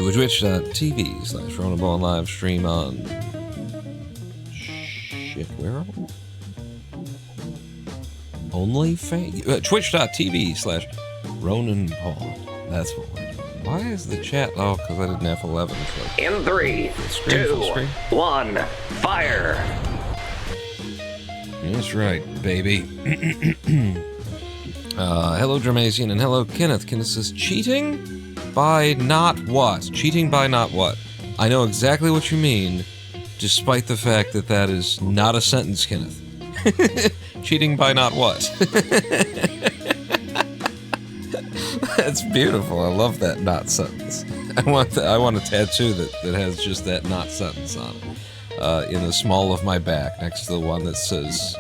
twitch.tv/RonaBone live stream on... Shit, where are we? OnlyFans? Twitch.tv/RonanPaul. That's what we're doing. Why is the chat... Oh, because I didn't have 11. So. In 3, 2, 1, fire! That's right, baby. Hello, Dramasian, and hello, Kenneth. Kenneth says, cheating by not what? Cheating by not what? I know exactly what you mean, despite the fact that that is not a sentence, Kenneth. Cheating by not what? That's beautiful. I love that not sentence. I want a tattoo that has just that not sentence on it. In the small of my back, next to the one that says,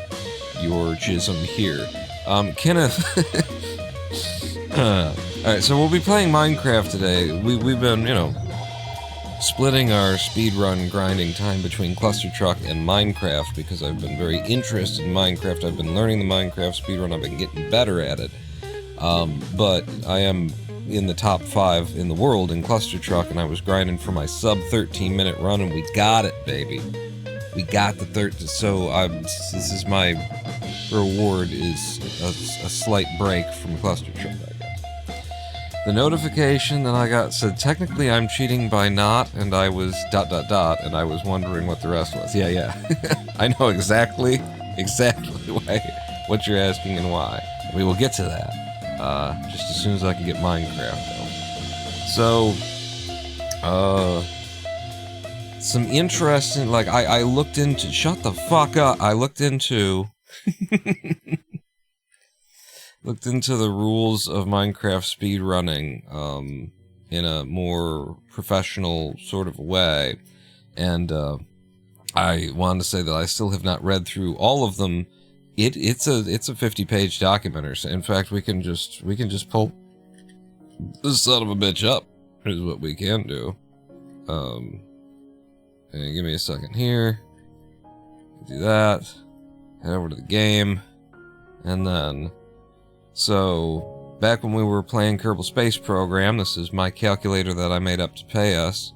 your jism here. Kenneth... Alright, so we'll be playing Minecraft today. We've been, you know, splitting our speedrun grinding time between Cluster Truck and Minecraft because I've been very interested in Minecraft. I've been learning the Minecraft speedrun. I've been getting better at it. But I am in the top 5 in the world in Cluster Truck, and I was grinding for my sub 13-minute run, and we got it, baby. We got the 13. So this is my reward, is a slight break from Cluster Truck, I guess. The notification that I got said, technically I'm cheating by not, and I was ... and I was wondering what the rest was. Yeah. I know exactly what you're asking and why. We will get to that. Just as soon as I can get Minecraft, though. So, some interesting, like, I looked into, shut the fuck up, I looked into, the rules of Minecraft speedrunning, in a more professional sort of way, and, I wanted to say that I still have not read through all of them. It's a 50-page document, or so. In fact, we can just pull this son of a bitch up. Here's what we can do. Give me a second here. Do that. Head over to the game, and then, so back when we were playing Kerbal Space Program, this is my calculator that I made up to pay us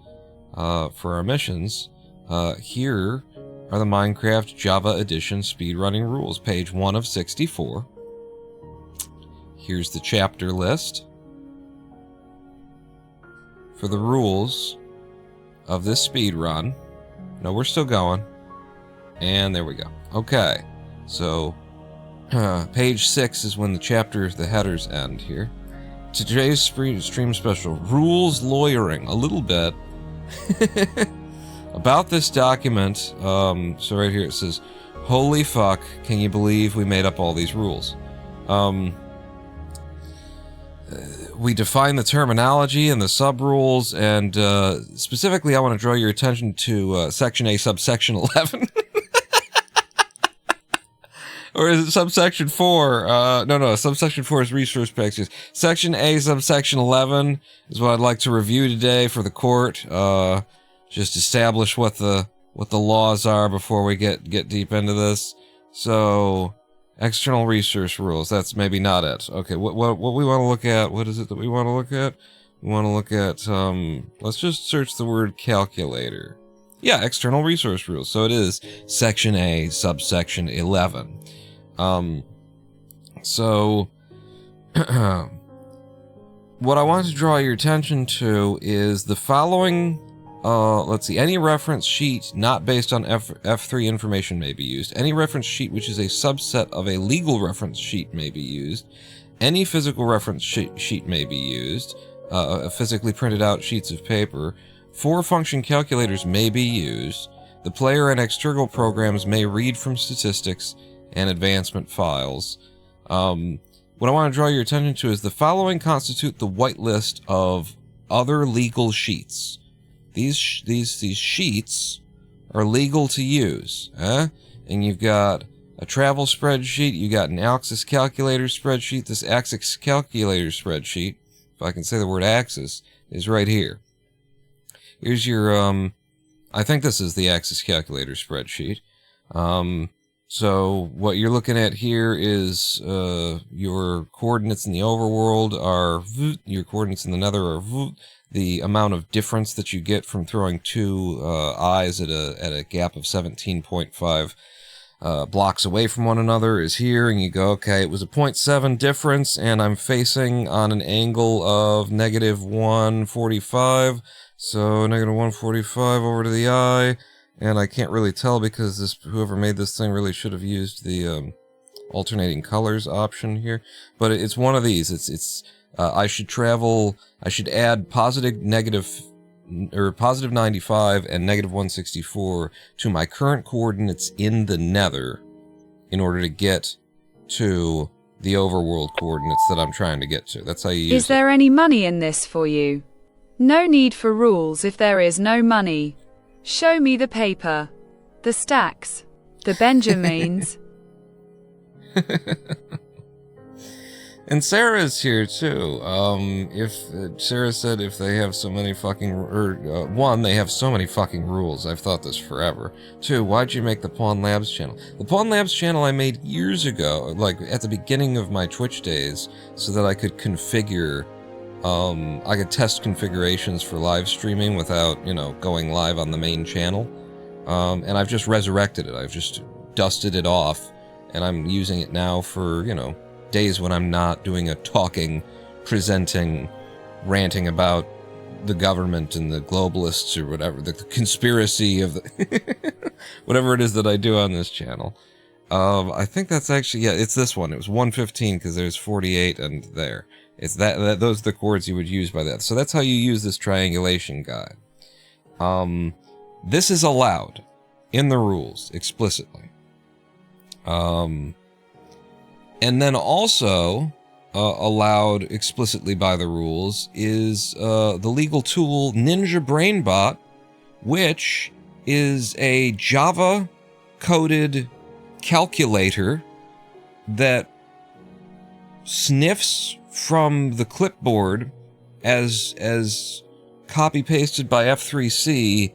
for our missions. Here are the Minecraft Java Edition speedrunning rules, page 1 of 64. Here's the chapter list for the rules of this speedrun. No, we're still going. And there we go. Okay, so page 6 is when the headers end here. Today's stream special, rules lawyering, a little bit. About this document, so right here it says, holy fuck, can you believe we made up all these rules? We define the terminology and the sub-rules, and specifically I want to draw your attention to Section A, subsection 11. Or is it subsection 4? No, subsection 4 is resource packages. Section A, subsection 11 is what I'd like to review today for the court. Just establish what the laws are before we get deep into this. So, external resource rules. That's maybe not it. Okay, what we want to look at? What is it that we want to look at? We want to look at let's just search the word calculator. Yeah, external resource rules. So it is Section A, subsection 11. So what I want to draw your attention to is the following. Let's see. Any reference sheet not based on F3 information may be used. Any reference sheet which is a subset of a legal reference sheet may be used. Any physical reference sheet may be used. Physically printed out sheets of paper. 4-function calculators may be used. The player and external programs may read from statistics and advancement files. What I want to draw your attention to is the following constitute the whitelist of other legal sheets. These sheets are legal to use, and you've got a travel spreadsheet, you got an Axis calculator spreadsheet. This Axis calculator spreadsheet, if I can say the word Axis, is right here. Here's your, I think this is the Axis calculator spreadsheet. So what you're looking at here is your coordinates in the overworld are your coordinates in the nether are the amount of difference that you get from throwing two eyes at a gap of 17.5 blocks away from one another is here, and you go, okay, it was a 0.7 difference, and I'm facing on an angle of negative 145, so negative 145 over to the eye, and I can't really tell because whoever made this thing really should have used the alternating colors option here, but it's one of these. I should add positive 95 and negative 164 to my current coordinates in the nether in order to get to the overworld coordinates that I'm trying to get to. That's how you use it. Is there any money in this for you? No need for rules if there is no money. Show me the paper, the stacks, the Benjamins. And Sarah's here too. Sarah said if they have so many fucking, one, they have so many fucking rules. I've thought this forever. Two, why'd you make the Pawn Labs channel? The Pawn Labs channel I made years ago, like at the beginning of my Twitch days, so that I could configure, I could test configurations for live streaming without, going live on the main channel. And I've just resurrected it. I've just dusted it off, and I'm using it now for, days when I'm not doing a talking, presenting, ranting about the government and the globalists or whatever, the conspiracy of the whatever it is that I do on this channel. I think that's actually, yeah, it's this one. It was 115 because there's 48 and there. It's that those are the chords you would use by that. So that's how you use this triangulation guide. This is allowed in the rules explicitly. And then also allowed explicitly by the rules is the legal tool Ninja BrainBot, which is a Java-coded calculator that sniffs from the clipboard as copy-pasted by F3C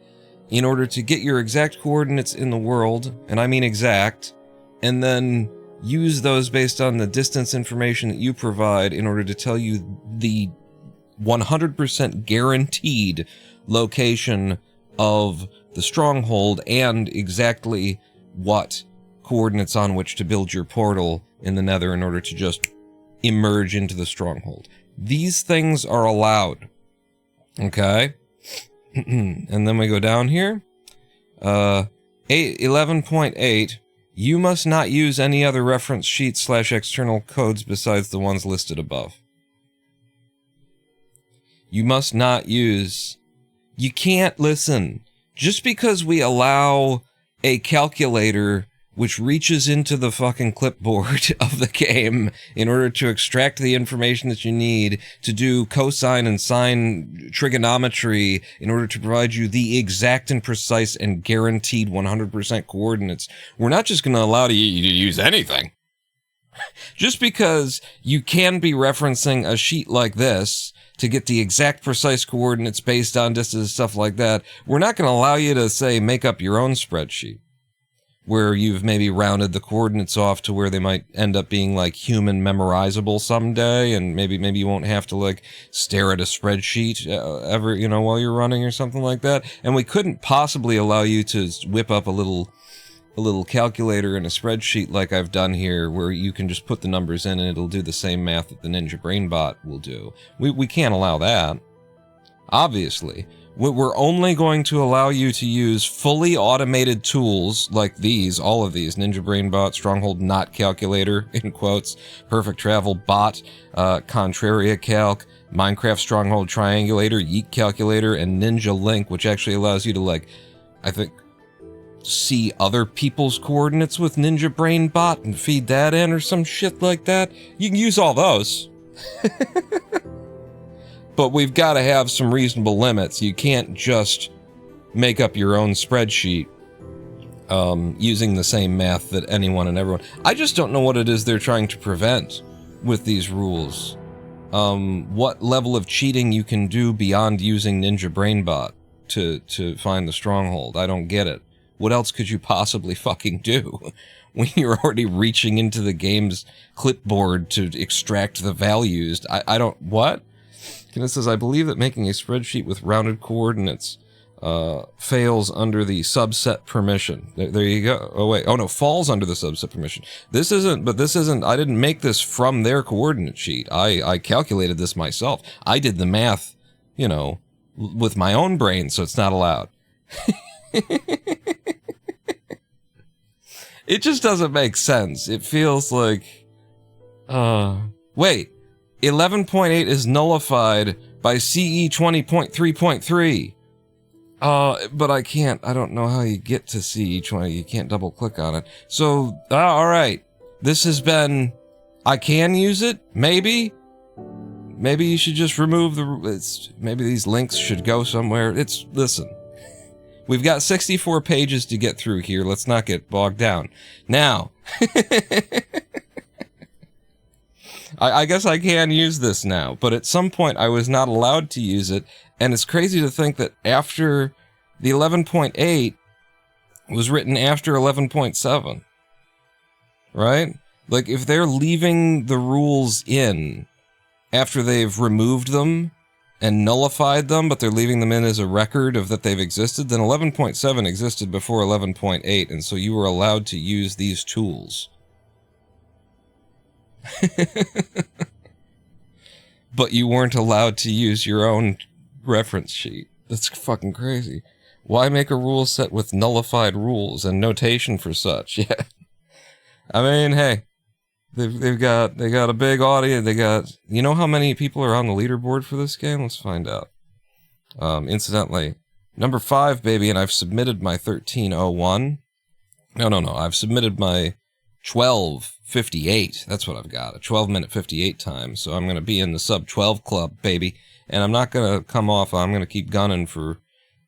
in order to get your exact coordinates in the world, and I mean exact, and then use those based on the distance information that you provide in order to tell you the 100% guaranteed location of the stronghold and exactly what coordinates on which to build your portal in the nether in order to just emerge into the stronghold. These things are allowed. Okay? And then we go down here. 11.8. You must not use any other reference sheets / external codes besides the ones listed above. You must not use... You can't listen. Just because we allow a calculator which reaches into the fucking clipboard of the game in order to extract the information that you need to do cosine and sine trigonometry in order to provide you the exact and precise and guaranteed 100% coordinates. We're not just going to allow you to use anything. Just because you can be referencing a sheet like this to get the exact precise coordinates based on distance and stuff like that, we're not going to allow you to, say, make up your own spreadsheet, where you've maybe rounded the coordinates off to where they might end up being like human memorizable someday, and maybe you won't have to like stare at a spreadsheet ever, while you're running or something like that. And we couldn't possibly allow you to whip up a little calculator in a spreadsheet like I've done here, where you can just put the numbers in and it'll do the same math that the Ninja BrainBot will do. We can't allow that, obviously. We're only going to allow you to use fully automated tools like these, all of these, Ninja BrainBot, Stronghold Not Calculator, in quotes, Perfect Travel Bot, Contraria Calc, Minecraft Stronghold Triangulator, Yeet Calculator, and Ninja Link, which actually allows you to, like, I think, see other people's coordinates with Ninja BrainBot and feed that in or some shit like that. You can use all those. But we've got to have some reasonable limits. You can't just make up your own spreadsheet using the same math that anyone and everyone... I just don't know what it is they're trying to prevent with these rules. What level of cheating you can do beyond using Ninja BrainBot to find the stronghold. I don't get it. What else could you possibly fucking do when you're already reaching into the game's clipboard to extract the values? I don't... What? Kenneth says, I believe that making a spreadsheet with rounded coordinates fails under the subset permission. There you go. Oh, wait. Oh, no, falls under the subset permission. This isn't, I didn't make this from their coordinate sheet. I calculated this myself. I did the math, you know, with my own brain, so it's not allowed. It just doesn't make sense. It feels like, wait, 11.8 is nullified by CE 20.3.3. But I don't know how you get to CE20. You can't double click on it. So, alright. This has been, I can use it? Maybe? Maybe you should just remove maybe these links should go somewhere. Listen. We've got 64 pages to get through here. Let's not get bogged down. Now. I guess I can use this now, but at some point I was not allowed to use it, and it's crazy to think that after the 11.8 was written after 11.7, right? Like, if they're leaving the rules in after they've removed them and nullified them, but they're leaving them in as a record of that they've existed, then 11.7 existed before 11.8, and so you were allowed to use these tools. But you weren't allowed to use your own reference sheet. That's fucking crazy. Why make a rule set with nullified rules and notation for such? Yeah. I mean, hey, they got a big audience. You know how many people are on the leaderboard for this game? Let's find out. Incidentally, number 5, baby, and I've submitted my 1301. No. I've submitted my 12:58. That's what I've got. A 12-minute 58 time. So I'm going to be in the sub 12 club, baby. And I'm not going to come off. I'm going to keep gunning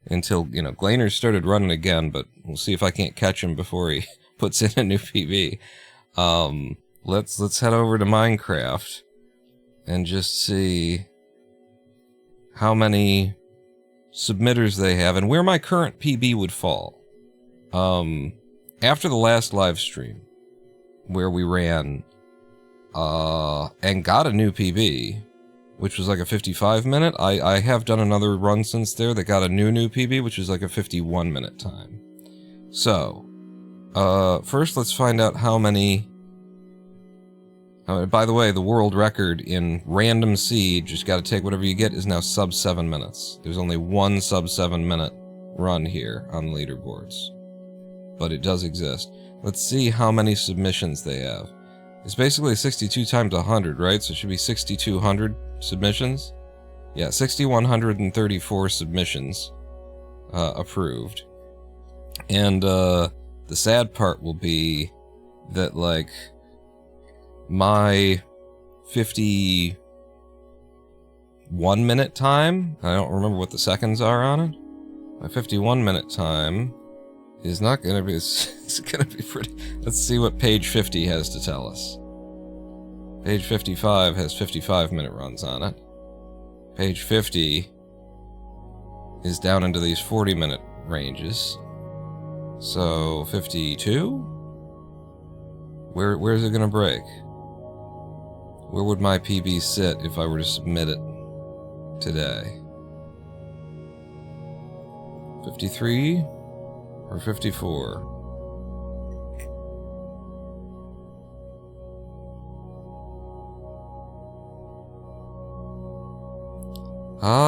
until, you know, Glainer's started running again, but we'll see if I can't catch him before he puts in a new PB. Let's head over to Minecraft and just see how many submitters they have and where my current PB would fall. After the last live stream, where we ran, and got a new PB, which was like a 55-minute. I have done another run since there that got a new PB, which was like a 51-minute time. So, first let's find out how many... by the way, the world record in Random Seed, just gotta take whatever you get, is now sub 7 minutes. There's only one sub 7-minute run here on the leaderboards. But it does exist. Let's see how many submissions they have. It's basically 62 times 100, right? So it should be 6,200 submissions? Yeah, 6,134 submissions approved. And the sad part will be that, like, my 51-minute time, I don't remember what the seconds are on it, my 51-minute time is not going to be, it's going to be pretty, let's see what page 50 has to tell us. Page 55 has 55-minute runs on it. Page 50 is down into these 40-minute ranges. So, 52? Where's it going to break? Where would my PB sit if I were to submit it today? 53 or 54?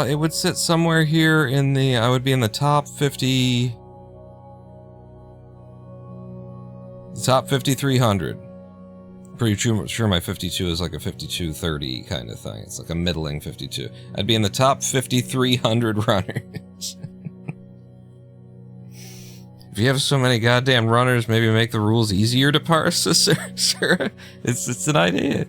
It would sit somewhere here in the, I would be in the top 50, the top 5,300. Pretty sure my 52 is like a 52-30 kind of thing. It's like a middling 52. I'd be in the top 5,300 runners. If you have so many goddamn runners, maybe make the rules easier to parse, sir. It's an idea.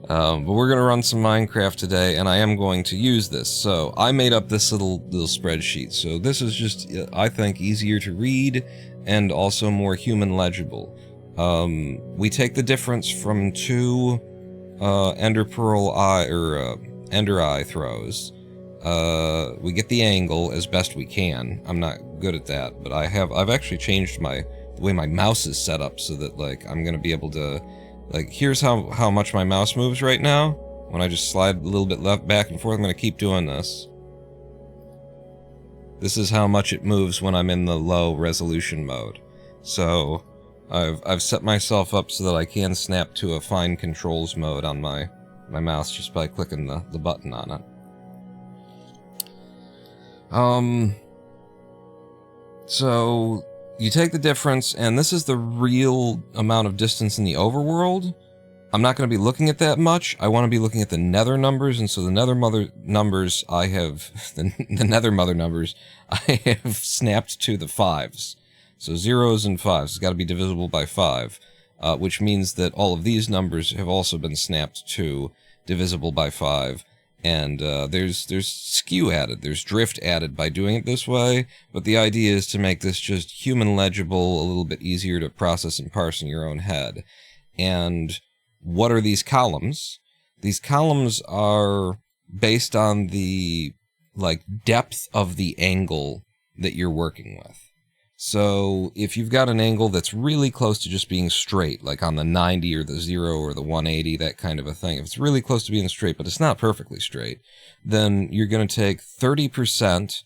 But we're going to run some Minecraft today, and I am going to use this. So I made up this little spreadsheet. So this is just, I think, easier to read and also more human legible. We take the difference from 2 Ender Pearl Eye, or Ender Eye throws. We get the angle as best we can. I'm not good at that, but I've actually changed the way my mouse is set up so that, like, I'm gonna be able to, like, here's how much my mouse moves right now. when I just slide a little bit left, back and forth. I'm going to keep doing this. This is how much it moves when I'm in the low resolution mode. So I've set myself up so that I can snap to a fine controls mode on my mouse just by clicking the button on it. So you take the difference, and this is the real amount of distance in the overworld. I'm not going to be looking at that much. I want to be looking at the nether numbers, and so the nether mother numbers I have, the nether mother numbers, I have snapped to the 5s. So 0s and 5s. It's got to be divisible by 5, which means that all of these numbers have also been snapped to divisible by 5. And there's skew added, there's drift added by doing it this way, but the idea is to make this just human legible, a little bit easier to process and parse in your own head. And what are these columns? These columns are based on the, like, depth of the angle that you're working with. So if you've got an angle that's really close to just being straight, like on the 90 or the 0 or the 180, that kind of a thing, if it's really close to being straight, but it's not perfectly straight, then you're going to take 30%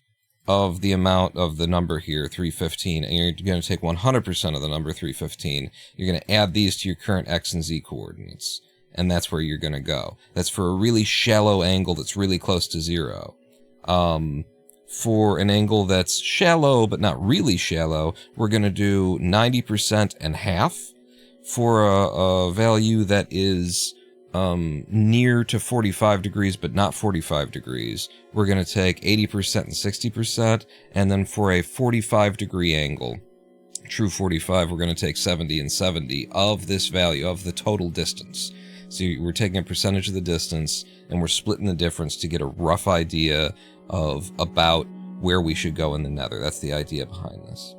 of the amount of the number here, 315, and you're going to take 100% of the number 315. You're going to add these to your current X and Z coordinates, and that's where you're going to go. That's for a really shallow angle that's really close to 0. For an angle that's shallow but not really shallow, we're going to do 90% and half. For a value that is near to 45 degrees but not 45 degrees, we're going to take 80% and 60%, and then for a 45 degree angle, true 45, we're going to take 70 and 70 of this value, of the total distance. So we're taking a percentage of the distance, and we're splitting the difference to get a rough idea of about where we should go in the nether. That's the idea behind this.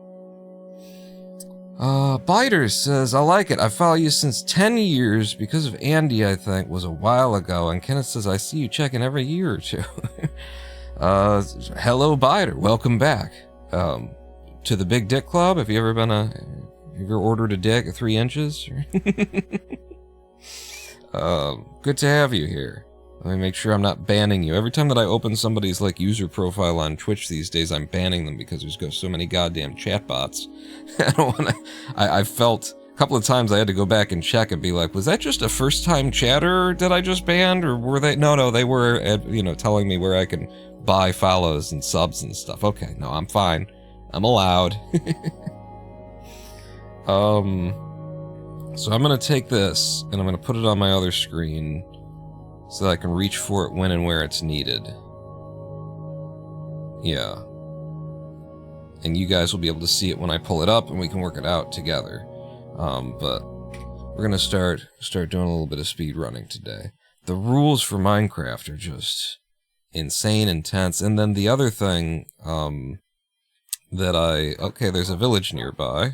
Biter says, I like it. I follow you since 10 years because of Andy, I think, was a while ago. And Kenneth says, I see you checking every year or two. Hello, Biter. Welcome back. To the Big Dick Club. Have you ever ordered a dick at 3 inches? Good to have you here. Let me make sure I'm not banning you. Every time that I open somebody's, like, user profile on Twitch these days, I'm banning them because there's so many goddamn chatbots. I don't want to... I felt... A couple of times I had to go back and check and be like, was that just a first-time chatter that I just banned? Or were they... No, they were, telling me where I can buy follows and subs and stuff. Okay, no, I'm fine. I'm allowed. So I'm going to take this, and I'm going to put it on my other screen, so that I can reach for it when and where it's needed. Yeah. And you guys will be able to see it when I pull it up, and we can work it out together. But we're gonna start doing a little bit of speed running today. The rules for Minecraft are just insane, intense. And then the other thing, okay, there's a village nearby.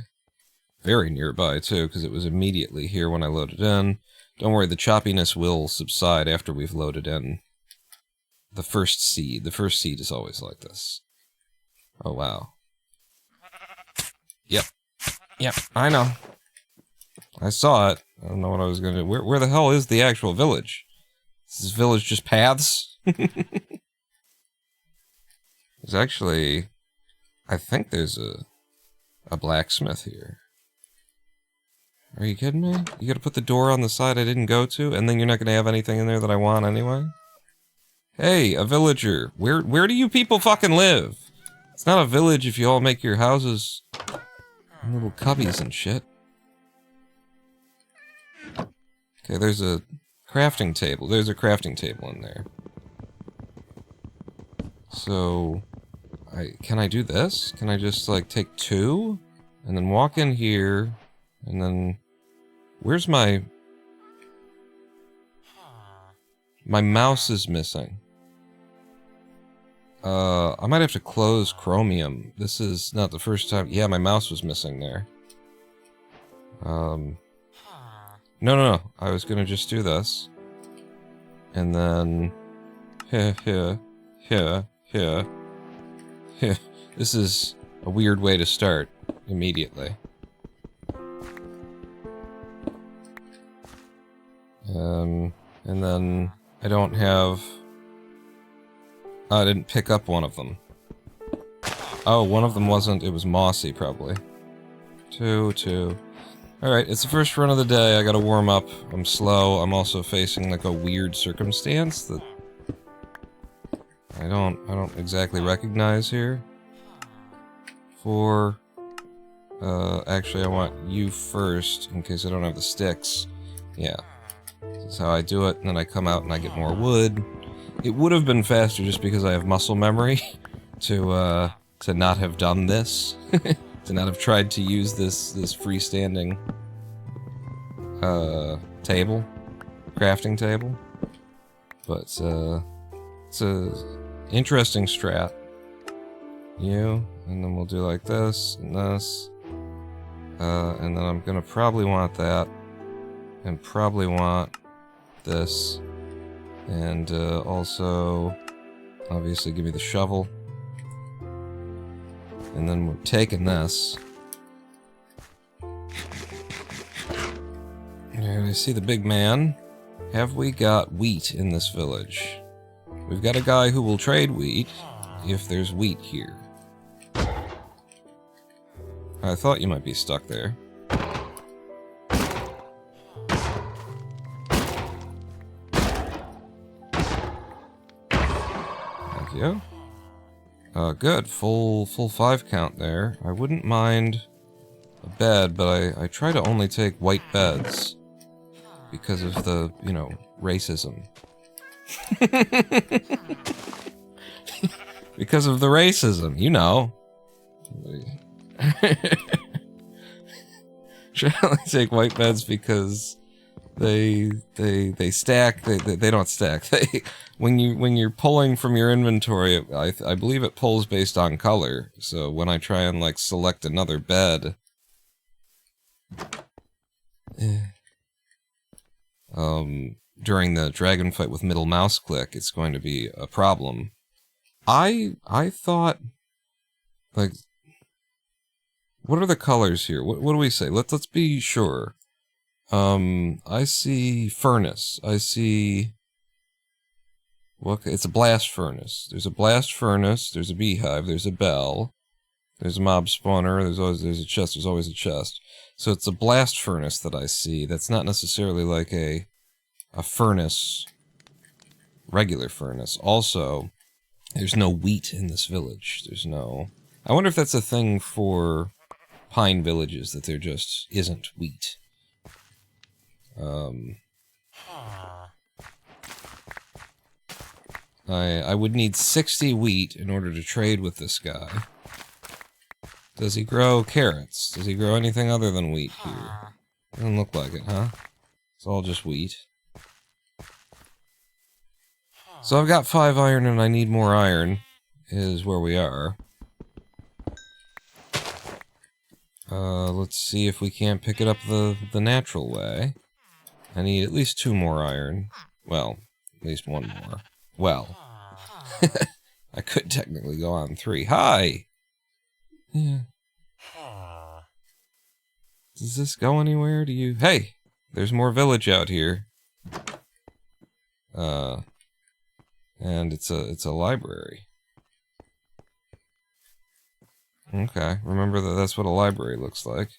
Very nearby, too, because it was immediately here when I loaded in. Don't worry, the choppiness will subside after we've loaded in the first seed. The first seed is always like this. Oh, wow. Yep, I know. I saw it. I don't know what I was going to do. Where the hell is the actual village? Is this village just paths? There's actually... I think there's a blacksmith here. Are you kidding me? You gotta put the door on the side I didn't go to, and then you're not gonna have anything in there that I want anyway? Hey, a villager. Where do you people fucking live? It's not a village if you all make your houses in little cubbies and shit. Okay, there's a crafting table. There's a crafting table in there. So... can I do this? Can I just, like, take 2? And then walk in here, and then... Where's my... My mouse is missing. I might have to close Chromium. This is not the first time... Yeah, my mouse was missing there. No. I was gonna just do this. And then... Here. This is a weird way to start immediately. And then I don't have... I didn't pick up one of them. Oh, one of them wasn't. It was mossy, probably. 2. Alright, it's the first run of the day. I gotta warm up. I'm slow. I'm also facing, like, a weird circumstance that... I don't exactly recognize here. 4... actually I want you first, in case I don't have the sticks. Yeah. That's how I do it, and then I come out and I get more wood. It would have been faster just because I have muscle memory to not have done this. To not have tried to use this freestanding, table. Crafting table. But, it's a interesting strat. You, and then we'll do like this, and this. And then I'm gonna probably want that. And probably want this. And, also, obviously give me the shovel. And then we're taking this. And I see the big man. Have we got wheat in this village? We've got a guy who will trade wheat if there's wheat here. I thought you might be stuck there. Thank you. Good. Full 5 count there. I wouldn't mind a bed, but I try to only take white beds. Because of the, you know, racism. Because of the racism, you know. Try to only take white beds because they stack. They don't stack. When you're pulling from your inventory, I believe it pulls based on color. So when I try and like select another bed, during the dragon fight with middle mouse click, it's going to be a problem. I thought, like, what are the colors here? What do we say? Let's be sure. I see furnace. I see... Well, okay, it's a blast furnace. There's a blast furnace, there's a beehive, there's a bell, there's a mob spawner, there's a chest, there's always a chest. So it's a blast furnace that I see. That's not necessarily like a furnace, regular furnace. Also, there's no wheat in this village. There's no... I wonder if that's a thing for pine villages, that there just isn't wheat. I would need 60 wheat in order to trade with this guy. Does he grow carrots? Does he grow anything other than wheat here? Doesn't look like it, huh? It's all just wheat. So I've got 5 iron and I need more iron, is where we are. Let's see if we can't pick it up the natural way. I need at least 2 more iron. Well, at least 1 more. Well, I could technically go on 3. Hi! Yeah. Does this go anywhere? Do you... Hey! There's more village out here. And it's a library. Okay, remember that that's what a library looks like.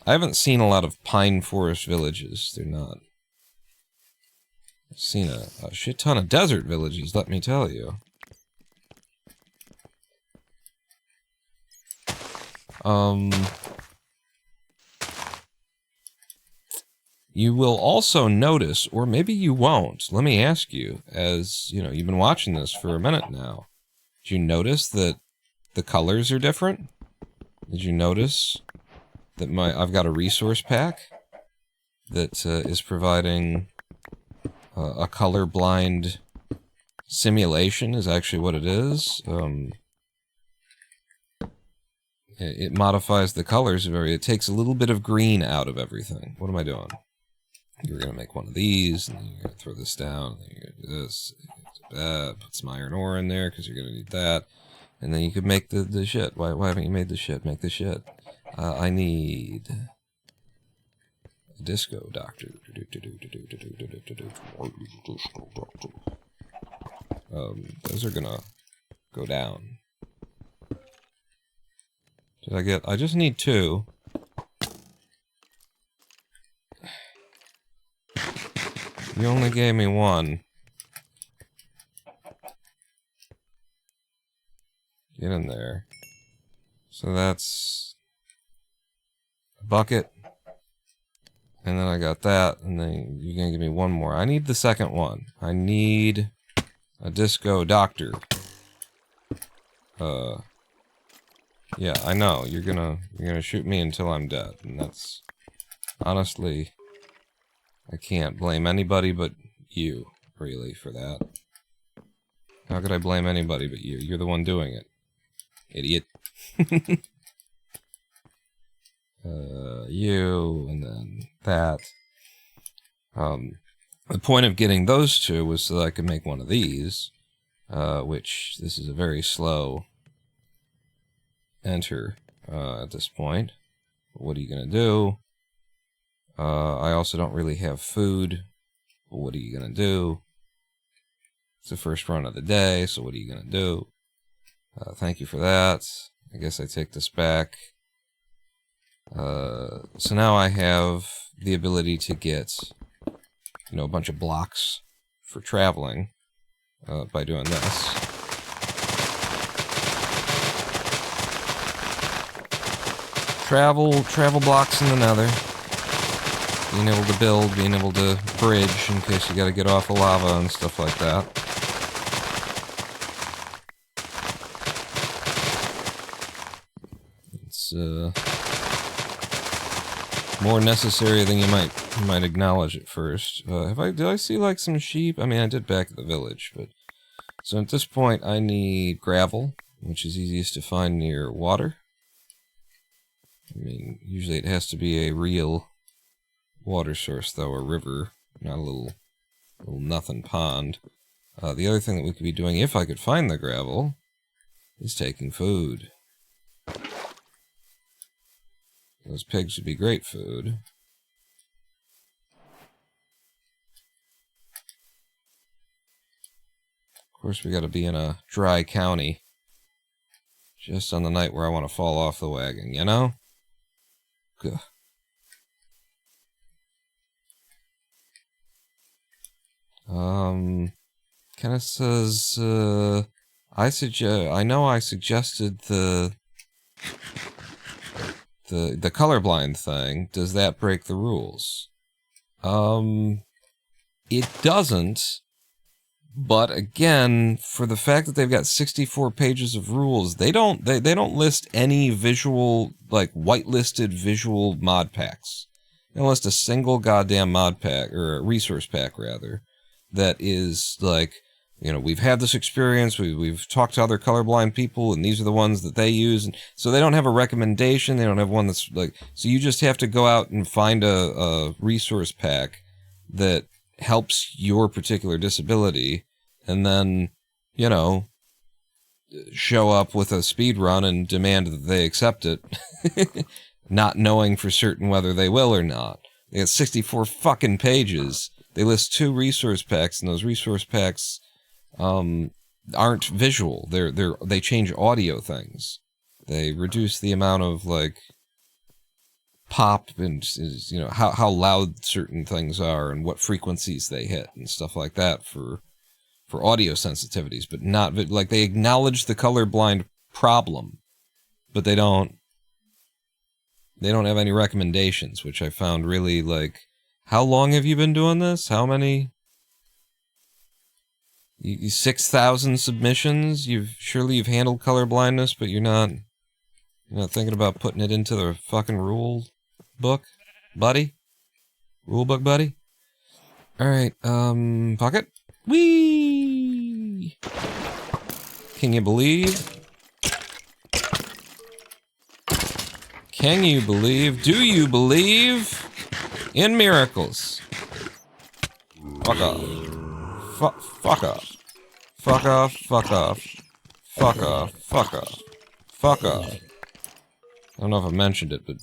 I haven't seen a lot of pine forest villages. They're not... I've seen a shit ton of desert villages, let me tell you. You will also notice, or maybe you won't, let me ask you, as, you know, you've been watching this for a minute now. Did you notice that the colors are different? Did you notice that I've got a resource pack that is providing a colorblind simulation is actually what it is. It modifies the colors of everything. It takes a little bit of green out of everything. What am I doing? You're going to make one of these, and then you're going to throw this down, and then you're going to do this, and you're going to do that, put some iron ore in there, because you're going to need that, and then you could make the shit. Why haven't you made the shit? Make the shit. I need Disco Doctor. Those are gonna go down. I just need 2. You only gave me 1. Get in there. So that's a bucket. And then I got that, and then you're gonna give me 1 more. I need the second one. I need a Disco Doctor. Yeah, I know. You're gonna shoot me until I'm dead, and that's honestly, I can't blame anybody but you, really, for that. How could I blame anybody but you? You're the one doing it, idiot. You, and then that. The point of getting those 2 was so that I could make one of these, which this is a very slow enter at this point. What are you gonna do? I also don't really have food, but what are you gonna do? It's the first run of the day, so what are you gonna do? Thank you for that. I guess I take this back. So now I have the ability to get, you know, a bunch of blocks for traveling by doing this. Travel blocks in the nether. Being able to build, being able to bridge in case you gotta get off of lava and stuff like that. It's more necessary than you might acknowledge at first. Did I see like some sheep? I mean, I did back at the village, but so at this point I need gravel, which is easiest to find near water. I mean, usually it has to be a real water source, though, a river, not a little nothing pond. The other thing that we could be doing, if I could find the gravel, is taking food. Those pigs would be great food. Of course, we gotta be in a dry county. Just on the night where I want to fall off the wagon, you know? Gah. Kinda says, I know I suggested the colorblind thing. Does that break the rules? It doesn't, but again, for the fact that they've got 64 pages of rules, they don't list any visual, like, whitelisted visual mod packs. They don't list a single goddamn mod pack, or a resource pack, rather, that is, like, you know, we've had this experience, we've talked to other colorblind people, and these are the ones that they use, and so they don't have a recommendation, they don't have one that's, like, so you just have to go out and find a resource pack that helps your particular disability, and then, you know, show up with a speed run and demand that they accept it, not knowing for certain whether they will or not. They got 64 fucking pages. They list 2 resource packs, and those resource packs aren't visual. They change audio things. They reduce the amount of, like, pop and, you know, how loud certain things are and what frequencies they hit and stuff like that for audio sensitivities, but not, like, they acknowledge the colorblind problem, but they don't have any recommendations, which I found really, like, how long have you been doing this? How many? 6,000 submissions? Surely you've handled color blindness, but you're not thinking about putting it into the fucking rule book, buddy? Rule book, buddy? Alright, pocket? Whee! Can you believe? Can you believe? Do you believe in miracles? Fuck off. Fuck off. Fuck off, fuck off. Fuck off, fuck off. Fuck off. I don't know if I mentioned it, but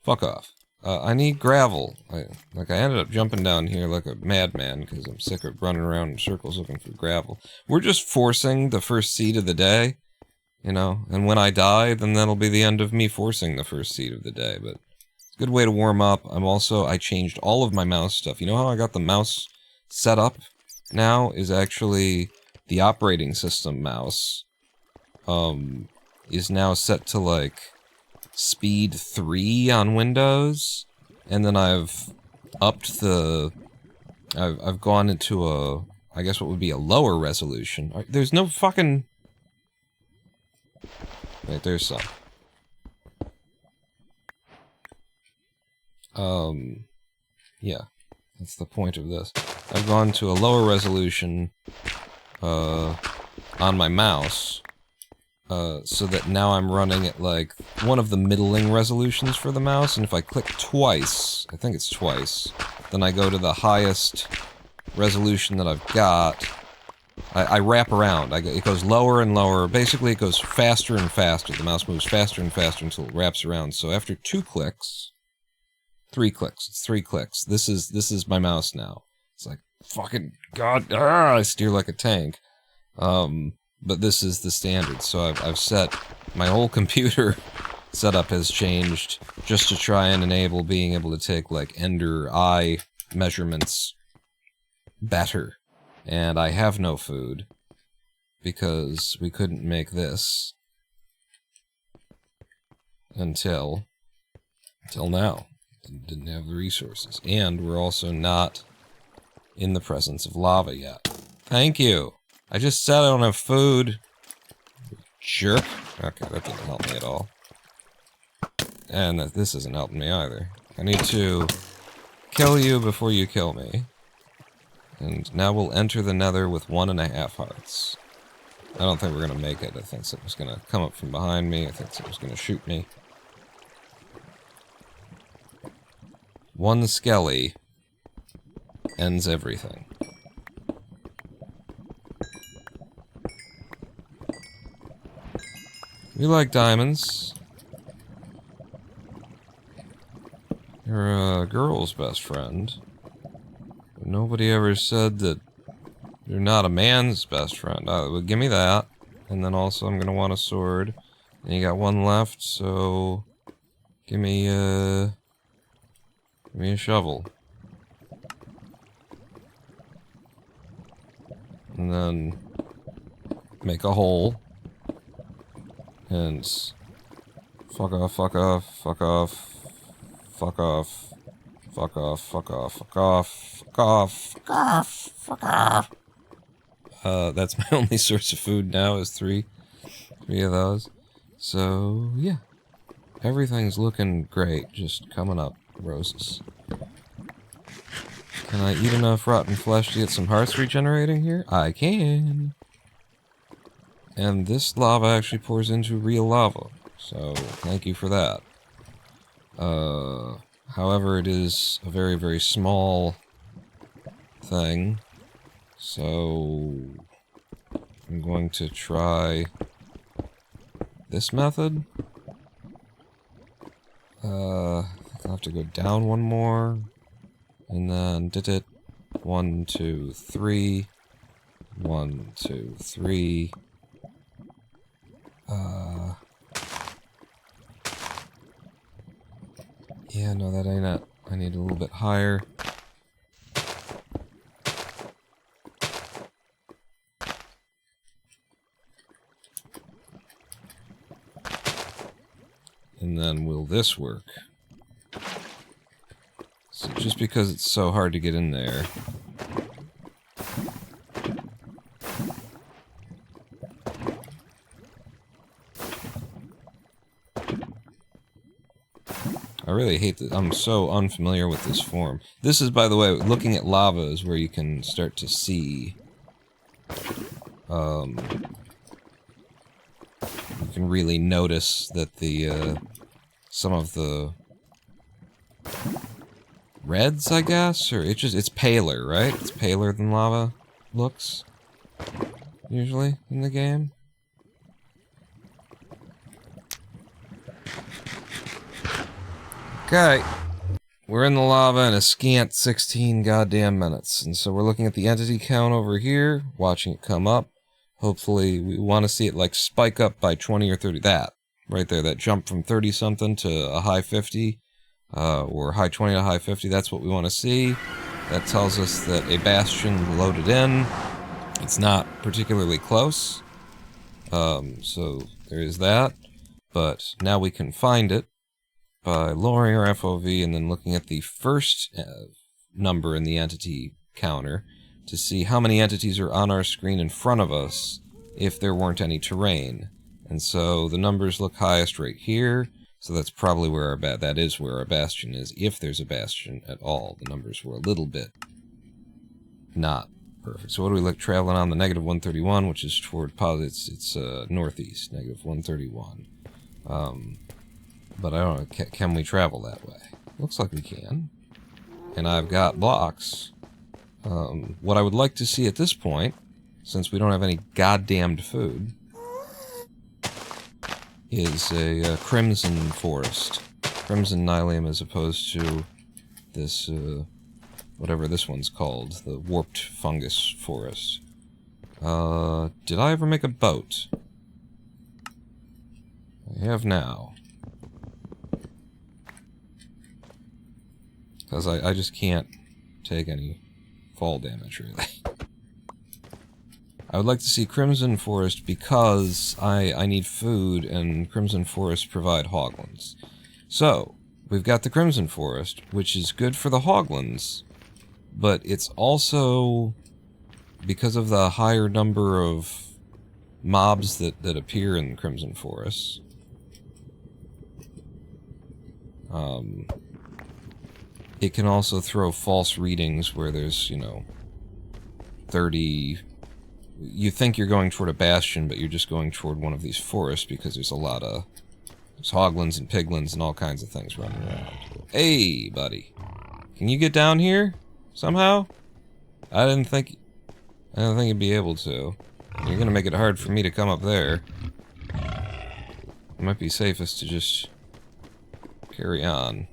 fuck off. I need gravel. I ended up jumping down here like a madman because I'm sick of running around in circles looking for gravel. We're just forcing the first seed of the day, you know, and when I die, then that'll be the end of me forcing the first seed of the day, but it's a good way to warm up. I changed all of my mouse stuff. You know how I got the mouse set up now is actually the operating system mouse, is now set to, like, speed 3 on Windows, and then I've upped the... I've gone into a... I guess what would be a lower resolution. There's no fucking... Wait, there's some. Yeah. That's the point of this. I've gone to a lower resolution, on my mouse, so that now I'm running at, like, one of the middling resolutions for the mouse, and if I click twice, I think it's twice, then I go to the highest resolution that I've got. I wrap around. It goes lower and lower. Basically, it goes faster and faster. The mouse moves faster and faster until it wraps around. So after 2 clicks... 3 clicks. It's 3 clicks. This is my mouse now. It's like, fucking god, I steer like a tank. But this is the standard, so I've set... My whole computer setup has changed just to try and enable being able to take, like, Ender eye measurements better. And I have no food, because we couldn't make this until now. Didn't have the resources. And we're also not in the presence of lava yet. Thank you! I just said I don't have food. Jerk. Okay, that didn't help me at all. And this isn't helping me either. I need to kill you before you kill me. And now we'll enter the nether with 1.5 hearts. I don't think we're gonna make it. I think something's gonna come up from behind me. I think something's gonna shoot me. 1 skelly ends everything. We like diamonds. You're a girl's best friend. But nobody ever said that you're not a man's best friend. Well, give me that. And then also I'm gonna want a sword. And you got 1 left, so... Give me a shovel. And then... Make a hole. And fuck off, fuck off, fuck off, fuck off, fuck off, fuck off, fuck off, fuck off, fuck off, fuck off. That's my only source of food now is 3 of those. So, yeah. Everything's looking great, just coming up, roses. Can I eat enough rotten flesh to get some hearts regenerating here? I can! And this lava actually pours into real lava, so thank you for that. However, it is a very, very small thing, so I'm going to try this method. I'll have to go down 1 more, and then did it. 1, 2, 3. 1, 2, 3. Yeah, no, that ain't it. I need a little bit higher. And then will this work? So just because it's so hard to get in there. I really hate that. I'm so unfamiliar with this form. This is, by the way, looking at lava is where you can start to see. You can really notice that the some of the reds, I guess, or it's paler, right? It's paler than lava looks usually in the game. Okay. we're in the lava in a scant 16 goddamn minutes. And so we're looking at the entity count over here, watching it come up. Hopefully, we want to see it like spike up by 20 or 30. That, right there, that jump from 30-something to a high 50, or high 20 to high 50, that's what we want to see. That tells us that a bastion loaded in. It's not particularly close. So there is that. But now we can find it by lowering our FOV and then looking at the first number in the entity counter to see how many entities are on our screen in front of us if there weren't any terrain. And so the numbers look highest right here, so that's probably where that is where our bastion is, if there's a bastion at all. The numbers were a little bit not perfect. So what do we look traveling on? The negative 131, which is toward positive, it's northeast, negative 131. But I don't know, can we travel that way? Looks like we can. And I've got blocks. What I would like to see at this point, since we don't have any goddamned food, is a crimson forest. Crimson nylium as opposed to this, whatever this one's called, the warped fungus forest. Did I ever make a boat? I have now. Because I just can't take any fall damage, really. I would like to see Crimson Forest because I need food, and Crimson Forest provide hoglins. So, we've got the Crimson Forest, which is good for the hoglins, but it's also, because of the higher number of mobs that appear in Crimson Forest, it can also throw false readings where there's, 30... You think you're going toward a bastion, but you're just going toward one of these forests because there's a lot of... There's hoglins and piglins and all kinds of things running around. Hey, buddy. Can you get down here? Somehow? I didn't think you'd be able to. You're gonna make it hard for me to come up there. It might be safest to just... carry on.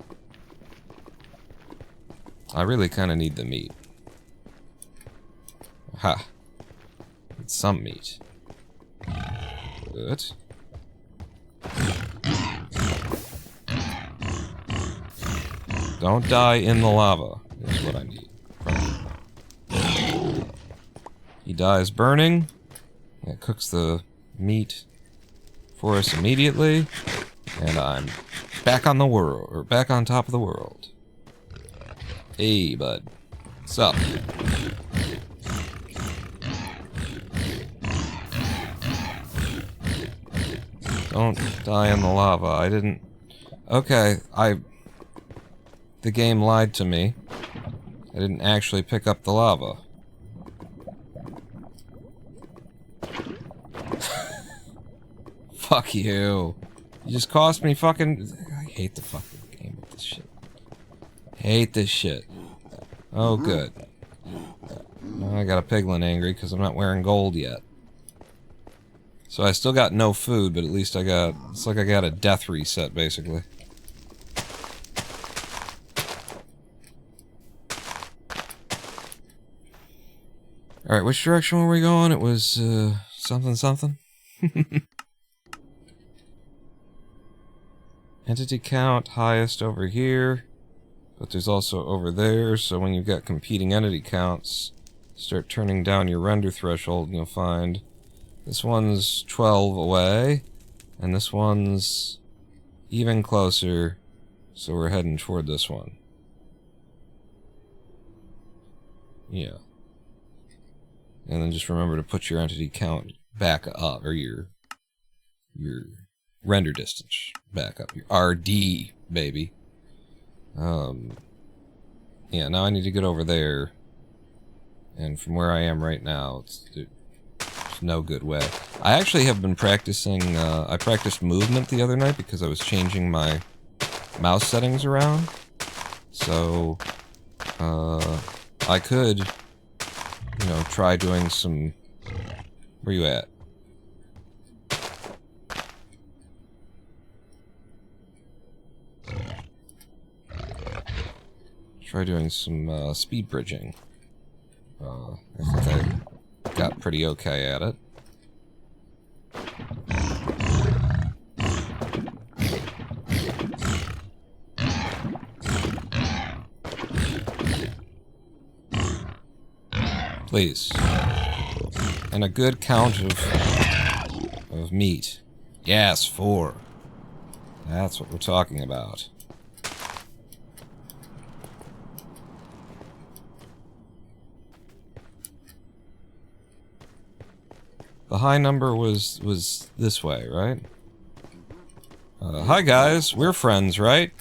I really kind of need the meat. Ha. It's some meat. Good. Don't die in the lava, is what I need. He dies burning. That cooks the meat for us immediately. And I'm back on the world, or back on top of the world. Hey, bud. What's up? Don't die in the lava. I didn't... Okay, the game lied to me. I didn't actually pick up the lava. Fuck you. You just cost me fucking... I hate the fucking game with this shit. Hate this shit. Oh, good. Now I got a piglin angry because I'm not wearing gold yet. So I still got no food, but at least I got... It's like I got a death reset, basically. Alright, which direction were we going? It was, something something? Entity count, highest over here. But there's also over there, so when you've got competing entity counts, start turning down your render threshold and you'll find this one's 12 away, and this one's even closer, so we're heading toward this one. Yeah. And then just remember to put your entity count back up, or your render distance back up, your RD, baby. Yeah, now I need to get over there, and from where I am right now, there's no good way. I actually have been practicing, I practiced movement the other night because I was changing my mouse settings around, so, I could, try doing some... Where you at? try doing some speed bridging. I think I got pretty okay at it. Please. And a good count of meat. Yes, 4. That's what we're talking about. The high number was this way, right? Hi guys, we're friends, right?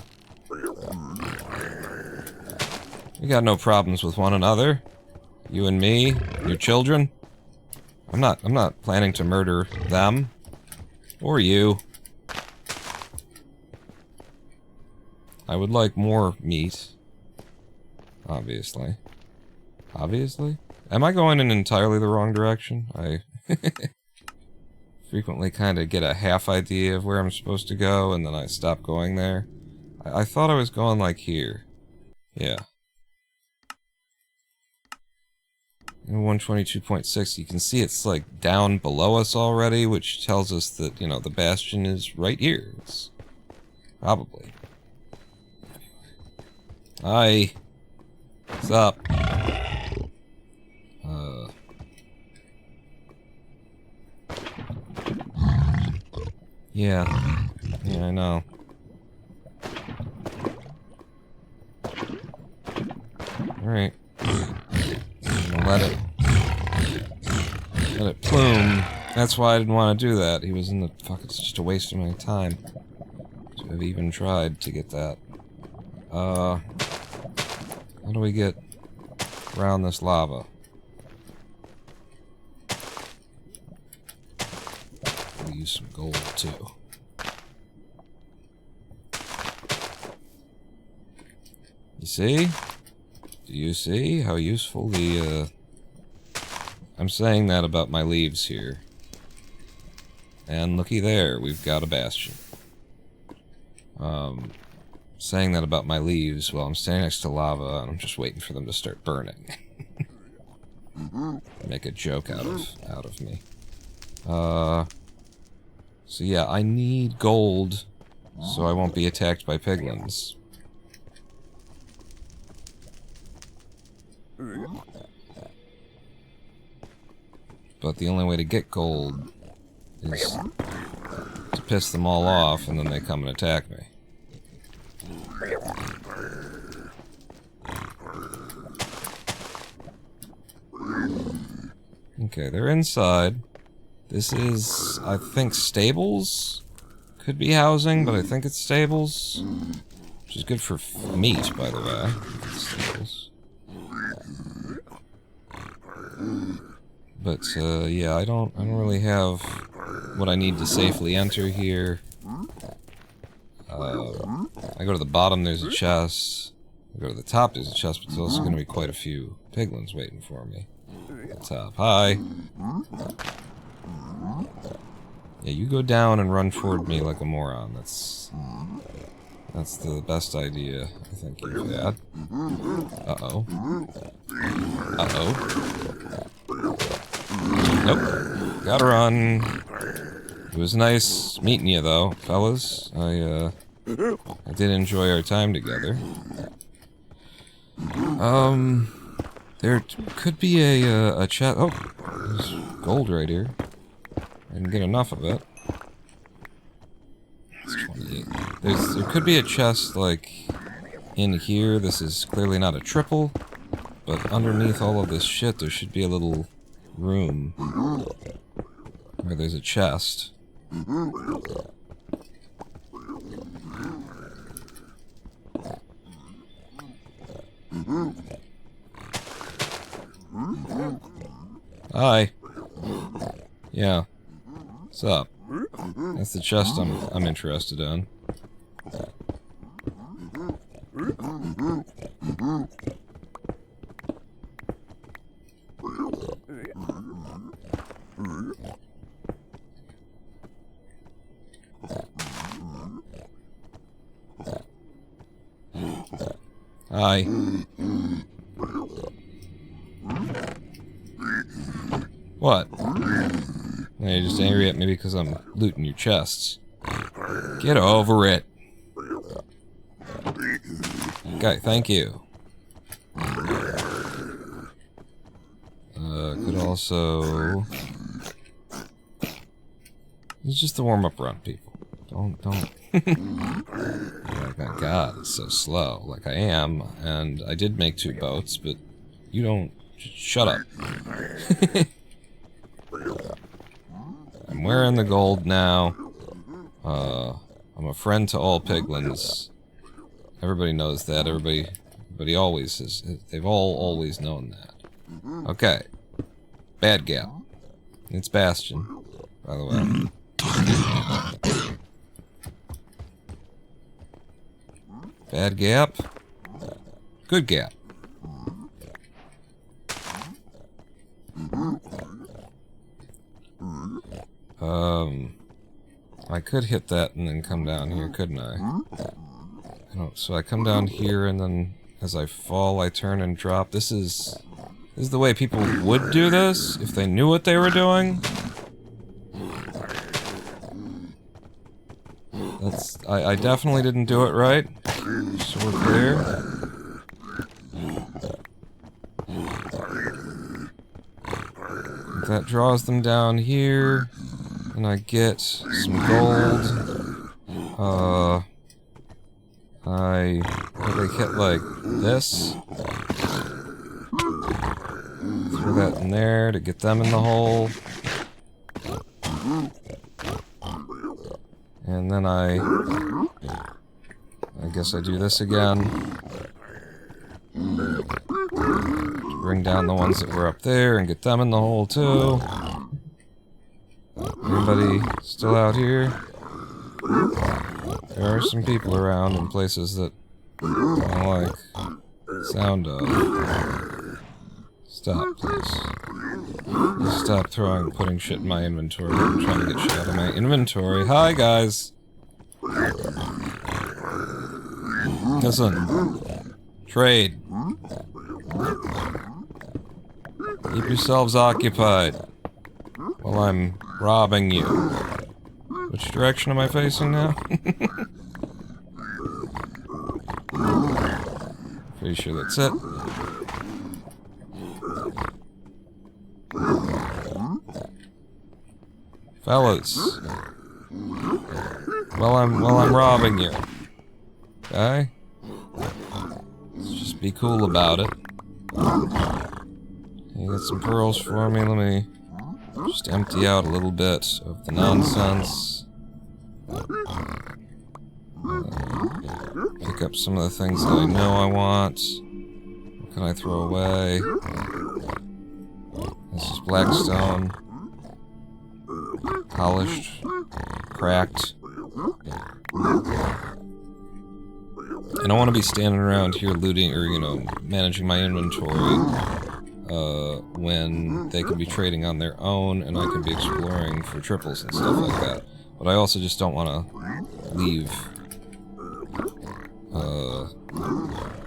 We got no problems with one another. You and me, your children. I'm not planning to murder them. Or you. I would like more meat. Obviously. Obviously? Am I going in entirely the wrong direction? I frequently kind of get a half idea of where I'm supposed to go, and then I stop going there. I thought I was going like here. Yeah. In 122.6, you can see it's like down below us already, which tells us that, you know, the bastion is right here. It's probably. Hi. What's up? Yeah. Yeah, I know. Alright. Let it plume. That's why I didn't want to do that. He was in the... Fuck, it's just a waste of my time to have even tried to get that. How do we get around this lava? We'll use some gold, too. You see? Do you see how useful the, I'm saying that about my leaves here. And looky there, we've got a bastion. Saying that about my leaves while I'm standing next to lava, and I'm just waiting for them to start burning. Make a joke out of me. So yeah, I need gold, so I won't be attacked by piglins. But the only way to get gold is to piss them all off, and then they come and attack me. Okay, they're inside. This is, I think, stables? Could be housing, but I think it's stables. Which is good for meat, by the way. Stables. But, yeah, I don't really have what I need to safely enter here. I go to the bottom, there's a chest. I go to the top, there's a chest, but there's also going to be quite a few piglins waiting for me. At the top. Hi! Yeah, you go down and run toward me like a moron. That's the best idea I think you've had. Uh-oh. Uh-oh. Nope. Gotta run. It was nice meeting you, though, fellas. I did enjoy our time together. There could be a chest. Oh, there's gold right here. I didn't get enough of it. It's 28. There could be a chest, like, in here. This is clearly not a triple, but underneath all of this shit, there should be a little room where there's a chest. Hi. Yeah. What's up? That's the chest I'm interested in. Hi. What? Now you're just angry at me because I'm looting your chests. Get over it. Okay, thank you. Could also... It's just the warm-up run, people. Don't... Oh my god, it's so slow. Like I am, and I did make 2 boats, but you don't... Shut up. I'm wearing the gold now. I'm a friend to all piglins. Everybody knows that. Everybody always is. They've all always known that. Okay. Bad gap. It's Bastion, by the way. Bad gap. Good gap. I could hit that and then come down here, couldn't I? So I come down here and then as I fall I turn and drop. This is the way people would do this if they knew what they were doing. I definitely didn't do it right. So we're clear. That draws them down here. And I get some gold. I hit like this. Throw that in there to get them in the hole. And then I guess I do this again. Bring down the ones that were up there and get them in the hole too. Anybody still out here? There are some people around in places that I don't like the sound of. Stop, please. Please stop putting shit in my inventory. I'm trying to get shit out of my inventory. Hi, guys! Listen. Trade. Keep yourselves occupied while I'm robbing you. Which direction am I facing now? Pretty sure that's it. Fellas. While I'm robbing you. Okay? Let's just be cool about it. You got some pearls for me? Let me just empty out a little bit of the nonsense. Pick up some of the things that I know I want. What can I throw away? This is blackstone. Polished. Cracked. I don't want to be standing around here looting or, you know, managing my inventory when they could be trading on their own and I could be exploring for triples and stuff like that. But I also just don't want to leave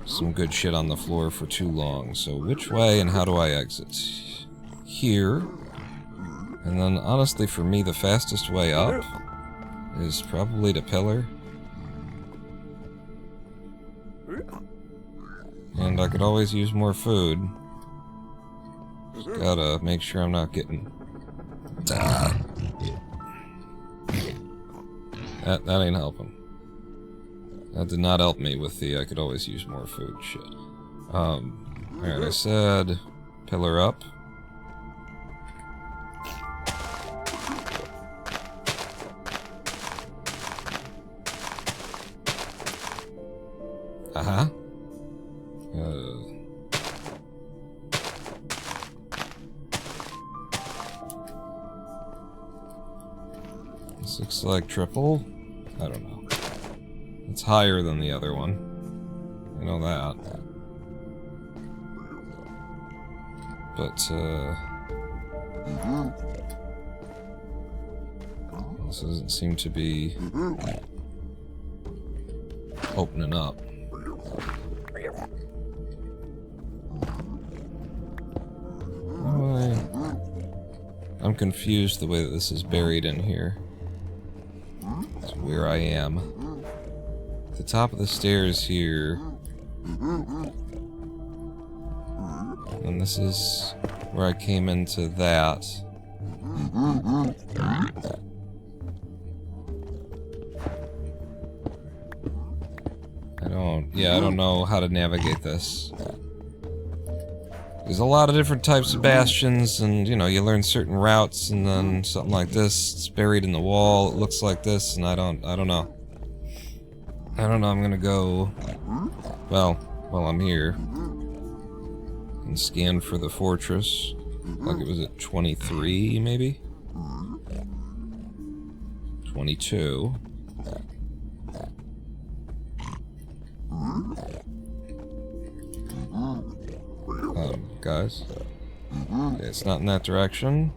some good shit on the floor for too long. So which way and how do I exit? Here. And then honestly for me the fastest way up is probably to pillar. And I could always use more food. Just gotta make sure I'm not getting... That ain't helping. That did not help me with the I could always use more food shit. Alright, I said pillar up. Uh-huh. This looks like triple. I don't know. It's higher than the other one. I know that. But, this doesn't seem to be opening up. confused the way that this is buried in here. That's where I am. At the top of the stairs here. And this is where I came into that. I don't know how to navigate this. There's a lot of different types of bastions, and, you know, you learn certain routes, and then something like this, it's buried in the wall, it looks like this, and I don't know. I'm gonna go, well, while I'm here, and scan for the fortress. Like it was at 23, maybe? 22. Guys. Okay, it's not in that direction.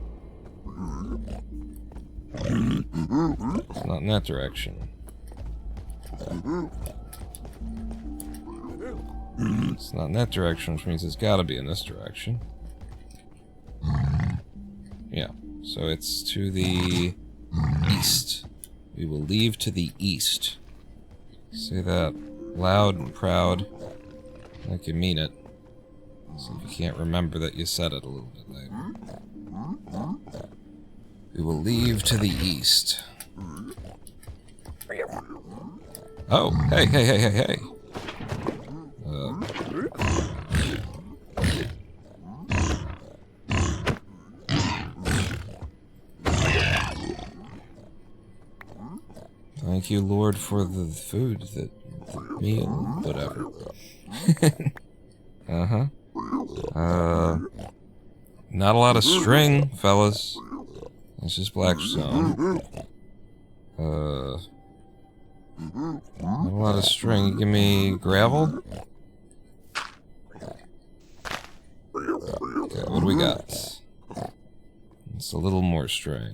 It's not in that direction. It's not in that direction, which means it's gotta be in this direction. Yeah, so it's to the east. We will leave to the east. Say that loud and proud, like you mean it. So if you can't remember that you said it a little bit later. We will leave to the east. Oh, hey. Thank you, Lord, for the food, the meal, whatever. Not a lot of string, fellas. It's just black stone. Not a lot of string. You give me gravel? Okay, what do we got? It's a little more string.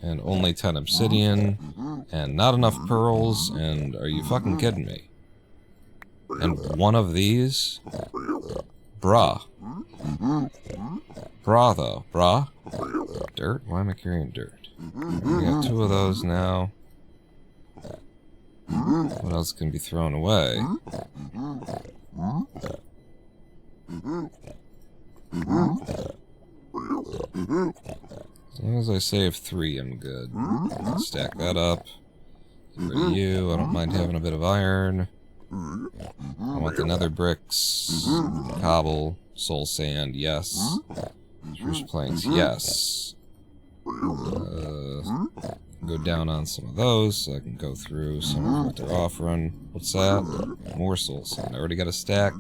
And only 10 obsidian. And not enough pearls. And are you fucking kidding me? And one of these? Bruh. Bruh, though. Bruh? Dirt? Why am I carrying dirt? We got 2 of those now. What else can be thrown away? As long as I save 3, I'm good. Stack that up. Get rid of you. I don't mind having a bit of iron. I want the nether bricks. Cobble. Soul sand, yes. Spruce planks, yes. Go down on some of those so I can go through some of what they're offering. What's that? More soul sand. I already got a stack.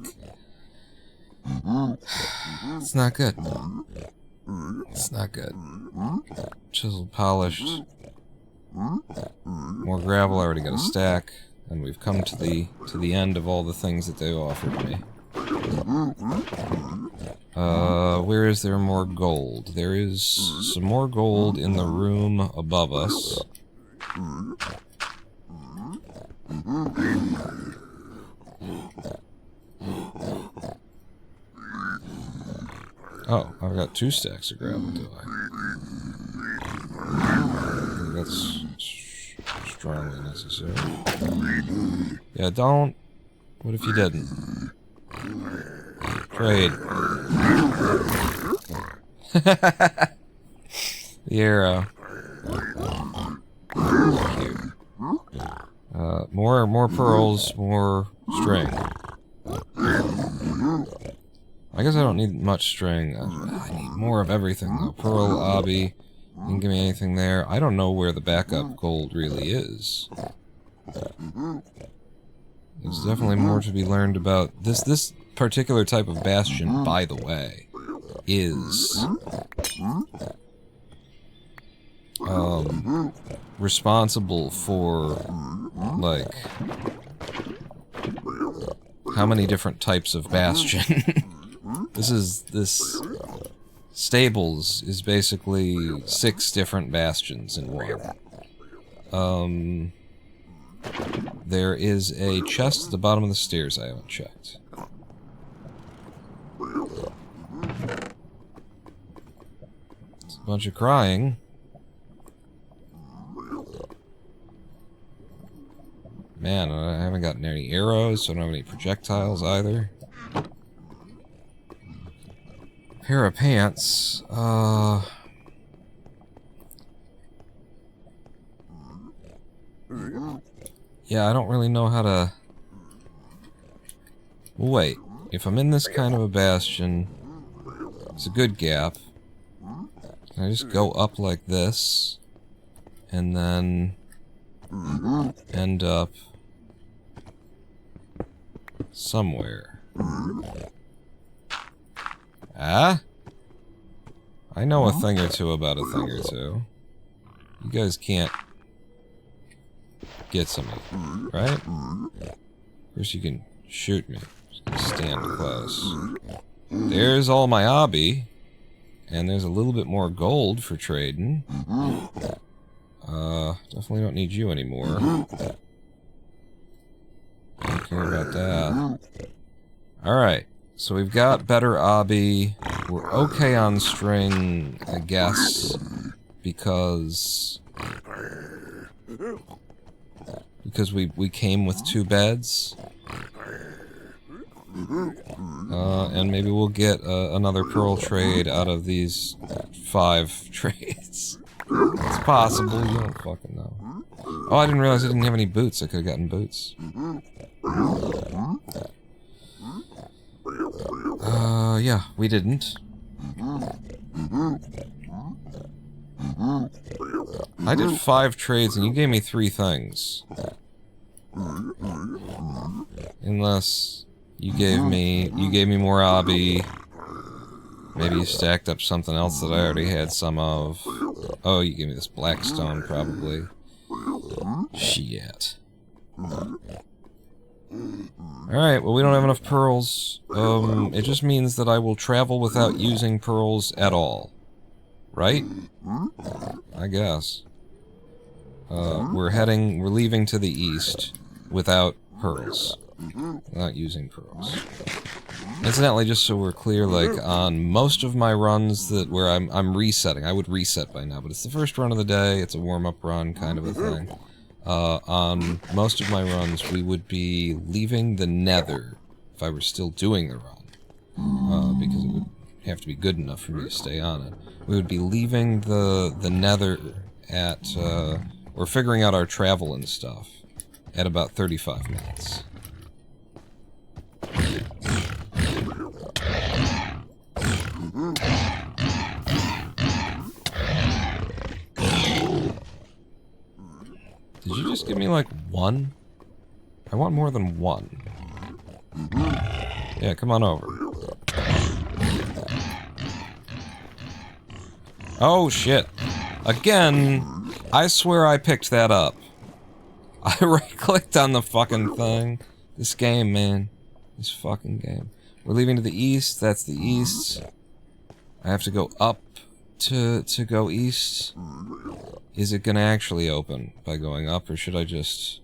It's not good. It's not good. Chiseled, polished. More gravel. I already got a stack. And we've come to the end of all the things that they offered me. Where is there more gold? There is some more gold in the room above us. Oh, I've got 2 stacks of gravel, do I? That's strongly necessary. Yeah, don't. What if you didn't? Trade. The arrow. More pearls, more string. I guess I don't need much string. I need more of everything though. Pearl, obby. You can give me anything there. I don't know where the backup gold really is. There's definitely more to be learned about. This particular type of bastion, by the way, is responsible for, like, how many different types of bastion. This stables is basically 6 different bastions in one. There is a chest at the bottom of the stairs I haven't checked. Bunch of crying. Man, I haven't gotten any arrows, so I don't have any projectiles either. Pair of pants. Yeah, I don't really know how to... Wait, if I'm in this kind of a bastion, it's a good gap. Can I just go up like this, and then end up somewhere? Ah? I know a thing or two about a thing or two. You guys can't get to me, right? First you can shoot me. Just gonna stand close. There's all my obby. And there's a little bit more gold for trading. Definitely don't need you anymore. Don't care about that. Alright, so we've got better obby. We're okay on string, I guess. Because we came with 2 beds. And maybe we'll get another pearl trade out of these 5 trades. It's possible, you don't fucking know. Oh, I didn't realize I didn't have any boots. I could have gotten boots. Yeah, we didn't. I did 5 trades and you gave me 3 things. Unless... You gave me more obby. Maybe you stacked up something else that I already had some of. Oh, you gave me this blackstone, probably. Shit. Alright, well we don't have enough pearls. It just means that I will travel without using pearls at all. Right? I guess. We're leaving to the east without pearls. Without using pearls. Incidentally, just so we're clear, like, on most of my runs where I'm resetting, I would reset by now, but it's the first run of the day, it's a warm-up run, kind of a thing. On most of my runs, we would be leaving the nether, if I were still doing the run, because it would have to be good enough for me to stay on it. We would be leaving the nether at, or figuring out our travel and stuff, at about 35 minutes. Did you just give me, like, 1? I want more than 1. Yeah, come on over. Oh, shit. Again, I swear I picked that up. I right-clicked on the fucking thing. This game, man. This fucking game. We're leaving to the east. That's the east. I have to go up to go east. Is it gonna actually open by going up, or should I just...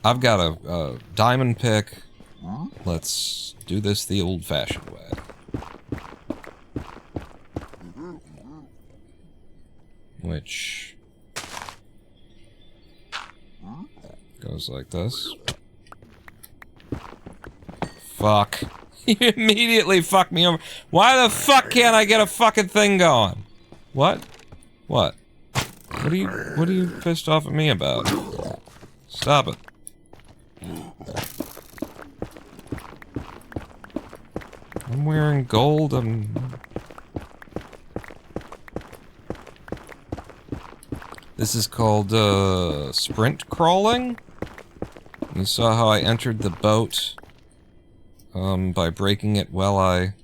I've got a diamond pick. Let's do this the old-fashioned way. Which... goes like this. Fuck. You immediately fucked me over. Why the fuck can't I get a fucking thing going? What? What? What are you pissed off at me about? Stop it. I'm wearing gold, This is called, sprint crawling? You saw how I entered the boat, by breaking it while I...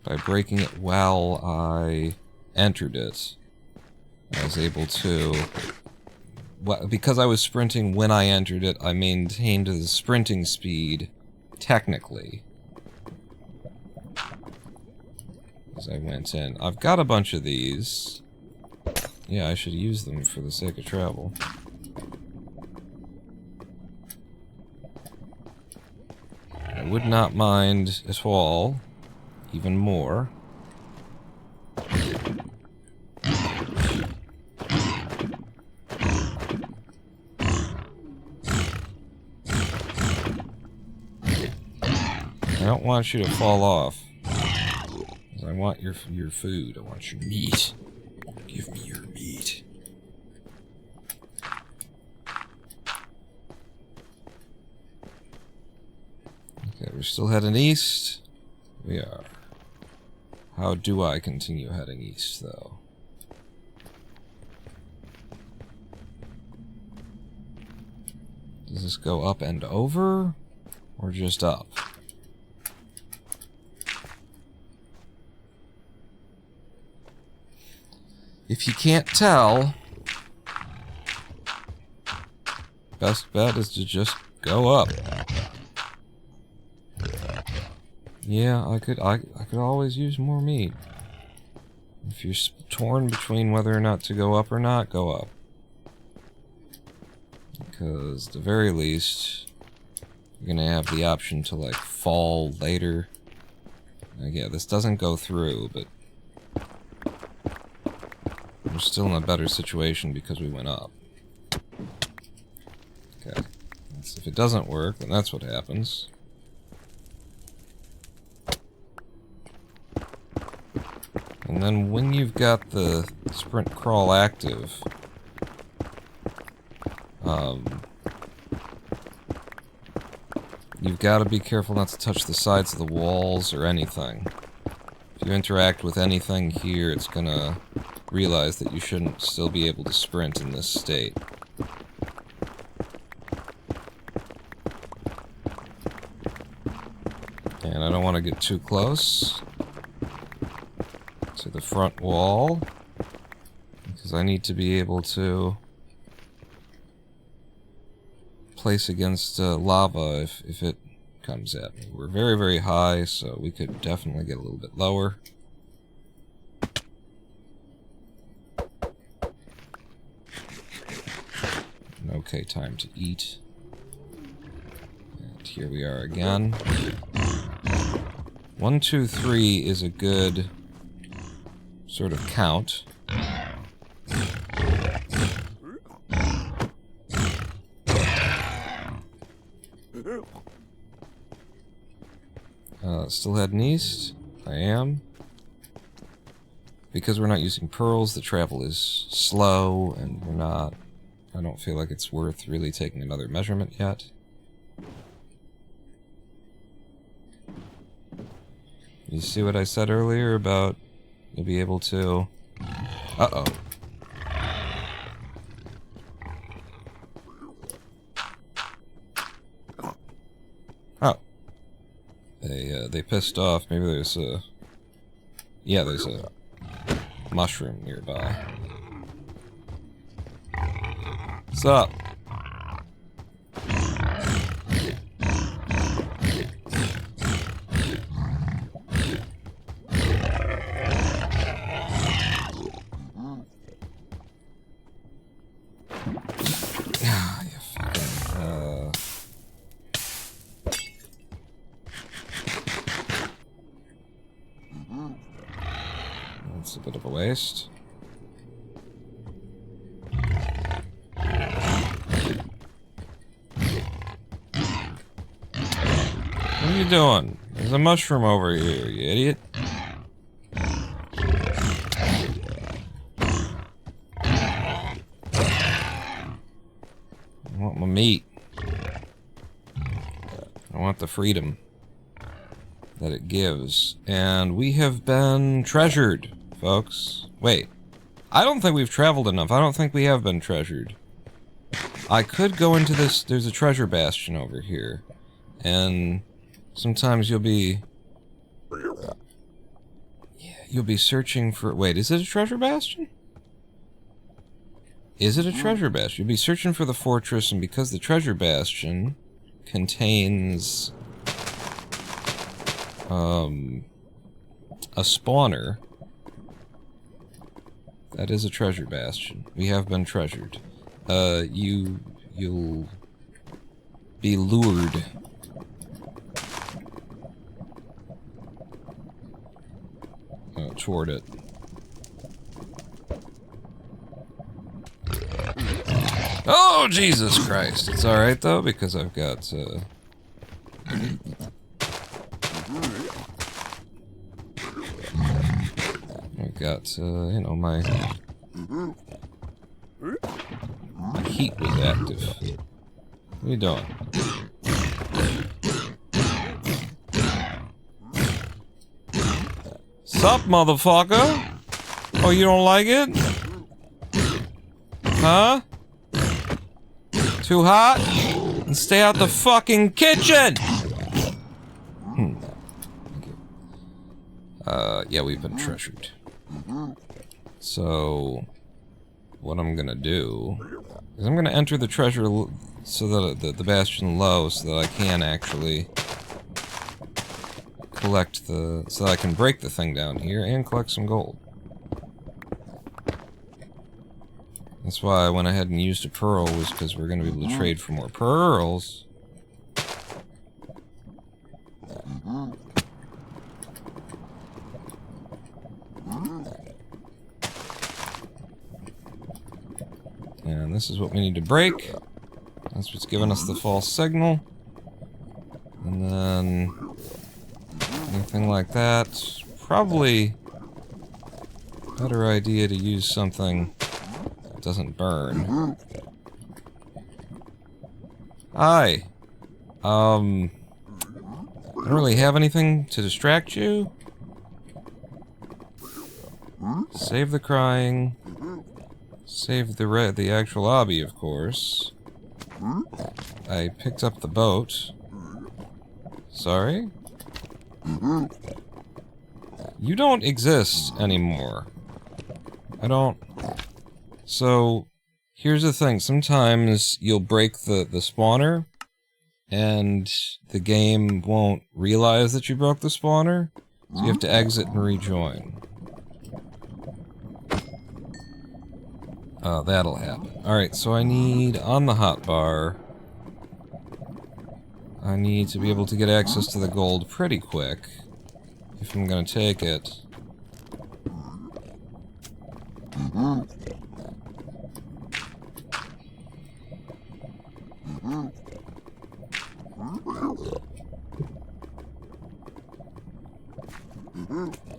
by breaking it while I entered it, I was able to... Well, because I was sprinting when I entered it, I maintained the sprinting speed, technically, as I went in. I've got a bunch of these. Yeah, I should use them for the sake of travel. would not mind at all, even more. I don't want you to fall off. I want your food. I want your meat. Give me your meat. Okay, we're still heading east. We are. How do I continue heading east, though? Does this go up and over? Or just up? If you can't tell, best bet is to just go up. Yeah, I could always use more meat. If you're torn between whether or not to go up or not, go up. Because at the very least, you're gonna have the option to like fall later. Like, yeah, this doesn't go through, but we're still in a better situation because we went up. Okay. If it doesn't work, then that's what happens. And then when you've got the sprint crawl active, you've got to be careful not to touch the sides of the walls or anything. If you interact with anything here, it's gonna realize that you shouldn't still be able to sprint in this state. And I don't want to get too close to the front wall, because I need to be able to place against lava if it comes at me. We're very, very high, so we could definitely get a little bit lower. Okay, time to eat. And here we are again. 1, 2, 3 is a good sort of count. Still heading east. I am. Because we're not using pearls, the travel is slow, and we're not... I don't feel like it's worth really taking another measurement yet. You see what I said earlier about you'll be able to... Uh-oh. Oh. They pissed off. Maybe there's a... Yeah, there's a mushroom nearby. What's up? That's a bit of a waste. What are you doing? There's a mushroom over here, you idiot. I want my meat. I want the freedom that it gives. And we have been treasured, folks. Wait. I don't think we've traveled enough. I don't think we have been treasured. I could go into this... There's a treasure bastion over here. And sometimes you'll be... Yeah, you'll be searching for... Wait, is it a treasure bastion? Is it a treasure bastion? You'll be searching for the fortress, and because the treasure bastion contains... a spawner. That is a treasure bastion. We have been treasured. You'll be lured toward it. Oh, Jesus Christ. It's alright, though, because I've got, you know, my heat was active. What are you doing? Sup, motherfucker? Oh, you don't like it? Huh? Too hot? Then stay out the fucking kitchen! Yeah, we've been treasured. So, what I'm gonna do is I'm gonna enter the treasure so that the bastion low, so that I can actually collect so that I can break the thing down here and collect some gold. That's why I went ahead and used a pearl, was because we're gonna be able to trade for more pearls. And this is what we need to break. That's what's giving us the false signal. And then anything like that. Probably better idea to use something that doesn't burn. Hi. I don't really have anything to distract you. Save the crying. Save the actual obby, of course. I picked up the boat. Sorry? You don't exist anymore. I don't... So, here's the thing. Sometimes you'll break the spawner, and the game won't realize that you broke the spawner, so you have to exit and rejoin. That'll happen. Alright, so I need, on the hotbar, I need to be able to get access to the gold pretty quick, if I'm gonna take it.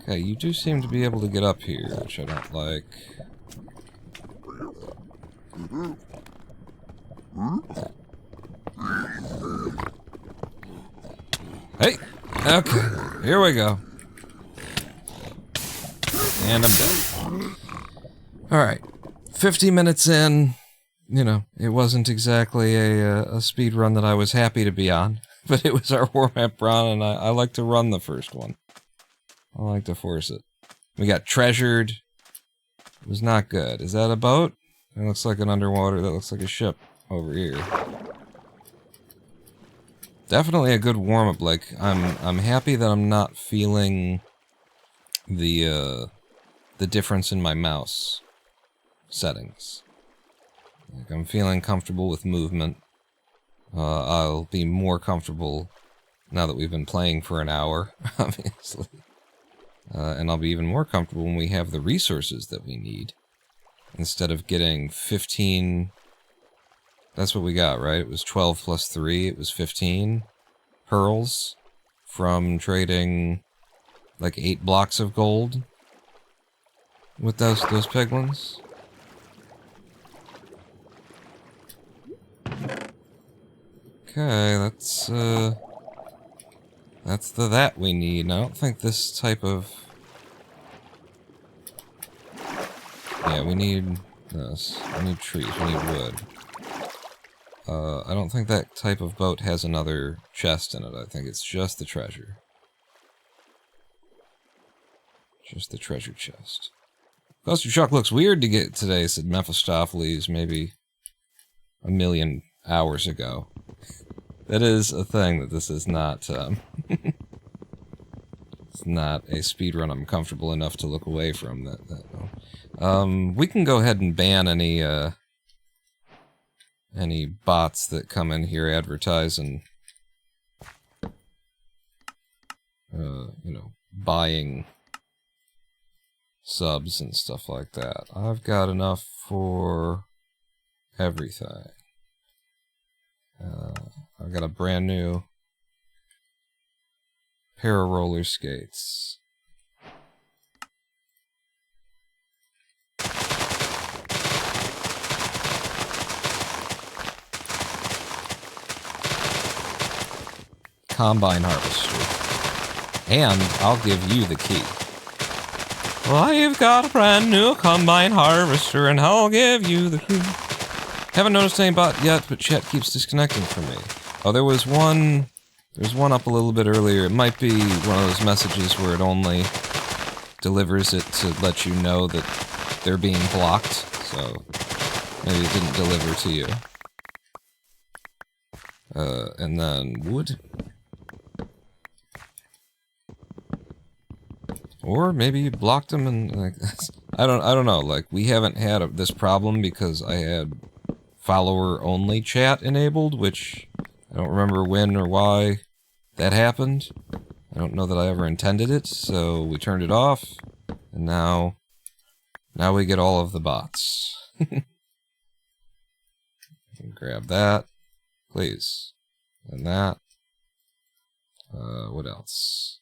Okay, you do seem to be able to get up here, which I don't like. Hey! Okay, here we go. And I'm dead. Alright, 50 minutes in. You know, it wasn't exactly a speed run that I was happy to be on, but it was our warm-up run, and I like to run the first one. I like to force it. We got treasured. It was not good. Is that a boat? It looks like an underwater, that looks like a ship over here. Definitely a good warm-up, like, I'm happy that I'm not feeling the difference in my mouse settings. Like, I'm feeling comfortable with movement. I'll be more comfortable now that we've been playing for an hour, obviously. And I'll be even more comfortable when we have the resources that we need. Instead of getting 15... That's what we got, right? It was 12 plus 3, it was 15 pearls from trading like 8 blocks of gold with those piglins. Okay, that's that we need. And I don't think this type of... Yeah, we need this. We need trees, we need wood. I don't think that type of boat has another chest in it. I think it's just the treasure. Just the treasure chest. Cluster Chuck looks weird to get today, said Mephistopheles maybe a million hours ago. That is a thing, that this is not, it's not a speedrun I'm comfortable enough to look away from. We can go ahead and ban any bots that come in here advertising, you know, buying subs and stuff like that. I've got enough for everything. I've got a brand new pair of roller skates. Combine harvester. And I'll give you the key. Well, I've got a brand new combine harvester, and I'll give you the key. Haven't noticed any bot yet, but chat keeps disconnecting from me. Oh, there was one up a little bit earlier. It might be one of those messages where it only delivers it to let you know that they're being blocked, so maybe it didn't deliver to you. And then wood. Or maybe you blocked them and like I don't know. Like we haven't had this problem because I had follower only chat enabled, which I don't remember when or why that happened. I don't know that I ever intended it, so we turned it off, and now we get all of the bots. Grab that, please, and that. What else?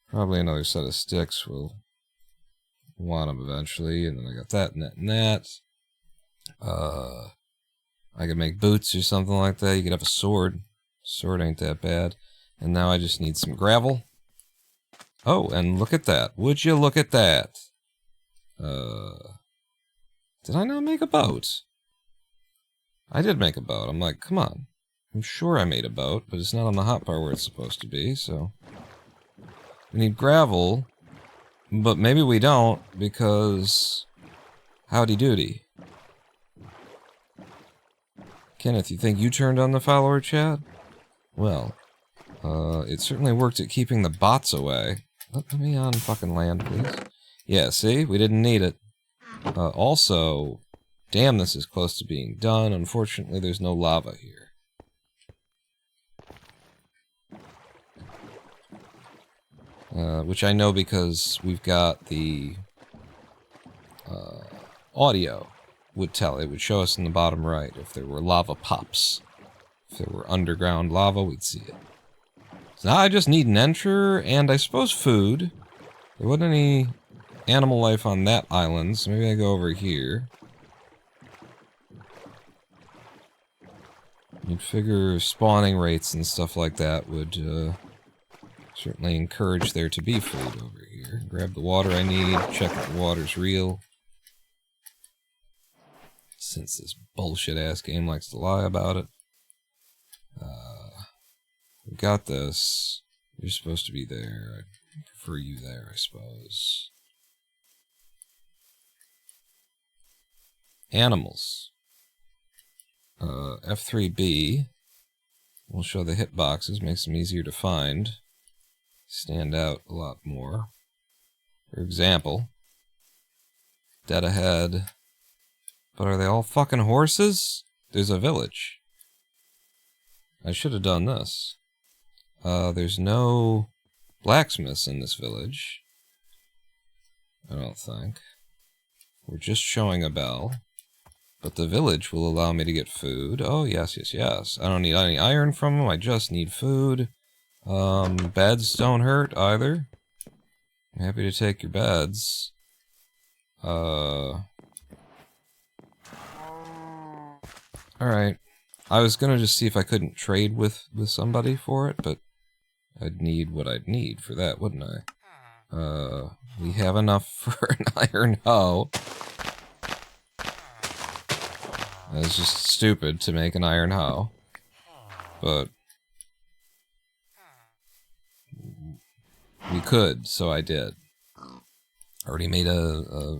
Probably another set of sticks. We'll want them eventually. And then I got that and that. I could make boots or something like that. You could have a sword. Sword ain't that bad. And now I just need some gravel. Oh, and look at that. Would you look at that? Did I not make a boat? I did make a boat. I'm like, come on. I'm sure I made a boat, but it's not on the hotbar where it's supposed to be, so... We need gravel, but maybe we don't, because... Howdy doody. Kenneth, you think you turned on the follower chat? Well, it certainly worked at keeping the bots away. Let me on fucking land, please. Yeah, see? We didn't need it. Also, damn, this is close to being done. Unfortunately, there's no lava here. Which I know because we've got the audio would tell. It would show us in the bottom right if there were lava pops. If there were underground lava, we'd see it. So now I just need an enter and I suppose food. There wasn't any animal life on that island, so maybe I go over here. You'd figure spawning rates and stuff like that would certainly encourage there to be food over here. Grab the water I need, check if the water's real. Since this bullshit-ass game likes to lie about it. We've got this. You're supposed to be there. I'd prefer you there, I suppose. Animals. F3B will show the hitboxes, makes them easier to find. Stand out a lot more. For example, dead ahead. But are they all fucking horses? There's a village. I should have done this. There's no blacksmiths in this village. I don't think. We're just showing a bell. But the village will allow me to get food. Oh, yes, yes, yes. I don't need any iron from them. I just need food. Beds don't hurt either. I'm happy to take your beds. Alright. I was gonna just see if I couldn't trade with somebody for it, but I'd need what I'd need for that, wouldn't I? We have enough for an iron hoe. It's just stupid to make an iron hoe. But we could, so I did. Already made a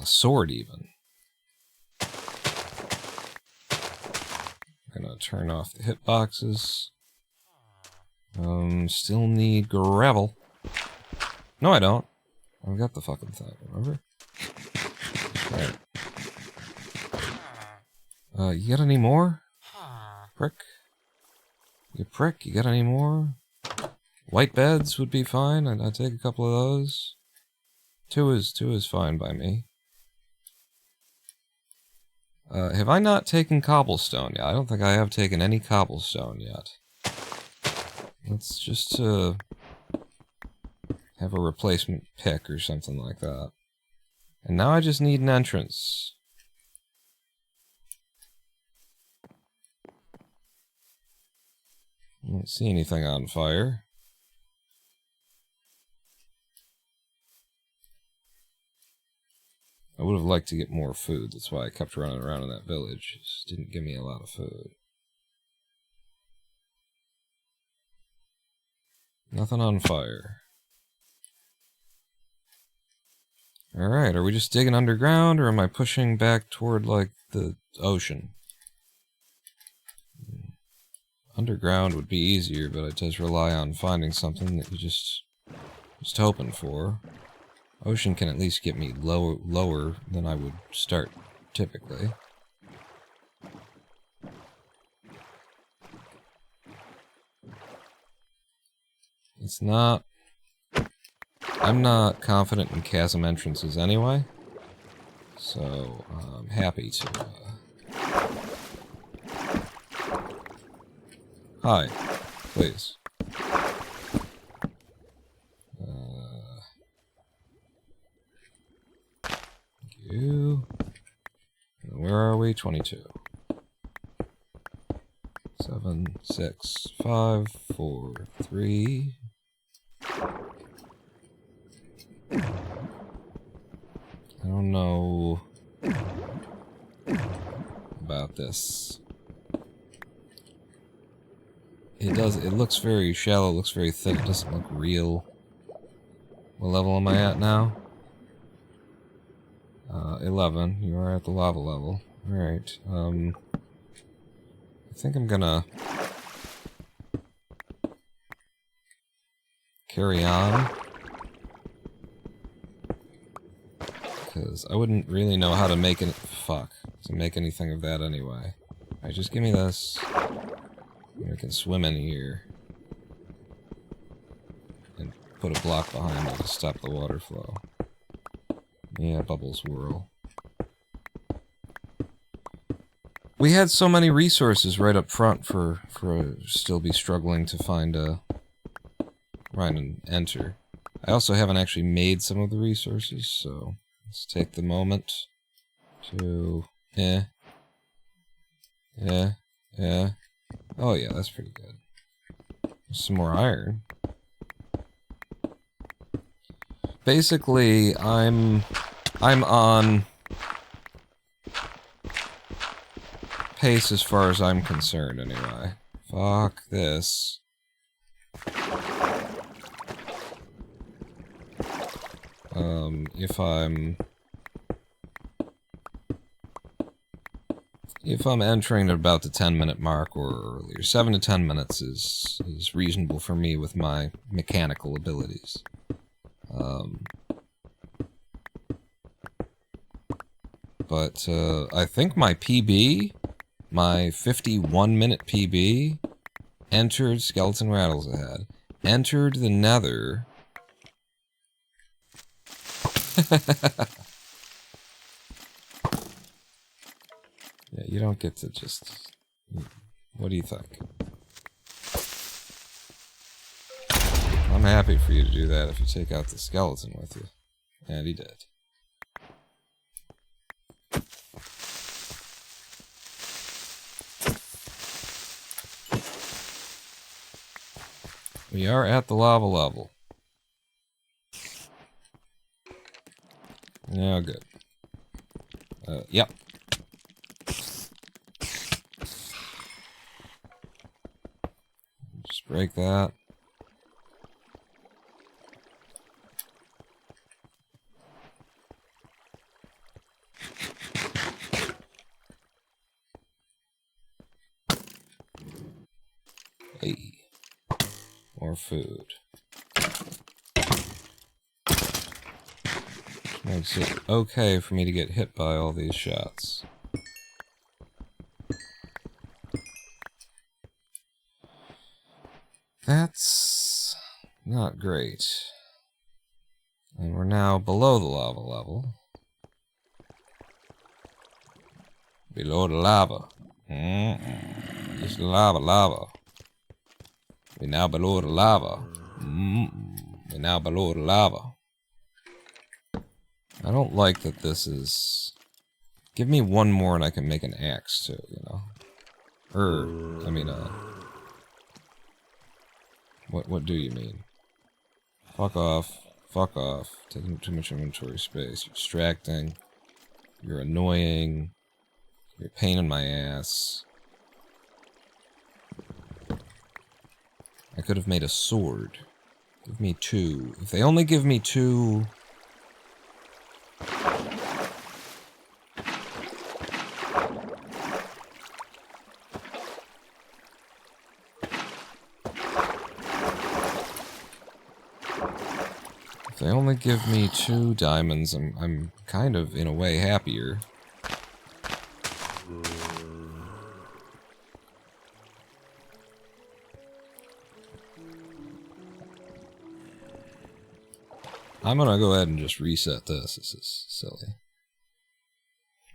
sword even. I'm gonna turn off the hitboxes. Still need gravel. No, I don't. I've got the fucking thing, remember? Right. You got any more? Prick. You prick, you got any more? White beds would be fine. I'd take a couple of those. Two is fine by me. Have I not taken cobblestone yet? I don't think I have taken any cobblestone yet. Let's just have a replacement pick or something like that. And now I just need an entrance. I don't see anything on fire. I would have liked to get more food. That's why I kept running around in that village. It just didn't give me a lot of food. Nothing on fire. Alright, are we just digging underground, or am I pushing back toward, like, the ocean? Underground would be easier, but it does rely on finding something that you just hoping for. Ocean can at least get me lower than I would start, typically. It's not... I'm not confident in chasm entrances anyway, so I'm happy to... Hi, please. Thank you. Where are we? 22. 7, 6, 5, 4, 3... I don't know about this. It looks very shallow, looks very thin, it doesn't look real. What level am I at now? 11. You are at the lava level. Alright, I think I'm gonna carry on. Because I wouldn't really know how to make it. Make anything of that anyway. Alright, just give me this. I can swim in here. And put a block behind it to stop the water flow. Yeah, bubbles whirl. We had so many resources right up front for still be struggling to find an enter. I also haven't actually made some of the resources, so let's take the moment to... Oh yeah, that's pretty good. Some more iron. Basically, I'm on pace as far as I'm concerned, anyway. Fuck this. If I'm entering at about the 10-minute mark or earlier, 7 to 10 minutes is reasonable for me with my mechanical abilities. But I think my PB, my 51-minute PB, entered Skeleton Rattles Ahead, entered the Nether. Yeah, you don't get to just... What do you think? I'm happy for you to do that if you take out the skeleton with you. And he did. We are at the lava level. Yeah, good. Yep. Just break that. Hey. More food. Makes it okay for me to get hit by all these shots. That's not great. And we're now below the lava level. Below the lava. It's lava. We're now below the lava. We're now below the lava. I don't like that this is... Give me one more and I can make an axe too, you know? What do you mean? Fuck off. Fuck off. Taking too much inventory space. You're distracting. You're annoying. You're a pain in my ass. I could have made a sword. Give me 2. If they only give me 2... If they only give me 2 diamonds, I'm kind of, in a way, happier. I'm gonna go ahead and just reset this. This is silly.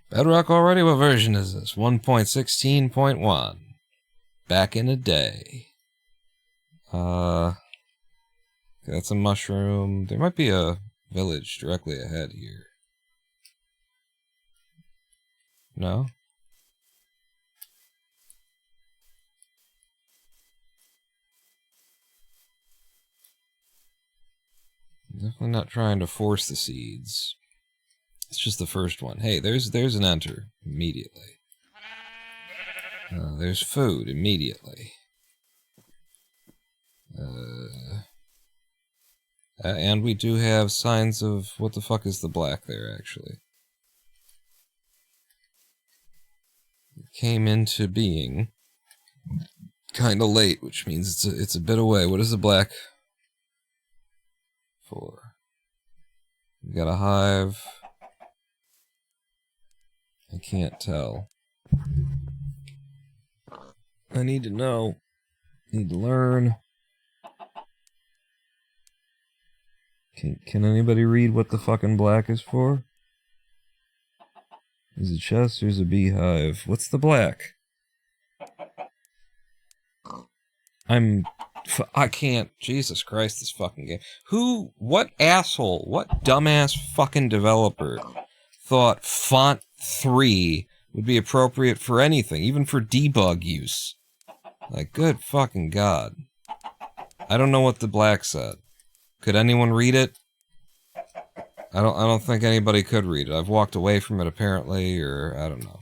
Bedrock already? What version is this? 1.16.1. Back in the day. That's a mushroom. There might be a village directly ahead here. No? Definitely not trying to force the seeds. It's just the first one. Hey, there's an enter immediately. There's food immediately. And we do have signs of what the fuck is the black there actually. It came into being kind of late, which means it's a bit away. What is the black for? We got a hive. I can't tell. I need to know. Need to learn. Can anybody read what the fucking black is for? There's a chest, there's a beehive. What's the black? I can't. Jesus Christ, this fucking game. What asshole, what dumbass fucking developer thought font 3 would be appropriate for anything, even for debug use? Like, good fucking God. I don't know what the black said. Could anyone read it? I don't think anybody could read it. I've walked away from it apparently, or I don't know.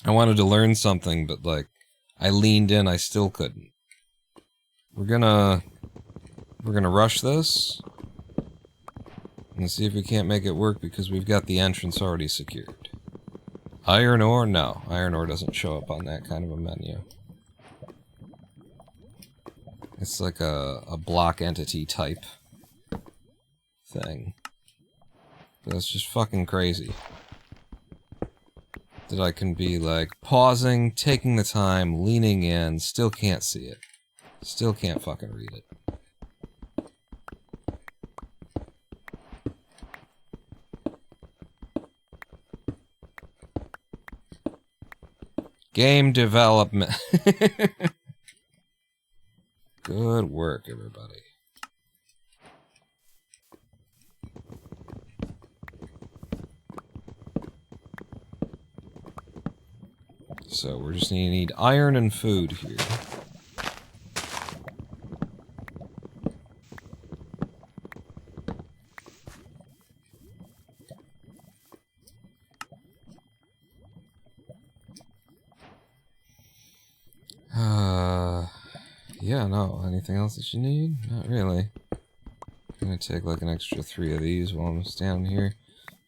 I wanted to learn something, but like, I leaned in, I still couldn't. We're gonna rush this and see if we can't make it work because we've got the entrance already secured. Iron ore? No. Iron ore doesn't show up on that kind of a menu. It's like a block entity type thing. But that's just fucking crazy. That I can be like pausing, taking the time, leaning in, still can't see it. Still can't fucking read it. Game development. Good work, everybody. So we're just gonna need iron and food here. Yeah, no. Anything else that you need? Not really. I'm gonna take like an extra 3 of these while I'm standing here.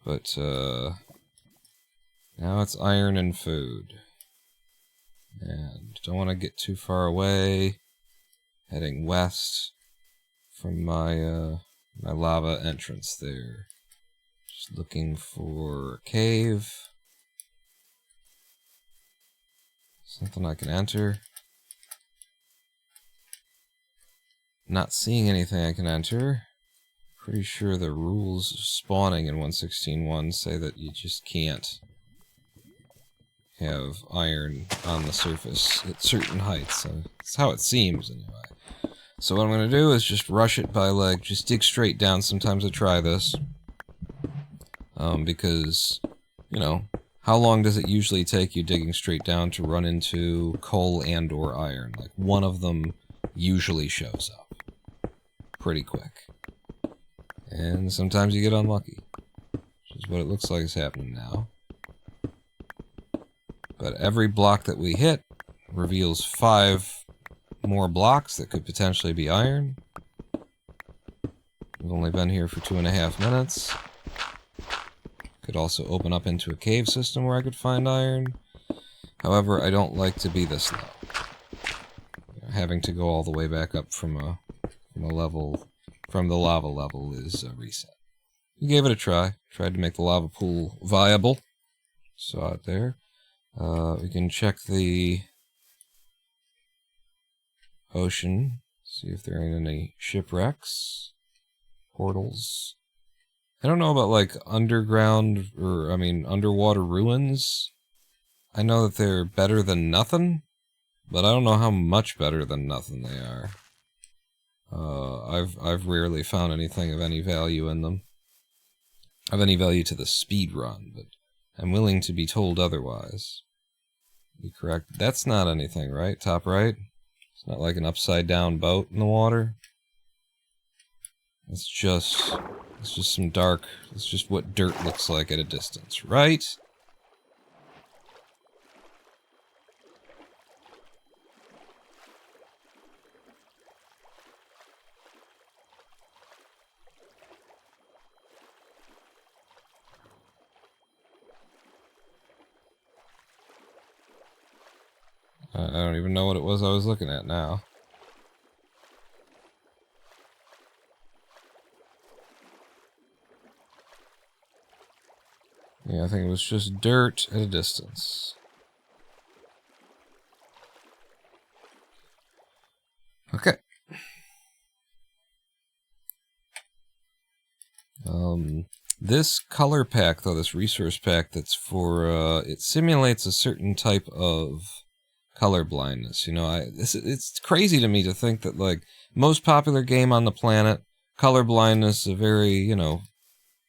But, now it's iron and food. And don't want to get too far away. Heading west from my, my lava entrance there. Just looking for a cave. Something I can enter. not seeing anything I can enter. Pretty sure the rules spawning in 1.16.1 say that you just can't have iron on the surface at certain heights. That's how it seems, anyway. So what I'm going to do is just rush it by leg, just dig straight down. Sometimes I try this. Because, you know, how long does it usually take you digging straight down to run into coal and or iron? Like, one of them usually shows up pretty quick. And sometimes you get unlucky, which is what it looks like is happening now. But every block that we hit reveals 5 more blocks that could potentially be iron. We've only been here for 2.5 minutes. Could also open up into a cave system where I could find iron. However, I don't like to be this low. Having to go all the way back up from the lava level is a reset. We gave it a try. Tried to make the lava pool viable. Saw it there. We can check the ocean. See if there ain't any shipwrecks. Portals. I don't know about, like, underground, or, I mean, underwater ruins. I know that they're better than nothing, but I don't know how much better than nothing they are. I've rarely found anything of any value in them. Of any value to the speed run, but I'm willing to be told otherwise. Be correct. That's not anything, right? Top right? It's not like an upside down boat in the water. It's just some dark, it's just what dirt looks like at a distance, right? I don't even know what it was I was looking at now. Yeah, I think it was just dirt at a distance. Okay. This color pack, though, this resource pack that's for, it simulates a certain type of color blindness. You know, it's crazy to me to think that, like, most popular game on the planet, color blindness is a very, you know,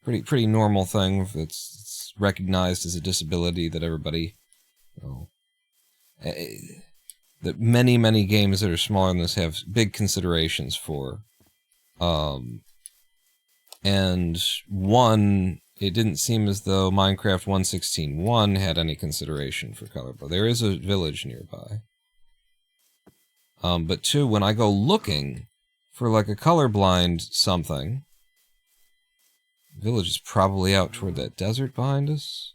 pretty normal thing. It's recognized as a disability that everybody, you know, that many games that are smaller than this have big considerations for. And one, it didn't seem as though Minecraft 1.16.1 had any consideration for color, but there is a village nearby. But two, when I go looking for like a colorblind something, the village is probably out toward that desert behind us.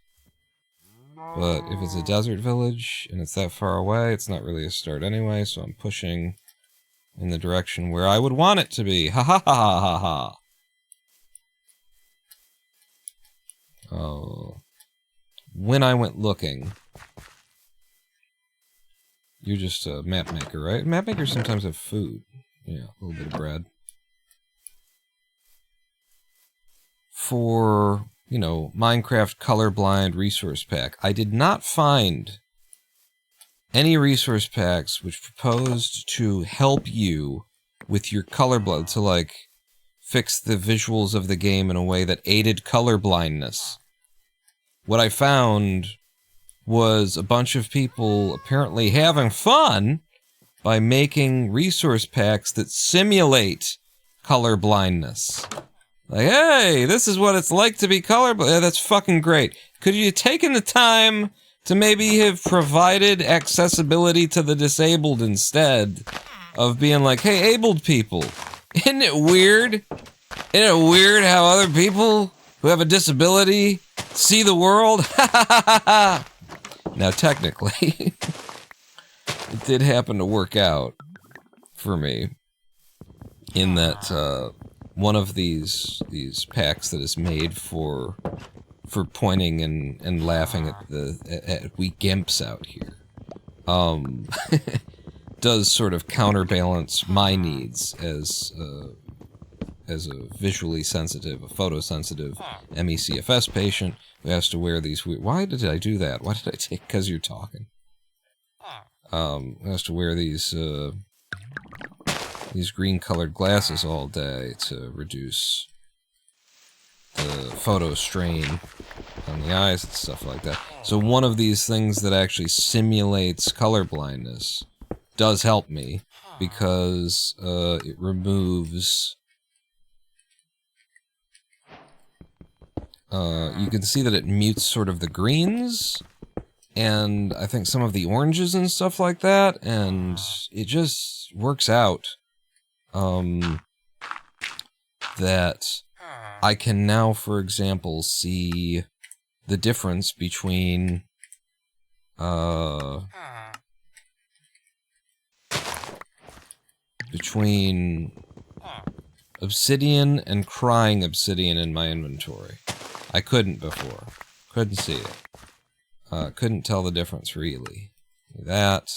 But if it's a desert village and it's that far away, it's not really a start anyway, so I'm pushing in the direction where I would want it to be. Ha ha ha ha ha ha. Oh. When I went looking, you're just a map maker, right? Map makers sometimes have food. Yeah, a little bit of bread. For, you know, Minecraft colorblind resource pack, I did not find any resource packs which proposed to help you with your colorblind, to like fix the visuals of the game in a way that aided color blindness. What I found was a bunch of people apparently having fun by making resource packs that simulate color blindness. Like, hey, this is what it's like to be colorblind. Yeah, that's fucking great. Could you have taken the time to maybe have provided accessibility to the disabled instead of being like, hey, abled people, isn't it weird? Isn't it weird how other people who have a disability see the world? Now, technically, it did happen to work out for me in that one of these packs that is made for pointing and laughing at we gimps out here. does sort of counterbalance my needs as a visually sensitive, a photosensitive ME/CFS patient who has to wear these weird... Why did I do that? Why did I take... Because you're talking. Who has to wear these green-colored glasses all day to reduce the photo strain on the eyes and stuff like that. So one of these things that actually simulates color blindness does help me, because it removes... you can see that it mutes sort of the greens, and I think some of the oranges and stuff like that, and it just works out that I can now, for example, see the difference between obsidian and crying obsidian in my inventory. I couldn't before. Couldn't see it. Couldn't tell the difference, really. That.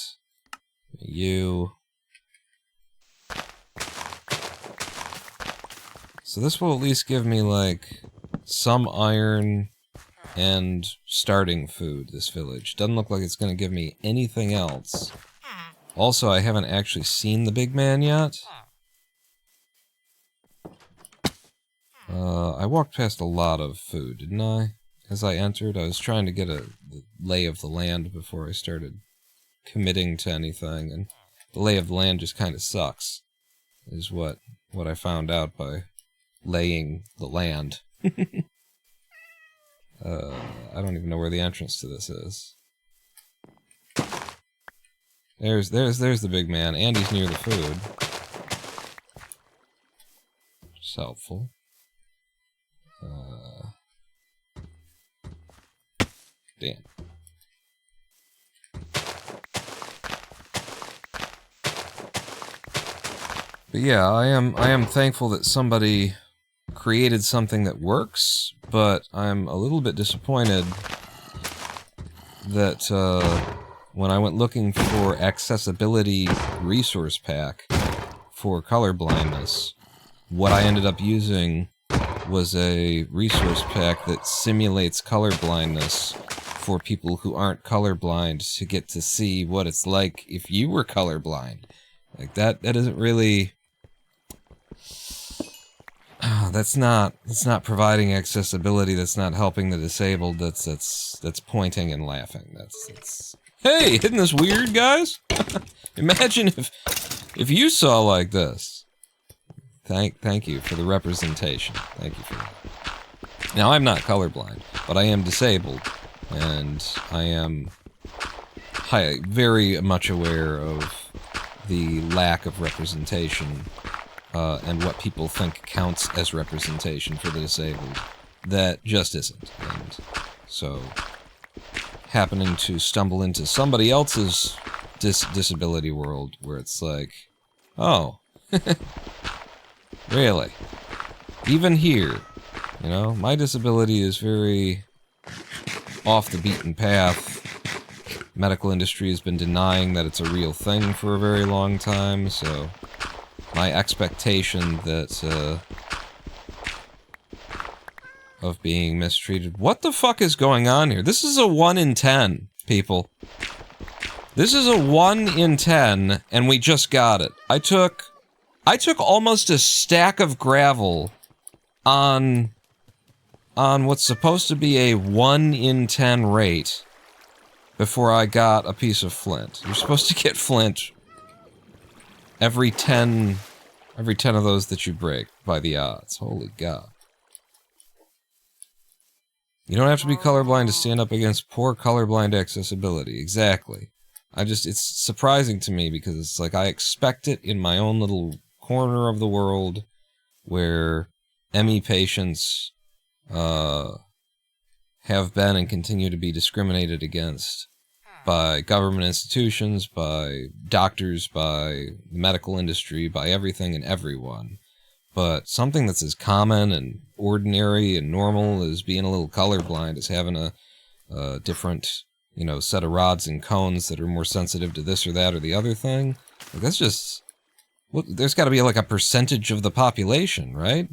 You. So this will at least give me, like, some iron and starting food, this village. Doesn't look like it's going to give me anything else. Also, I haven't actually seen the big man yet. I walked past a lot of food, didn't I? As I entered, I was trying to get the lay of the land before I started committing to anything, and the lay of the land just kind of sucks, is what I found out by laying the land. I don't even know where the entrance to this is. There's the big man, and he's near the food. Which is helpful. Damn. But yeah, I am thankful that somebody created something that works, but I'm a little bit disappointed that when I went looking for accessibility resource pack for color blindness, what I ended up using was a resource pack that simulates color blindness for people who aren't colorblind, to get to see what it's like if you were colorblind. Like, that isn't really... that's not providing accessibility, that's not helping the disabled, that's pointing and laughing. That's Hey, isn't this weird, guys? Imagine if you saw like this. Thank you for the representation. Thank you for that. Now, I'm not colorblind, but I am disabled, and I am very much aware of the lack of representation, and what people think counts as representation for the disabled. That just isn't. And so, happening to stumble into somebody else's disability world, where it's like, oh, really? Even here, you know, my disability is very off the beaten path. Medical industry has been denying that it's a real thing for a very long time, so my expectation that, of being mistreated... What the fuck is going on here? This is a 1 in 10, people. This is a 1 in 10, and we just got it. I took almost a stack of gravel on what's supposed to be a 1 in 10 rate before I got a piece of flint. You're supposed to get flint every 10 of those that you break by the odds. Holy God. You don't have to be colorblind to stand up against poor colorblind accessibility. Exactly. It's surprising to me, because it's like I expect it in my own little corner of the world where ME patients have been and continue to be discriminated against by government institutions, by doctors, by the medical industry, by everything and everyone. But something that's as common and ordinary and normal as being a little colorblind, as having a different, you know, set of rods and cones that are more sensitive to this or that or the other thing, Like, that's just... Well, there's got to be, like, a percentage of the population, right?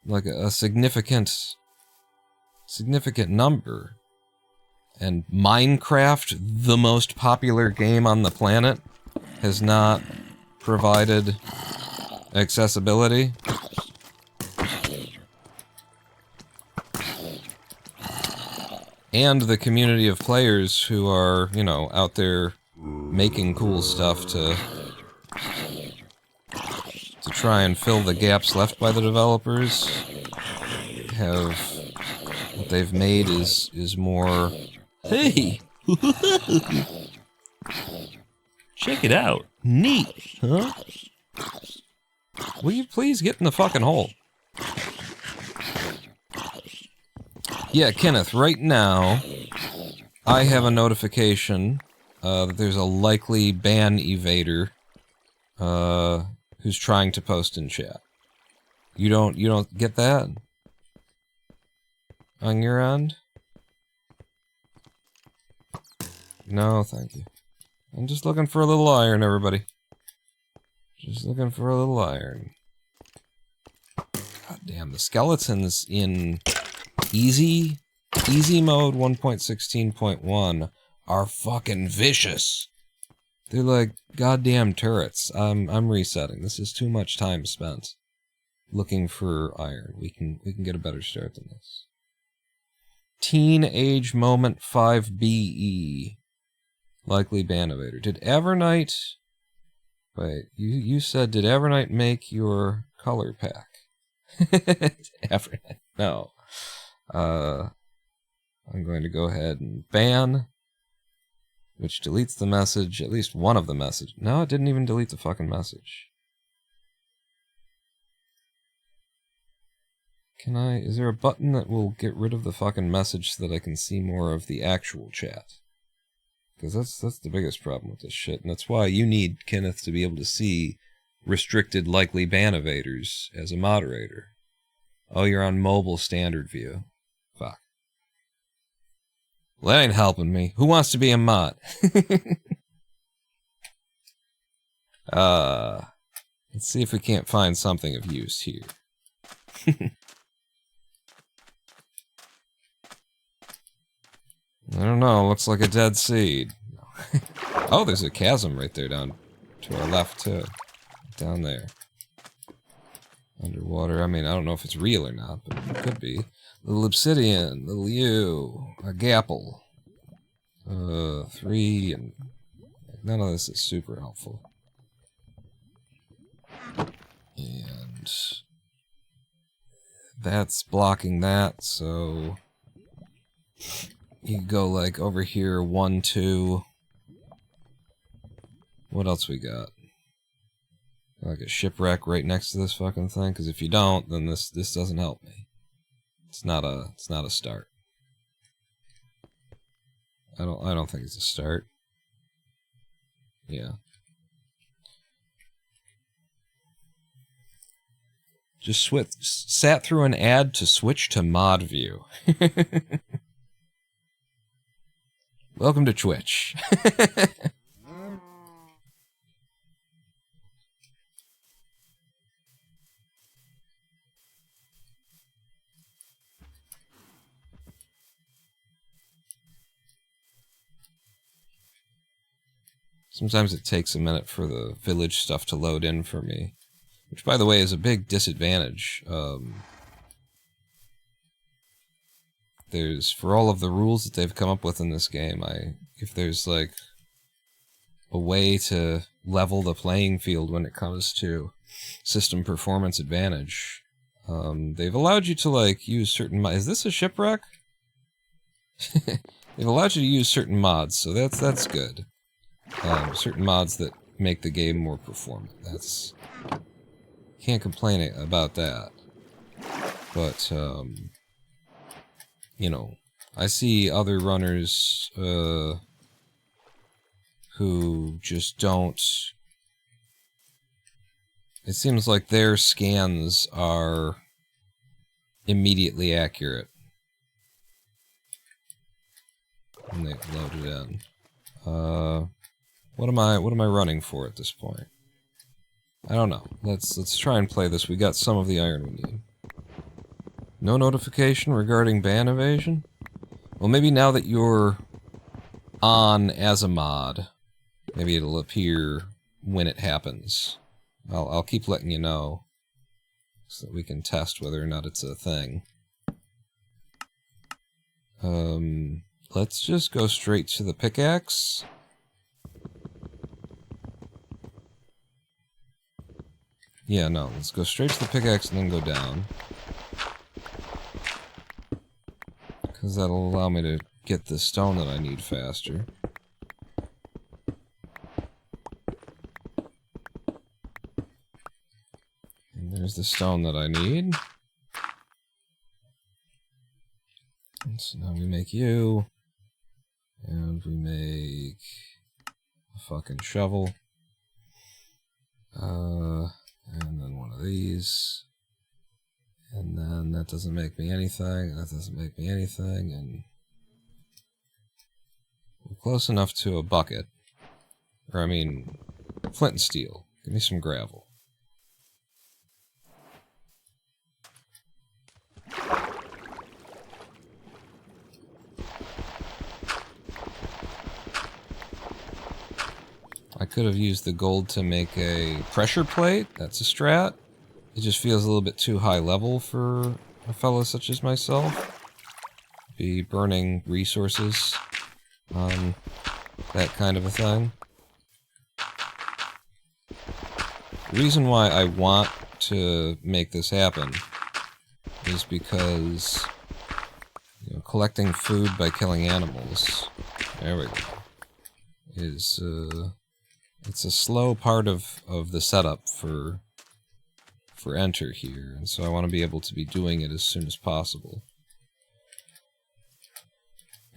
Like, a significant number. And Minecraft, the most popular game on the planet, has not provided accessibility. And the community of players who are, you know, out there making cool stuff to try and fill the gaps left by the developers have... What they've made is more... Hey! Check it out. Neat, huh? Will you please get in the fucking hole? Yeah, Kenneth, right now, I have a notification that there's a likely ban evader who's trying to post in chat. You don't get that? On your end? No, thank you. I'm just looking for a little iron, everybody. Just looking for a little iron. God damn, the skeletons in easy mode 1.16.1 are fucking vicious. They're like goddamn turrets. I'm resetting. This is too much time spent looking for iron. We can get a better start than this. Teenage Moment 5BE. Likely ban evader. Did Evernight... Wait, you said, did Evernight make your color pack? Evernight. No. I'm going to go ahead and ban, which deletes the message, at least one of the message. No, it didn't even delete the fucking message. Can I... Is there a button that will get rid of the fucking message so that I can see more of the actual chat? Because that's the biggest problem with this shit, and that's why you need Kenneth to be able to see restricted likely ban evaders as a moderator. Oh, you're on mobile standard view. Fuck. Well, that ain't helping me. Who wants to be a mod? Let's see if we can't find something of use here. I don't know, looks like a dead seed. Oh, there's a chasm right there down to our left, too. Down there. Underwater. I mean, I don't know if it's real or not, but it could be. Little obsidian, little yew, a gapple. 3, and none of this is super helpful. And that's blocking that, so you go like over here, 1, 2. What else we got? Like a shipwreck right next to this fucking thing, because if you don't, then this doesn't help me. It's not a start. I don't think it's a start. Yeah. Just sat through an ad to switch to mod view. Welcome to Twitch. Sometimes it takes a minute for the village stuff to load in for me. Which, by the way, is a big disadvantage. For all of the rules that they've come up with in this game, if there's, like, a way to level the playing field when it comes to system performance advantage, they've allowed you to, like, use certain mods. Is this a shipwreck? They've allowed you to use certain mods, so that's good. Certain mods that make the game more performant. Can't complain about that. But, you know, I see other runners, who just don't... It seems like their scans are immediately accurate when they load it in. What am I running for at this point? I don't know. Let's try and play this. We got some of the iron we need. No notification regarding ban evasion? Well, maybe now that you're on as a mod, maybe it'll appear when it happens. I'll keep letting you know so that we can test whether or not it's a thing. Let's just go straight to the pickaxe. Yeah, no, let's go straight to the pickaxe and then go down. Because that'll allow me to get the stone that I need faster. And there's the stone that I need. And so now we make you. And we make a fucking shovel. And then one of these. And then that doesn't make me anything, that doesn't make me anything, and we're close enough to a bucket. Or, I mean, flint and steel. Give me some gravel. I could have used the gold to make a pressure plate. That's a strat. It just feels a little bit too high level for a fellow such as myself. Be burning resources on that kind of a thing. The reason why I want to make this happen is because, you know, collecting food by killing animals, there we go, is, it's a slow part of the setup for Enter here, and so I want to be able to be doing it as soon as possible.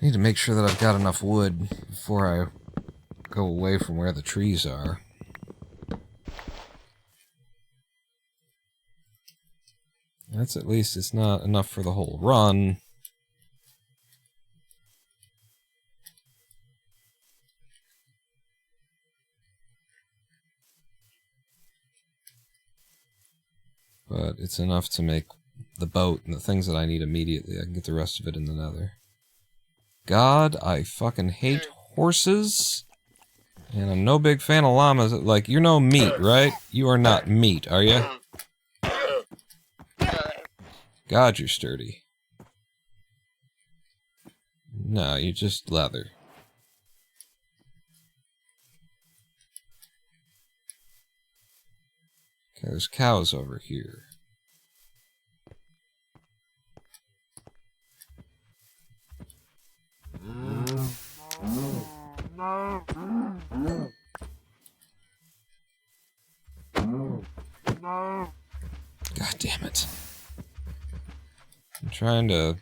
I need to make sure that I've got enough wood before I go away from where the trees are. That's at least, it's not enough for the whole run. But it's enough to make the boat and the things that I need immediately. I can get the rest of it in the nether. God, I fucking hate horses. And I'm no big fan of llamas. Like, you're no meat, right? You are not meat, are you? God, you're sturdy. No, you're just leather. Okay, there's cows over here. God damn it. I'm trying to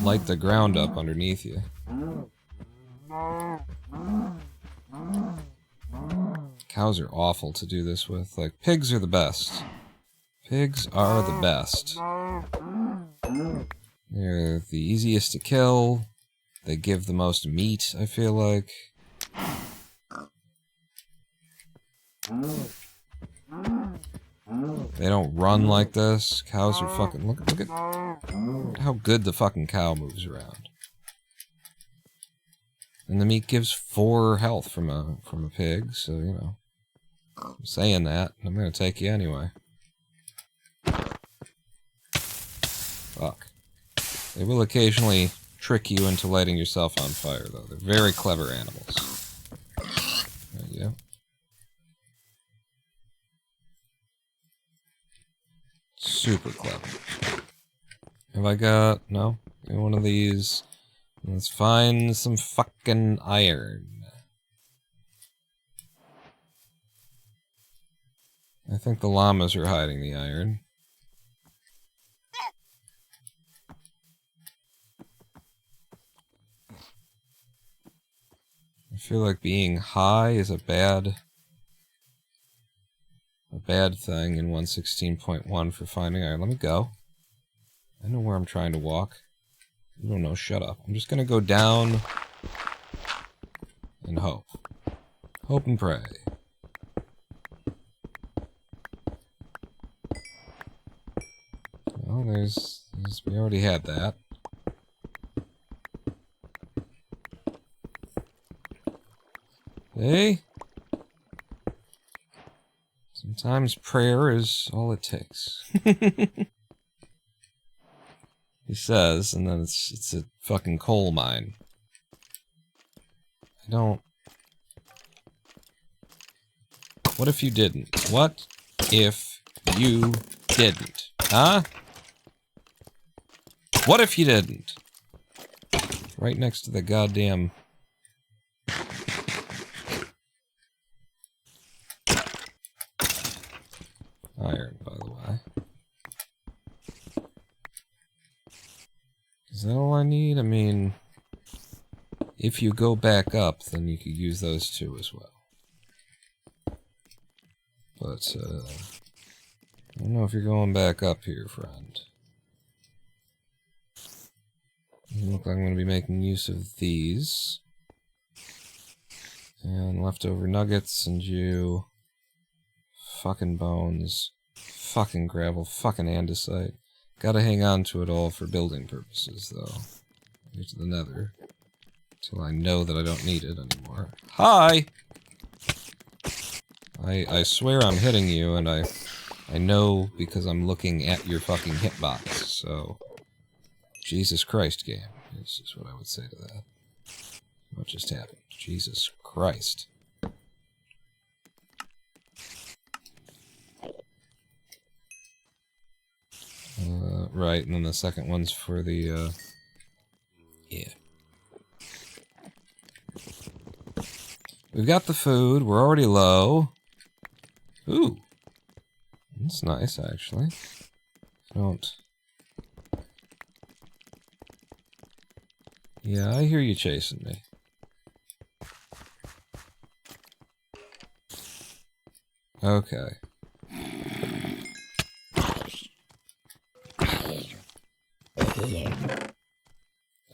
light the ground up underneath you. Cows are awful to do this with. Like, pigs are the best. Pigs are the best. They're the easiest to kill. They give the most meat, I feel like. They don't run like this. Cows are fucking... Look at how good the fucking cow moves around. And the meat gives 4 health from a pig, so, you know. I'm saying that. I'm gonna take you anyway. Fuck. They will occasionally trick you into lighting yourself on fire, though. They're very clever animals. There you go. Super clever. Have I got... No? Got one of these. Let's find some fucking iron. I think the llamas are hiding the iron. I feel like being high is a bad thing in 1.16.1 for finding iron. Let me go. I know where I'm trying to walk. You don't know, shut up. I'm just gonna go down and hope. Hope and pray. Well, we already had that. Hey? Sometimes prayer is all it takes. He says, and then it's a fucking coal mine. I don't... What if you didn't? What if you didn't? Huh? What if you didn't? Right next to the goddamn... iron, by the way. Is that all I need? I mean, if you go back up, then you could use those two as well. But, I don't know if you're going back up here, friend. Doesn't look like I'm going to be making use of these. And leftover nuggets, and you... Fucking bones. Fucking gravel. Fucking andesite. Gotta hang on to it all for building purposes, though. Get to the nether. Until I know that I don't need it anymore. Hi! I swear I'm hitting you, and I know because I'm looking at your fucking hitbox, so... Jesus Christ, game. This is what I would say to that. What just happened? Jesus Christ. Right, and then the second one's for the, yeah. We've got the food, we're already low. Ooh. That's nice, actually. Don't... Yeah, I hear you chasing me. Okay.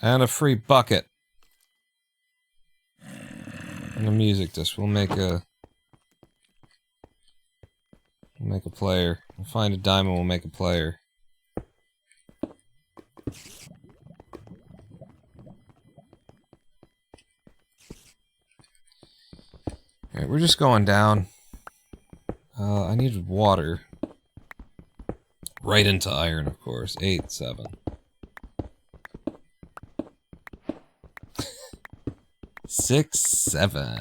And a free bucket. And a music disc. We'll make a player. We'll find a diamond, we'll make a player. Alright, we're just going down. I need water. Right into iron, of course. 8, 7. 6, 7.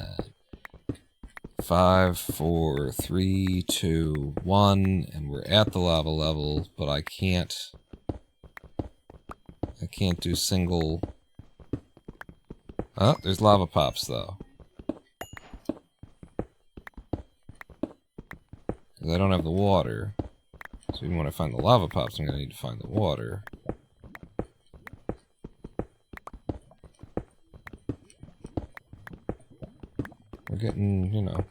5, 4, 3, 2, 1, and we're at the lava level, but I can't do single... Oh, there's lava pops, though. Because I don't have the water. So even when I find the lava pops, I'm going to need to find the water. We're getting, you know,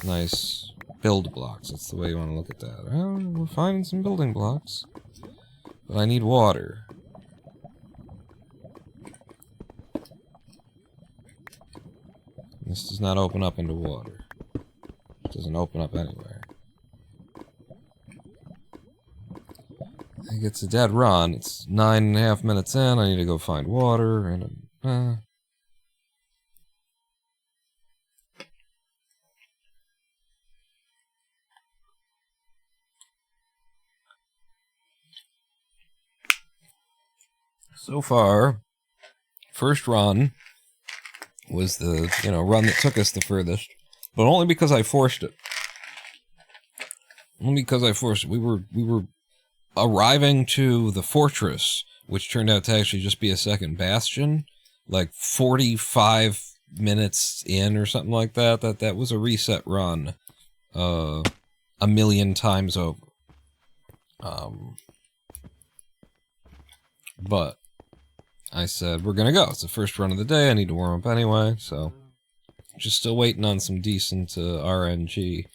nice build blocks. That's the way you want to look at that. Well, we're finding some building blocks. But I need water. This does not open up into water. It doesn't open up anywhere. I think it's a dead run. It's 9.5 minutes in. I need to go find water, and so far, first run was the, you know, run that took us the furthest, but only because I forced it. Only because I forced it. We were arriving to the fortress, which turned out to actually just be a second bastion, like 45 minutes in or something like that. That was a reset run, a million times over. But I said, we're gonna go. It's the first run of the day. I need to warm up anyway, so just still waiting on some decent RNG.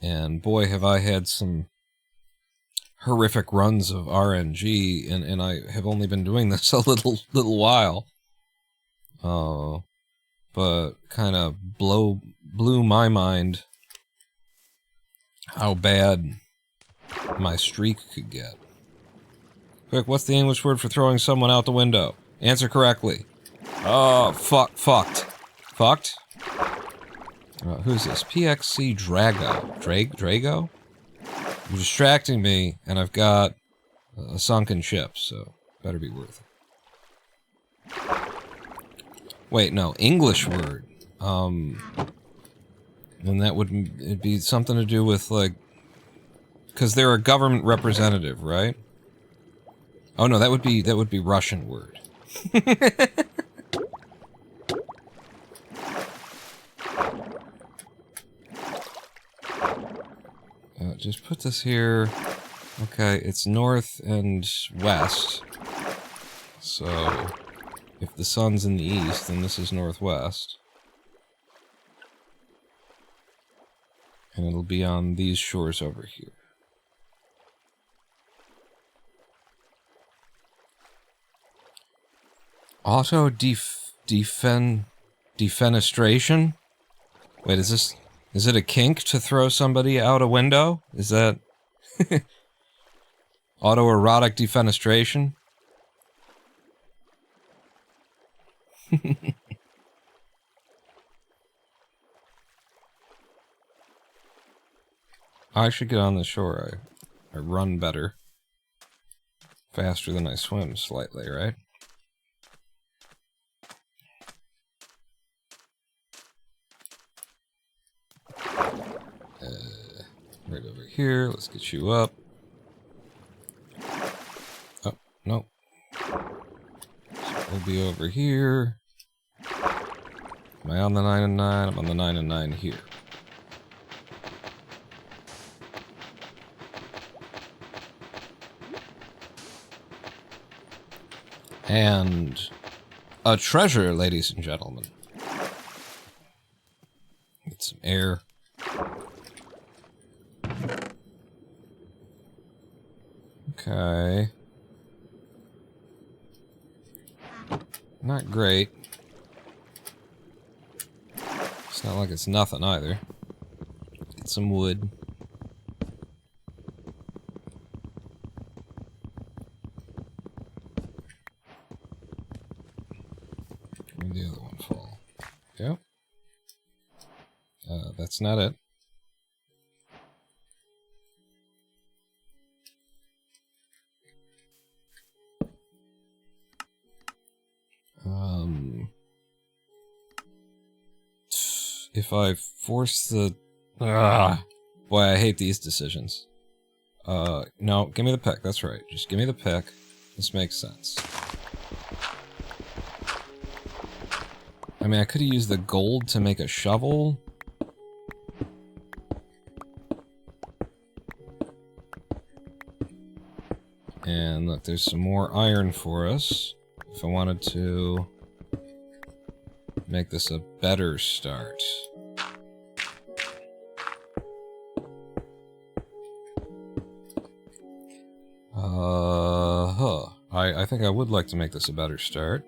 And boy, have I had some horrific runs of RNG, and I have only been doing this a little while. But kind of blew my mind how bad my streak could get. Quick, what's the English word for throwing someone out the window? Answer correctly. Oh, fucked. Fucked? Who's this? PXC Drago. Drago? You're distracting me, and I've got a sunken ship, so better be worth it. Wait, no, English word. And that would it'd be something to do with, like... Because they're a government representative, right? Oh no, that would be Russian word. Just put this here. Okay, it's north and west. So, if the sun's in the east, then this is northwest. And it'll be on these shores over here. Auto defenestration? Wait, is it a kink to throw somebody out a window? Is that autoerotic defenestration? I should get on the shore. I run better. Faster than I swim slightly, right? Right over here. Let's get you up. Oh, no. So we'll be over here. Am I on the 9 and 9? I'm on the 9 and 9 here. And a treasure, ladies and gentlemen. Get some air. Okay. Not great. It's not like it's nothing either. Get some wood. Where'd the other one fall? Yep. That's not it. If I force the... Boy, I hate these decisions. No, give me the pick, that's right. Just give me the pick. This makes sense. I mean, I could have used the gold to make a shovel. And look, there's some more iron for us. If I wanted to make this a better start. I think I would like to make this a better start.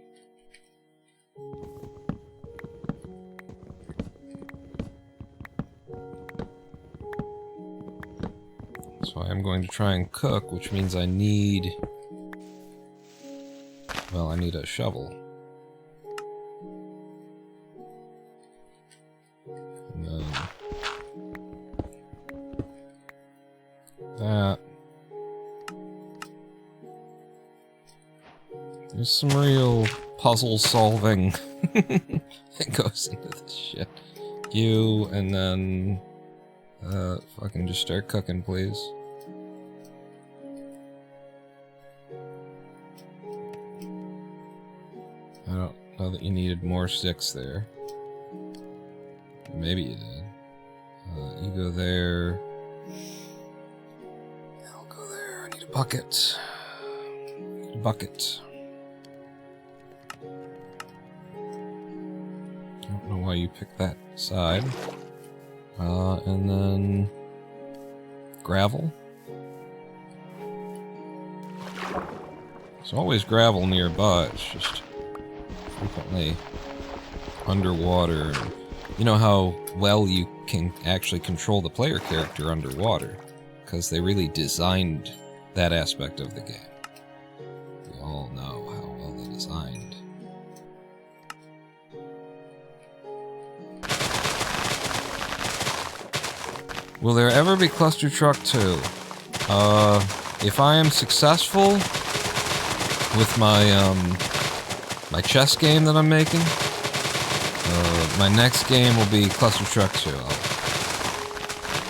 So I'm going to try and cook, which means I need... Well, I need a shovel. And then... that. There's some real puzzle solving that goes into this shit. You, and then... fucking just start cooking, please. I don't know that you needed more sticks there. Maybe you did. You go there. I'll go there. I need a bucket. Need a bucket. I don't know why you picked that side. And then... gravel? There's always gravel nearby, it's just frequently underwater. You know how well you can actually control the player character underwater, because they really designed that aspect of the game. We all know how well they designed. Will there ever be Cluster Truck 2? If I am successful with my, my chess game that I'm making, my next game will be Cluster Truck 2.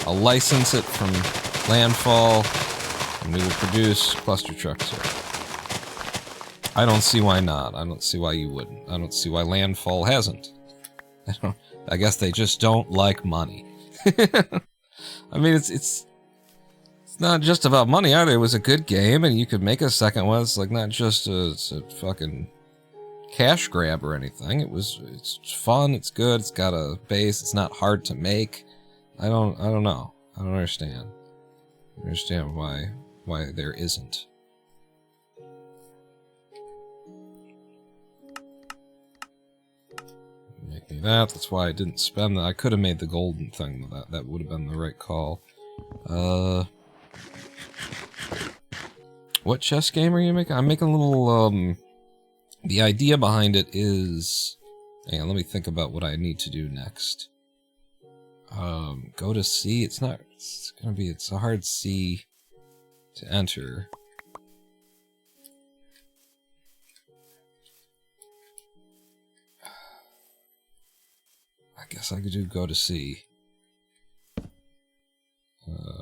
I'll license it from Landfall, and we will produce Cluster Truck 2. I don't see why not. I don't see why you wouldn't. I don't see why Landfall hasn't. I guess they just don't like money. I mean, it's not just about money either. It was a good game, and you could make a second one. It's like not just a fucking cash grab or anything. It's fun. It's good. It's got a base. It's not hard to make. I don't know. I don't understand. I don't understand why there isn't. Make me that. That's why I didn't spend that. I could have made the golden thing. That would have been the right call. What chess game are you making? I'm making a little, the idea behind it is... Hang on, let me think about what I need to do next. Go to C. It's a hard C to enter. I guess I could do go to C.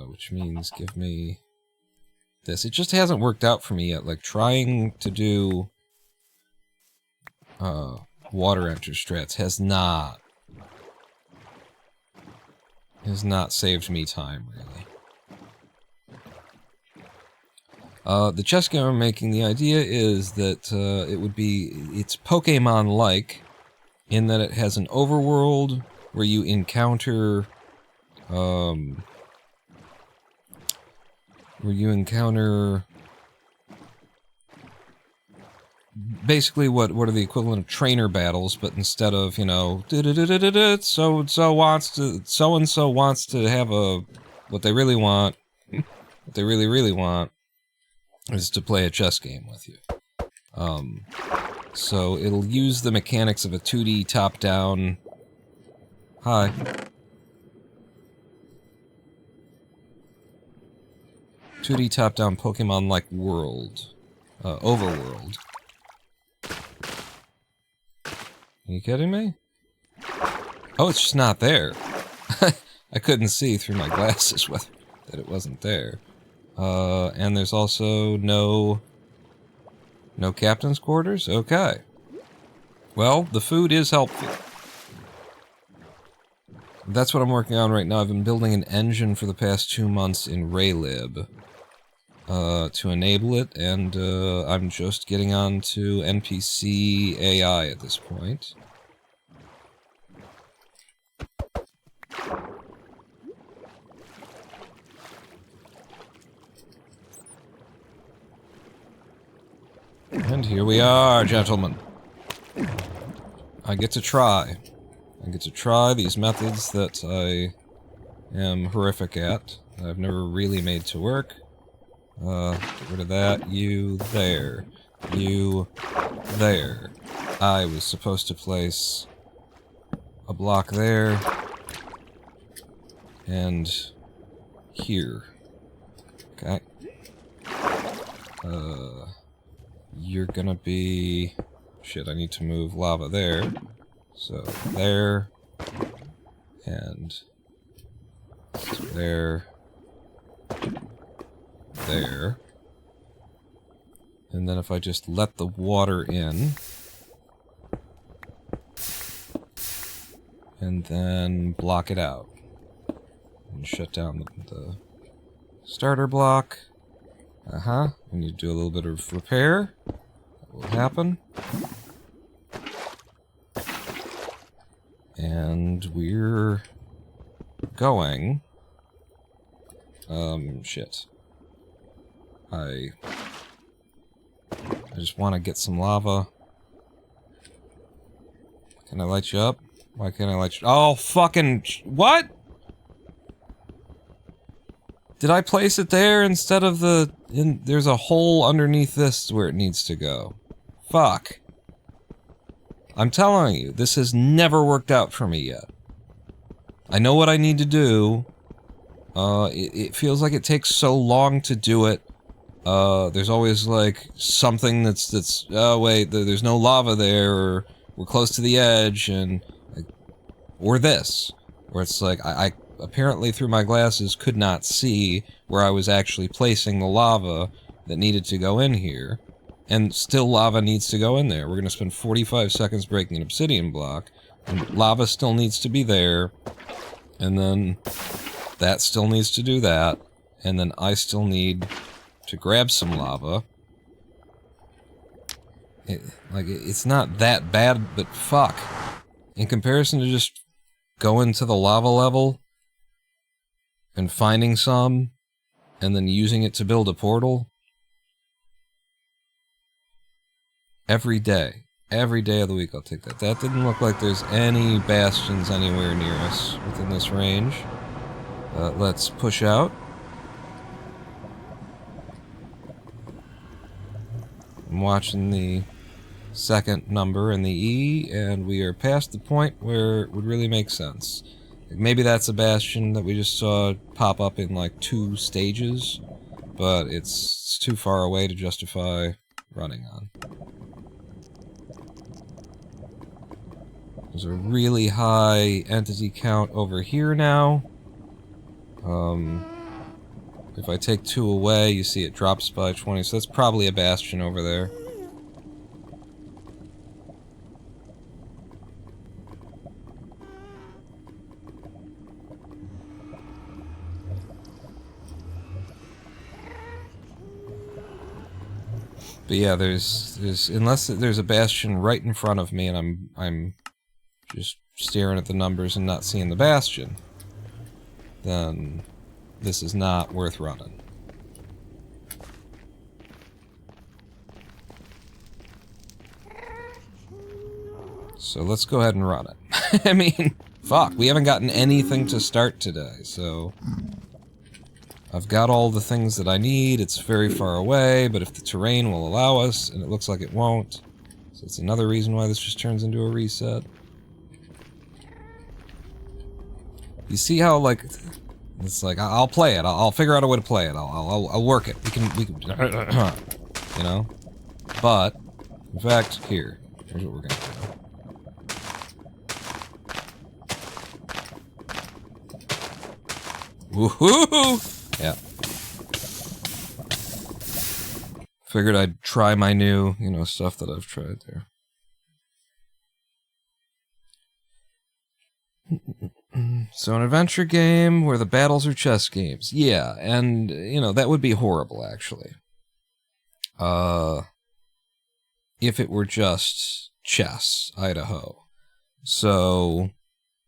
Which means give me this. It just hasn't worked out for me yet. Like, trying to do water enter strats has not saved me time, really. The chess game I'm making, the idea is that it's Pokemon-like, in that it has an overworld where you encounter, basically what are the equivalent of trainer battles, but instead of, you know, so-and-so wants to have what they really want, what they really want, is to play a chess game with you. So it'll use the mechanics of a 2D top-down... Hi. 2D top-down Pokemon-like world. Overworld. Are you kidding me? Oh, it's just not there. I couldn't see through my glasses that it wasn't there. And there's also no captain's quarters? Okay. Well, the food is helpful. That's what I'm working on right now. I've been building an engine for the past 2 months in Raylib to enable it, and I'm just getting on to NPC AI at this point. And here we are, gentlemen. I get to try. I get to try these methods that I am horrific at. I've never really made to work. Get rid of that. You there. You there. I was supposed to place a block there. And here. Okay. You're gonna be... Shit, I need to move lava there. So, there. And... there. There. And then if I just let the water in... and then block it out. And shut down the starter block. Uh-huh. We need to do a little bit of repair. That will happen. And we're going... shit. I just want to get some lava. Can I light you up? Why can't I light you? Oh, fucking... What? Did I place it there instead of the... there's a hole underneath this where it needs to go. Fuck. I'm telling you, this has never worked out for me yet. I know what I need to do. It feels like it takes so long to do it. There's always, like, something that's... Oh, wait, there's no lava there, or we're close to the edge, and... Like, or this. Where it's like, I apparently through my glasses could not see where I was actually placing the lava that needed to go in here. And still lava needs to go in there. We're gonna spend 45 seconds breaking an obsidian block, and lava still needs to be there, and then that still needs to do that, and then I still need to grab some lava. It's not that bad, but fuck. In comparison to just going to the lava level and finding some, and then using it to build a portal. Every day of the week I'll take that. That didn't look like there's any bastions anywhere near us within this range. Let's push out. I'm watching the second number in the E, and we are past the point where it would really make sense. Maybe that's a bastion that we just saw pop up in like 2 stages, but it's too far away to justify running on. There's a really high entity count over here now. If I take 2 away, you see it drops by 20, so that's probably a bastion over there. But yeah, there's unless there's a bastion right in front of me and I'm just staring at the numbers and not seeing the bastion, then this is not worth running. So let's go ahead and run it. I mean, fuck, we haven't gotten anything to start today, so... I've got all the things that I need, it's very far away, but if the terrain will allow us, and it looks like it won't, so it's another reason why this just turns into a reset. You see how, like, it's like, I'll play it, I'll figure out a way to play it, I'll work it, we can, you know? But, in fact, here's what we're gonna do. Woohoo! Yeah. Figured I'd try my new, you know, stuff that I've tried there. So an adventure game where the battles are chess games. Yeah, and, you know, that would be horrible, actually. If it were just chess, Idaho. So...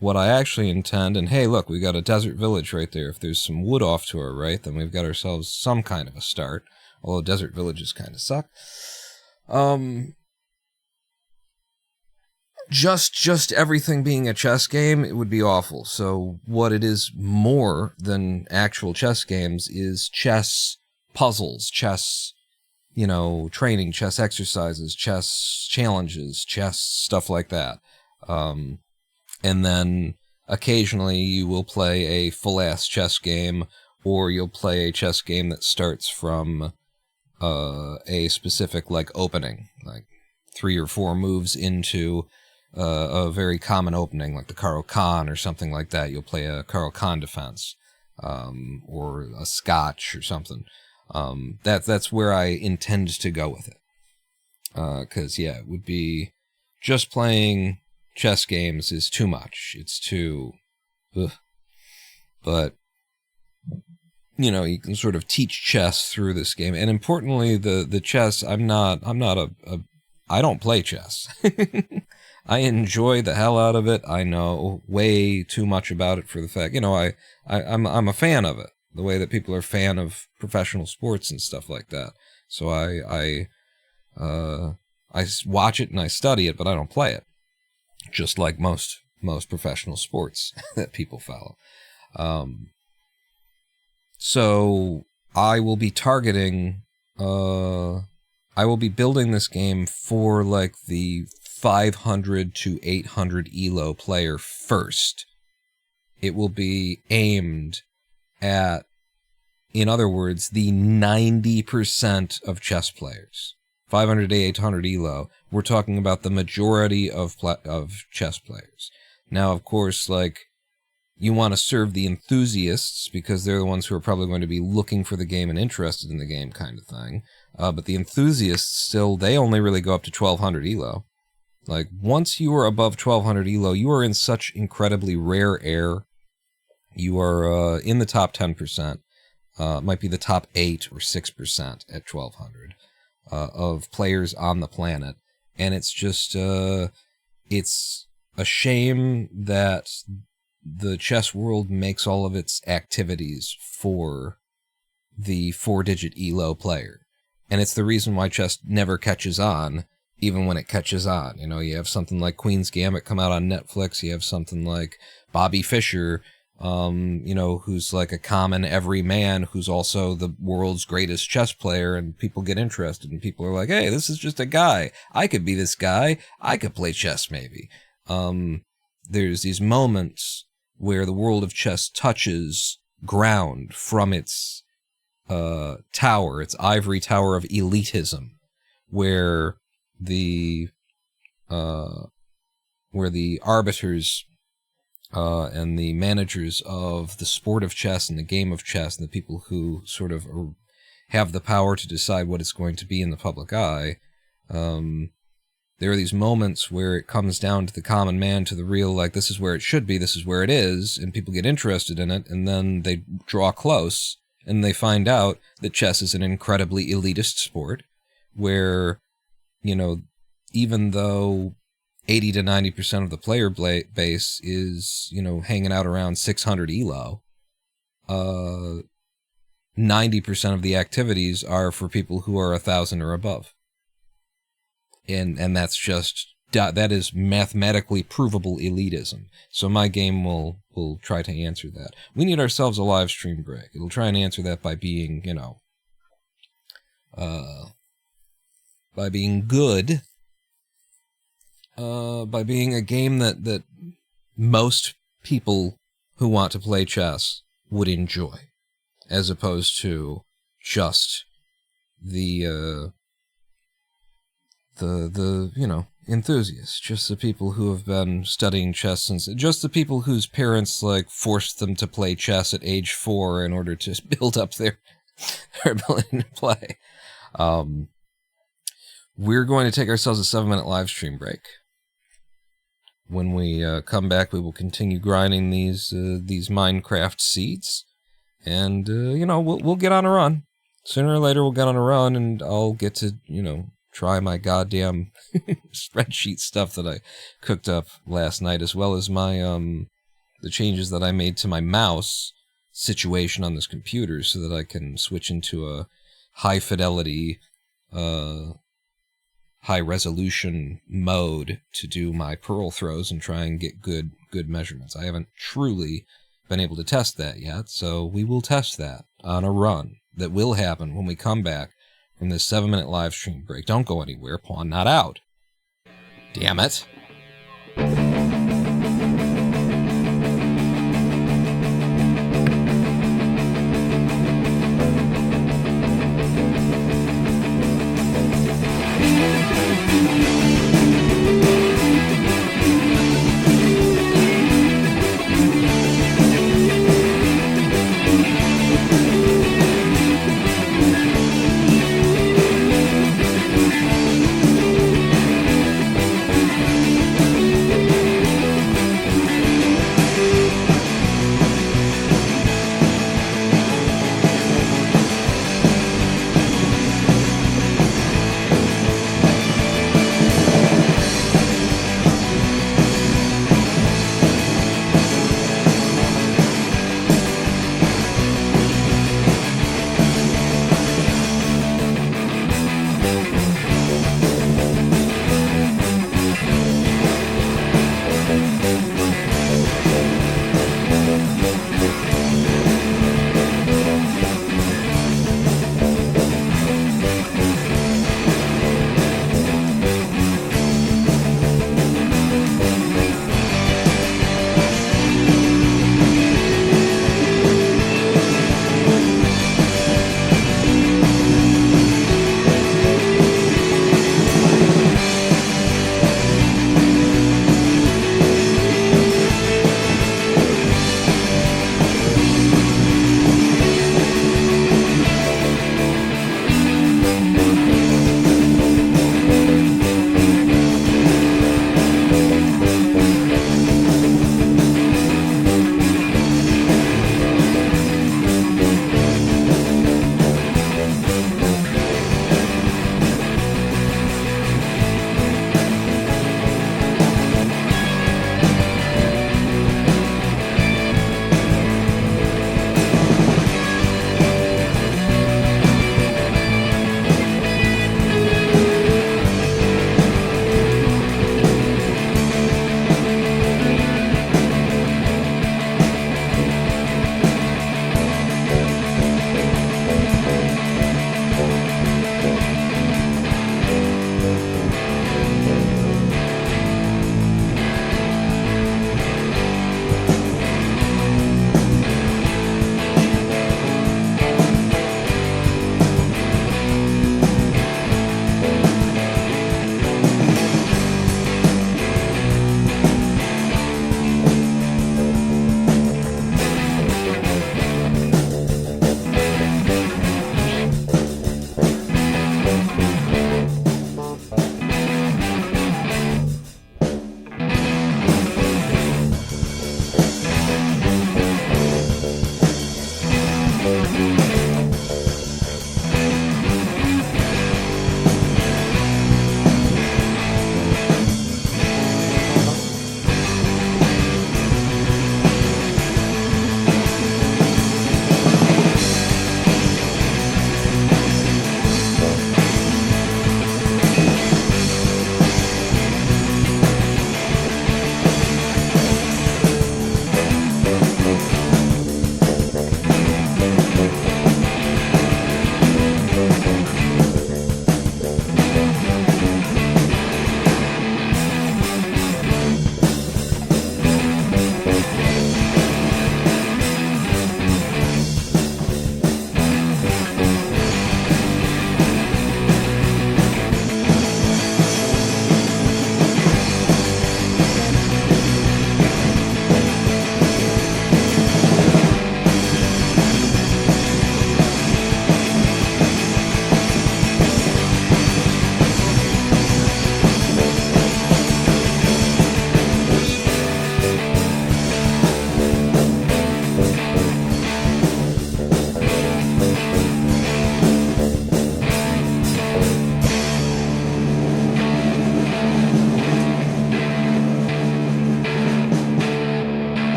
what I actually intend, and hey, look, we got a desert village right there. If there's some wood off to our right, then we've got ourselves some kind of a start. Although desert villages kind of suck. Just everything being a chess game, it would be awful. So what it is more than actual chess games is chess puzzles, chess, you know, training, chess exercises, chess challenges, chess stuff like that. And then occasionally you will play a full-ass chess game, or you'll play a chess game that starts from a specific, like, opening, like 3 or 4 moves into a very common opening, like the Karo Khan or something like that. You'll play a Karo Khan defense, or a Scotch or something. That's where I intend to go with it. 'Cause, yeah, it would be just playing... chess games is too much. It's too... ugh. But, you know, you can sort of teach chess through this game. And importantly, the chess, I'm not I don't play chess. I enjoy the hell out of it. I know way too much about it for the fact, you know, I'm a fan of it. The way that people are fan of professional sports and stuff like that. So I watch it and I study it, but I don't play it. just like most professional sports that people follow. So I will be targeting, I will be building this game for like the 500 to 800 ELO player first. It will be aimed at, in other words, the 90% of chess players. 500 to 800 ELO, we're talking about the majority of chess players. Now, of course, like, you want to serve the enthusiasts because they're the ones who are probably going to be looking for the game and interested in the game kind of thing. But the enthusiasts still, they only really go up to 1200 ELO. Like, once you are above 1200 ELO, you are in such incredibly rare air. You are in the top 10%. Might be the top 8 or 6% at 1200 of players on the planet. And it's just, it's a shame that the chess world makes all of its activities for the 4-digit ELO player. And it's the reason why chess never catches on, even when it catches on. You know, you have something like Queen's Gambit come out on Netflix. You have something like Bobby Fischer, you know, who's like a common everyman who's also the world's greatest chess player, and people get interested, and people are like, hey, this is just a guy. I could be this guy. I could play chess maybe. There's these moments where the world of chess touches ground from its tower, its ivory tower of elitism, where the arbiters and the managers of the sport of chess and the game of chess and the people who sort of have the power to decide what it's going to be in the public eye, there are these moments where it comes down to the common man, to the real, like, this is where it should be, this is where it is, and people get interested in it, and then they draw close, and they find out that chess is an incredibly elitist sport, where, you know, even though 80 to 90% of the player base is, you know, hanging out around 600 ELO, 90% of the activities are for people who are 1,000 or above. And that's just, that is mathematically provable elitism. So my game will try to answer that. We need ourselves a live stream break. It'll try and answer that by being, you know, by being good, by being a game that most people who want to play chess would enjoy, as opposed to just the you know, enthusiasts, just the people who have been studying chess since, just the people whose parents, like, forced them to play chess at age 4 in order to build up their ability to play. We're going to take ourselves a 7-minute live stream break. When we come back, we will continue grinding these Minecraft seeds, and you know, we'll get on a run. Sooner or later, we'll get on a run, and I'll get to, you know, try my goddamn spreadsheet stuff that I cooked up last night, as well as my the changes that I made to my mouse situation on this computer, so that I can switch into a high fidelity, high resolution mode to do my pearl throws and try and get good measurements. I haven't truly been able to test that yet, so we will test that on a run that will happen when we come back from this 7-minute live stream break. Don't go anywhere, Pawn not out. Damn it.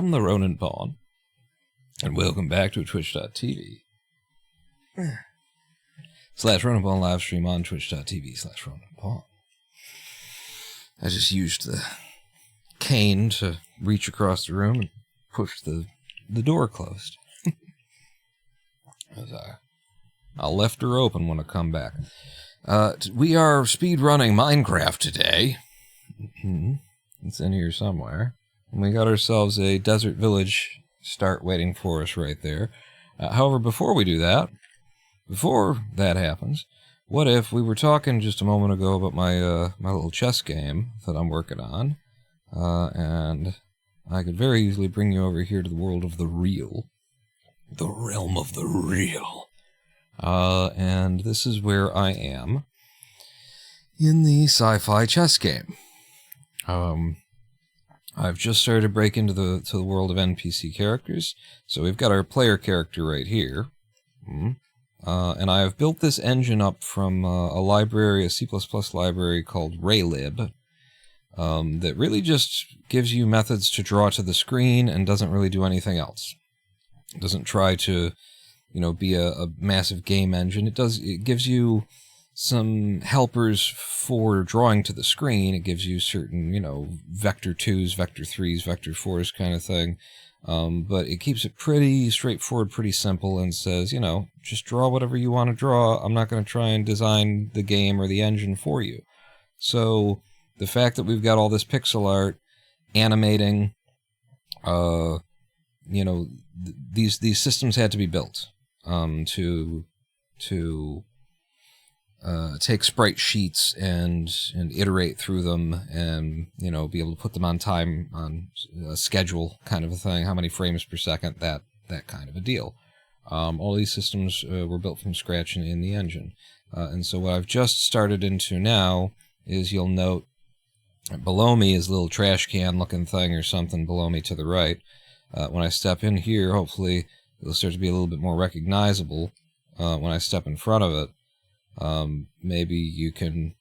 am the Ronin Pawn, and welcome back to twitch.tv / Ronin Pawn live stream on twitch.tv / Ronin Pawn. I just used the cane to reach across the room and push the door closed. I'll left her open when I come back. We are speedrunning Minecraft today. It's in here somewhere. And we got ourselves a desert village start waiting for us right there. However, before that happens, what if we were talking just a moment ago about my my little chess game that I'm working on, and I could very easily bring you over here to the world of the real, the realm of the real. And this is where I am in the sci-fi chess game. I've just started to break into the world of NPC characters, so we've got our player character right here. And I have built this engine up from a C++ library called Raylib, that really just gives you methods to draw to the screen and doesn't really do anything else. It doesn't try to, be a massive game engine. It gives you some helpers for drawing to the screen. It gives you certain, vector 2s, vector 3s, vector 4s kind of thing. But it keeps it pretty straightforward, pretty simple, and says, just draw whatever you want to draw. I'm not going to try and design the game or the engine for you. So the fact that we've got all this pixel art animating, these systems had to be built to take sprite sheets and iterate through them and, be able to put them on time, on a schedule kind of a thing, how many frames per second, that kind of a deal. All these systems were built from scratch in the engine. And so what I've just started into now is you'll note below me is a little trash can looking thing or something below me to the right. When I step in here, hopefully it'll start to be a little bit more recognizable when I step in front of it. Maybe you can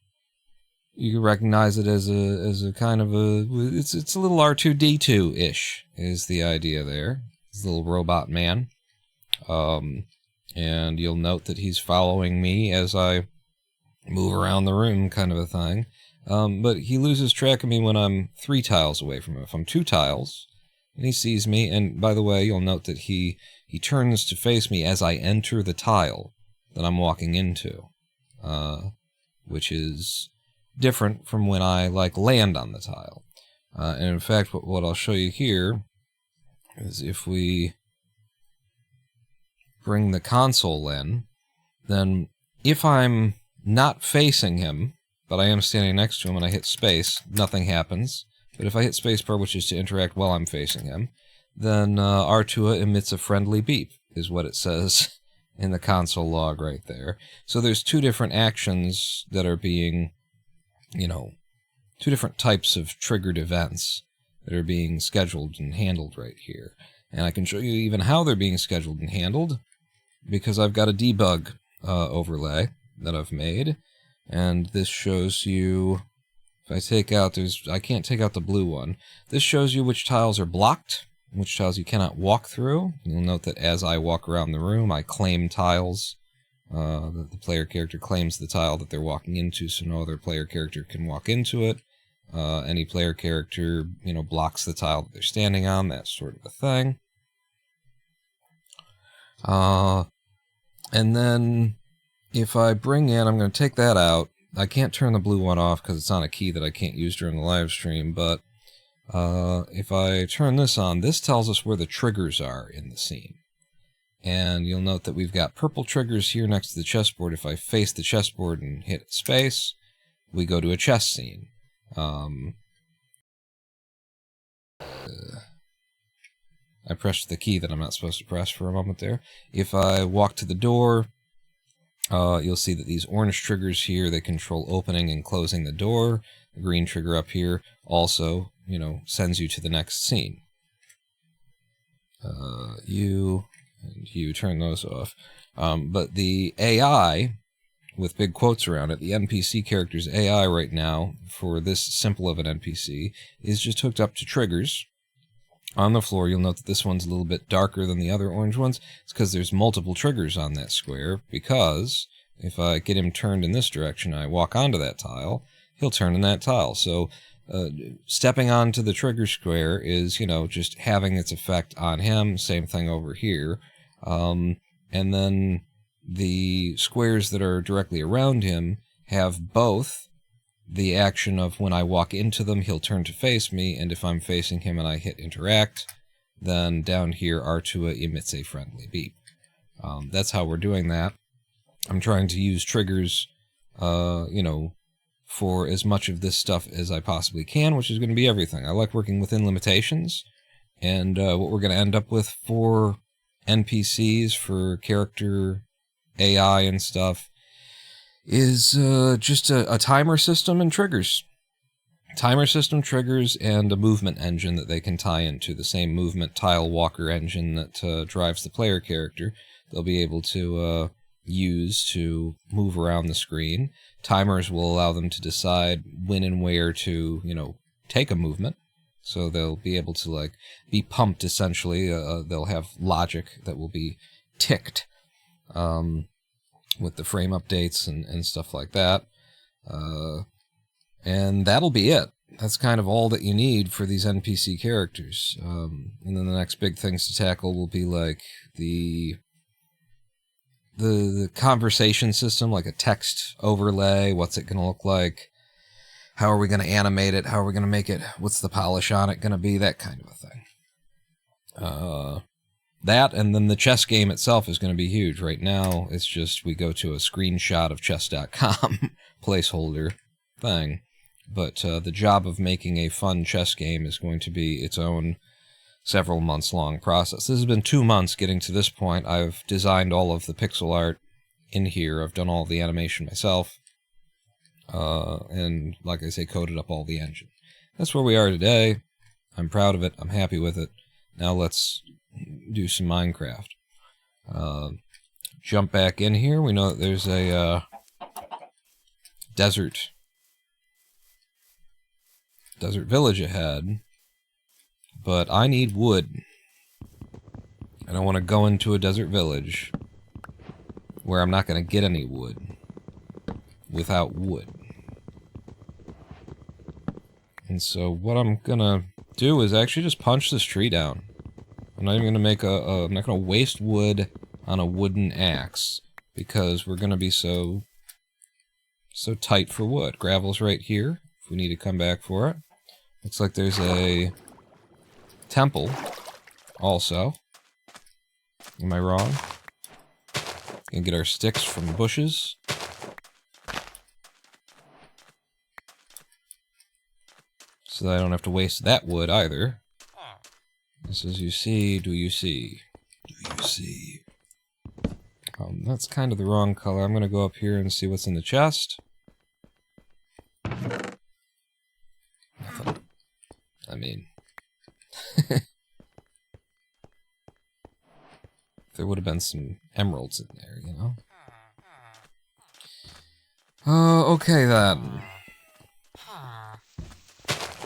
recognize it as a kind of it's a little R2-D2-ish is the idea there. This little robot man. And you'll note that he's following me as I move around the room kind of a thing. But he loses track of me when I'm 3 tiles away from him. If I'm 2 tiles and he sees me, and by the way, you'll note that he turns to face me as I enter the tile that I'm walking into. Which is different from when I land on the tile. And in fact, what I'll show you here is if we bring the console in, then if I'm not facing him, but I am standing next to him and I hit space, nothing happens. But if I hit spacebar, which is to interact while I'm facing him, then Artua emits a friendly beep, is what it says in the console log right there. So there's 2 different actions that are being, 2 different types of triggered events that are being scheduled and handled right here. And I can show you even how they're being scheduled and handled, because I've got a debug overlay that I've made, and this shows you, if I take out, I can't take out the blue one. This shows you which tiles are blocked, which tiles you cannot walk through. You'll note that as I walk around the room, I claim tiles. The player character claims the tile that they're walking into, so no other player character can walk into it. Any player character, blocks the tile that they're standing on, that sort of a thing. And then, if I bring in, I'm going to take that out. I can't turn the blue one off because it's on a key that I can't use during the live stream, but if I turn this on, this tells us where the triggers are in the scene. And you'll note that we've got purple triggers here next to the chessboard. If I face the chessboard and hit space, we go to a chess scene. I pressed the key that I'm not supposed to press for a moment there. If I walk to the door, you'll see that these orange triggers here, they control opening and closing the door. The green trigger up here also, sends you to the next scene. You turn those off. But the AI, with big quotes around it, the NPC character's AI right now, for this simple of an NPC, is just hooked up to triggers. on the floor. You'll note that this one's a little bit darker than the other orange ones. It's because there's multiple triggers on that square, because if I get him turned in this direction, I walk onto that tile, he'll turn in that tile. So stepping onto the trigger square is, you know, just having its effect on him. Same thing over here. And then the squares that are directly around him have both the action of when I walk into them, he'll turn to face me, and if I'm facing him and I hit interact, then down here R2 emits a friendly beep. That's how we're doing that. I'm trying to use triggers, you know, for as much of this stuff as I possibly can, which is going to be everything. I like working within limitations, and what we're going to end up with for NPCs, for character AI and stuff, is just a timer system and triggers. Timer system, triggers, and a movement engine that they can tie into the same movement tile walker engine that drives the player character. They'll be able to use to move around the screen. Timers will allow them to decide when and where to, you know, take a movement. So they'll be able to, like, be pumped, essentially. They'll have logic that will be ticked with the frame updates and stuff like that. And that'll be it. That's kind of all that you need for these NPC characters. And then the next big things to tackle will be, like, the conversation system, like a text overlay. What's it going to look like? How are we going to animate it? How are we going to make it? What's the polish on it going to be? That kind of a thing. That, and then the chess game itself is going to be huge. Right now, it's just we go to a screenshot of chess.com placeholder thing. But the job of making a fun chess game is going to be its own several months long process. This has been 2 months getting to this point. I've designed all of the pixel art in here. I've done all the animation myself. And, like I say, coded up all the engine. That's where we are today. I'm proud of it. I'm happy with it. Now let's do some Minecraft. Jump back in here. We know that there's a desert village ahead, but I need wood. I don't want to go into a desert village where I'm not going to get any wood without wood. And so what I'm going to do is actually just punch this tree down. I'm not even going to make I'm not going to waste wood on a wooden axe, because we're going to be so tight for wood. Gravel's right here, if we need to come back for it. Looks like there's a temple also. Am I wrong? Gonna get our sticks from the bushes. So that I don't have to waste that wood either. This is you see, do you see? Do you see? That's kind of the wrong color. I'm gonna go up here and see what's in the chest. Nothing. I mean... there would have been some emeralds in there, you know? Okay then.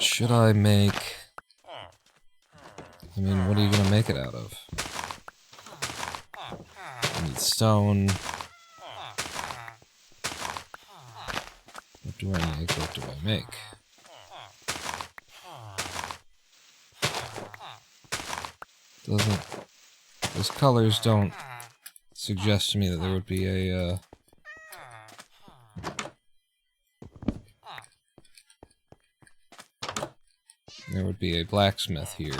Should I make... I mean, what are you gonna make it out of? I need stone. What do I make? What do I make? Doesn't... Those colors don't suggest to me that there would be a, there would be a blacksmith here.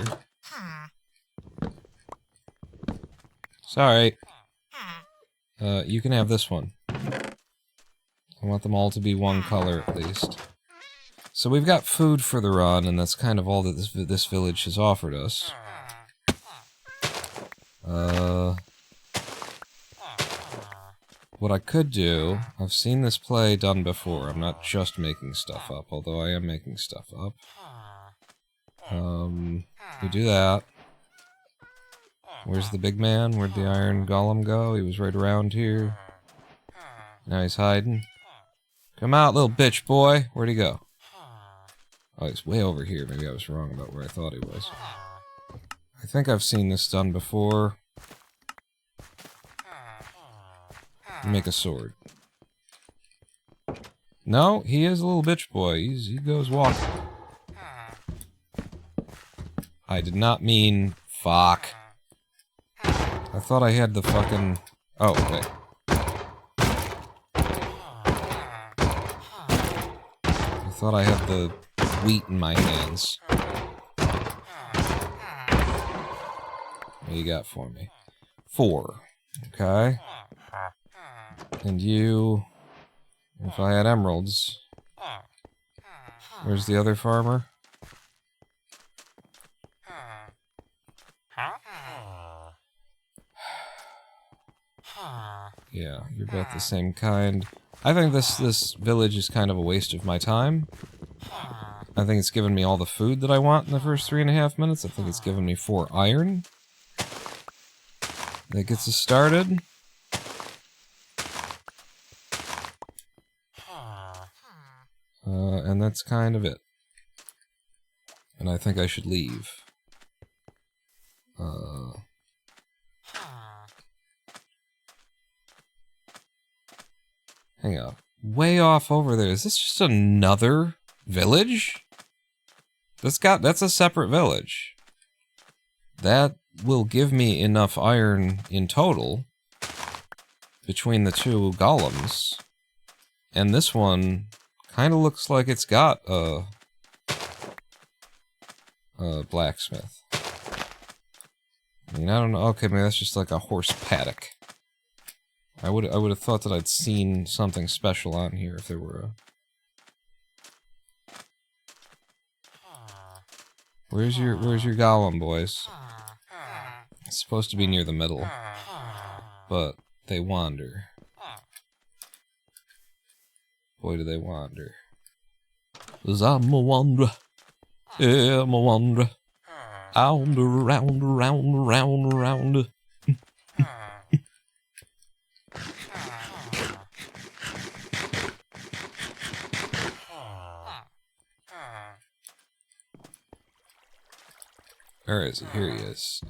Sorry. You can have this one. I want them all to be one color at least. So we've got food for the run, and that's kind of all that this village has offered us. What I could do, I've seen this play done before. I'm not just making stuff up, although I am making stuff up. We do that. Where's the big man? Where'd the iron golem go? He was right around here. Now he's hiding. Come out, little bitch boy! Where'd he go? Oh, he's way over here. Maybe I was wrong about where I thought he was. I think I've seen this done before. Make a sword. No, he is a little bitch boy. He goes walking. I did not mean fuck. I thought I had the fucking... Oh, wait. I thought I had the wheat in my hands. What do you got for me? 4. Okay. And you... If I had emeralds... Where's the other farmer? Yeah, you're both the same kind. I think this village is kind of a waste of my time. I think it's given me all the food that I want in the first 3.5 minutes. I think it's given me 4 iron. That gets us started. And that's kind of it. And I think I should leave. Hang on. Way off over there. Is this just another village? That's a separate village. That will give me enough iron in total between the 2 golems. And this one kind of looks like it's got a blacksmith. I mean, I don't know. Okay, maybe that's just like a horse paddock. I would have thought that I'd seen something special on here if there were a... Where's your golem, boys? It's supposed to be near the middle, but they wander. Boy, do they wander. 'Cause I'm a wanderer. Yeah, I'm a wanderer. I wander around, around, around, around. Where is he? Here he is.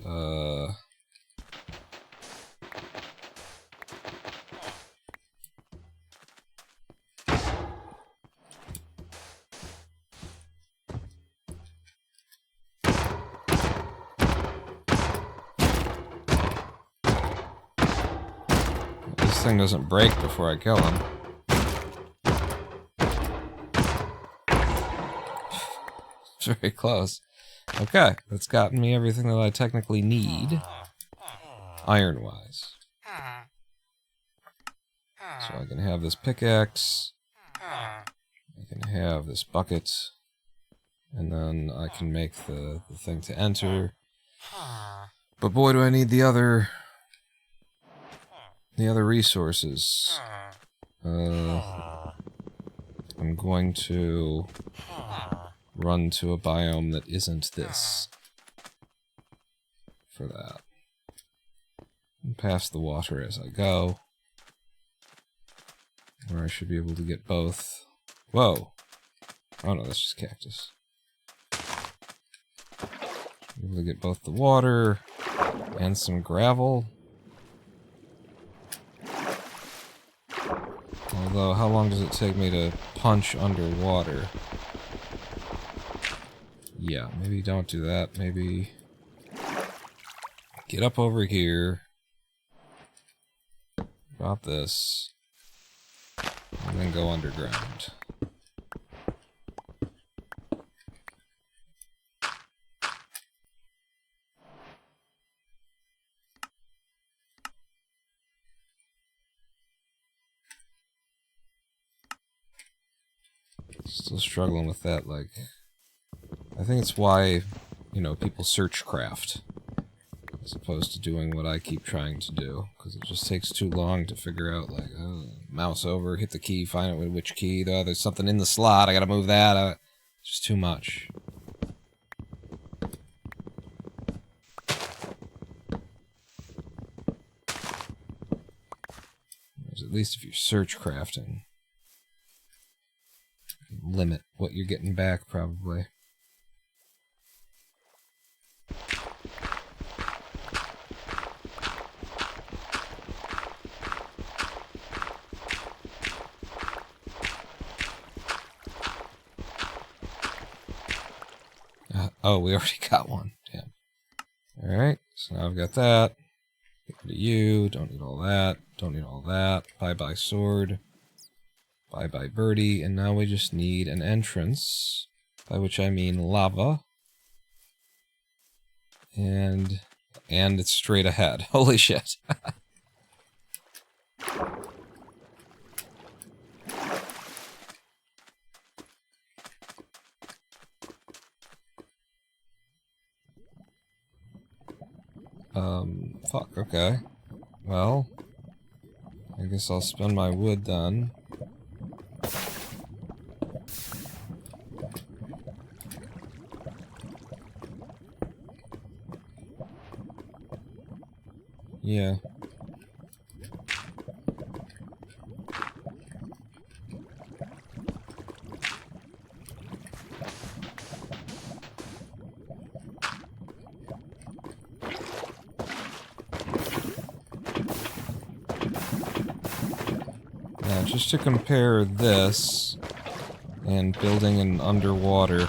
This thing doesn't break before I kill him. It's very close. Okay, that's gotten me everything that I technically need, iron-wise. So I can have this pickaxe, I can have this bucket, and then I can make the thing to enter. But boy, do I need the other resources. I'm going to run to a biome that isn't this for that. And pass the water as I go. Or I should be able to get both. Whoa! Oh no, that's just cactus. Able to get both the water and some gravel. Although, how long does it take me to punch underwater? Yeah, maybe don't do that. Maybe get up over here, drop this, and then go underground. Still struggling with that, like... I think it's why, you know, people search craft, as opposed to doing what I keep trying to do, because it just takes too long to figure out, like, mouse over, hit the key, find out which key, there's something in the slot, I gotta move that, it's just too much. Whereas at least if you're search crafting, limit what you're getting back, probably. Oh, we already got one. Damn. Alright, so now I've got that. Get rid of you. Don't need all that. Don't need all that. Bye-bye sword. Bye-bye birdie. And now we just need an entrance. By which I mean lava. And it's straight ahead. Holy shit. Fuck, okay. Well, I guess I'll spend my wood then. Yeah. Now, just to compare this and building an underwater,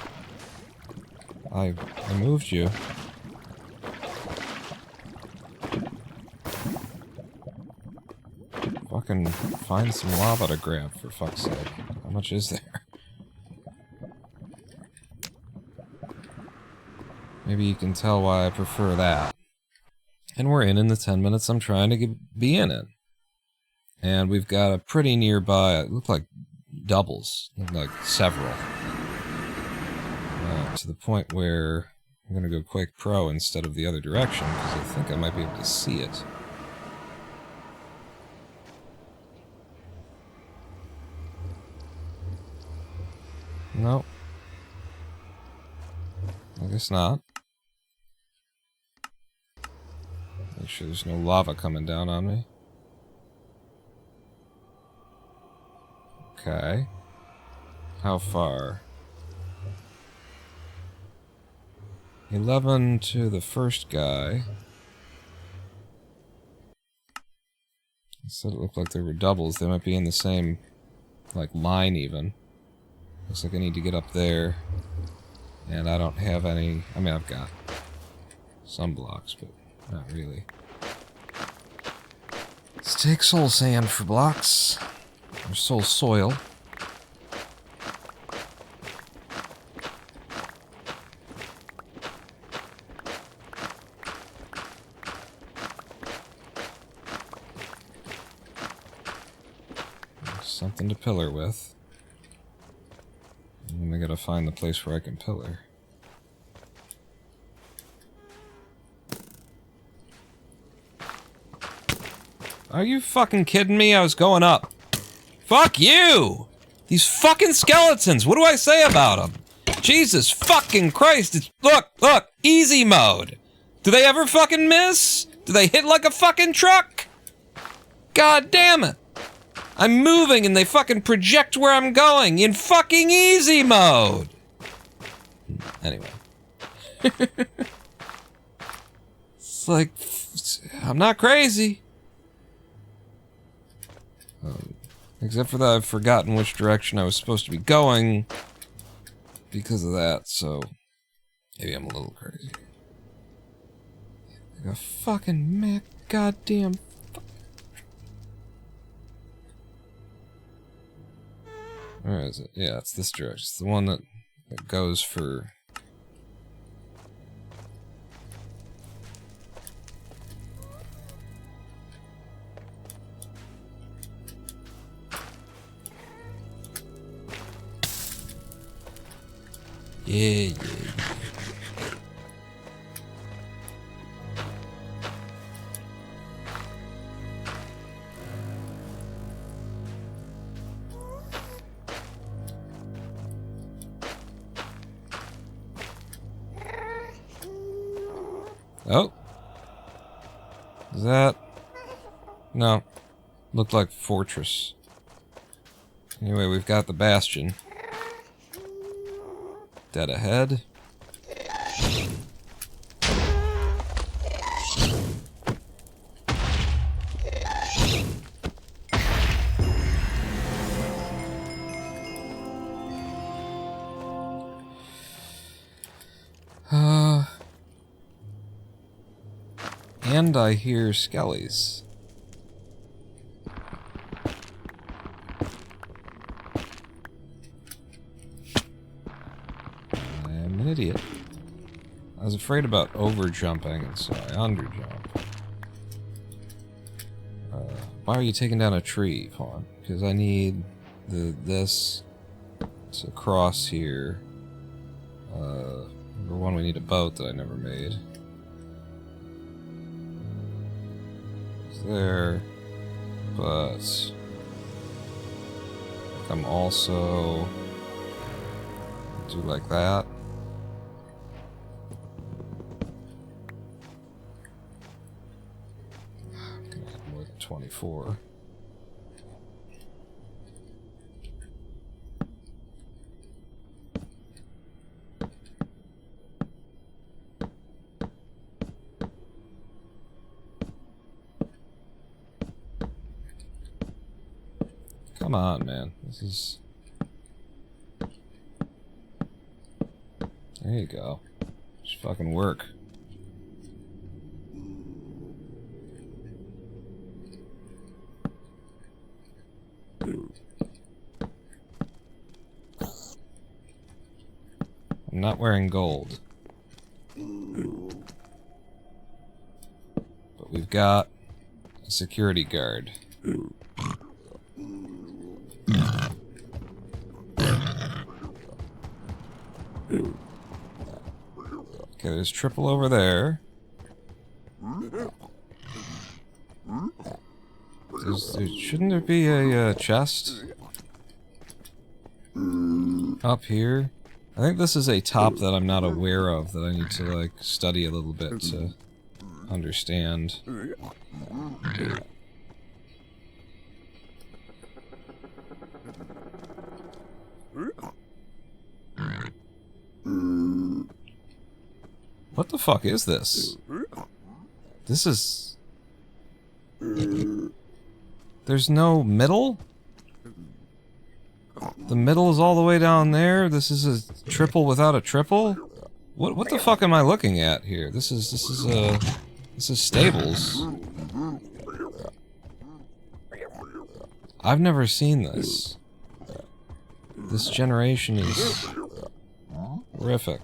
I moved you. Fucking find some lava to grab, for fuck's sake. How much is there? Maybe you can tell why I prefer that. And we're in the 10 minutes I'm trying to be in it. And we've got a pretty nearby, it looked like doubles, looked like several. To the point where I'm gonna go Quake Pro instead of the other direction, because I think I might be able to see it. No. I guess not. Make sure there's no lava coming down on me. Okay. How far? 11 to the first guy. I said it looked like there were doubles. They might be in the same, like, line even. Looks like I need to get up there. And I don't have any... I mean, I've got some blocks, but not really. Let's take soul sand for blocks. Or soul soil. There's something to pillar with. And then I gotta find the place where I can pillar. Are you fucking kidding me? I was going up. Fuck you! These fucking skeletons! What do I say about them? Jesus fucking Christ! It's, look! Easy mode! Do they ever fucking miss? Do they hit like a fucking truck? God damn it! I'm moving and they fucking project where I'm going in fucking easy mode! Anyway. It's like... I'm not crazy. Except for that I've forgotten which direction I was supposed to be going because of that, so maybe I'm a little crazy. Like a fucking Mac goddamn... Where is it? Yeah, it's this direction. It's the one that goes for... Yeah. Oh. Is that... No. Looked like fortress. Anyway, we've got the bastion. Dead ahead. And I hear skellies. I am an idiot. I was afraid about over-jumping, and so I under-jump. Why are you taking down a tree, Fawn? Because I need this to cross here. Number one, we need a boat that I never made. It's there, but I'm also do like that. I'm gonna have more than 24. Come on, man. This is... There you go. Just fucking work. I'm not wearing gold. But we've got a security guard. Okay, there's triple over there. Shouldn't there be a chest up here? I think this is a top that I'm not aware of that I need to, like, study a little bit to understand. What the fuck is this? This is... There's no middle? The middle is all the way down there? This is a triple without a triple? What the fuck am I looking at here? This is stables. I've never seen this. This generation is horrific.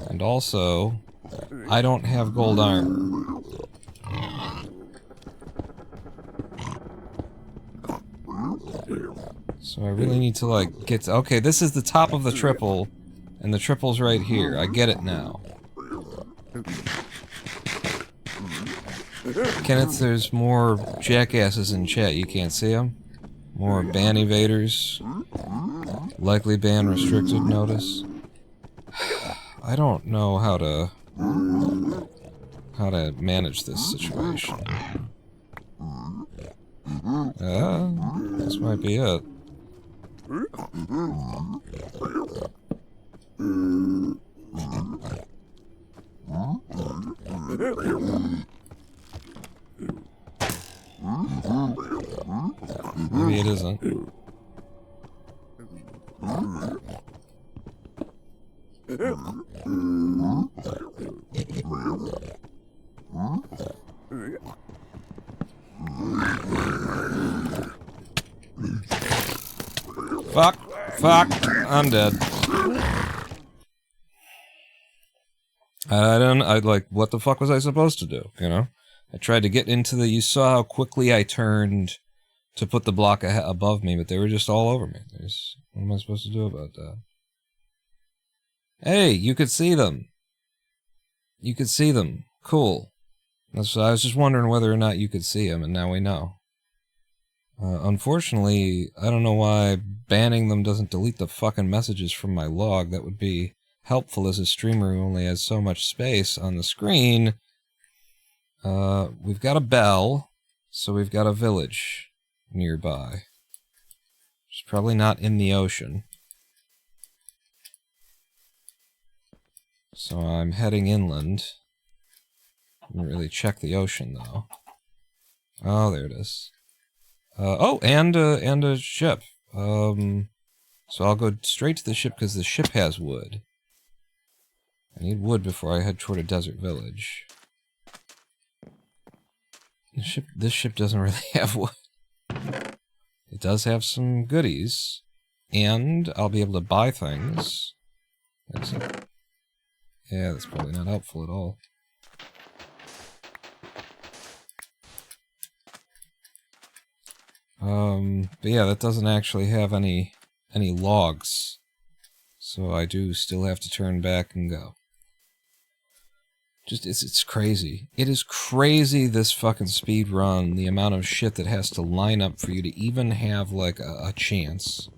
And also, I don't have gold armor. So I really need to, like, get to... Okay, this is the top of the triple, and the triple's right here. I get it now. Kenneth, there's more jackasses in chat. You can't see them? More ban evaders. Likely ban restricted notice. I don't know how to manage this situation. This might be it. Maybe it isn't. Fuck, I'm dead. What the fuck was I supposed to do, you know? I tried to get into the... You saw how quickly I turned to put the block above me, but they were just all over me. What am I supposed to do about that? Hey, you could see them. You could see them. Cool. I was just wondering whether or not you could see them, and now we know. Unfortunately, I don't know why banning them doesn't delete the fucking messages from my log. That would be helpful as a streamer who only has so much space on the screen. We've got a bell, so we've got a village nearby. It's probably not in the ocean. So I'm heading inland. Didn't really check the ocean, though. Oh, there it is. Oh, and a ship. So I'll go straight to the ship because the ship has wood. I need wood before I head toward a desert village. This ship doesn't really have wood. It does have some goodies, and I'll be able to buy things. Yeah, that's probably not helpful at all. But yeah, that doesn't actually have any logs, so I do still have to turn back and go. Just, it's crazy. It is crazy, this fucking speed run, the amount of shit that has to line up for you to even have, like, a chance.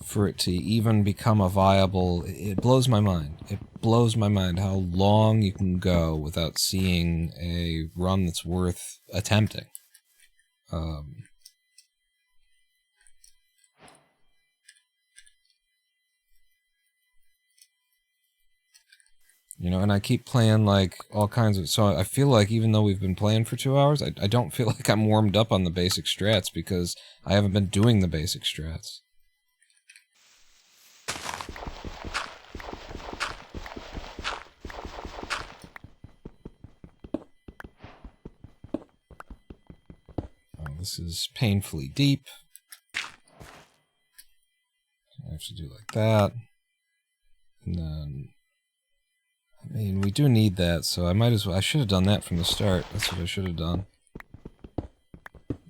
For it to even become a viable... It blows my mind. It blows my mind how long you can go without seeing a run that's worth attempting. You know, and I keep playing, like, all kinds of... So I feel like even though we've been playing for 2 hours, I don't feel like I'm warmed up on the basic strats because I haven't been doing the basic strats. This is painfully deep. I have to do like that. And then... I mean, we do need that, so I might as well... I should have done that from the start. That's what I should have done.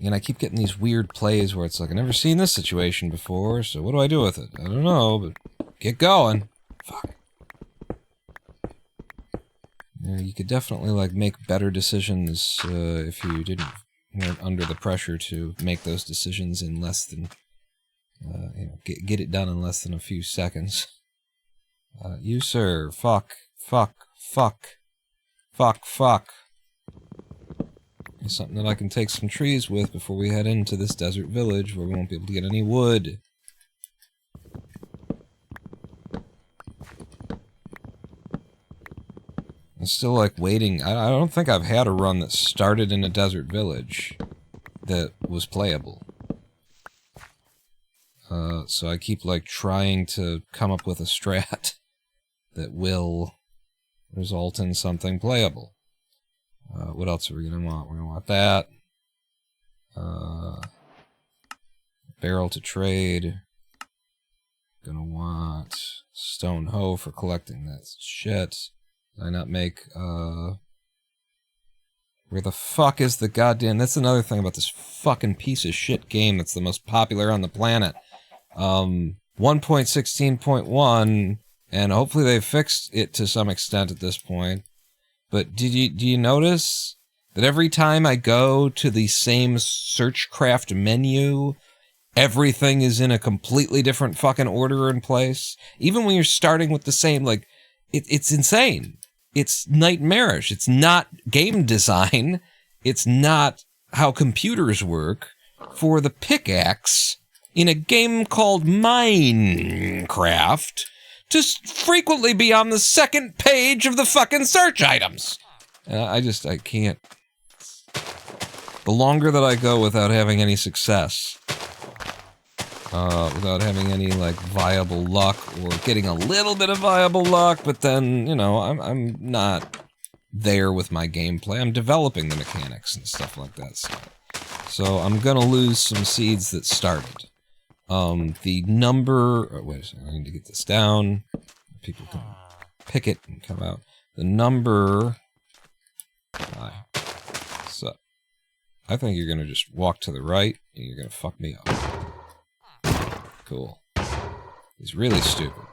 And I keep getting these weird plays where it's like, I've never seen this situation before, so what do I do with it? I don't know, but get going. Fuck. You know, you could definitely, like, make better decisions if you weren't under the pressure to make those decisions in less than... you know, get it done in less than a few seconds. You, sir. Fuck. Fuck. Fuck. Fuck. Fuck. It's something that I can take some trees with before we head into this desert village where we won't be able to get any wood. I'm still, like, waiting. I don't think I've had a run that started in a desert village that was playable. So I keep, like, trying to come up with a strat that will result in something playable. What else are we gonna want? We're gonna want that. Barrel to trade. Gonna want stone hoe for collecting that shit. Did I not make, where the fuck is the goddamn... That's another thing about this fucking piece of shit game that's the most popular on the planet. 1.16.1, and hopefully they've fixed it to some extent at this point. But do you notice that every time I go to the same Searchcraft menu, everything is in a completely different fucking order and place? Even when you're starting with the same, like, it's insane. It's nightmarish. It's not game design. It's not how computers work for the pickaxe in a game called Minecraft to frequently be on the second page of the fucking search items. I can't. The longer that I go without having any success, without having any, like, viable luck, or getting a little bit of viable luck, but then, you know, I'm not there with my gameplay. I'm developing the mechanics and stuff like that. So I'm gonna lose some seeds that started. The number... Oh, wait a second, I need to get this down. People can pick it and come out. The number... So, I think you're gonna just walk to the right, and you're gonna fuck me up. Cool. He's really stupid.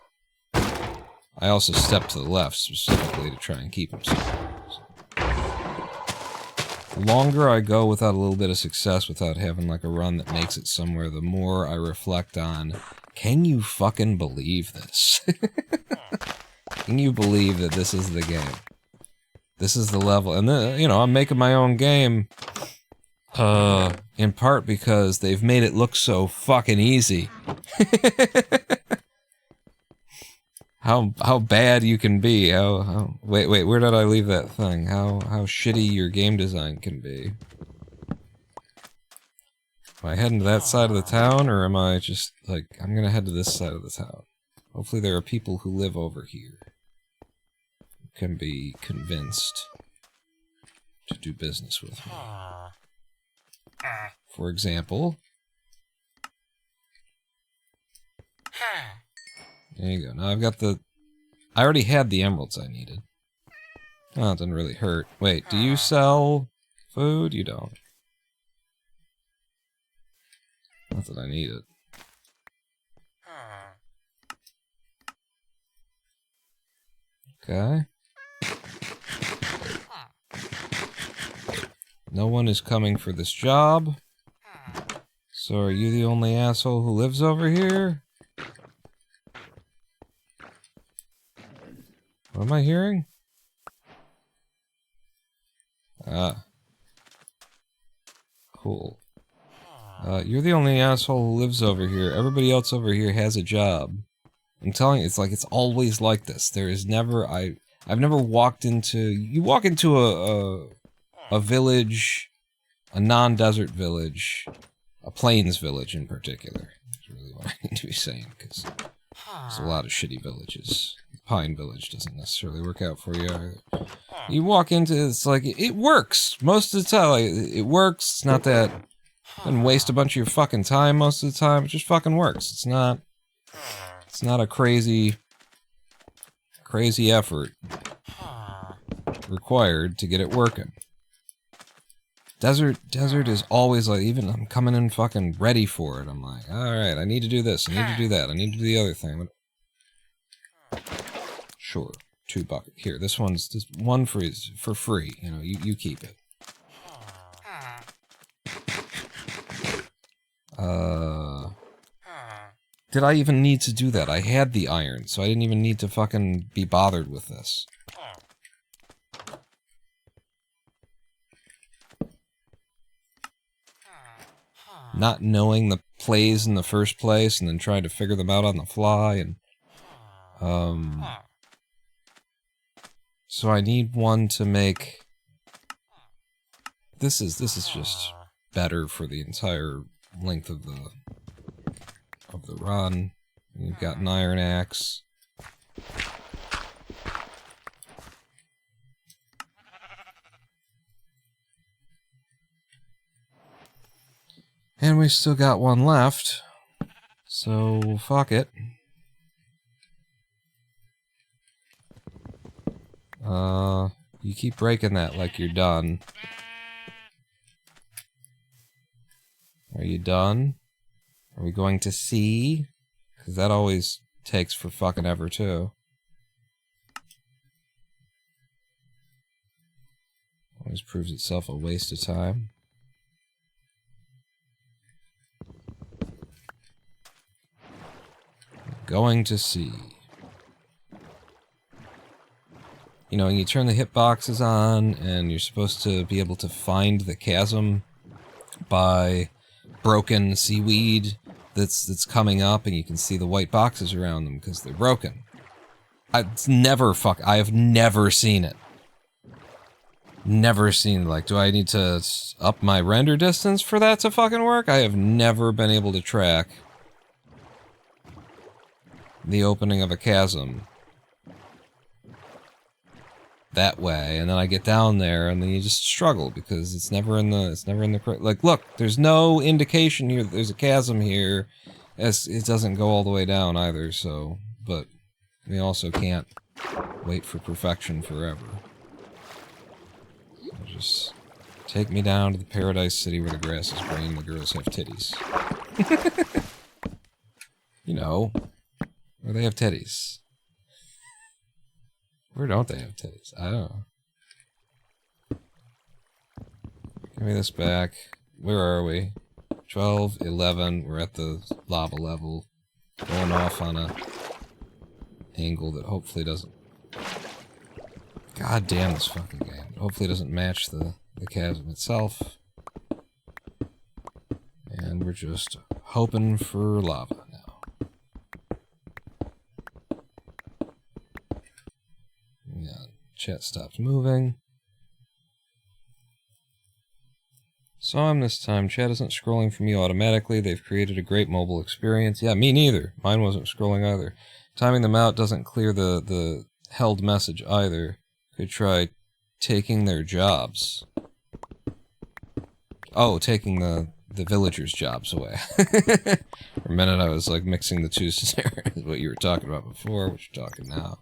I also stepped to the left, specifically to try and keep him stupid. The longer I go without a little bit of success, without having, like, a run that makes it somewhere, the more I reflect on, can you fucking believe this? Can you believe that this is the game? This is the level. And then, you know, I'm making my own game, in part because they've made it look so fucking easy. How bad you can be, wait, where did I leave that thing? How shitty your game design can be. Am I heading to that side of the town, or am I just, like, I'm gonna head to this side of the town. Hopefully there are people who live over here. can be convinced to do business with me. For example... There you go. Now I've got the... I already had the emeralds I needed. Oh, it doesn't really hurt. Wait, do you sell food? You don't. Not that I need it. Okay. No one is coming for this job. So are you the only asshole who lives over here? What am I hearing? Ah. Cool. You're the only asshole who lives over here. Everybody else over here has a job. I'm telling you, it's like, it's always like this. There is never, I've never walked into, you walk into a village, a non-desert village, a plains village in particular. That's really what I need to be saying, because there's a lot of shitty villages. Pine Village doesn't necessarily work out for you either. You walk into, it's like, it works most of the time. Like, it works. It's not that, doesn't waste a bunch of your fucking time most of the time. It just fucking works. It's not a crazy effort required to get it working. Desert is always like, even I'm coming in fucking ready for it. I'm like, alright, I need to do this, I need to do that, I need to do the other thing. Sure, $2. Here, this one's just one for free. You know, you keep it. Did I even need to do that? I had the iron, so I didn't even need to fucking be bothered with this. Not knowing the plays in the first place, and then trying to figure them out on the fly, and... So I need one to make... This is just better for the entire length of the run. You've got an iron axe. And we still got one left. So fuck it. You keep breaking that like you're done. Are you done? Are we going to see? Because that always takes for fucking ever, too. Always proves itself a waste of time. Going to see. You know, you turn the hitboxes on, and you're supposed to be able to find the chasm by broken seaweed that's coming up, and you can see the white boxes around them because they're broken. I have never seen it. Never seen, like, do I need to up my render distance for that to fucking work? I have never been able to track the opening of a chasm that way, and then I get down there, and then you just struggle because it's never in the like, look, there's no indication here that there's a chasm here, as it doesn't go all the way down either. So, but we also can't wait for perfection forever. So just take me down to the paradise city where the grass is green and the girls have titties. You know, where they have titties. Where don't they have titties? I don't know. Give me this back. Where are we? 12, 11. We're at the lava level. Going off on a angle that hopefully doesn't... God damn this fucking game. Hopefully doesn't match the chasm itself. And we're just hoping for lava now. Chat stops moving. Saw him this time. Chat isn't scrolling for me automatically. They've created a great mobile experience. Yeah, me neither. Mine wasn't scrolling either. Timing them out doesn't clear the held message either. Could try taking their jobs. Oh, taking the villagers' jobs away. For a minute I was like mixing the two scenarios, what you were talking about before, what you're talking now.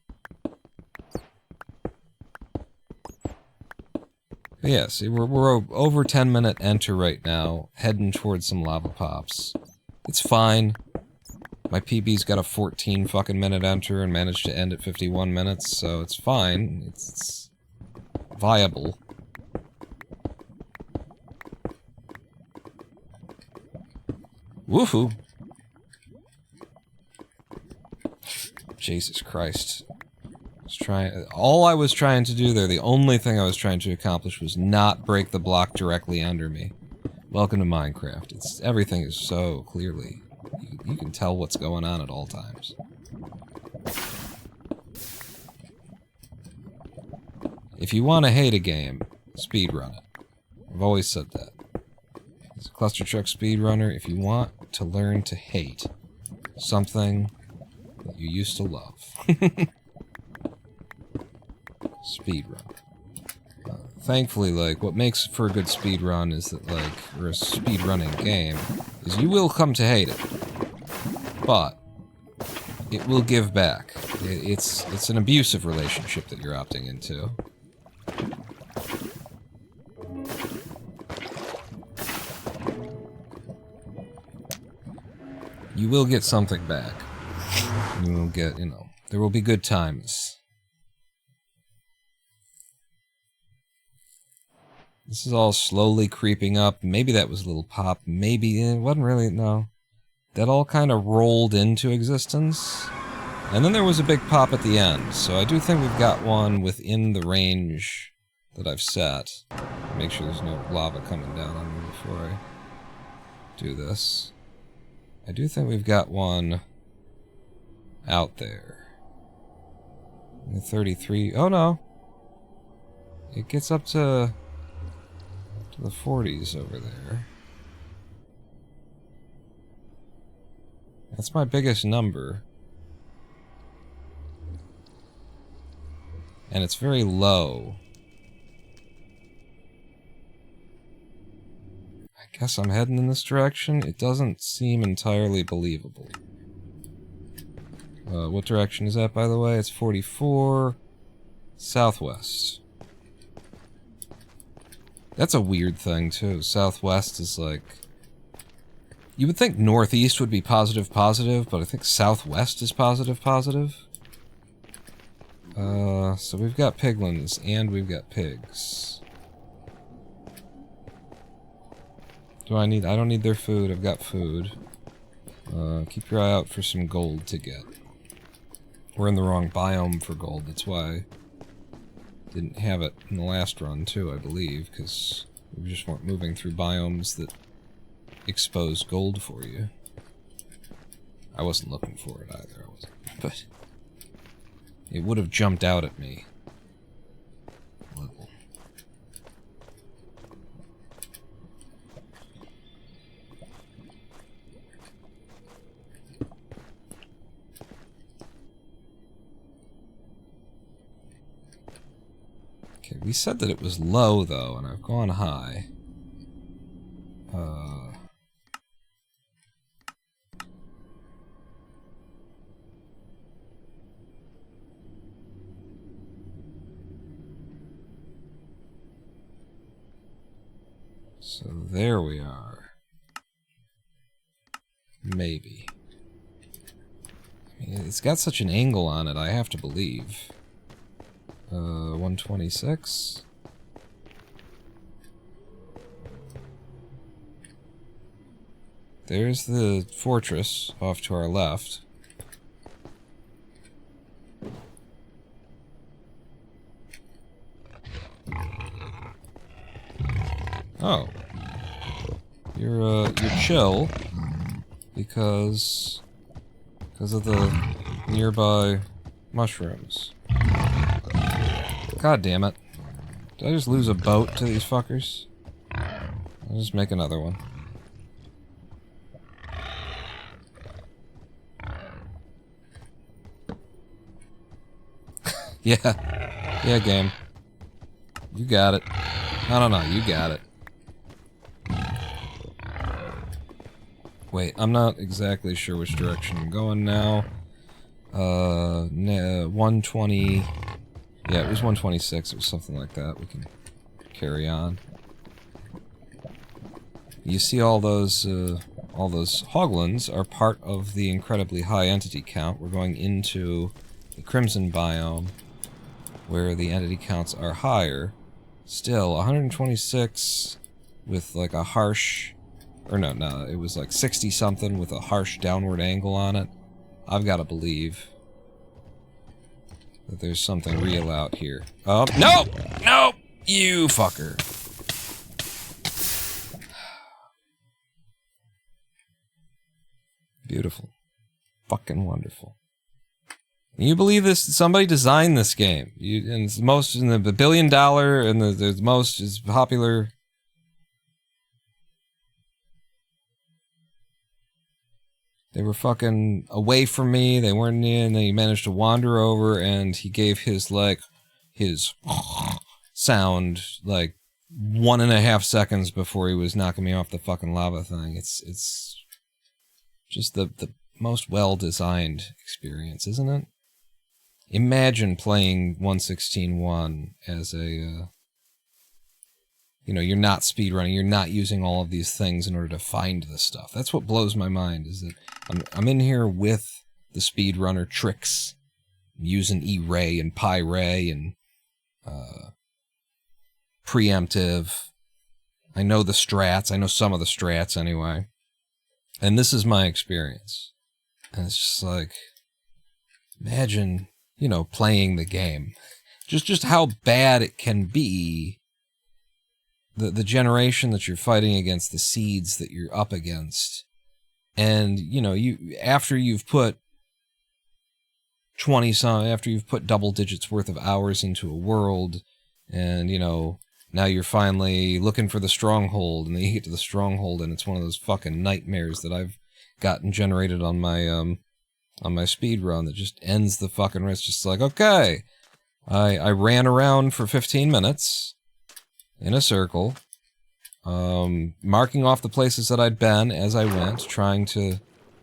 But yeah, see, we're over 10-minute enter right now, heading towards some lava pops. It's fine. My PB's got a 14 fucking minute enter and managed to end at 51 minutes, so it's fine. It's viable. Woohoo! Jesus Christ. All I was trying to do there, the only thing I was trying to accomplish was not break the block directly under me. Welcome to Minecraft. Everything is so clearly... You can tell what's going on at all times. If you want to hate a game, speedrun it. I've always said that. As a cluster truck speedrunner, if you want to learn to hate something that you used to love, speedrun. Thankfully, like, what makes for a good speedrun is that, like, or a speedrunning game, is you will come to hate it. But it will give back. It's an abusive relationship that you're opting into. You will get something back. You will get, you know, there will be good times. This is all slowly creeping up. Maybe that was a little pop. Maybe it wasn't really, no. That all kind of rolled into existence. And then there was a big pop at the end. So I do think we've got one within the range that I've set. Make sure there's no lava coming down on me before I do this. I do think we've got one out there. The 33. Oh no. It gets up to the 40s over there. That's my biggest number. And it's very low. I guess I'm heading in this direction. It doesn't seem entirely believable. What direction is that, by the way? It's 44 southwest. That's a weird thing, too. Southwest is like... You would think northeast would be positive, but I think southwest is positive. So we've got piglins, and we've got pigs. I don't need their food, I've got food. Keep your eye out for some gold to get. We're in the wrong biome for gold, that's why I didn't have it in the last run, too, I believe, because we just weren't moving through biomes that expose gold for you. I wasn't looking for it either, but it would have jumped out at me. A little. Okay, we said that it was low though, and I've gone high. So there we are. Maybe. I mean, it's got such an angle on it, I have to believe. 126. There's the fortress off to our left. Oh. You're chill because of the nearby mushrooms. God damn it. Did I just lose a boat to these fuckers? I'll just make another one. Yeah. Yeah, game. You got it. No, you got it. Wait, I'm not exactly sure which direction I'm going now. 120... Yeah, it was 126, it was something like that. We can carry on. You see all those hoglins are part of the incredibly high entity count. We're going into the Crimson biome, where the entity counts are higher. Still, 126 with like a harsh... Or no, it was like 60-something with a harsh downward angle on it. I've got to believe that there's something real out here. Oh, no! No! You fucker. Beautiful. Fucking wonderful. Can you believe this? Somebody designed this game. And it's the most in the $1 billion and the most is popular. They were fucking away from me. They weren't in. And then he managed to wander over, and he gave his his sound like 1.5 seconds before he was knocking me off the fucking lava thing. It's just the most well-designed experience, isn't it? Imagine playing 1.16.1 as a, you're not speedrunning, you're not using all of these things in order to find the stuff. That's what blows my mind, is that I'm in here with the speedrunner tricks. I'm using E-Ray and Pi-Ray and preemptive. I know the strats, I know some of the strats anyway. And this is my experience. And it's just like, imagine, playing the game. Just how bad it can be. The generation that you're fighting against, the seeds that you're up against. And, after you've put 20-some, after you've put double digits worth of hours into a world, and, now you're finally looking for the stronghold, and then you get to the stronghold, and it's one of those fucking nightmares that I've gotten generated on my speed run that just ends the fucking race. Just like, okay, I ran around for 15 minutes in a circle, marking off the places that I'd been as I went,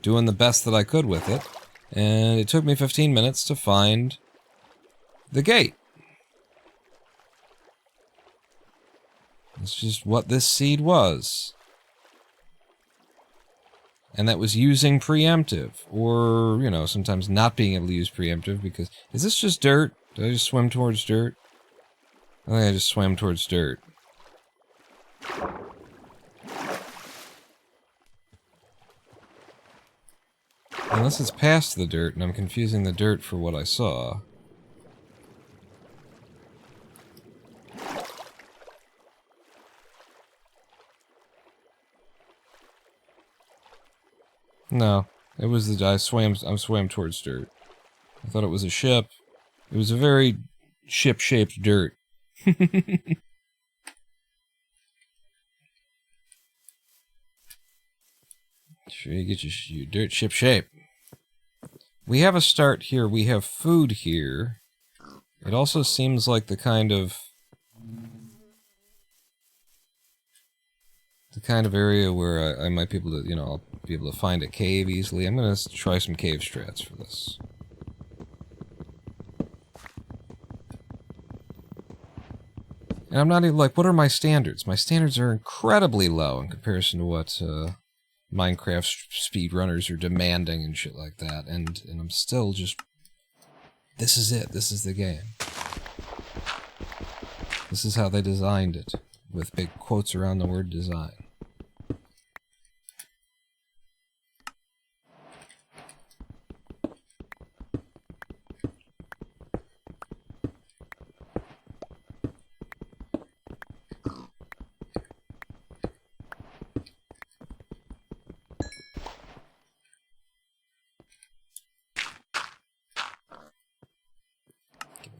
doing the best that I could with it, and it took me 15 minutes to find the gate. It's just what this seed was. And that was using preemptive, or, sometimes not being able to use preemptive because... Is this just dirt? Did I just swim towards dirt? I think I just swam towards dirt. Unless it's past the dirt, and I'm confusing the dirt for what I saw. No, it was I swam towards dirt. I thought it was a ship. It was a very ship-shaped dirt. Sure you get your dirt ship shape. We have a start here. We have food here. It also seems like the kind of area where I might be able to, I'll be able to find a cave easily. I'm gonna try some cave strats for this. And I'm not even like, what are my standards? My standards are incredibly low in comparison to what Minecraft speedrunners are demanding and shit like that. And I'm still just, this is it. This is the game. This is how they designed it, with big quotes around the word design.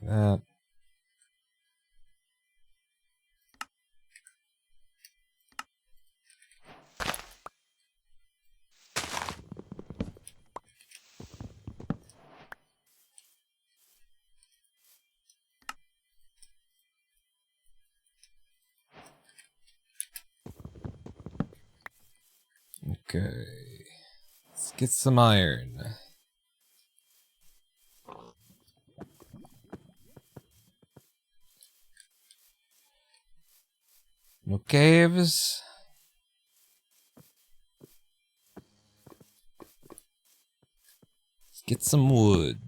That. Okay. Let's get some iron. No caves. Let's get some wood.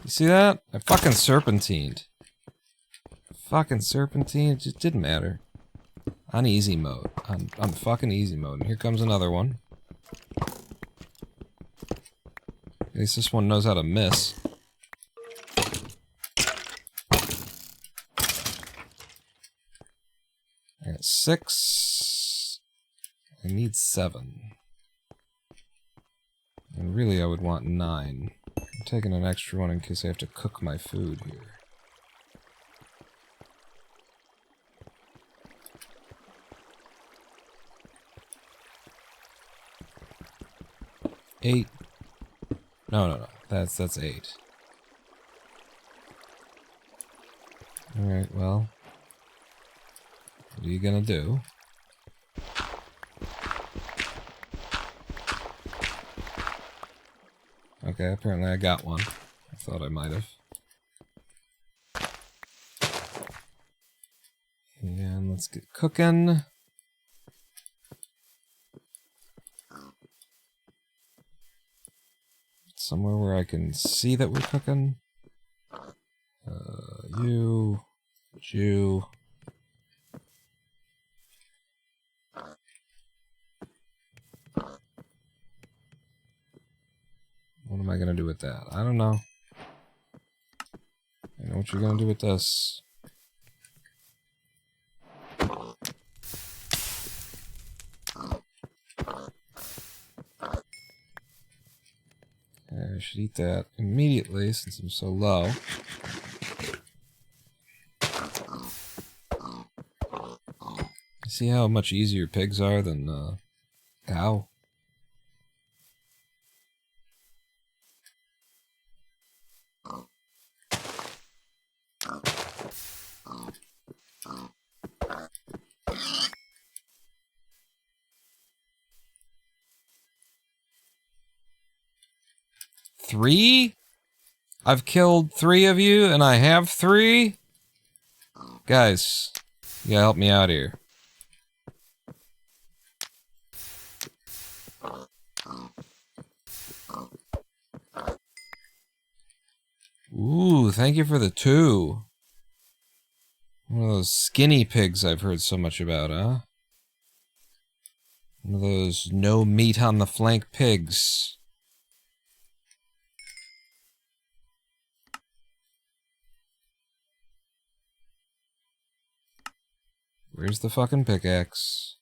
You see that? I fucking serpentined. Fucking serpentine, it just didn't matter. On easy mode. On fucking easy mode. And here comes another one. At least this one knows how to miss. I got 6. I need 7. And really I would want 9. I'm taking an extra one in case I have to cook my food here. Eight. No. That's 8. Alright, well. What are you gonna do? Okay, apparently I got one. I thought I might have. And let's get cooking. Somewhere where I can see that we're cooking. You. What am I gonna do with that? I don't know. I know what you're gonna do with this. I should eat that immediately since I'm so low. See how much easier pigs are than cow? Three? I've killed 3 of you, and I have 3? Guys, you gotta help me out here. Ooh, thank you for the 2. One of those skinny pigs I've heard so much about, huh? One of those no meat on the flank pigs. Where's the fucking pickaxe?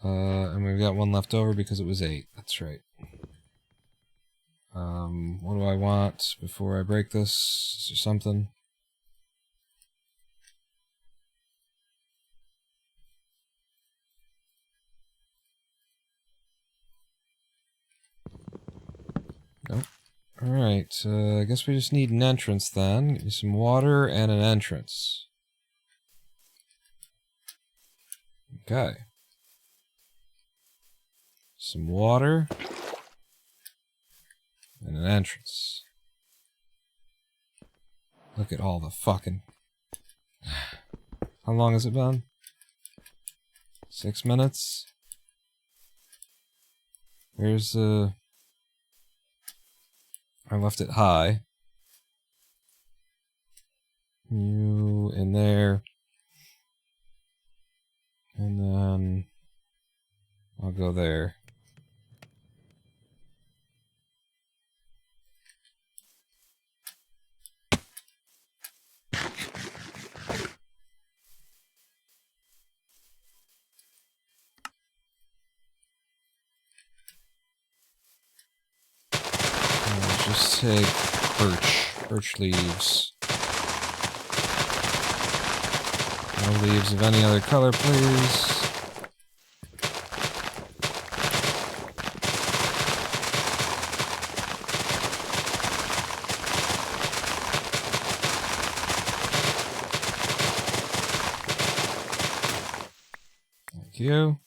And we've got one left over because it was 8. That's right. What do I want before I break this? Is there something? Nope. Alright, I guess we just need an entrance then. Give me some water and an entrance. Okay. Some water. And an entrance. Look at all the fucking... How long has it been? 6 minutes? Where's the... I left it high. You in there. And then... I'll go there. Just take birch leaves. No leaves of any other color, please. Thank you.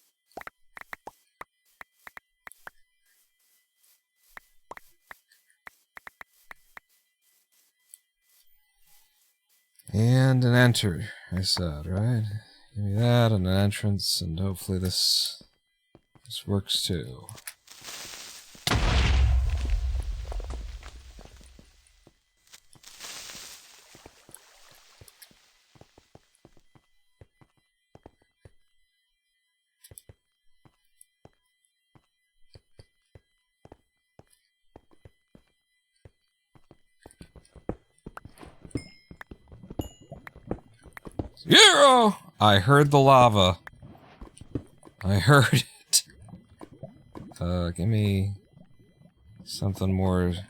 And an enter, I said, right? Give me that and an entrance, and hopefully this works too. Zero! I heard the lava. I heard it. Give me something more that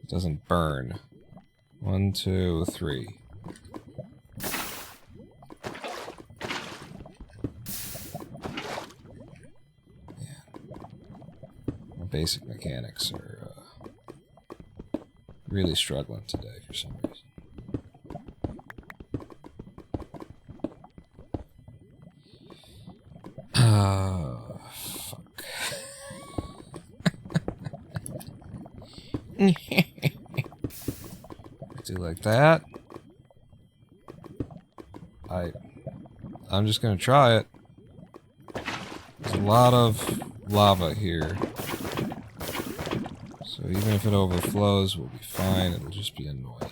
doesn't burn. 1, 2, 3. Yeah. My basic mechanics are really struggling today for some reason. Fuck. Do like that. I'm just gonna try it. There's a lot of lava here. So even if it overflows, we'll be fine. It'll just be annoying.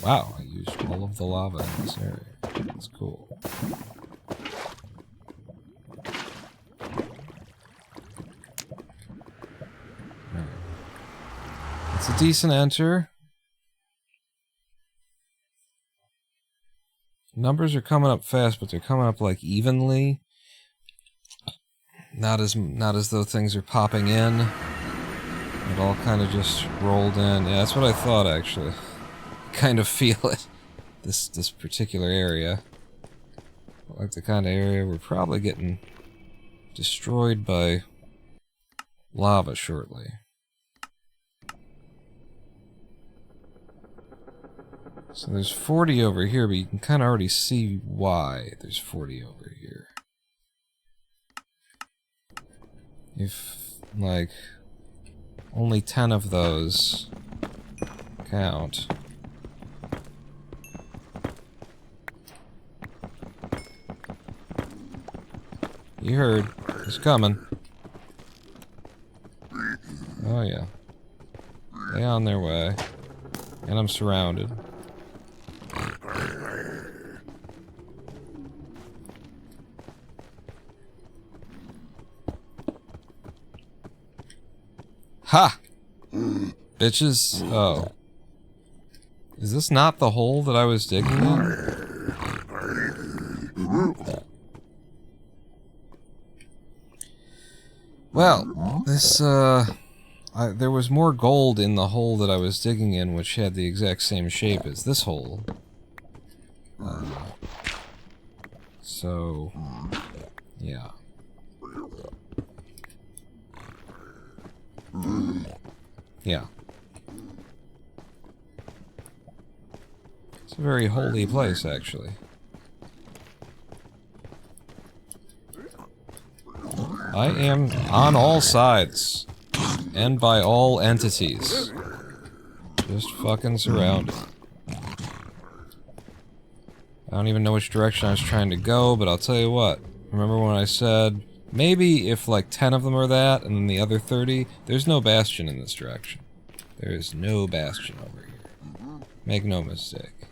Wow, I used all of the lava in this area. That's cool. Right. It's a decent enter. Numbers are coming up fast, but they're coming up like evenly. Not as though things are popping in. It all kind of just rolled in. Yeah, that's what I thought actually. Kind of feel it. This particular area. Like the kind of area we're probably getting destroyed by lava shortly. So there's 40 over here, but you can kind of already see why there's 40 over here. If, like, only 10 of those count. You heard. It's coming. Oh yeah. They on their way. And I'm surrounded. Ha! Bitches. Oh. Is this not the hole that I was digging in? Well, this, there was more gold in the hole that I was digging in, which had the exact same shape as this hole. So, yeah. Yeah. It's a very holy place, actually. I am on all sides. And by all entities. Just fucking surrounded. I don't even know which direction I was trying to go, but I'll tell you what. Remember when I said, maybe if like 10 of them are that, and then the other 30, there's no bastion in this direction. There is no bastion over here. Make no mistake.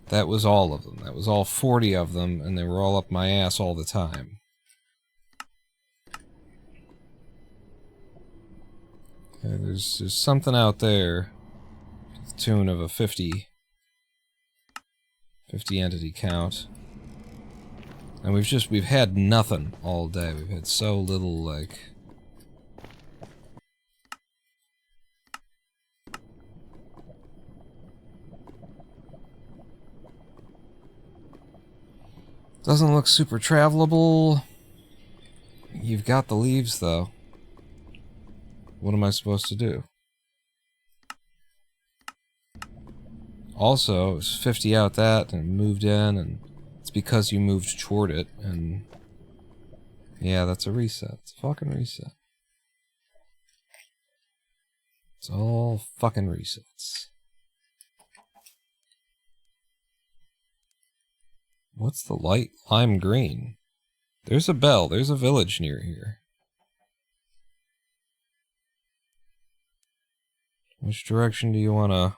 That was all of them. That was all 40 of them, and they were all up my ass all the time. Okay, there's something out there to the tune of a 50 entity count. And we've had nothing all day. We've had so little, like... Doesn't look super travelable. You've got the leaves, though. What am I supposed to do? Also, it was 50 out that, and moved in, and it's because you moved toward it, and... yeah, that's a reset. It's a fucking reset. It's all fucking resets. What's the light? Lime green. There's a bell. There's a village near here. Which direction do you want to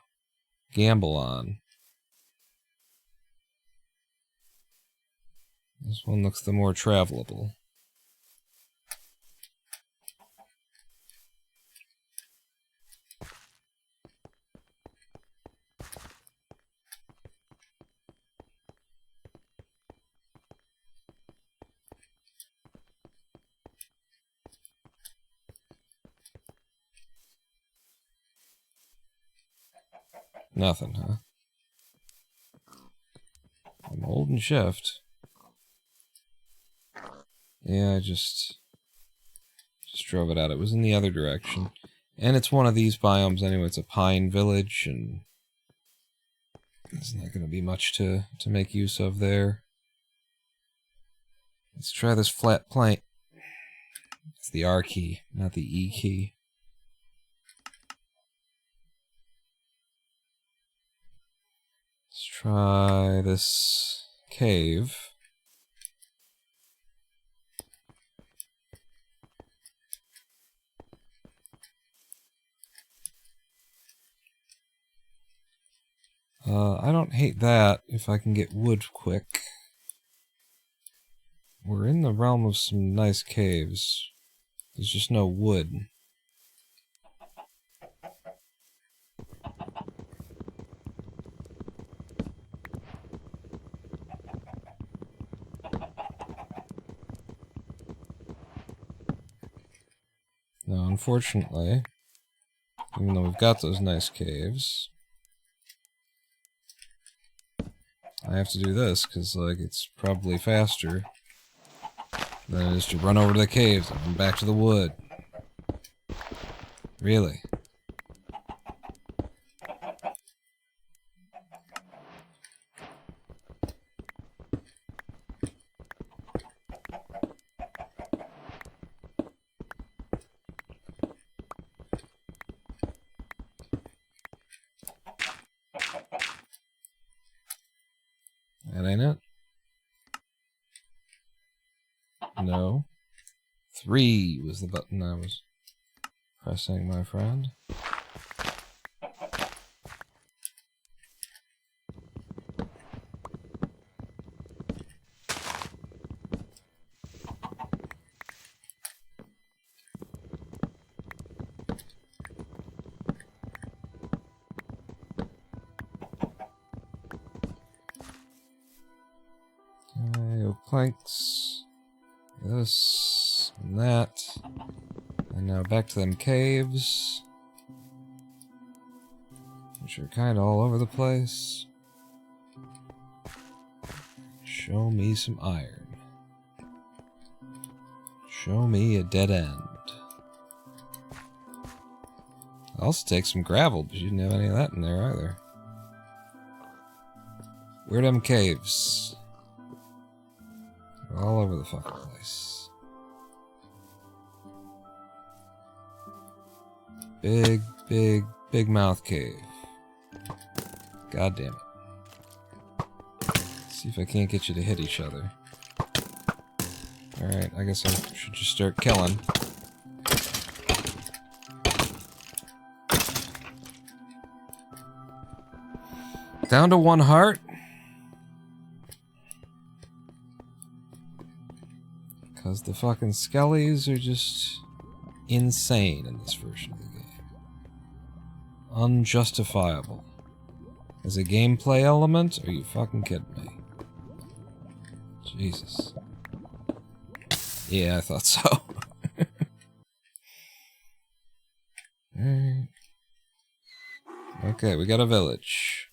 gamble on? This one looks the more travelable. Nothing, huh? I'm holding shift. Yeah, I just drove it out. It was in the other direction. And it's one of these biomes anyway. It's a pine village, and there's not going to be much to make use of there. Let's try this flat plank. It's the R key, not the E key. Let's try this cave. I don't hate that if I can get wood quick. We're in the realm of some nice caves. There's just no wood. Now, unfortunately, even though we've got those nice caves, I have to do this, because, like, it's probably faster than it is to run over to the caves and run back to the wood. Really? That ain't it? No. 3 was the button I was pressing, my friend. Planks, this, and that, and now back to them caves, which are kind of all over the place. Show me some iron. Show me a dead end. I'll also take some gravel, but you didn't have any of that in there either. Where are them caves? All over the fucking place. Big, big, big mouth cave. God damn it. Let's see if I can't get you to hit each other. Alright, I guess I should just start killing. Down to 1 heart. Because the fucking skellies are just insane in this version of the game. Unjustifiable. As a gameplay element? Are you fucking kidding me? Jesus. Yeah, I thought so. Alright. Okay, we got a village.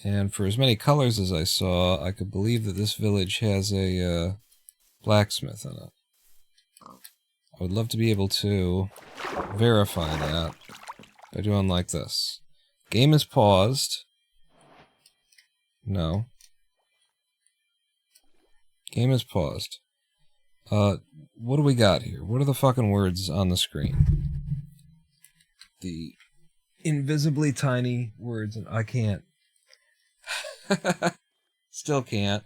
And for as many colors as I saw, I could believe that this village has a blacksmith in it. I would love to be able to verify that by doing like this. Game is paused. No. Game is paused. What do we got here? What are the fucking words on the screen? The invisibly tiny words, and I can't. Still can't.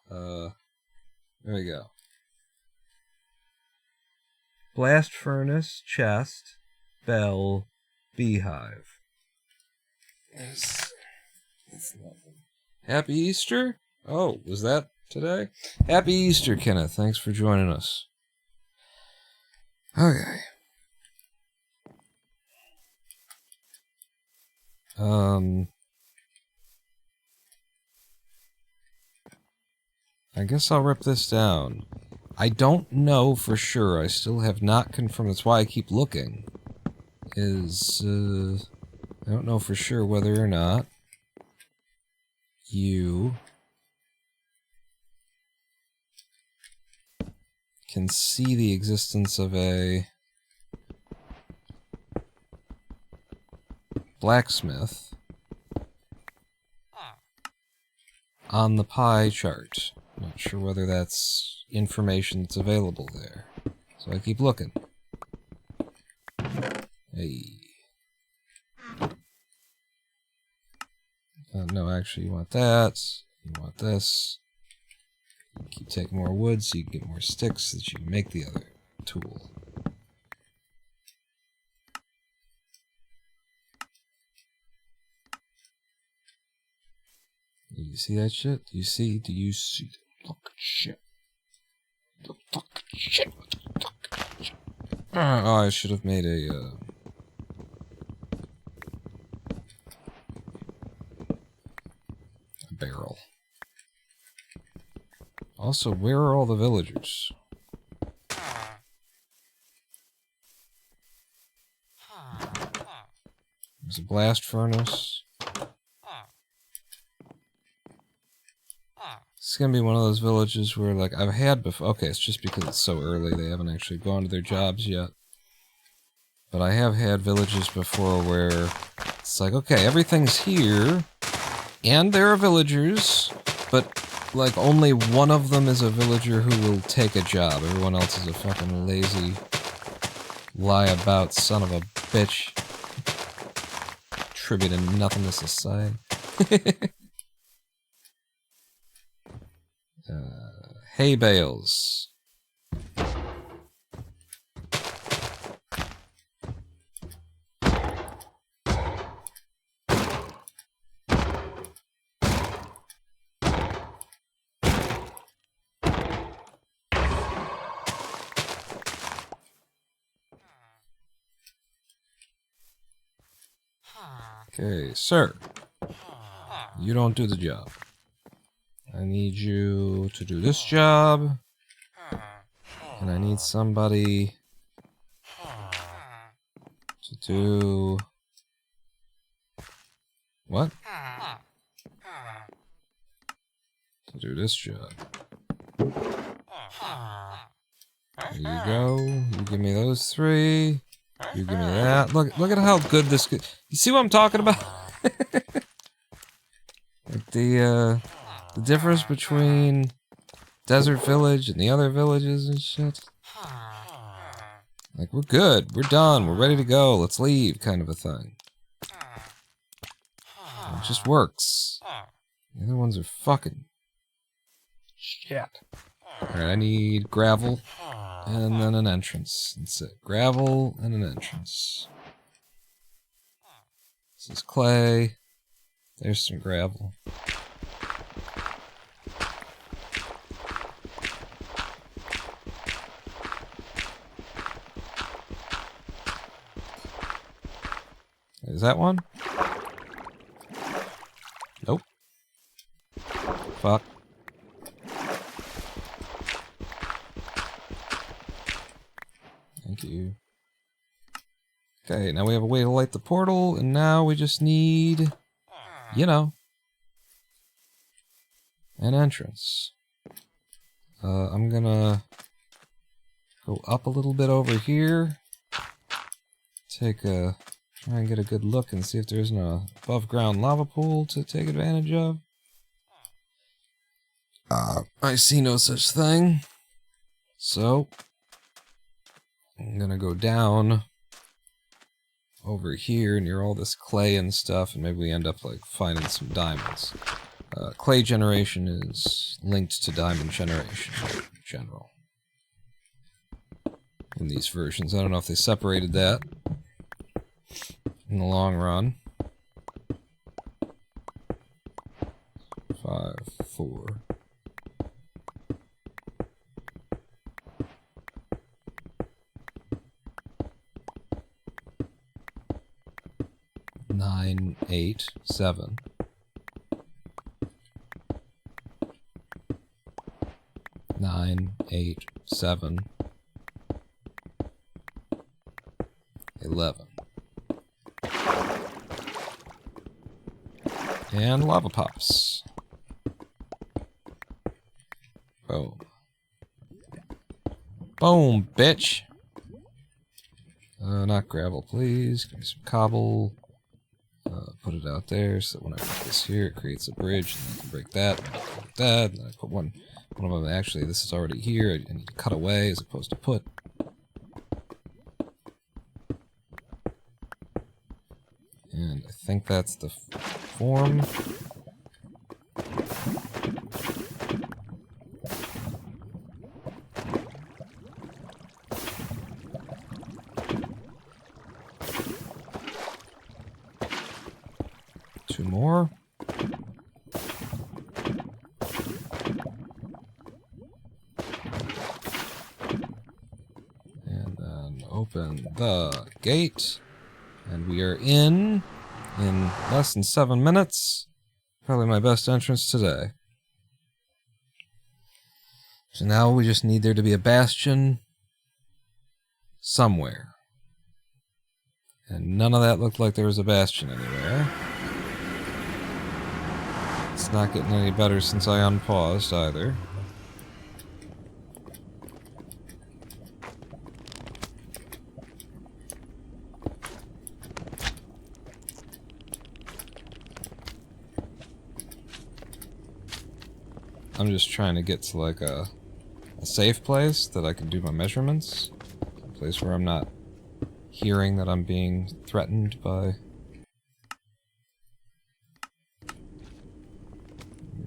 There we go. Blast furnace, chest, bell, beehive. It's nothing. Happy Easter? Oh, was that today? Happy Easter, Kenneth. Thanks for joining us. Okay. I guess I'll rip this down. I don't know for sure. I still have not confirmed. That's why I keep looking. I don't know for sure whether or not you can see the existence of a blacksmith on the pie chart. Not sure whether that's information that's available there. So I keep looking. Hey. No, actually, you want that. You want this. You keep taking more wood so you can get more sticks so that you can make the other tool. Do you see that shit? Do you see that? Look at shit. Look at shit. Oh, I should have made a barrel. Also, where are all the villagers? There's a blast furnace. It's gonna be one of those villages where, like, I've had before. Okay, it's just because it's so early, they haven't actually gone to their jobs yet. But I have had villages before where it's like, okay, everything's here, and there are villagers, but, like, only one of them is a villager who will take a job. Everyone else is a fucking lazy, lie-about son of a bitch. Attributing nothing to society. Hay bales. Okay, sir. You don't do the job. I need you to do this job. And I need somebody to do... What? To do this job. There you go. You give me those three. You give me that. Look at how good this could... You see what I'm talking about? Like the difference between Desert Village and the other villages and shit. Like, we're good. We're done. We're ready to go. Let's leave, kind of a thing. It just works. The other ones are fucking shit. Alright, I need gravel and then an entrance. That's it. Gravel and an entrance. This is clay. There's some gravel. Is that one? Nope. Fuck. Thank you. Okay, now we have a way to light the portal, and now we just need, you know, an entrance. I'm gonna go up a little bit over here. Try and get a good look and see if there's an above ground lava pool to take advantage of. I see no such thing. So, I'm gonna go down over here near all this clay and stuff, and maybe we end up like finding some diamonds. Clay generation is linked to diamond generation in general. In these versions, I don't know if they separated that in the long run. 5, 4. Nine, 8, 7. 9, 8, 7. 11. And lava pops. Boom. Boom, bitch! Not gravel, please. Give me some cobble. Put it out there so that when I put this here, it creates a bridge, and I can break that, and I can break that, and I put one of them, actually, this is already here, I need to cut away as opposed to put. And I think that's the form. Two more. And then open the gate. And we are in less than 7 minutes. Probably my best entrance today. So now we just need there to be a bastion somewhere. And none of that looked like there was a bastion anywhere. It's not getting any better since I unpaused either. I'm just trying to get to like a safe place that I can do my measurements. A place where I'm not hearing that I'm being threatened by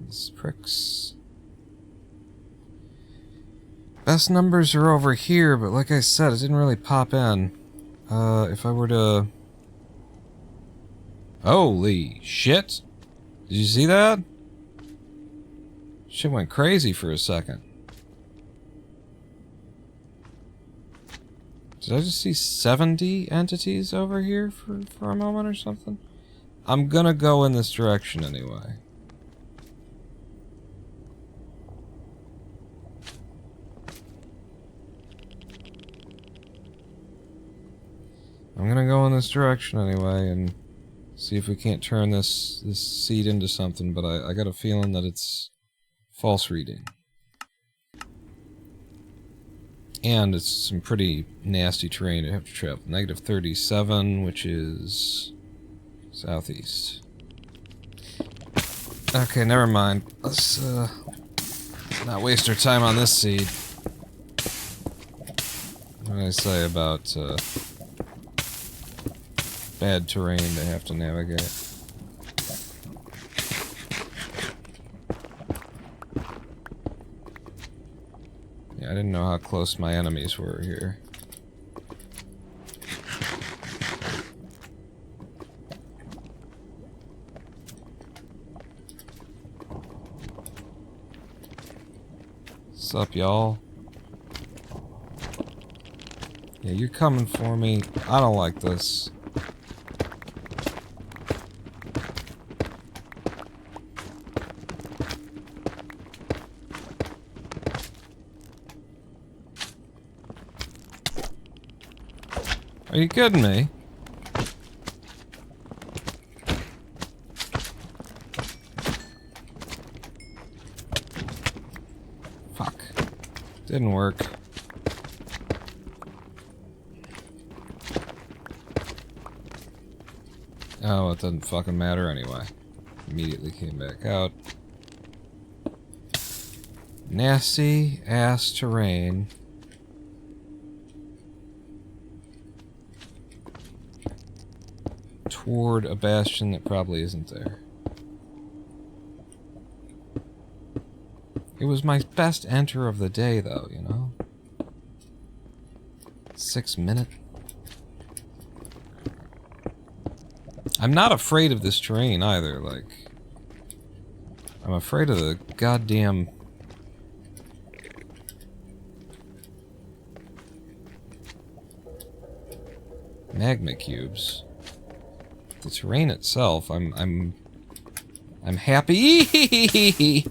these pricks. Best numbers are over here, but like I said, it didn't really pop in. If I were to... Holy shit! Did you see that? Shit went crazy for a second. Did I just see 70 entities over here for a moment or something? I'm gonna go in this direction anyway. I'm gonna go in this direction anyway and see if we can't turn this seed into something, but I got a feeling that it's false reading. And it's some pretty nasty terrain to have to travel. Negative 37, which is southeast. Okay, never mind. Let's not waste our time on this seed. What did I say about bad terrain to have to navigate? Yeah, I didn't know how close my enemies were here. What's up, y'all? Yeah, you're coming for me. I don't like this. Are you kidding me? Didn't work. Oh, it doesn't fucking matter anyway. Immediately came back out. Nasty ass terrain. Toward a bastion that probably isn't there. It was my best enter of the day, though, you know? 6 minute. I'm not afraid of this terrain either, like... I'm afraid of the goddamn... magma cubes. The terrain itself, I'm happy.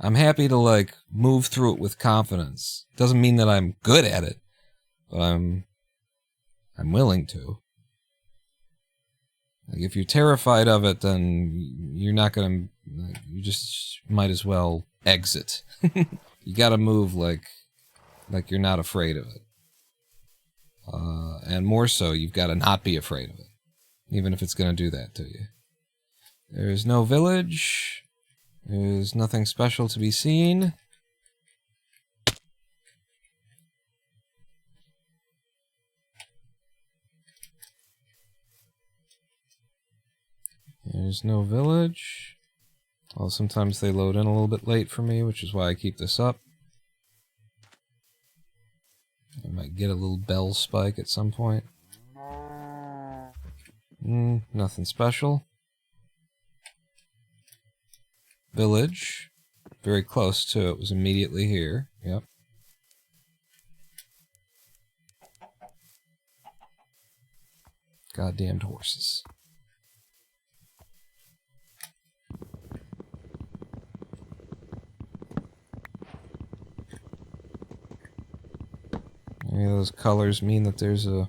I'm happy to, like, move through it with confidence. Doesn't mean that I'm good at it, but I'm willing to. Like, if you're terrified of it, then you're not gonna... You just might as well exit. You gotta move like you're not afraid of it. And more so, you've gotta not be afraid of it. Even if it's gonna do that to you. There's no village. There's nothing special to be seen. There's no village. Well, sometimes they load in a little bit late for me, which is why I keep this up. I might get a little bell spike at some point. Nothing special. Village. Very close, too. It was immediately here. Yep. Goddamned horses. Any of those colors mean that there's a...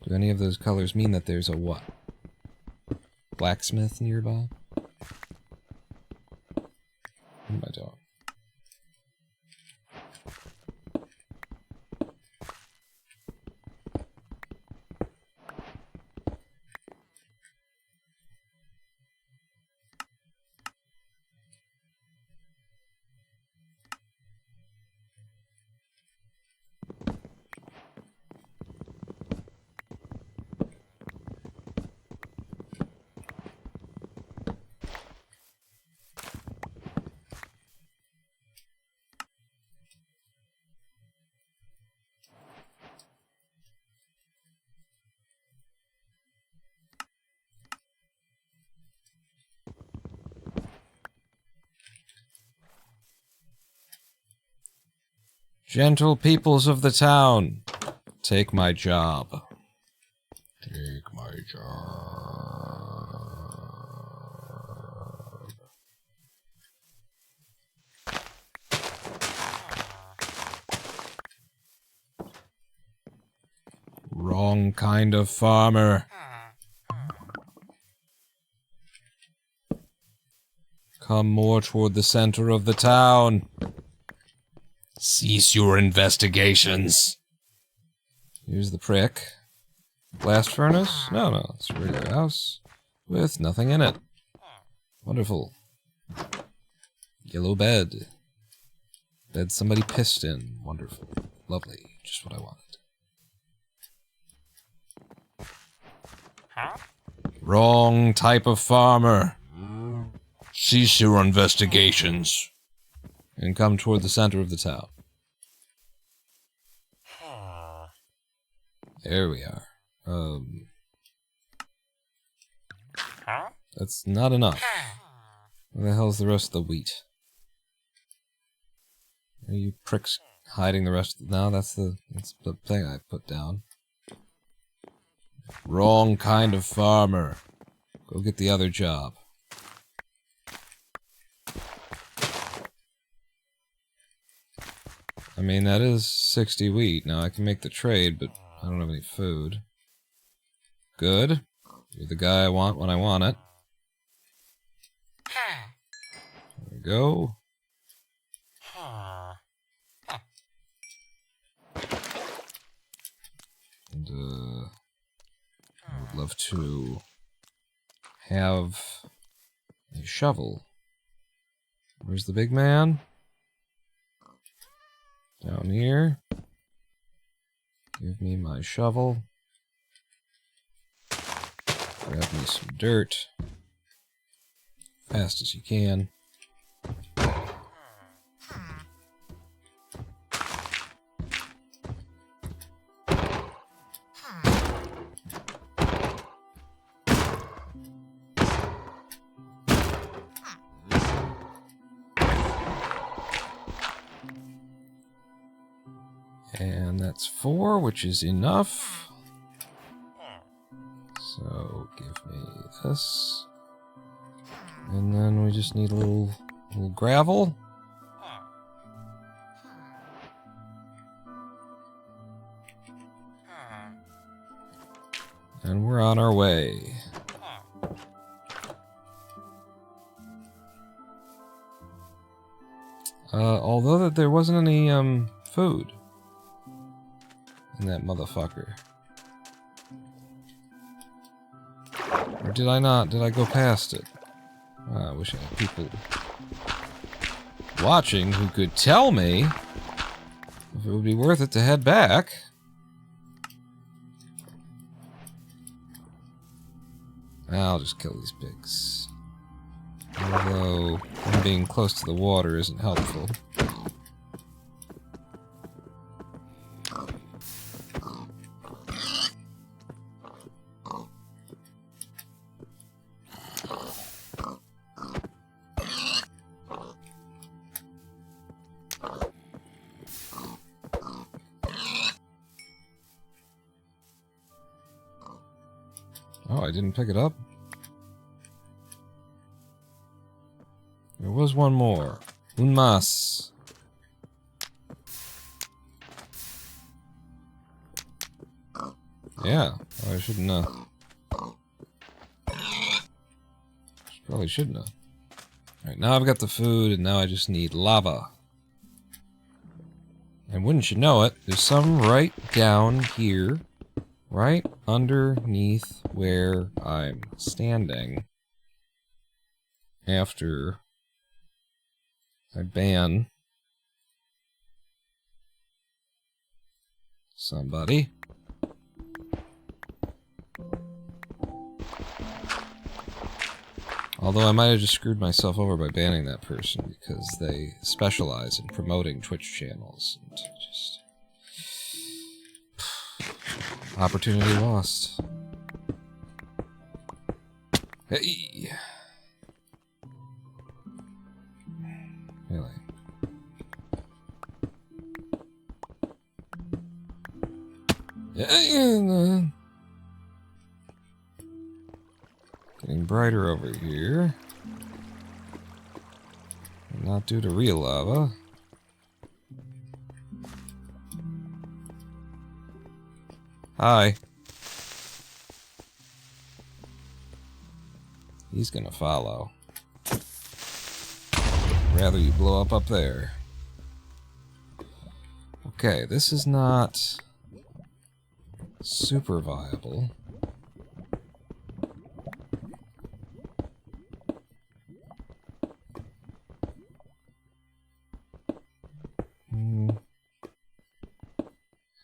Do any of those colors mean that there's a what? Blacksmith nearby? What am I doing? Gentle peoples of the town, take my job. Take my job. Wrong kind of farmer. Come more toward the center of the town. Cease your investigations. Here's the prick. Blast furnace? No, it's a regular house with nothing in it. Wonderful. Yellow bed. Bed somebody pissed in. Wonderful. Lovely. Just what I wanted. Wrong type of farmer. Cease your investigations. And come toward the center of the town. There we are. That's not enough. Where the hell's the rest of the wheat? Are you pricks hiding the rest of the... No, that's the thing I put down. Wrong kind of farmer. Go get the other job. I mean, that is 60 wheat. Now, I can make the trade, but I don't have any food. Good. You're the guy I want when I want it. There we go. And, I would love to have a shovel. Where's the big man? Down here. Give me my shovel. Grab me some dirt. Fast as you can. And that's 4, which is enough. So give me this. And then we just need a little gravel. And we're on our way. Although there wasn't any food in that motherfucker. Or did I not? Did I go past it? I wish I had people watching who could tell me if it would be worth it to head back. I'll just kill these pigs. Although, them being close to the water isn't helpful. Oh, I didn't pick it up? There was one more. Un más. Yeah, I shouldn't probably shouldn't have. Alright, now I've got the food, and now I just need lava. And wouldn't you know it, there's some right down here. Right underneath where I'm standing after I ban somebody. Although I might have just screwed myself over by banning that person because they specialize in promoting Twitch channels and just... Opportunity lost. Hey! Really? Yeah, getting brighter over here. Not due to real lava. Hi. He's gonna follow. Rather you blow up there. Okay, this is not super viable.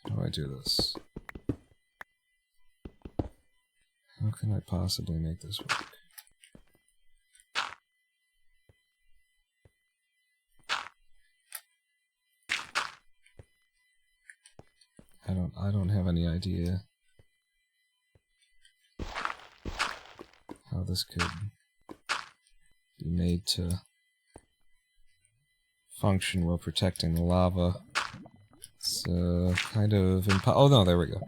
How do I do this? How can I possibly make this work? I don't have any idea how this could be made to function while protecting the lava. It's kind of oh no, there we go.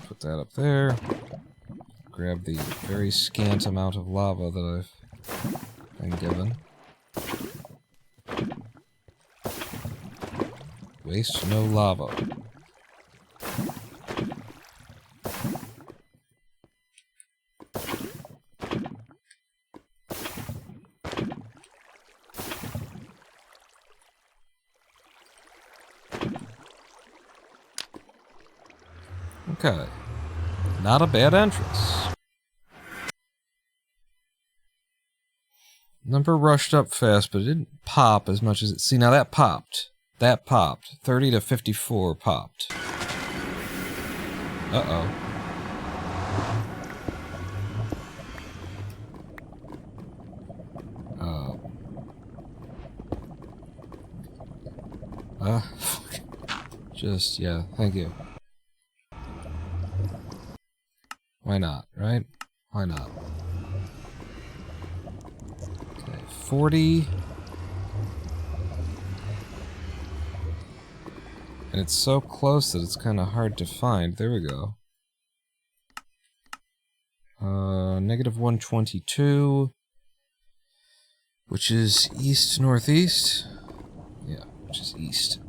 Put that up there. Grab the very scant amount of lava that I've been given. Waste no lava. Okay. Not a bad entrance. Number rushed up fast, but it didn't pop as much as it... See, now that popped. That popped. 30 to 54 popped. Uh-oh. Just, yeah, thank you. Why not, right? Why not? Okay, 40. And it's so close that it's kind of hard to find. There we go. Negative 122. Which is east-northeast? Yeah, which is east.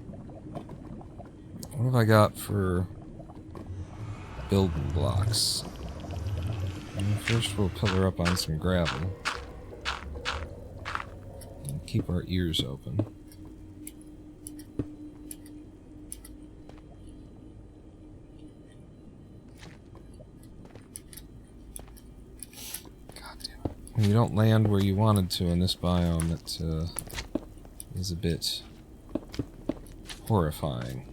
What have I got for building blocks? First we'll pillar up on some gravel. And keep our ears open. God damn it. When you don't land where you wanted to in this biome, it is a bit horrifying.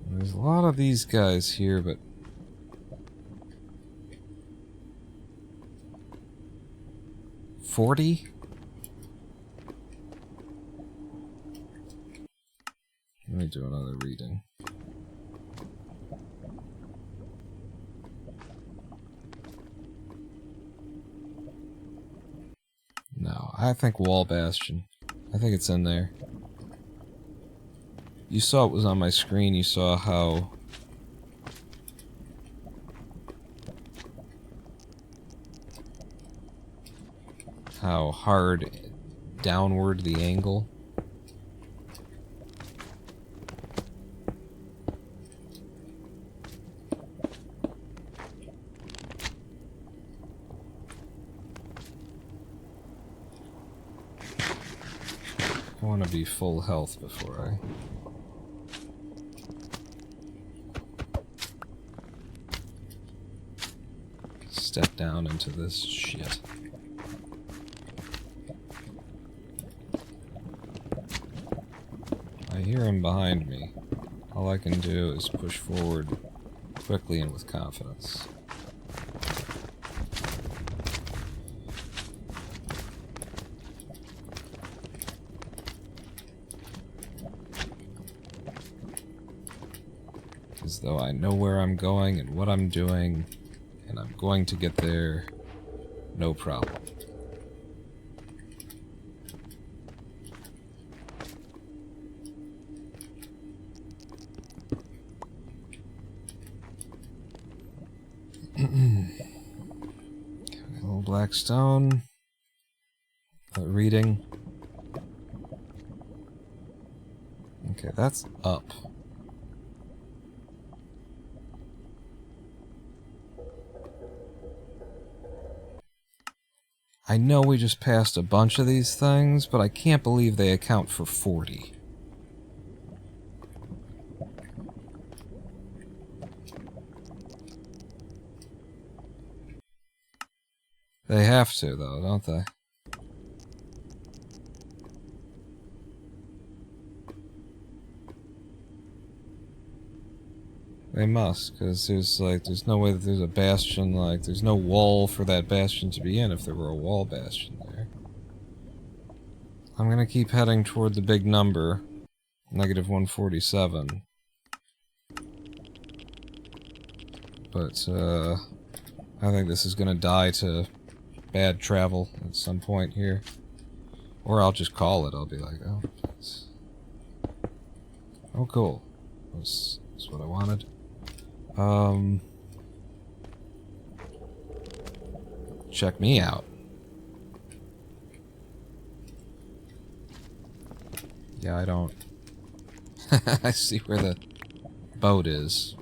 There's a lot of these guys here, but... $40? Let me do another reading. No, I think Wall Bastion. I think it's in there. You saw it was on my screen, you saw how... how hard downward the angle. I want to be full health before I... step down into this shit. I hear him behind me. All I can do is push forward quickly and with confidence. As though I know where I'm going and what I'm doing. And I'm going to get there, no problem. A little black stone. Reading. Okay, that's up. I know we just passed a bunch of these things, but I can't believe they account for 40. They have to, though, don't they? They must, because there's no way that there's a bastion, there's no wall for that bastion to be in if there were a wall bastion there. I'm gonna keep heading toward the big number, negative 147. But, I think this is gonna die to bad travel at some point here. Or I'll just call it, I'll be like, oh, oh cool. That's what I wanted. Check me out. Yeah, I don't... I see where the boat is.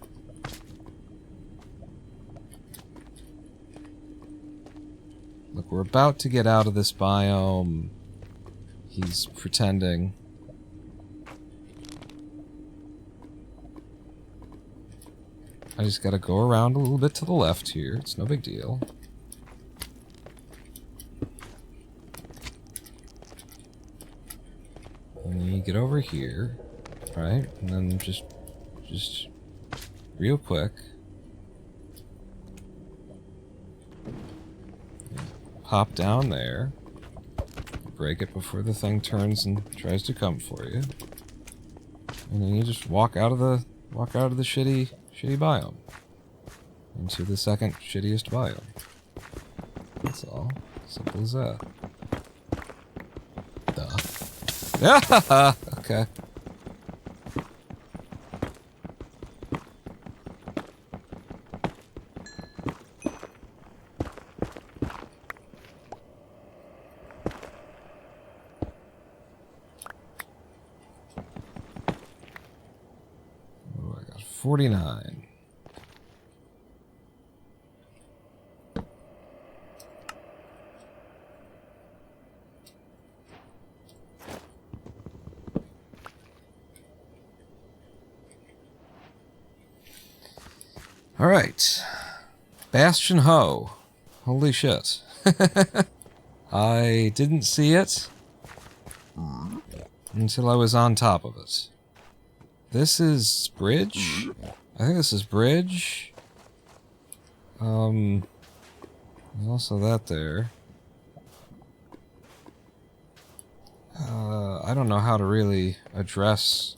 Look, we're about to get out of this biome. He's pretending. I just gotta go around a little bit to the left here. It's no big deal. And then you get over here, right? And then just real quick. Hop down there. Break it before the thing turns and tries to come for you. And then you just walk out of the shitty biome into the second shittiest biome. That's all. Simple as that. Duh. Okay. Oh, I got 49. Alright. Bastion Ho. Holy shit. I didn't see it until I was on top of it. This is bridge? I think this is bridge. There's also that there. I don't know how to really address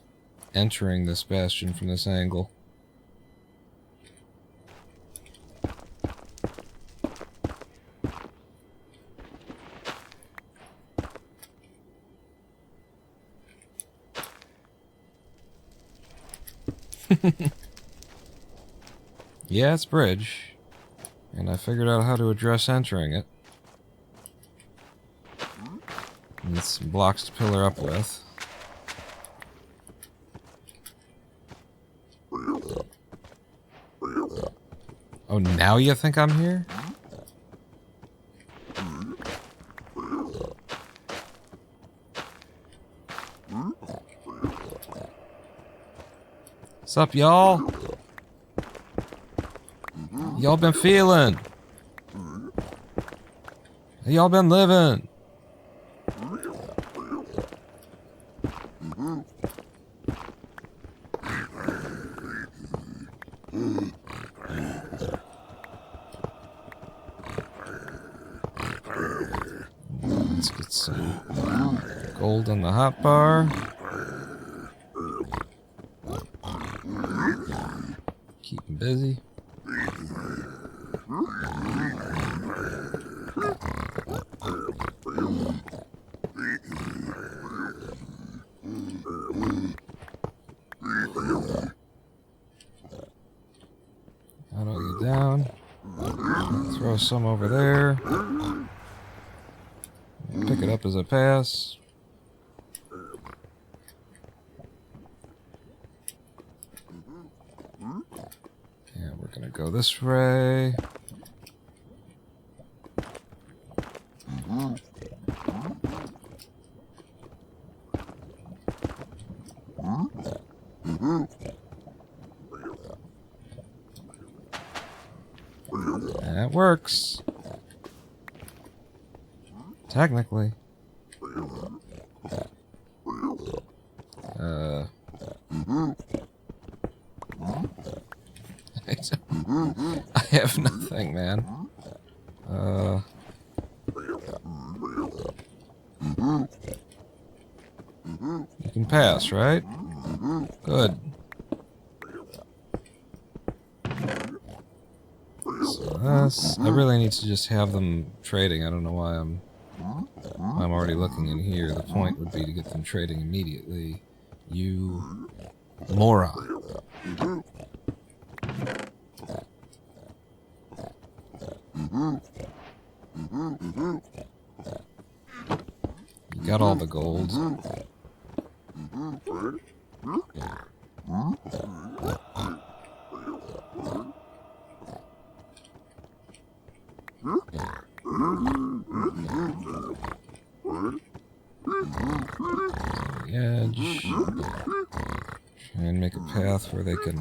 entering this bastion from this angle. Yeah, it's bridge. And I figured out how to address entering it. Need some blocks to pillar up with. Oh, now you think I'm here? What's up, y'all? Y'all been feeling? How y'all been living? Let's get some gold on the hotbar. Keep him busy. How do I get down? Throw some over there. Pick it up as I pass. Yeah, we're gonna go this way. That works. Technically. I have nothing, man. You can pass, right? Good. So I really need to just have them trading. I don't know why I'm already looking in here. The point would be to get them trading immediately. You moron. You got all the gold. The edge. Try and make a path where they can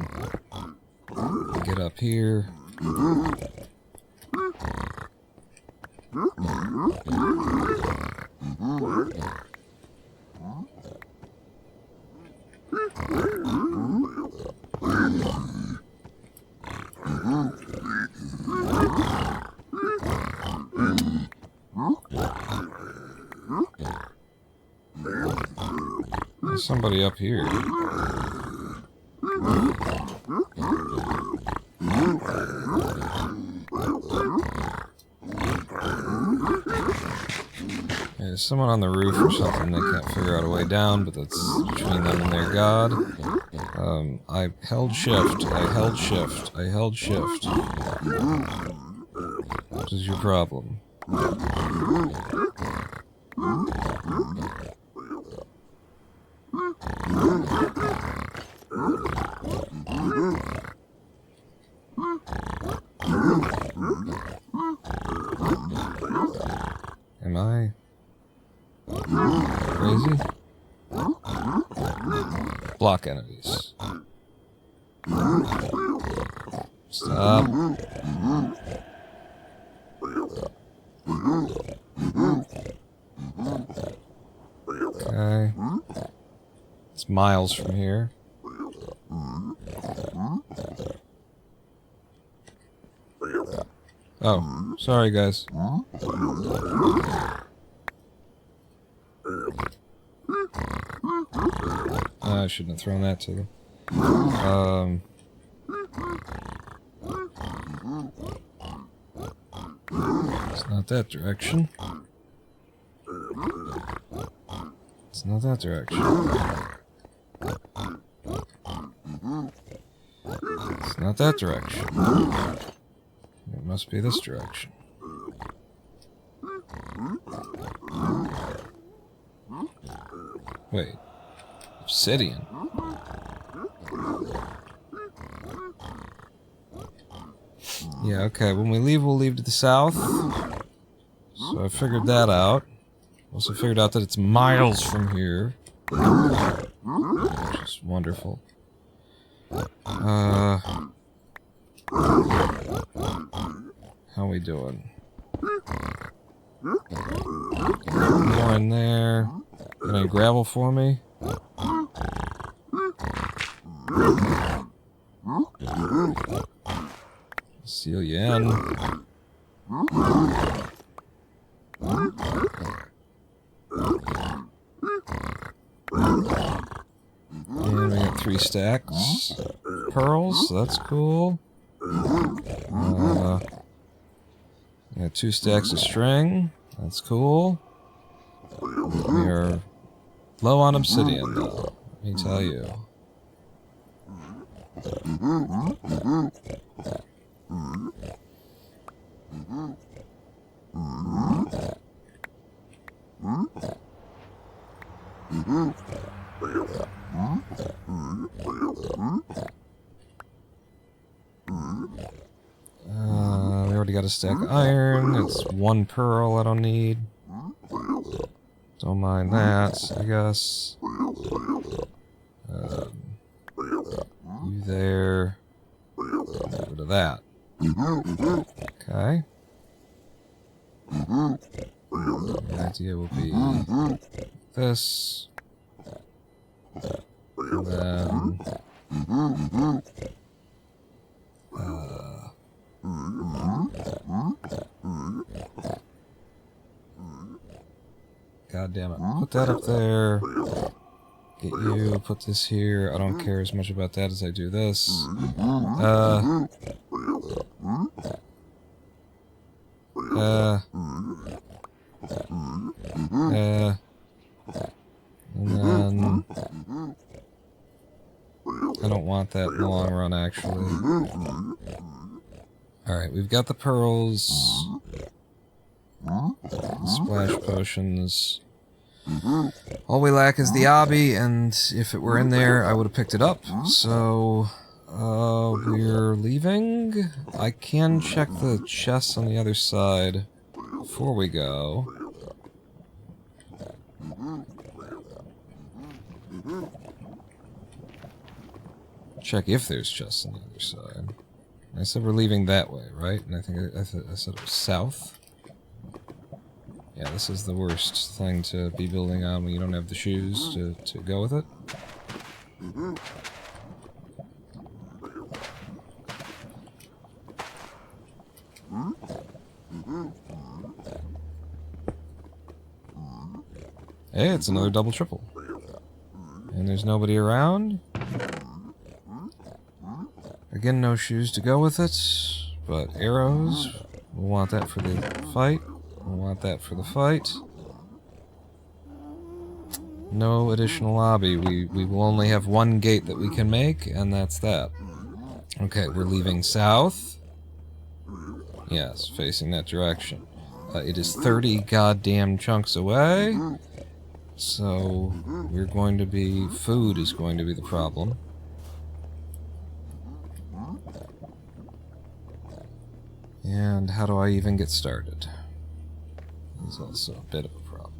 get up here. There's somebody up here. There's someone on the roof or something. They can't figure out a way down, but that's between them and their god. I held shift. I held shift. I held shift. What is your problem? Am I crazy? Block enemies. Stop. Okay. It's miles from here. Oh, sorry guys. I shouldn't have thrown that to them. It's not that direction. It's not that direction. It's not that direction. It must be this direction. Wait. Obsidian. Yeah, okay. When we leave, we'll leave to the south. So I figured that out. Also figured out that it's miles from here. Which is wonderful. How we doing? More in there. Got any gravel for me? Seal you in. And we got 3 stacks. Pearls, so that's cool. Got 2 stacks of string. That's cool. We are low on obsidian, though. Let me tell you. We already got a stack of iron. It's 1 pearl I don't need. Don't mind that, I guess. You there. Get rid of that. Okay. The idea will be this. And then... God damn it. Put that up there. Get you, put this here. I don't care as much about that as I do this. And then... I don't want that in the long run, actually. Alright, we've got the pearls. Splash potions. All we lack is the obby, and if it were in there, I would have picked it up. So, we're leaving. I can check the chests on the other side before we go. Check if there's chests on the other side. I said we're leaving that way, right? And I think I said it was south. Yeah, this is the worst thing to be building on when you don't have the shoes to go with it. Hey, it's another double triple. And there's nobody around. Again, no shoes to go with it, but arrows. We'll want that for the fight. We'll want that for the fight. No additional lobby. We will only have one gate that we can make, and that's that. Okay, we're leaving south. Yes, facing that direction. It is 30 goddamn chunks away. So, we're going to be... food is going to be the problem. And how do I even get started? Is also a bit of a problem.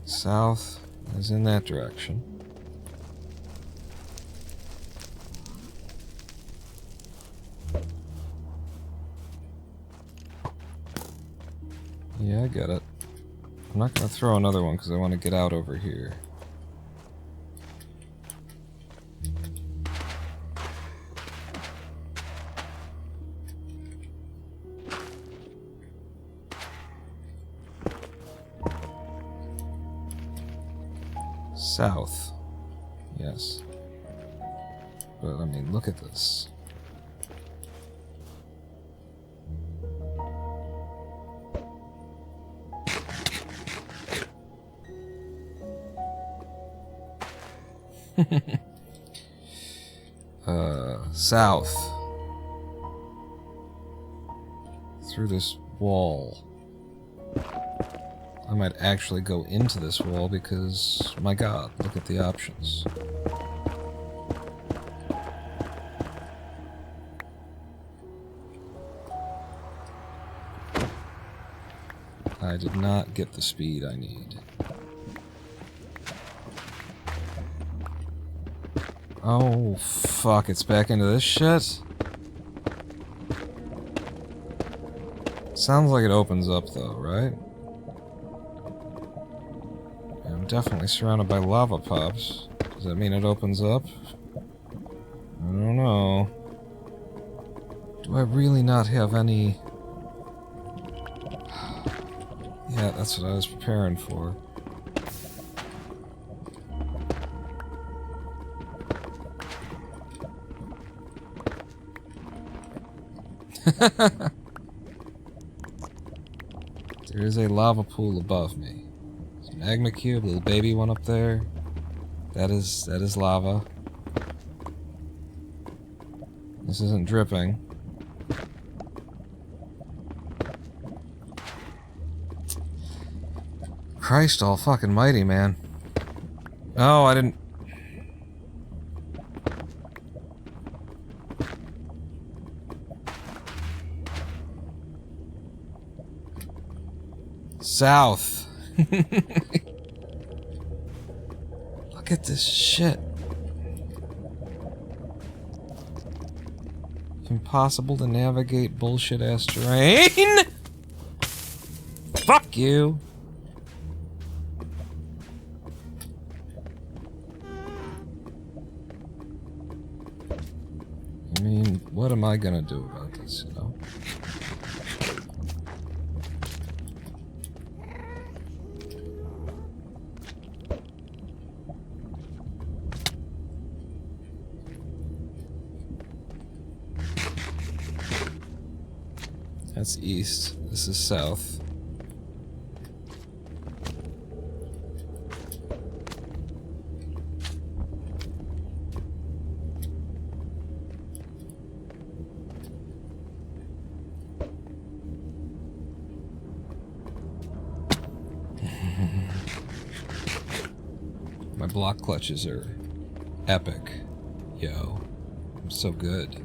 South is in that direction. Yeah, I get it. I'm not going to throw another one because I want to get out over here. South. Yes. But, I mean, look at this. South. Through this wall. I might actually go into this wall because, my god, look at the options. I did not get the speed I need. Oh, fuck, it's back into this shit? Sounds like it opens up, though, right? I'm definitely surrounded by lava pops. Does that mean it opens up? I don't know. Do I really not have any... Yeah, that's what I was preparing for. There is a lava pool above me. There's a magma cube, little baby one up there. That is lava. This isn't dripping. Christ all fucking mighty, man. Oh, I didn't... South. Look at this shit. Impossible to navigate bullshit ass terrain. Fuck you. I mean, what am I gonna do about this, you know? That's east. This is south. block clutches are epic. Yo. I'm so good.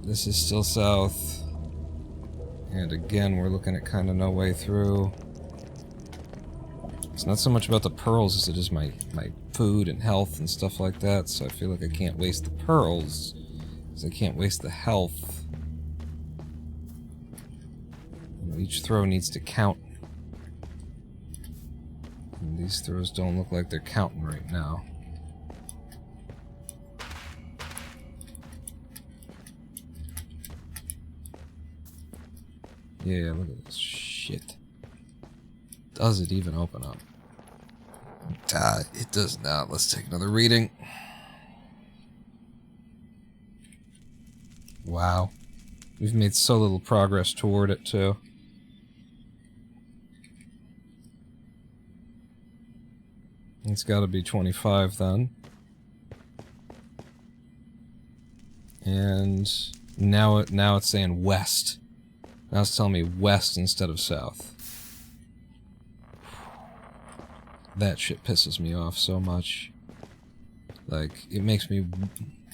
This is still south. And again, we're looking at kind of no way through. It's not so much about the pearls as it is my food and health and stuff like that, so I feel like I can't waste the pearls, because I can't waste the health. You know, each throw needs to count. And these throws don't look like they're counting right now. Yeah, look at this shit. Does it even open up? It does not. Let's take another reading. Wow. We've made so little progress toward it, too. It's gotta be 25, then. And now it's saying west. Now it's telling me west instead of south. That shit pisses me off so much. Like, it makes me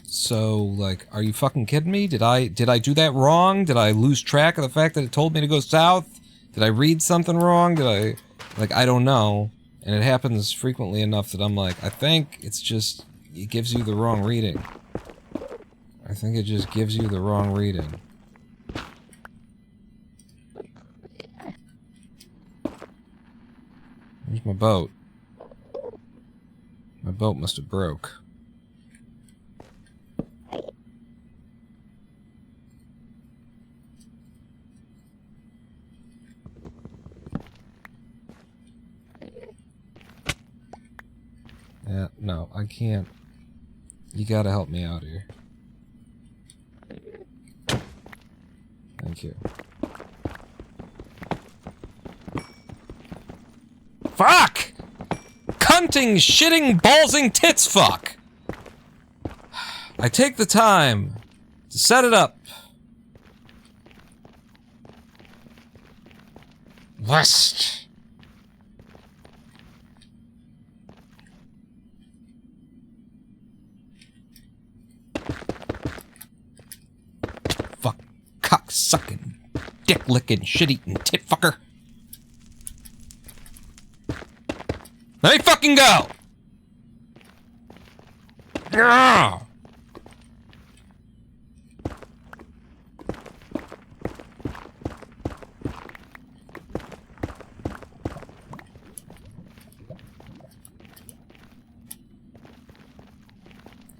so, like, are you fucking kidding me? Did I do that wrong? Did I lose track of the fact that it told me to go south? Did I read something wrong? Like, I don't know. And it happens frequently enough that I'm like, I think it's just, it gives you the wrong reading. I think it just gives you the wrong reading. Where's my boat? My boat must have broke. Yeah, no, I can't. You gotta help me out here. Thank you. Fuck! Cunting, shitting, ballsing, tits fuck! I take the time to set it up. West. Fuck, cock-sucking, dick-licking, shit-eating, tit-fucker. Let me fucking go! Ugh!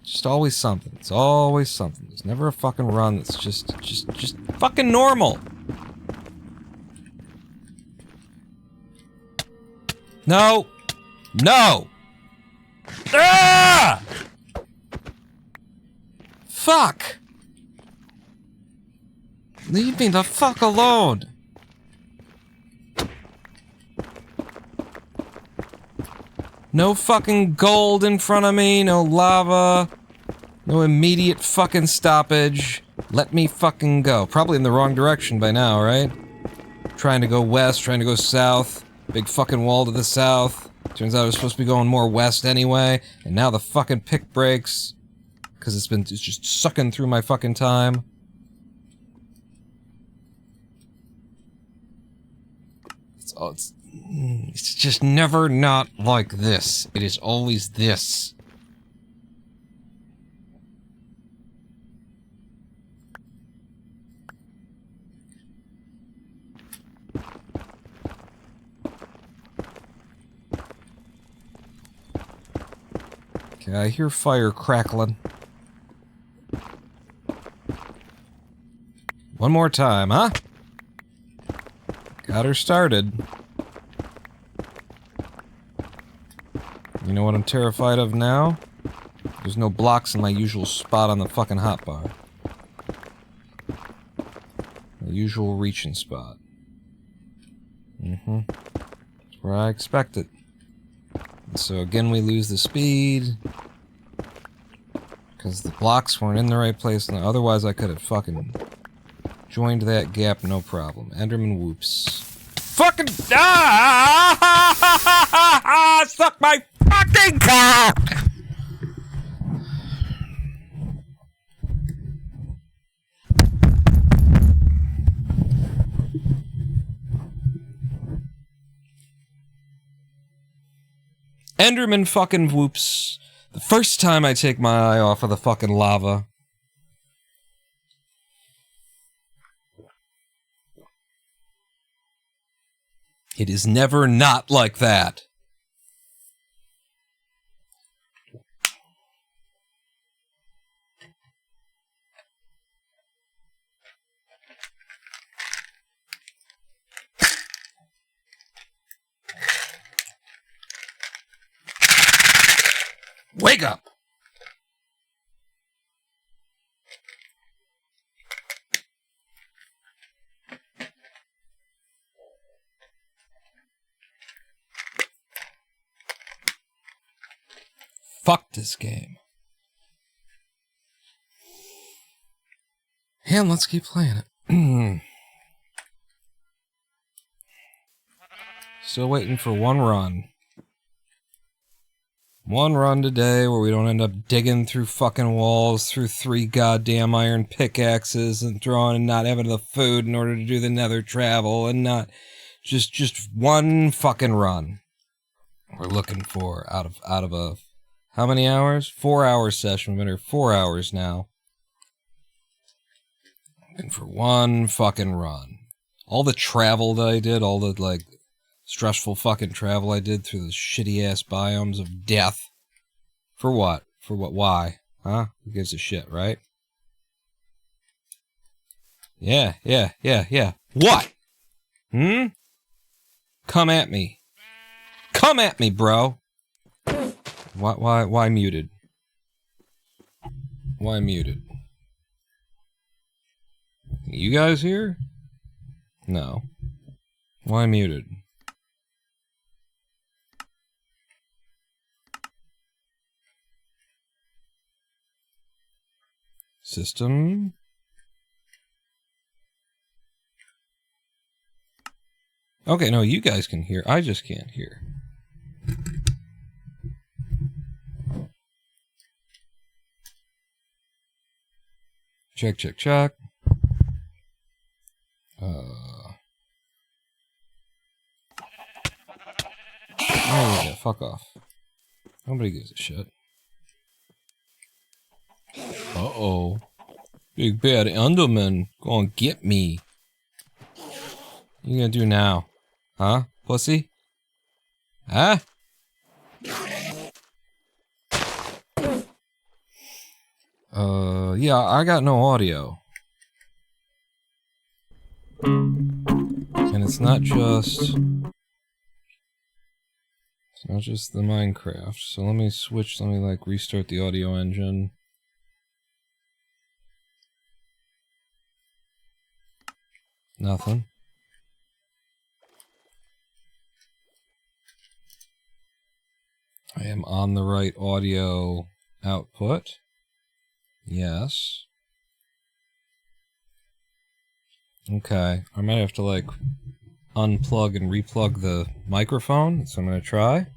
Just always something. It's always something. There's never a fucking run that's just fucking normal. No! No! Ah! Fuck! Leave me the fuck alone! No fucking gold in front of me, no lava, no immediate fucking stoppage. Let me fucking go. Probably in the wrong direction by now, right? Trying to go west, trying to go south. Big fucking wall to the south. Turns out I was supposed to be going more west anyway, and now the fucking pick breaks. Because it's just sucking through my fucking time. It's just never not like this. It is always this. Okay, I hear fire crackling. One more time, huh? Got her started. You know what I'm terrified of now? There's no blocks in my usual spot on the fucking hotbar. The usual reaching spot. It's where I expect it. And so again we lose the speed. Because the blocks weren't in the right place, and otherwise I could have fucking joined that gap no problem. Enderman whoops. Fucking ah! Suck my fucking cock! Enderman fucking whoops. The first time I take my eye off of the fucking lava. It is never not like that. Wake up! Fuck this game. And let's keep playing it. Still waiting for one run. One run today where we don't end up digging through fucking walls, through 3 goddamn iron pickaxes and throwing and not having the food in order to do the nether travel and not just one fucking run. We're looking for out of a how many hours? 4-hour session. We've been here 4 hours now. Looking for one fucking run. All the travel that I did, all the like stressful fucking travel I did through the shitty ass biomes of death. For what? For what? Why? Huh? Who gives a shit, right? Yeah. What? Come at me. Come at me, bro. Why muted? Why muted? You guys here? No. Why muted? System? Okay, no, you guys can hear. I just can't hear. Check. Oh, yeah, fuck off. Nobody gives a shit. Uh-oh. Big bad Enderman. Go and get me. What you gonna do now? Huh? Pussy? Huh? Yeah, I got no audio. And it's not just the Minecraft. So let me switch, let me like restart the audio engine. Nothing. I am on the right audio output. Yes. Okay. I might have to like unplug and replug the microphone, so I'm gonna try.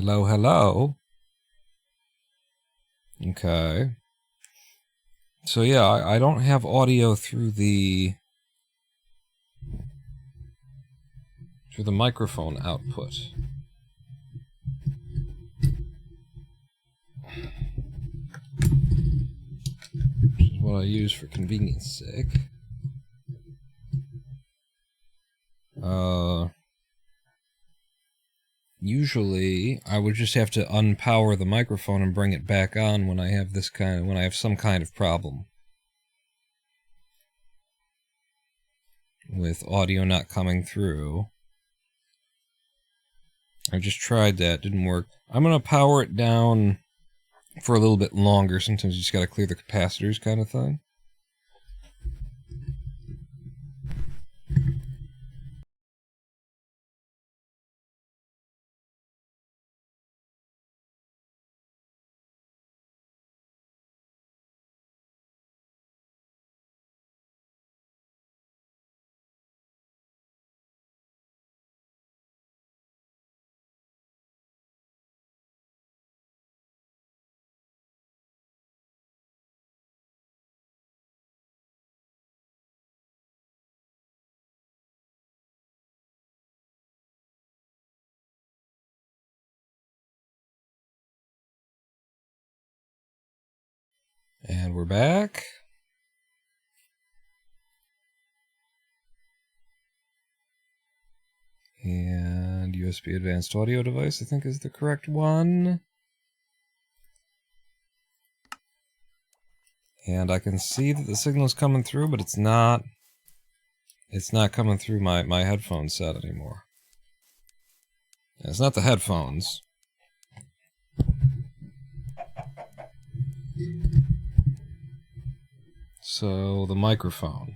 Hello, hello. Okay. So yeah, I don't have audio through the microphone output. Which is what I use for convenience sake. Usually I would just have to unpower the microphone and bring it back on when I have some kind of problem with audio not coming through. I just tried that, didn't work. I'm gonna power it down for a little bit longer. Sometimes you just gotta clear the capacitors kind of thing. And we're back. And USB advanced audio device, I think, is the correct one. And I can see that the signal's coming through, but it's not coming through my headphone set anymore. And it's not the headphones. So, the microphone.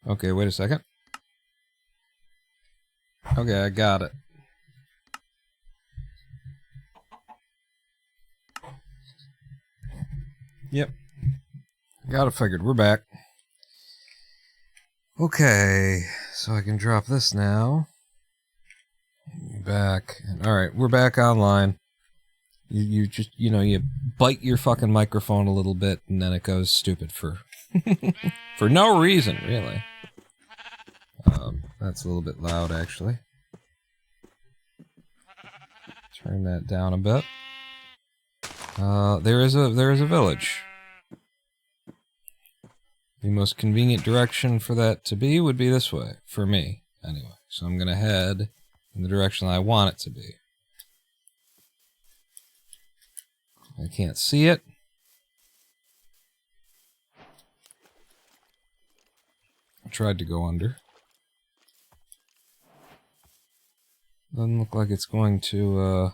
Okay, wait a second. Okay, I got it. Yep. Got it figured. We're back. Okay, so I can drop this now. Back. Alright, we're back online. You just, you bite your fucking microphone a little bit, and then it goes stupid for for no reason, really. That's a little bit loud, actually. Turn that down a bit. There is a village. The most convenient direction for that to be would be this way, for me, anyway. So I'm gonna head in the direction I want it to be. I can't see it. I tried to go under. Doesn't look like it's going to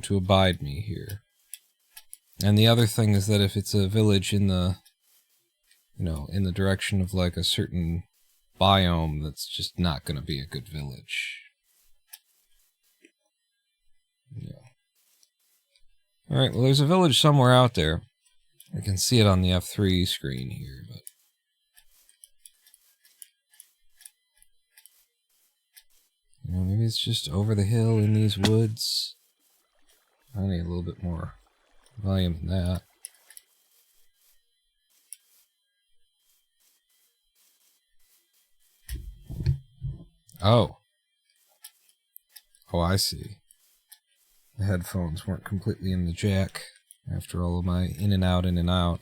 abide me here. And the other thing is that if it's a village in the, in the direction of like a certain biome, that's just not going to be a good village. Yeah. Alright, well there's a village somewhere out there. I can see it on the F3 screen here, but... maybe it's just over the hill in these woods. I need a little bit more volume than that. Oh. Oh, I see. The headphones weren't completely in the jack after all of my in and out, in and out.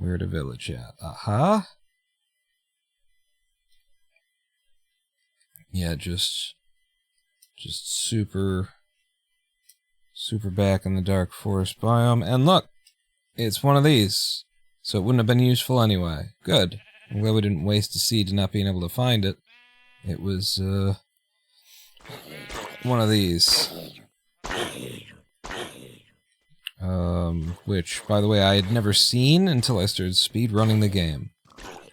Where the village at? Aha! Yeah, just super back in the dark forest biome. And look! It's one of these. So it wouldn't have been useful anyway. Good. I'm glad we didn't waste a seed not being able to find it. It was, one of these. Which, by the way, I had never seen until I started speedrunning the game.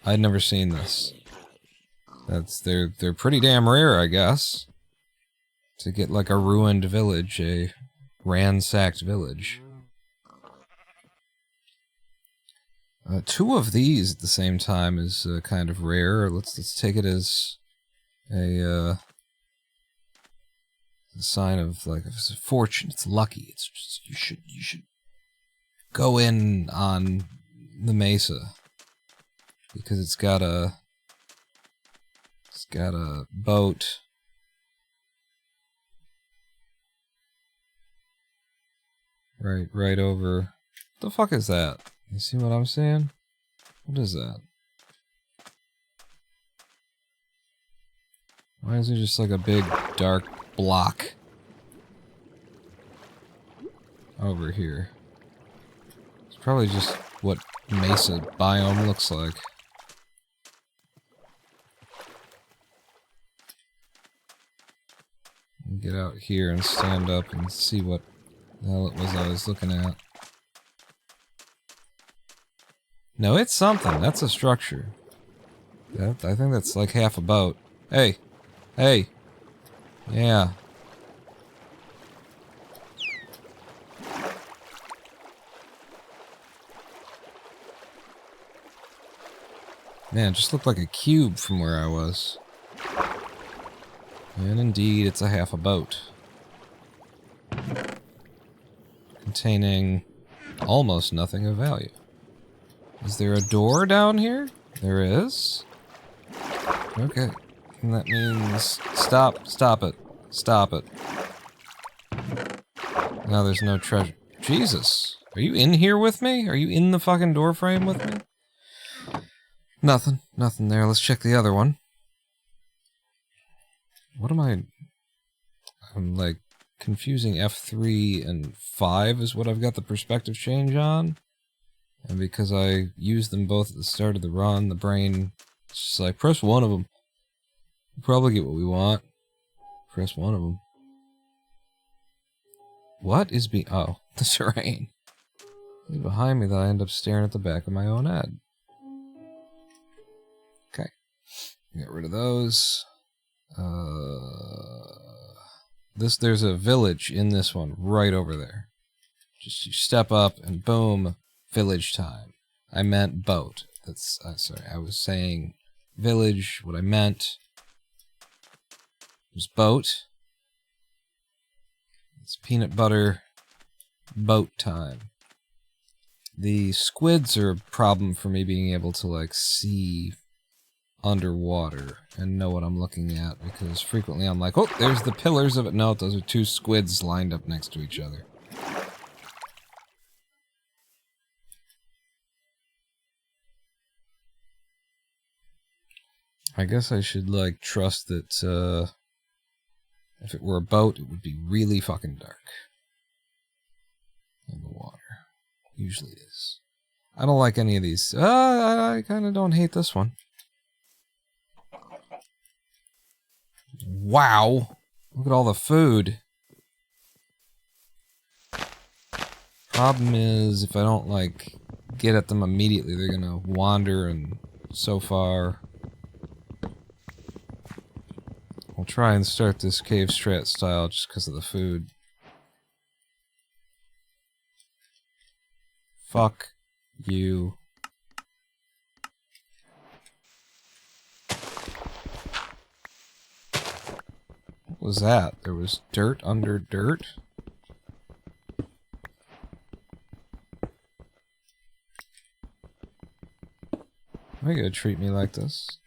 I had never seen this. They're pretty damn rare, I guess. To get like a ruined village, a ransacked village. Two of these at the same time is kind of rare. Let's take it as a sign of like it's a fortune. It's lucky. It's just, you should go in on the mesa because it's got a boat. Right over. What the fuck is that? You see what I'm saying? What is that? Why is it just like a big dark block over here? It's probably just what mesa biome looks like. Get out here and stand up and see what the hell it was I was looking at. No, it's something. That's a structure. I think that's like half a boat. Hey! Hey! Yeah. Man, it just looked like a cube from where I was. And indeed, it's a half a boat. Containing almost nothing of value. Is there a door down here? There is. Okay. And that means... Stop it. Stop it. Now there's no treasure. Jesus. Are you in here with me? Are you in the fucking door frame with me? Nothing. Nothing there. Let's check the other one. What am I... I'm like confusing F3 and 5 is what I've got the perspective change on. And because I used them both at the start of the run, the brain is just like, press one of them. We'll probably get what we want. Press one of them. What is oh, the terrain. It's behind me that I end up staring at the back of my own head. Okay. Get rid of those. There's a village in this one, right over there. Just you step up and boom. Village time. I meant boat. That's, sorry, I was saying village. What I meant was boat. It's peanut butter boat time. The squids are a problem for me being able to, like, see underwater and know what I'm looking at, because frequently I'm like, oh, there's the pillars of it. No, those are two squids lined up next to each other. I guess I should, like, trust that, if it were a boat, it would be really fucking dark. In the water. Usually is. I don't like any of these. I kinda don't hate this one. Wow! Look at all the food. Problem is, if I don't, like, get at them immediately, they're gonna wander, and so far... I'll try and start this cave strat style just because of the food. Fuck you. What was that? There was dirt under dirt? Why are you gonna treat me like this?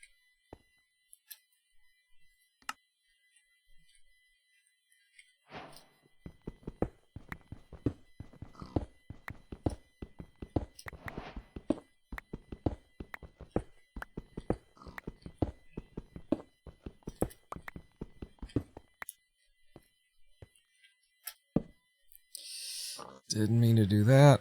Didn't mean to do that.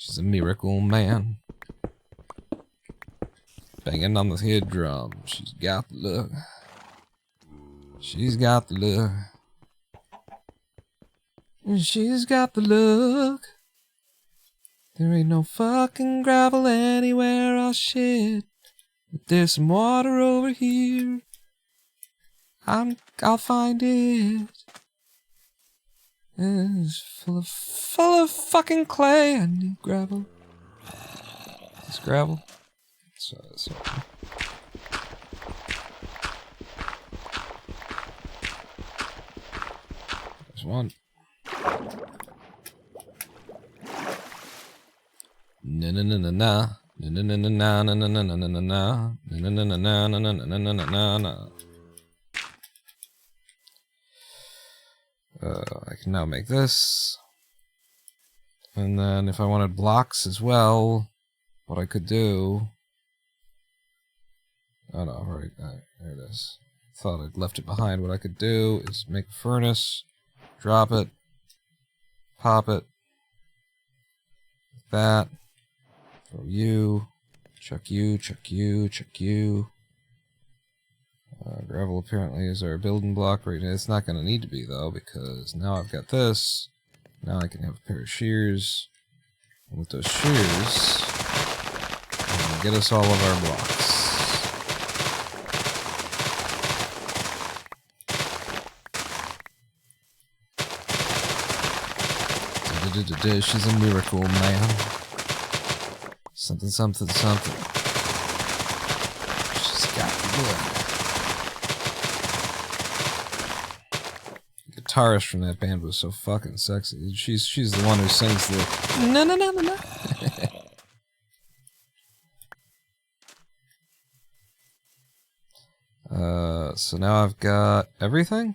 She's a miracle man. Banging on the head drum. She's got the look. She's got the look. She's got the look. There ain't no fucking gravel anywhere, oh shit. But there's some water over here. I'll find it. It's full of fucking clay. I need gravel. Is gravel? So. There's one. Na na na na na na na na na na na na na na na na na na na. I can now make this, and then if I wanted blocks as well, what I could do. Oh no, right there it is. Thought I'd left it behind. What I could do is make a furnace, drop it, pop it, like that. Throw you, chuck you, chuck you, chuck you. Gravel apparently is our building block right now. It's not going to need to be though, because now I've got this. Now I can have a pair of shears. And with those shears, I'm going to get us all of our blocks. She's a miracle man. Something, something, something. She's got the look. The guitarist from that band was so fucking sexy. She's the one who sings the na na na na na. So now I've got everything.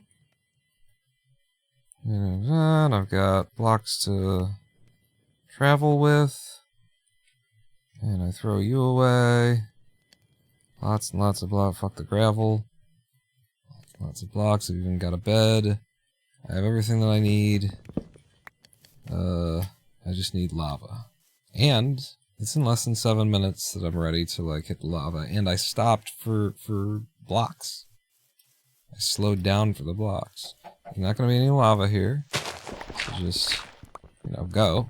And I've got blocks to travel with. And I throw you away. Lots and lots of blocks. Fuck the gravel. Lots of blocks. I've even got a bed. I have everything that I need. I just need lava. And it's in less than 7 minutes that I'm ready to like hit the lava. And I stopped for blocks. I slowed down for the blocks. There's not going to be any lava here. So just, go.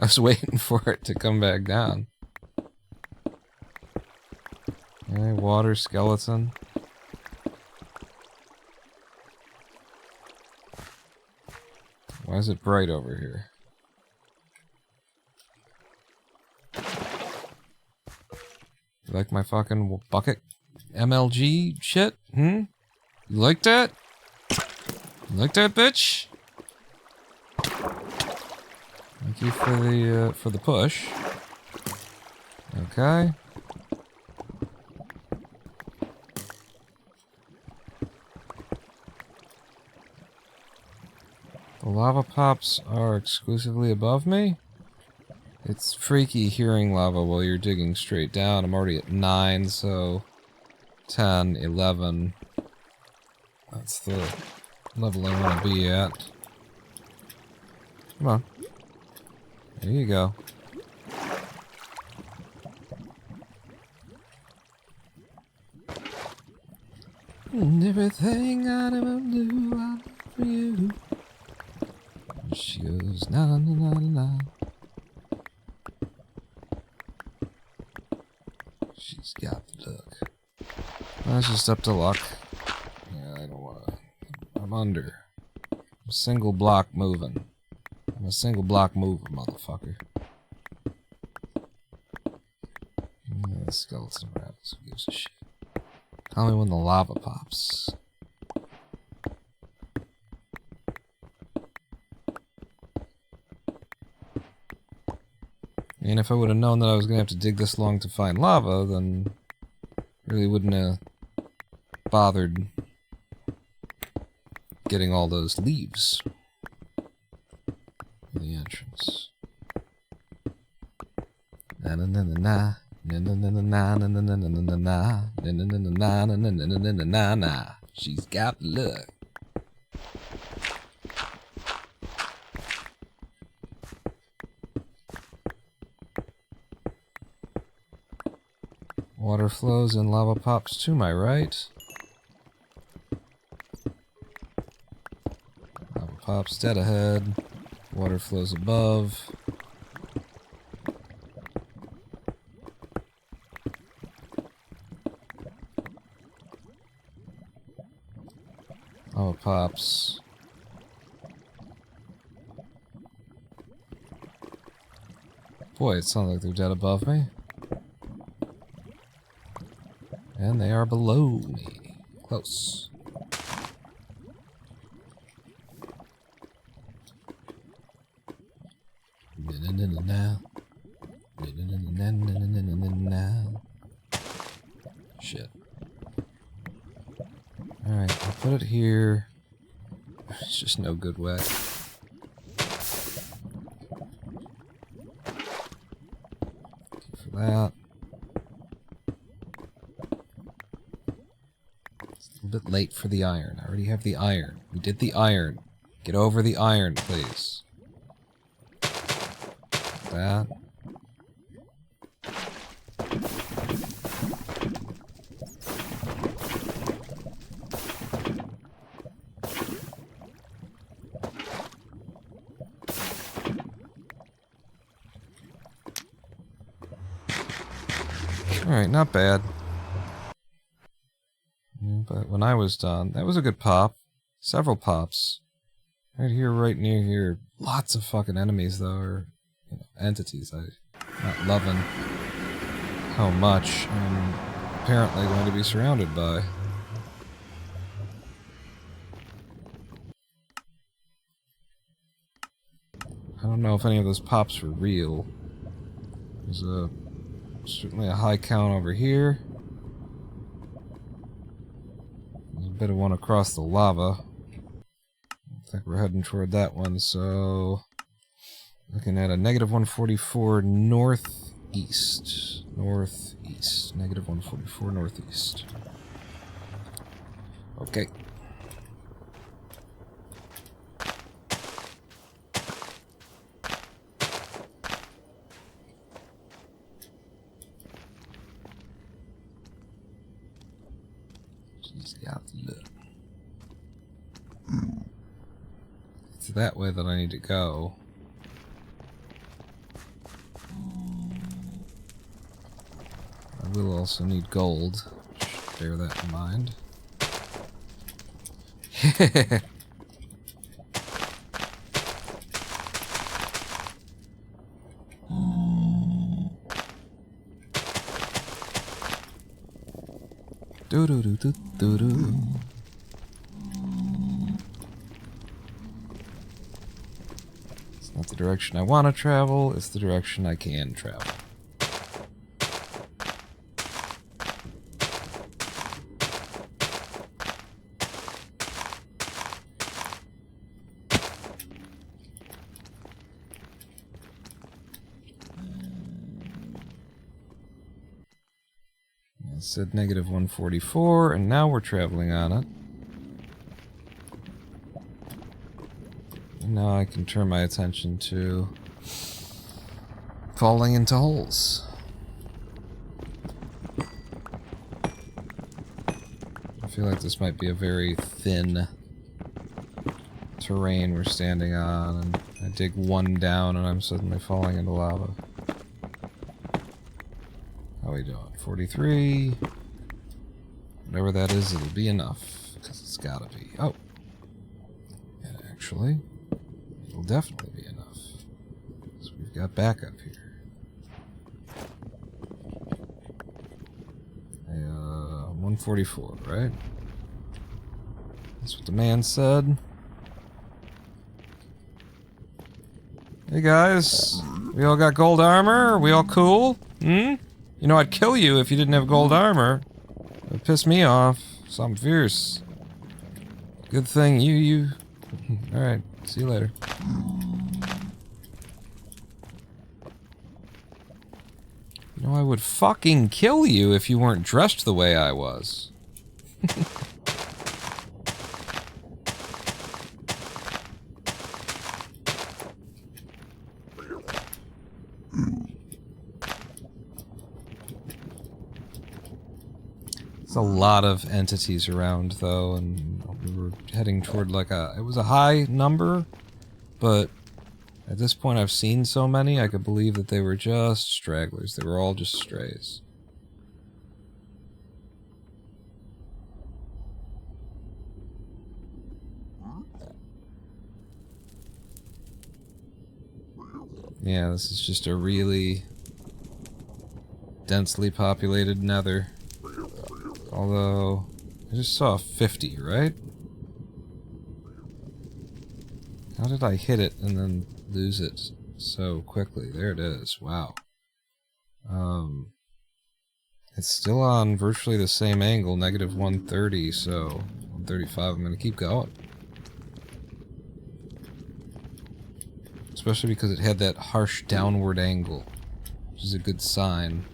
I was waiting for it to come back down. Okay, water skeleton. Why is it bright over here? You like my fucking bucket MLG shit? You like that? You like that, bitch? Thank you for the push. Okay. The lava pops are exclusively above me. It's freaky hearing lava while you're digging straight down. I'm already at 9, so 10, 11. That's the level I want to be at. Come on. There you go. And everything I never knew I do for you. She goes na na na na na. She's got the look. That's just up to luck. Yeah, I don't wanna. I'm under. I'm a single block moving. I'm a single block mover, motherfucker. Yeah, skeleton rabbits. Who gives a shit? Tell me when the lava pops. And if I would have known that I was going to have to dig this long to find lava, then really wouldn't have bothered getting all those leaves in the entrance. Na na na na na. Na na na na na na na na na na na. Na na na na na na na na na na na. She's got luck. Water flows and lava pops to my right. Lava pops dead ahead. Water flows above. Lava pops. Boy, it sounds like they're dead above me. And they are below me. Close. Shit. Alright, I'll put it here. It's just no good way. For that. A bit late for the iron. I already have the iron. We did the iron. Get over the iron, please. That. Alright, not bad. But when I was done, that was a good pop. Several pops. Right here, right near here. Lots of fucking enemies, though, or entities I'm not loving how much I'm apparently going to be surrounded by. I don't know if any of those pops were real. There's certainly a high count over here. There's a bit of one across the lava. I think we're heading toward that one, so... Looking at a -144 northeast. Northeast. -144 northeast. Okay. She's got the look. It's that way that I need to go. I will also need gold. Should bear that in mind. Do do do do do do. It's not the direction I want to travel, it's the direction I can travel. It said -144, and now we're traveling on it. And now I can turn my attention to falling into holes. I feel like this might be a very thin terrain we're standing on, and I dig one down and I'm suddenly falling into lava. How are we doing? 43. Whatever that is, it'll be enough. Because it's gotta be. Oh. And actually, it'll definitely be enough. So we've got backup here. 144, right? That's what the man said. Hey guys, we all got gold armor? Are we all cool? Hmm? You know, I'd kill you if you didn't have gold armor. It would piss me off. So I'm fierce. Good thing you... Alright, see you later. You know, I would fucking kill you if you weren't dressed the way I was. There's a lot of entities around, though, and we were heading toward like a... It was a high number, but at this point I've seen so many, I could believe that they were just stragglers. They were all just strays. Yeah, this is just a really densely populated nether. Although, I just saw 50, right? How did I hit it and then lose it so quickly? There it is. Wow. It's still on virtually the same angle, negative 130, so 135. I'm gonna keep going. Especially because it had that harsh downward angle, which is a good sign.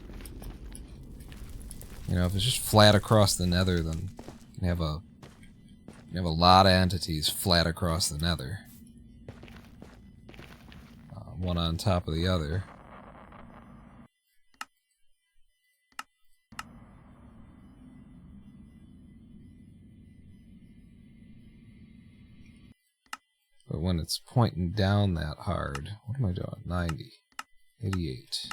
You know, if it's just flat across the nether, then you have a lot of entities flat across the nether. One on top of the other. But when it's pointing down that hard, what am I doing? 90, 88.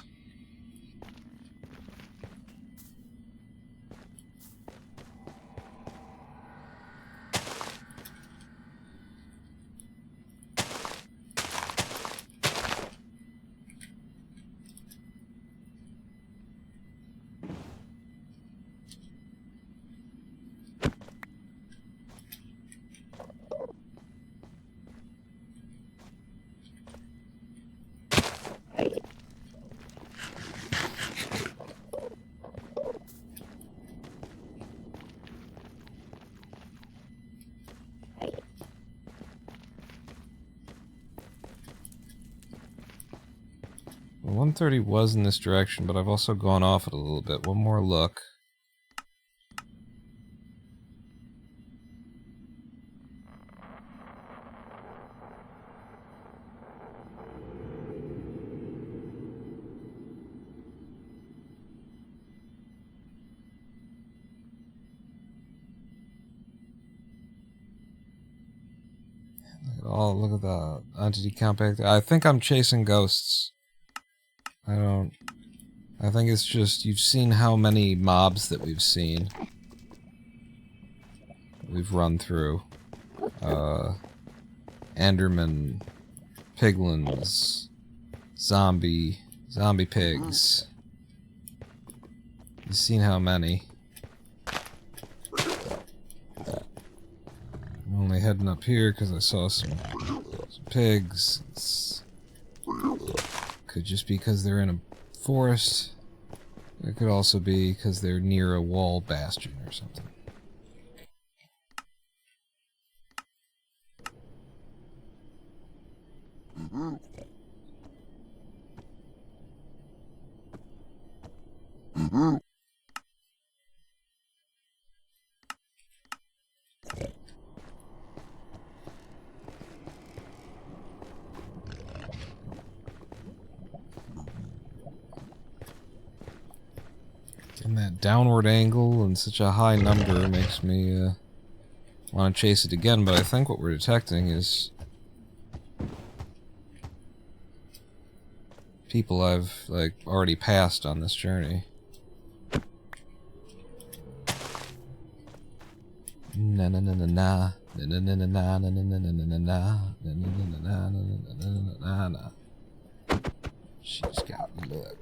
Well, 130 was in this direction, but I've also gone off it a little bit. One more look. Oh, look at the entity count back there. I think I'm chasing ghosts. I think it's just, you've seen how many mobs that we've seen. We've run through. Enderman, piglins, zombie pigs. You've seen how many. I'm only heading up here because I saw some pigs. Could just be because they're in a forest. It could also be because they're near a wall bastion or something. And that downward angle and such a high number makes me want to chase it again, but I think what we're detecting is people I've like already passed on this journey. Na na na na na na na na na na na na na na na na na na. She's got me, look.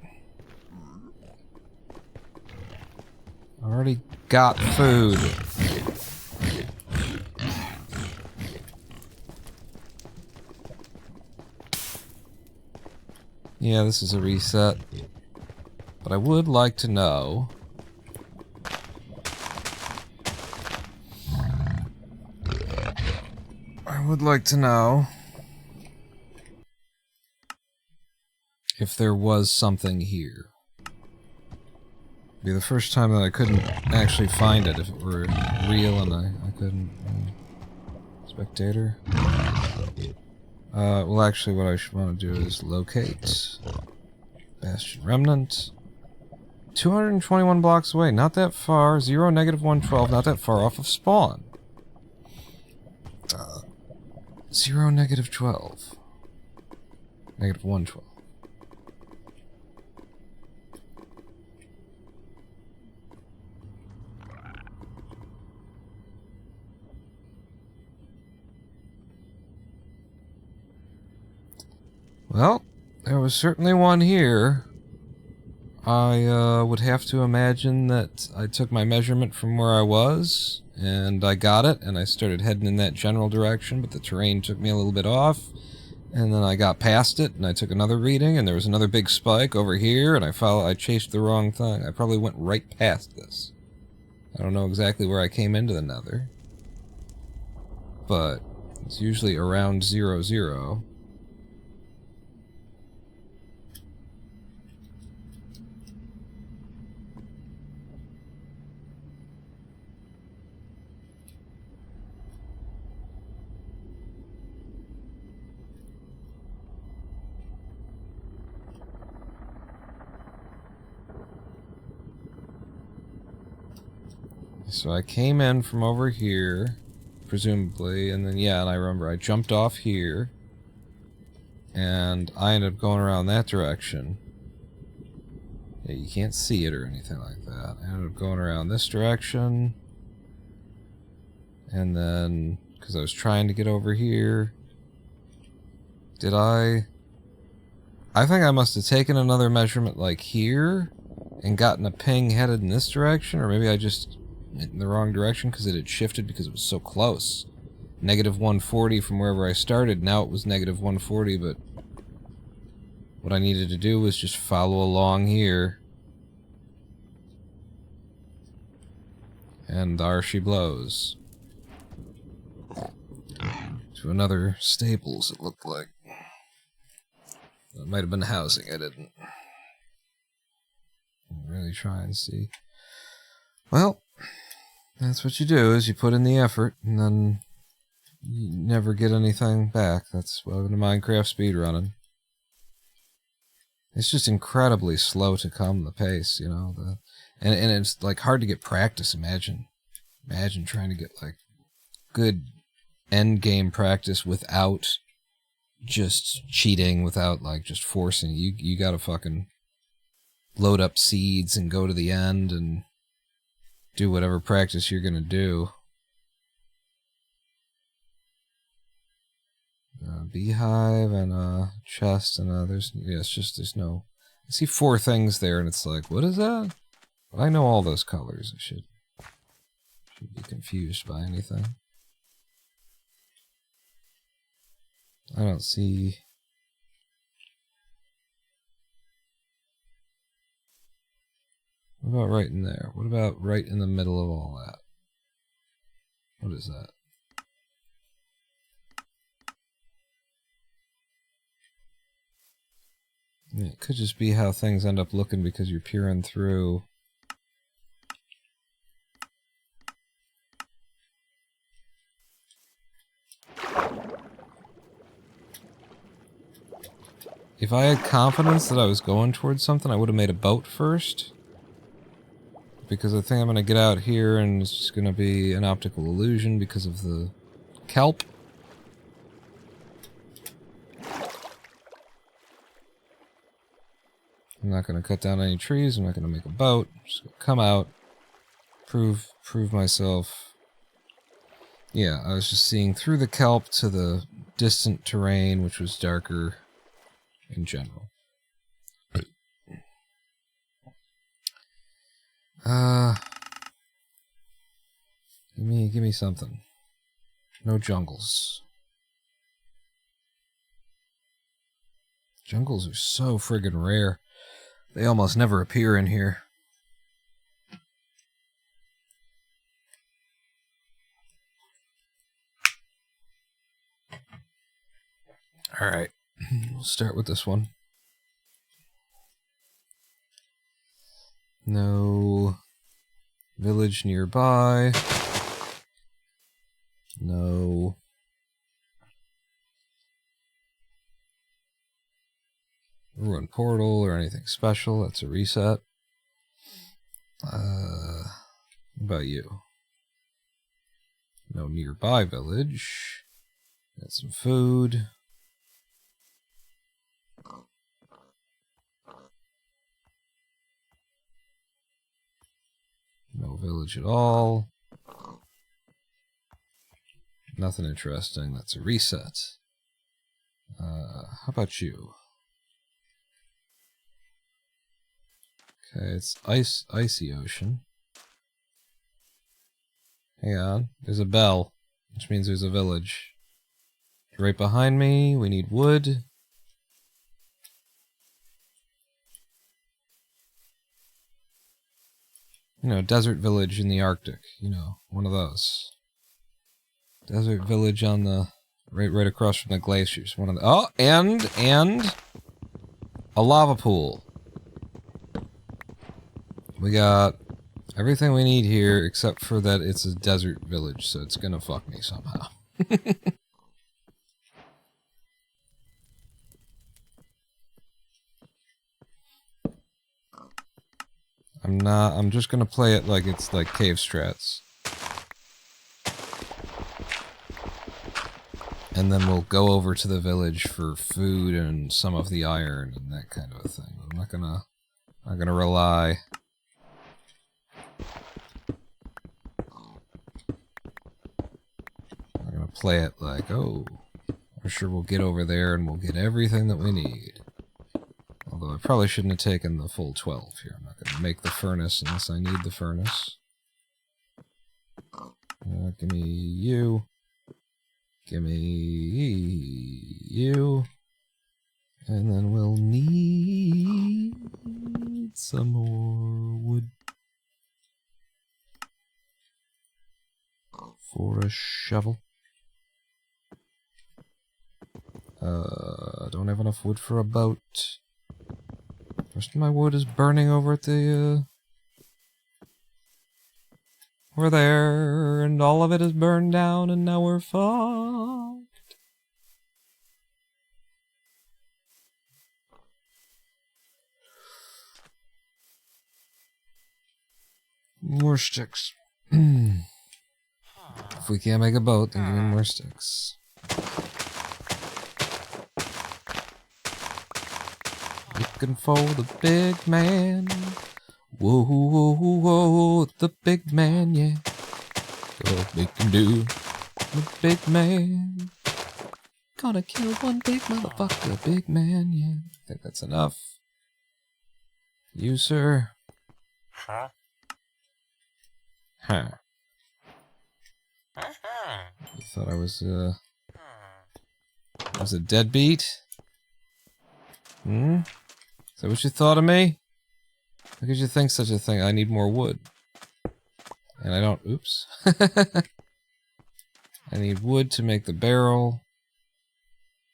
Already got food. Yeah, this is a reset. But I would like to know... if there was something here. Be the first time that I couldn't actually find it if it were real and I couldn't. Spectator. Well, actually, what I should want to do is locate Bastion Remnant. 221 blocks away, not that far. 0, -112, not that far off of spawn. 0, -12. -112. Well, there was certainly one here. I would have to imagine that I took my measurement from where I was, and I got it, and I started heading in that general direction, but the terrain took me a little bit off, and then I got past it, and I took another reading, and there was another big spike over here, and I chased the wrong thing. I probably went right past this. I don't know exactly where I came into the nether, but it's usually around 0, 0. So I came in from over here, presumably, and then, yeah, and I remember I jumped off here, and I ended up going around that direction. Yeah, you can't see it or anything like that. I ended up going around this direction, and then, because I was trying to get over here, I think I must have taken another measurement like here, and gotten a ping headed in this direction, or maybe I just in the wrong direction because it had shifted because it was so close. -140 from wherever I started. Now it was -140, but what I needed to do was just follow along here. And there she blows. To another stables, it looked like. It might have been housing, I didn't really try and see. Well, that's what you do, is you put in the effort, and then you never get anything back. That's welcome to Minecraft speedrunning. It's just incredibly slow to come, the pace, you know. And it's like hard to get practice. Imagine trying to get like good end game practice without just cheating, without like just forcing. You gotta fucking load up seeds and go to the end and do whatever practice you're gonna do. Beehive and a chest and there's no. I see 4 things there, and it's like, what is that? But I know all those colors. I should be confused by anything. I don't see. What about right in there? What about right in the middle of all that? What is that? Yeah, it could just be how things end up looking because you're peering through. If I had confidence that I was going towards something, I would have made a boat first. Because I think I'm going to get out here and it's just going to be an optical illusion because of the kelp. I'm not going to cut down any trees. I'm not going to make a boat. I'm just going to come out, prove myself. Yeah, I was just seeing through the kelp to the distant terrain, which was darker in general. Give me something. No jungles. Jungles are so friggin' rare. They almost never appear in here. Alright, we'll start with this one. No Village nearby. No. Ruin portal or anything special. That's a reset. What about you? No nearby village. Got some food. No village at all. Nothing interesting. That's a reset. How about you? Okay, it's icy ocean. Hang on. There's a bell, which means there's a village. Right behind me, we need wood. You know, desert village in the Arctic. You know, one of those. Desert village on the... Right across from the glaciers. One of the... Oh, and... A lava pool. We got everything we need here, except for that it's a desert village, so it's gonna fuck me somehow. I'm just gonna play it like it's like cave strats. And then we'll go over to the village for food and some of the iron and that kind of a thing. I'm not gonna rely. I'm gonna play it like, oh, I'm sure we'll get over there and we'll get everything that we need. Although I probably shouldn't have taken the full 12 here. I'm not gonna make the furnace unless I need the furnace. Give me you. Give me you. And then we'll need some more wood for a shovel. I don't have enough wood for a boat. Most of my wood is burning over at the, We're there, and all of it is burned down, and now we're fucked. More sticks. If we can't make a boat, then give me more sticks. Looking for the big man. Whoa, whoa, whoa, whoa, the big man, yeah. What we can do, the big man. Gonna kill one big motherfucker, big man, yeah. I think that's enough. You, sir. Huh? Huh. You thought I was a deadbeat? Hmm? Is that what you thought of me? How could you think such a thing? I need more wood. And I don't... Oops. I need wood to make the barrel.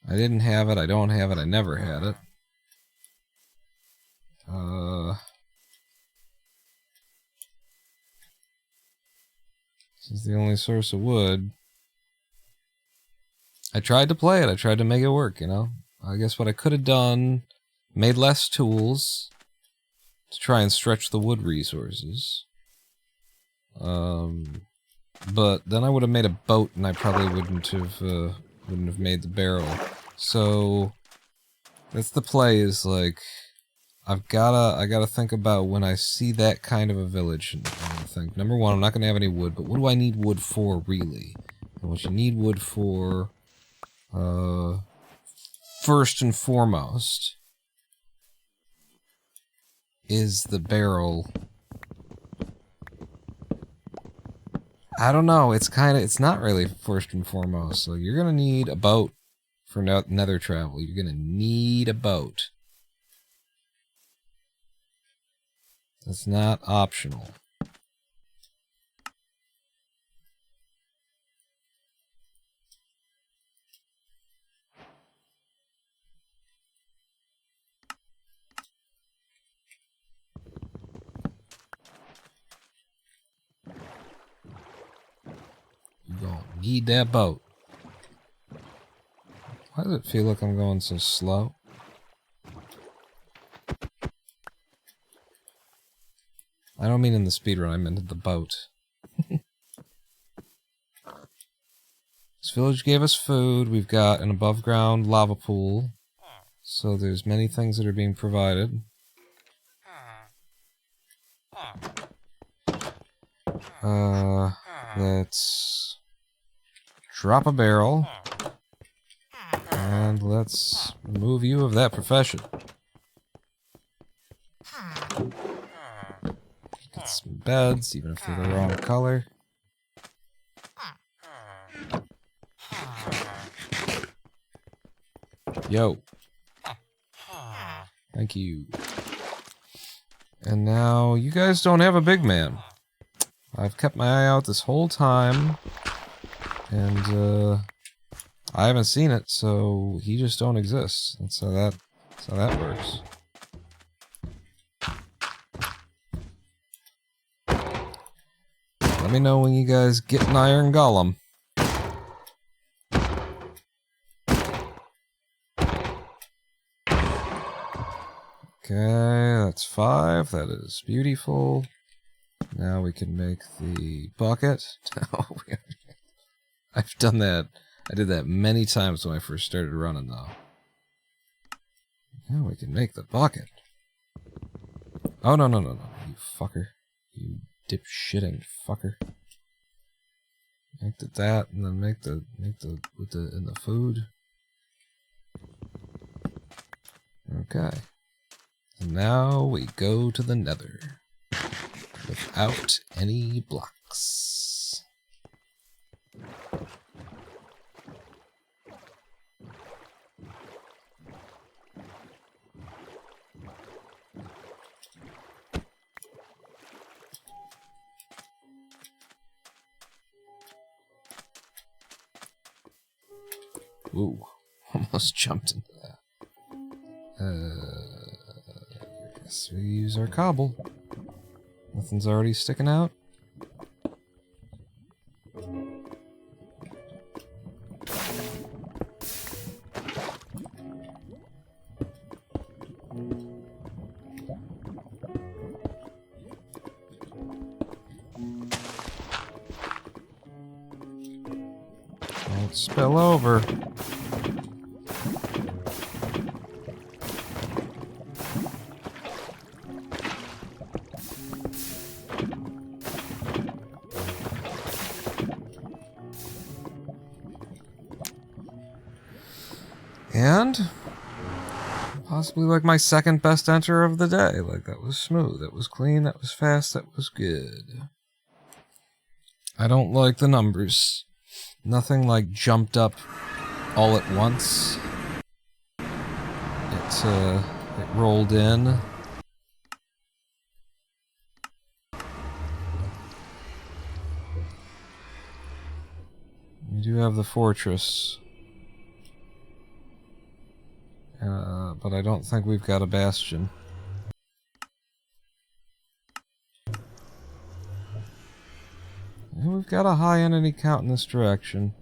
I didn't have it, I don't have it, I never had it. This is the only source of wood. I tried to play it, I tried to make it work, you know? I guess what I could have done... Made less tools... to try and stretch the wood resources. But then I would have made a boat, and I probably wouldn't have made the barrel. So that's the play. Is like I gotta think about when I see that kind of a village, and think, number one, I'm not gonna have any wood, but what do I need wood for really? And what you need wood for, first and foremost, is the barrel. I don't know, it's not really first and foremost. So you're gonna need a boat for nether travel. You're gonna need a boat. That's not optional. Need that boat. Why does it feel like I'm going so slow? I don't mean in the speedrun, I meant in the boat. This village gave us food. We've got an above-ground lava pool. So there's many things that are being provided. Let's drop a barrel. And let's remove you of that profession. Get some beds, even if they're the wrong color. Yo. Thank you. And now, you guys don't have a big man. I've kept my eye out this whole time. And, I haven't seen it, so he just don't exist. That's how that works. Let me know when you guys get an iron golem. Okay, that's 5. That is beautiful. Now we can make the bucket. I've done that. I did that many times when I first started running, though. Now we can make the bucket. Oh, no, no, no, no. You fucker. You dipshitting fucker. Make that, and then make the food. Okay. And now we go to the nether. Without any blocks. Ooh, almost jumped into that. I guess we use our cobble. Nothing's already sticking out. Don't spill over. And possibly like my second best enter of the day. Like, that was smooth, that was clean, that was fast, that was good. I don't like the numbers. Nothing like jumped up all at once. It rolled in. We do have the fortress. But I don't think we've got a bastion. And we've got a high entity count in this direction.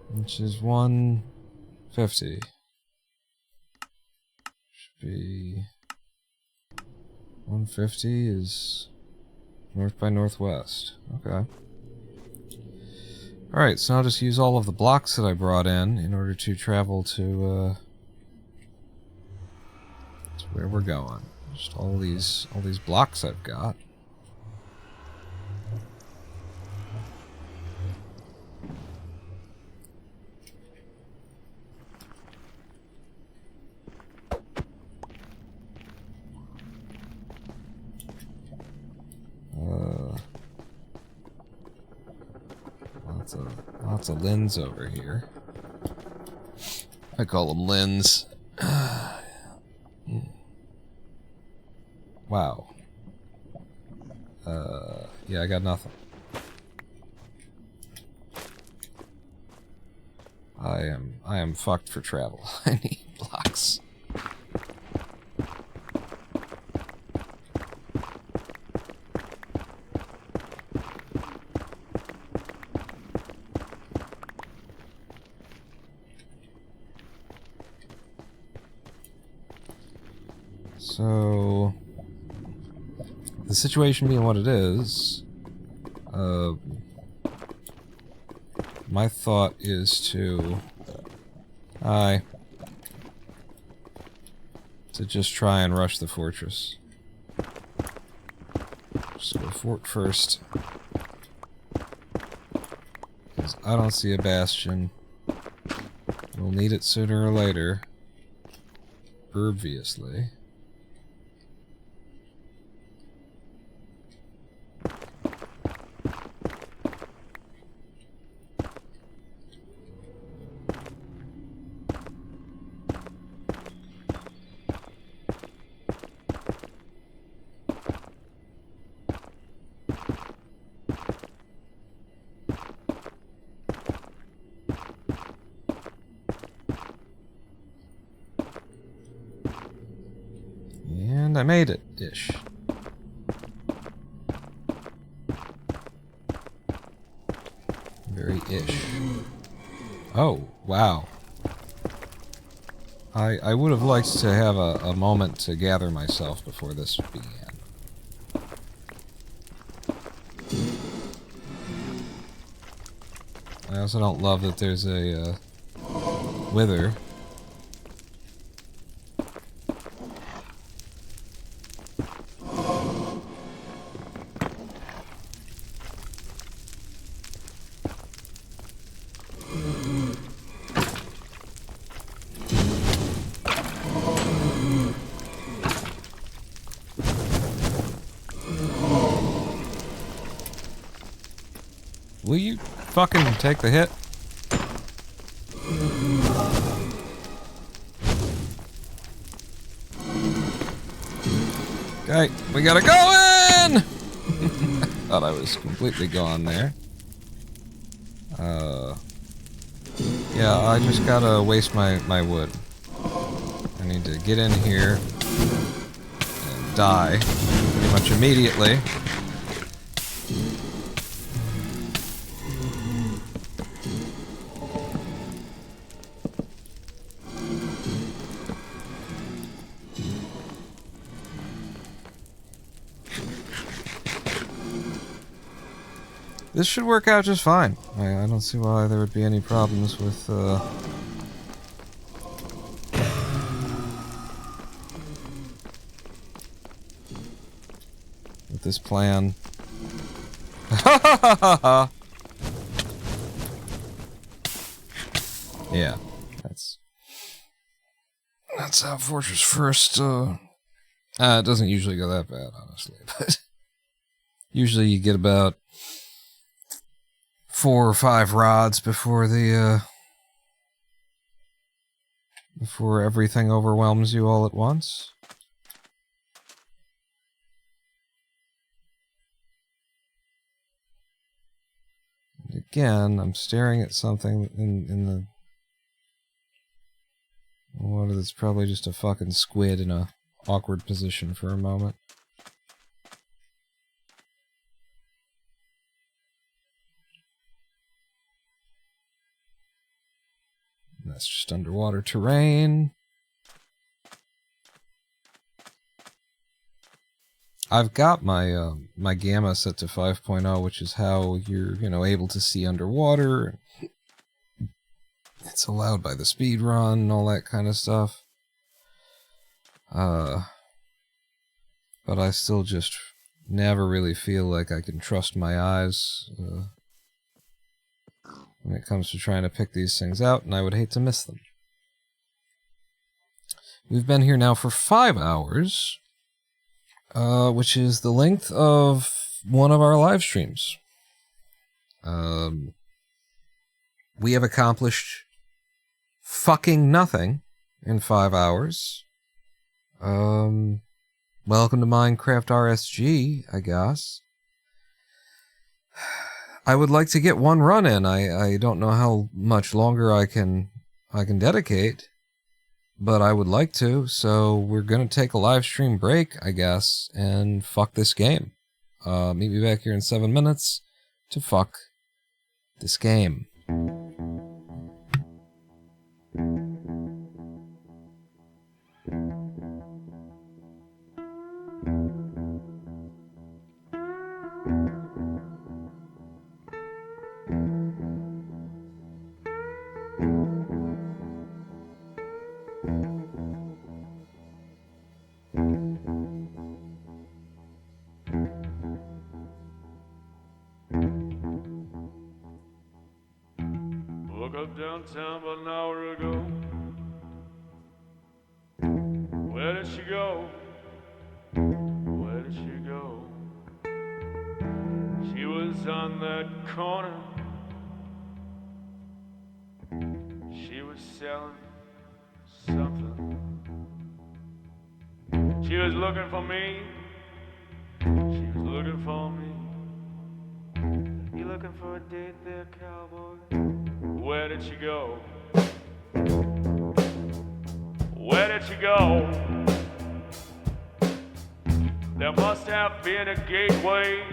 Which is 150. Should be... 150 is... north by northwest. Okay. Alright, so I'll just use all of the blocks that I brought in order to travel to where we're going. Just all these blocks I've got. Lots of Lins over here. I call them Lins. Wow. Yeah, I got nothing. I am fucked for travel. I need blocks. So, the situation being what it is, my thought is to just try and rush the fortress. Just go fort first. Because I don't see a bastion. We'll need it sooner or later. Obviously. And I made it, ish. Very ish. Oh, wow. I would have liked to have a moment to gather myself before this began. I also don't love that there's a wither. Will you fucking take the hit? Okay, we gotta go in! Thought I was completely gone there. Yeah, I just gotta waste my wood. I need to get in here and die pretty much immediately. This should work out just fine. I don't see why there would be any problems with this plan. Yeah, that's how Fortress first. It doesn't usually go that bad, honestly, but usually you get about 4 or 5 rods before the before everything overwhelms you all at once. And again, I'm staring at something in the water that's probably just a fucking squid in a awkward position for a moment. That's just underwater terrain. I've got my my gamma set to 5.0, which is how you're, able to see underwater. It's allowed by the speedrun and all that kind of stuff. But I still just never really feel like I can trust my eyes when it comes to trying to pick these things out, and I would hate to miss them. We've been here now for 5 hours, which is the length of one of our live streams. We have accomplished fucking nothing in 5 hours. Welcome to Minecraft RSG, I guess. I would like to get one run in. I don't know how much longer I can dedicate, but I would like to, so we're gonna take a live stream break, I guess, and fuck this game. Meet me back here in 7 minutes to fuck this game. Woke up downtown about an hour ago. Where did she go? Where did she go? She was on that corner. She was selling something. She was looking for me. She was looking for me. You looking for a date there, cowboy? Where did she go? Where did she go? There must have been a gateway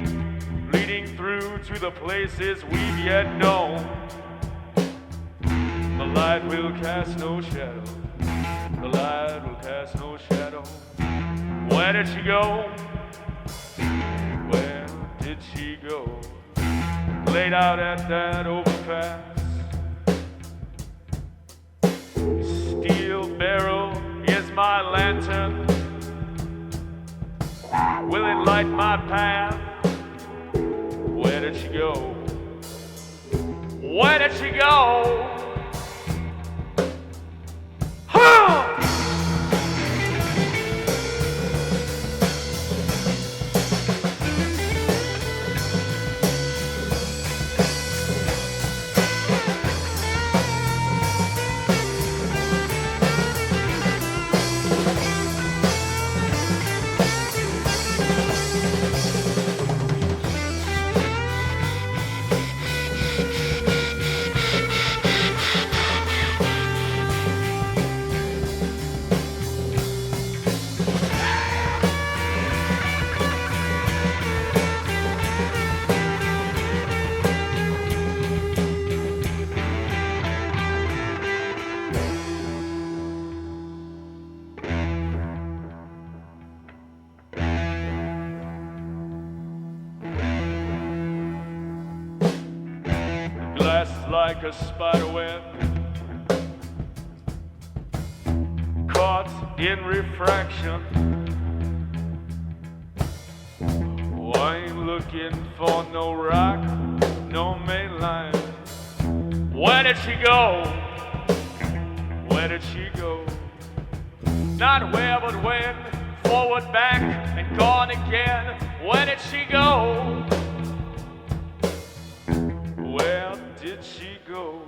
leading through to the places we've yet known. The light will cast no shadow. The light will cast no shadow. Where did she go? Where did she go? Laid out at that overpass. Steel barrel is my lantern. Will it light my path? Where did she go? Where did she go? Like a spider web caught in refraction. Oh, I ain't looking for no rock, no mainline. Where did she go? Where did she go? Not where but when, forward, back, and gone again. Where did she go? Where did she go?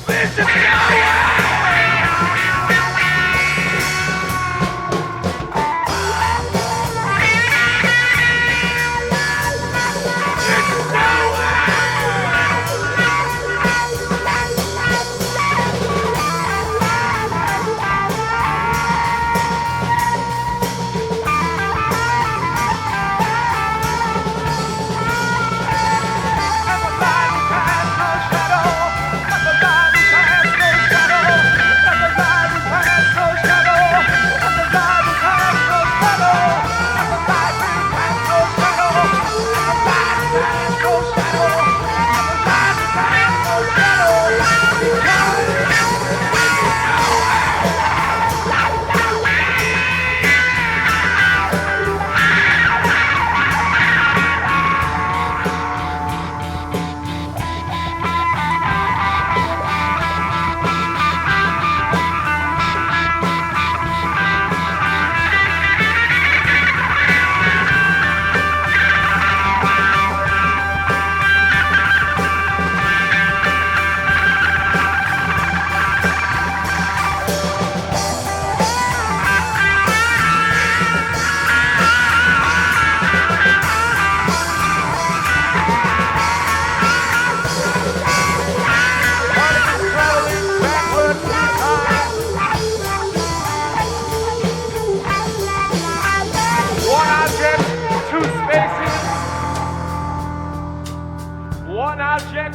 This is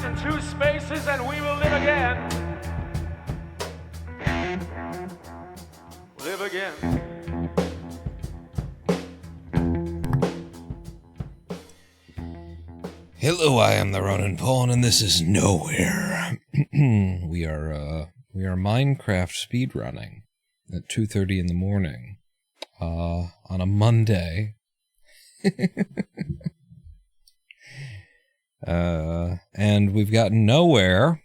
in two spaces and we will live again. Live again. Hello, I am the Ronin Pawn, and this is Nowhere. we are Minecraft speedrunning at 2:30 in the morning. on a Monday. And we've gotten nowhere.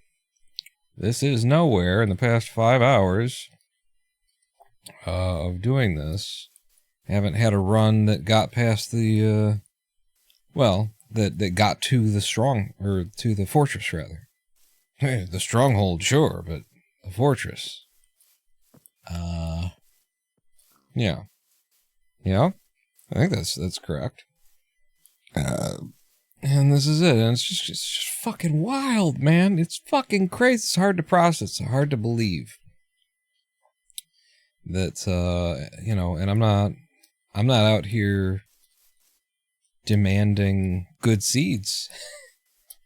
This is nowhere in the past 5 hours of doing this. Haven't had a run that got past the, that got to the fortress, rather. The stronghold, sure, but the fortress. Yeah. Yeah? I think that's correct. And this is it, and it's just fucking wild, man. It's fucking crazy. It's hard to process. It's hard to believe that, and I'm not out here demanding good seeds.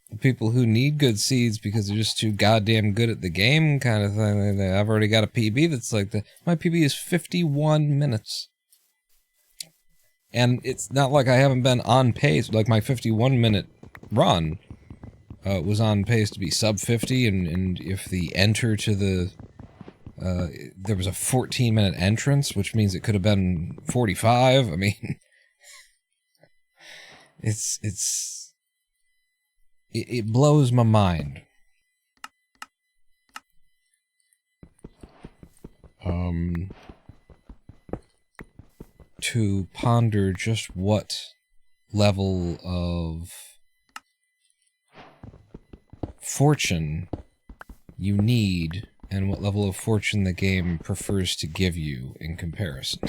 The people who need good seeds because they're just too goddamn good at the game kind of thing. I've already got a PB that's like that. My PB is 51 minutes. And it's not like I haven't been on pace. Like, my 51-minute run was on pace to be sub 50, and if the enter to the... there was a 14-minute entrance, which means it could have been 45. I mean... It blows my mind. To ponder just what level of fortune you need and what level of fortune the game prefers to give you in comparison.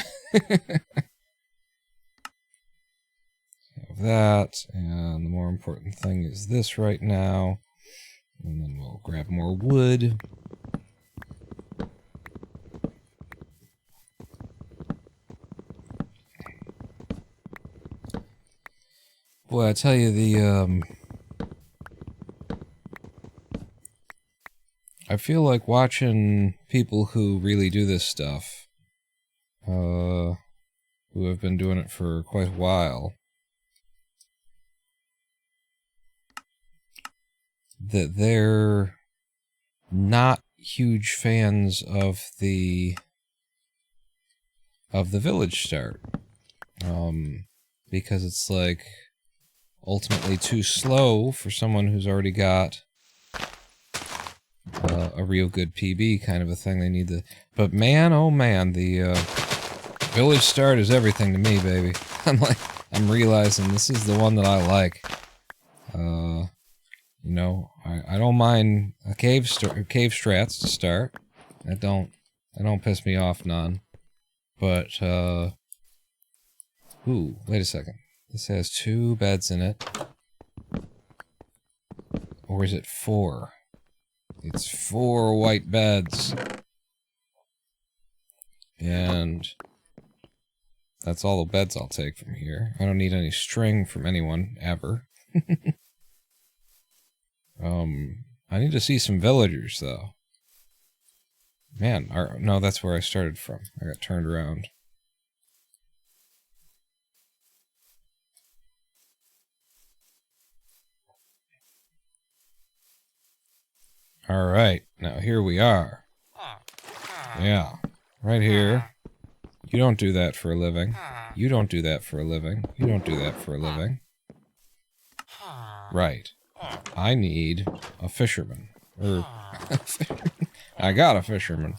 That, and the more important thing is this right now, and then we'll grab more wood. Boy, I tell you, I feel like watching people who really do this stuff, who have been doing it for quite a while, that they're not huge fans of the village start, because it's like ultimately too slow for someone who's already got a real good PB kind of a thing. They need the... But man, oh man, the village start is everything to me, baby. I'm realizing this is the one that I like. You know, I don't mind a cave strats to start. That don't piss me off none. But ooh, wait a second. This has 2 beds in it. Or is it 4? It's 4 white beds. And that's all the beds I'll take from here. I don't need any string from anyone, ever. I need to see some villagers, though. Man, no, that's where I started from. I got turned around. Alright, now here we are. Yeah, right here. You don't do that for a living. You don't do that for a living. You don't do that for a living. Right. I need a fisherman. I got a fisherman.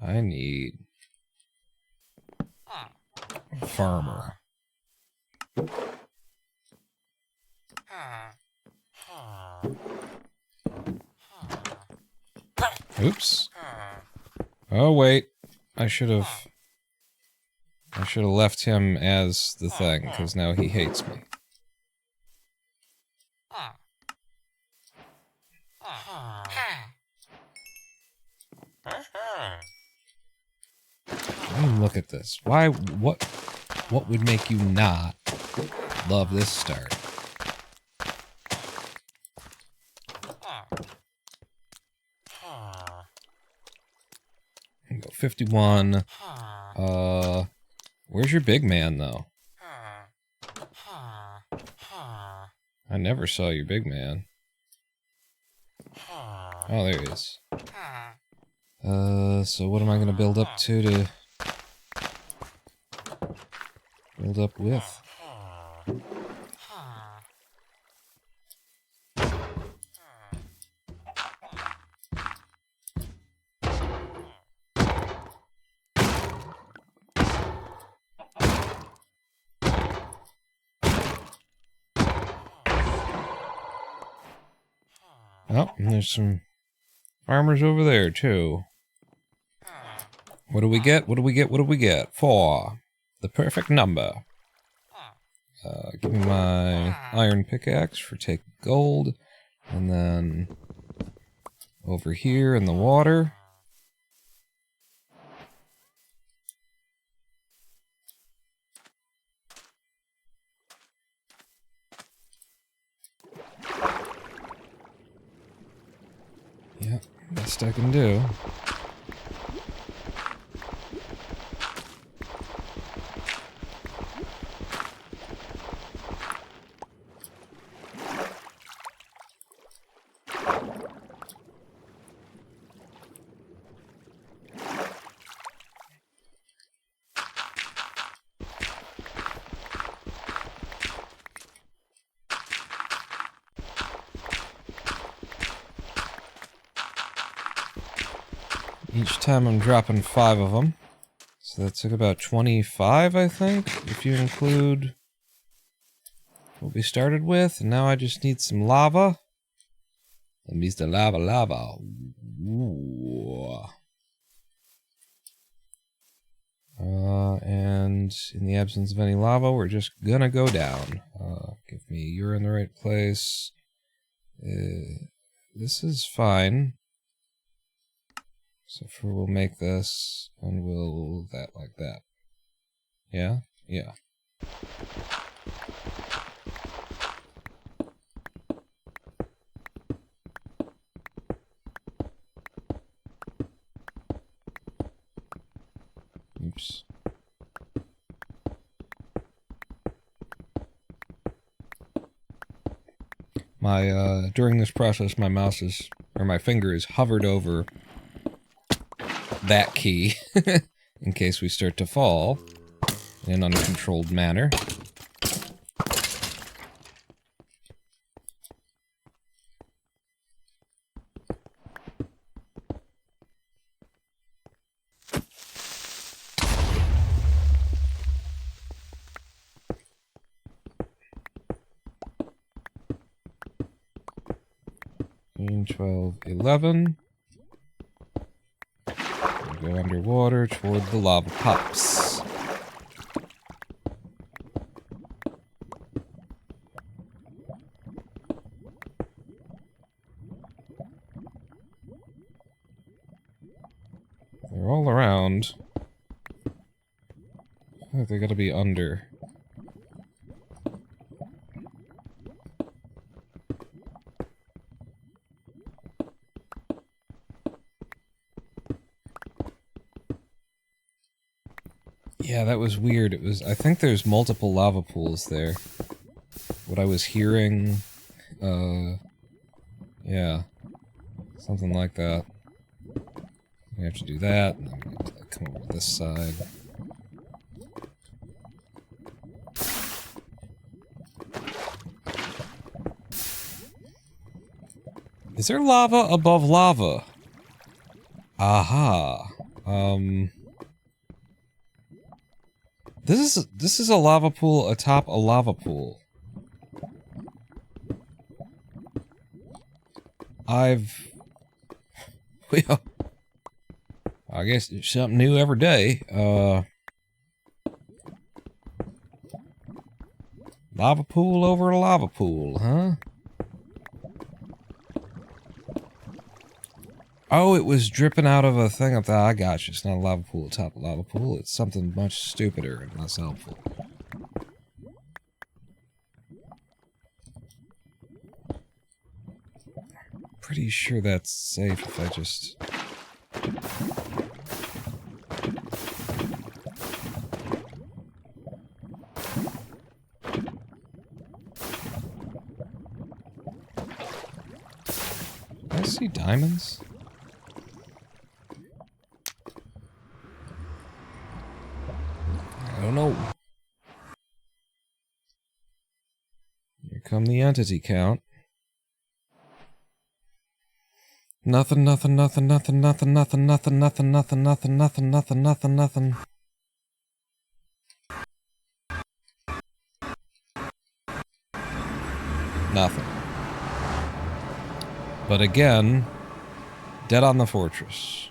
I need a farmer. Oops. Oh wait, I should have left him as the thing, because now he hates me. I mean, look at this. What would make you not love this start? Go 51. Where's your big man, though? I never saw your big man. Oh, there he is. So what am I gonna build up to filled up with. Oh, and there's some farmers over there, too. What do we get? What do we get? What do we get? 4. The perfect number. Give me my iron pickaxe for take gold. And then over here in the water. Yeah, best I can do. Each time I'm dropping 5 of them. So that took about 25, I think, if you include what we started with. And now I just need some lava. That means the lava. Ooh. And in the absence of any lava, we're just gonna go down. Give me, you're in the right place. This is fine. So for we'll make this, and we'll that like that. Yeah? Yeah. Oops. During this process, my mouse is, or my finger is hovered over that key, in case we start to fall in an uncontrolled manner. 12, 11. Go underwater toward the lava pops. They're all around. Oh, they gotta be under. Yeah, that was weird. It was, I think there's multiple lava pools there. What I was hearing, yeah, something like that. We have to do that, and then we have to come over this side. Is there lava above lava? Aha. This is a lava pool atop a lava pool. Well, I guess it's something new every day. Lava pool over a lava pool, huh? Oh, it was dripping out of a thing up there. I got you. It's not a lava pool atop a lava pool. It's something much stupider and less helpful. Pretty sure that's safe if I just... I see diamonds? I don't know. come the entity count. Nothing, nothing, nothing, nothing, nothing, nothing, nothing, nothing, nothing, nothing, nothing, nothing, nothing, nothing. Nothing. But again, dead on the fortress.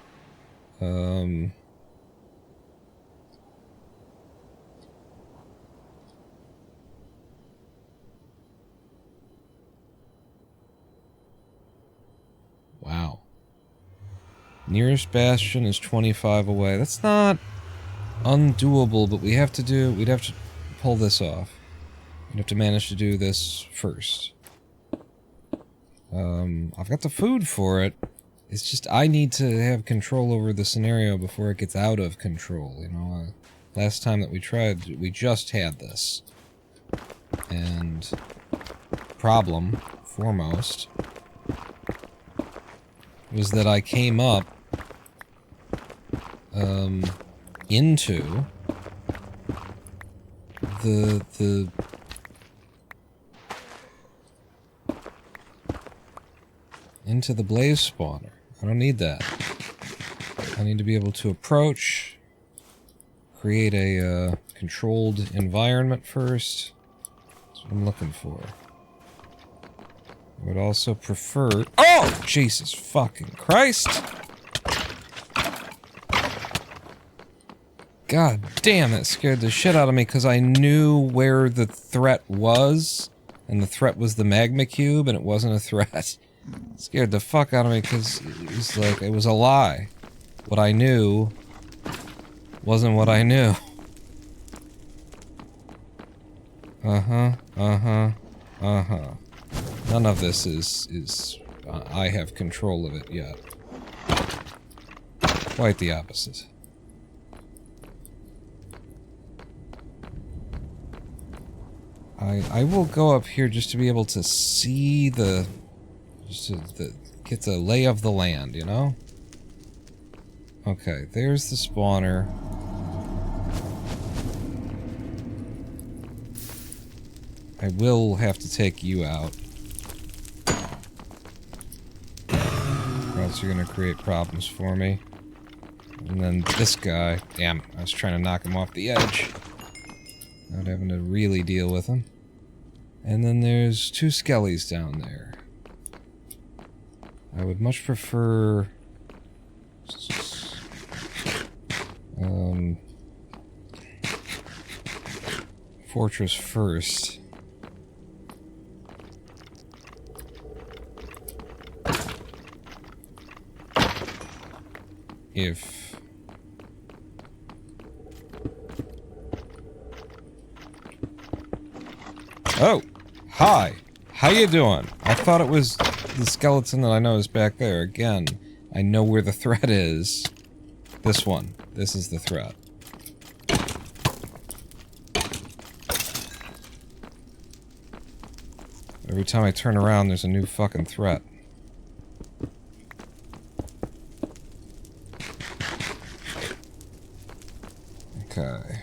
Wow. Nearest bastion is 25 away. That's not undoable, but we'd have to pull this off. We'd have to manage to do this first. I've got the food for it. It's just I need to have control over the scenario before it gets out of control, you know? Last time that we tried, we just had this. And problem, foremost, was that I came up into into the blaze spawner. I don't need that. I need to be able to approach, create a controlled environment first. That's what I'm looking for. I would also prefer... Oh! Jesus fucking Christ! God damn, that scared the shit out of me because I knew where the threat was, and the threat was the magma cube, and it wasn't a threat. It scared the fuck out of me because it was like, it was a lie. What I knew wasn't what I knew. Uh-huh, uh-huh, uh-huh. None of this is I have control of it yet. Quite the opposite. I will go up here just to be able to see the... just to get the lay of the land, you know? Okay, there's the spawner. I will have to take you out. Or else you're gonna create problems for me. And then this guy... Damn, I was trying to knock him off the edge. Not having to really deal with him. And then there's two skellies down there. I would much prefer... Fortress first. If... Oh! Hi! How you doing? I thought it was the skeleton that I know is back there. Again, I know where the threat is. This one. This is the threat. Every time I turn around, there's a new fucking threat. Okay.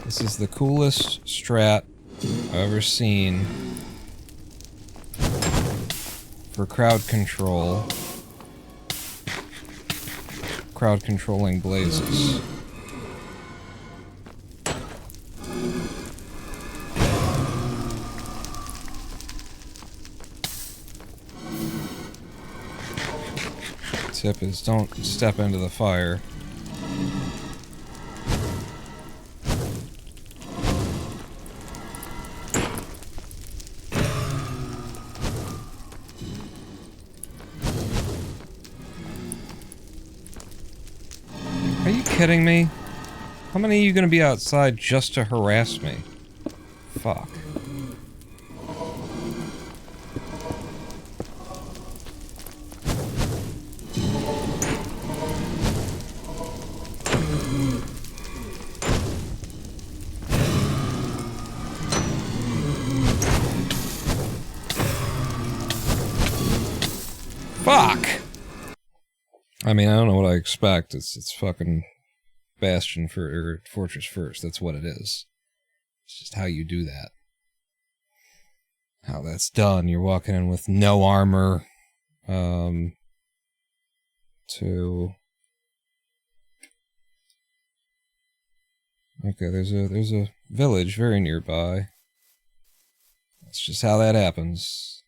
This is the coolest strat I've ever seen for crowd control. Crowd controlling blazes. Tip is don't step into the fire. Are you kidding me? How many are you gonna be outside just to harass me? Fuck. Fuck! I mean, I don't know what I expect. It's fucking bastion or fortress first. That's what it is. It's just how you do that. How that's done. You're walking in with no armor. Okay, there's a village very nearby. That's just how that happens.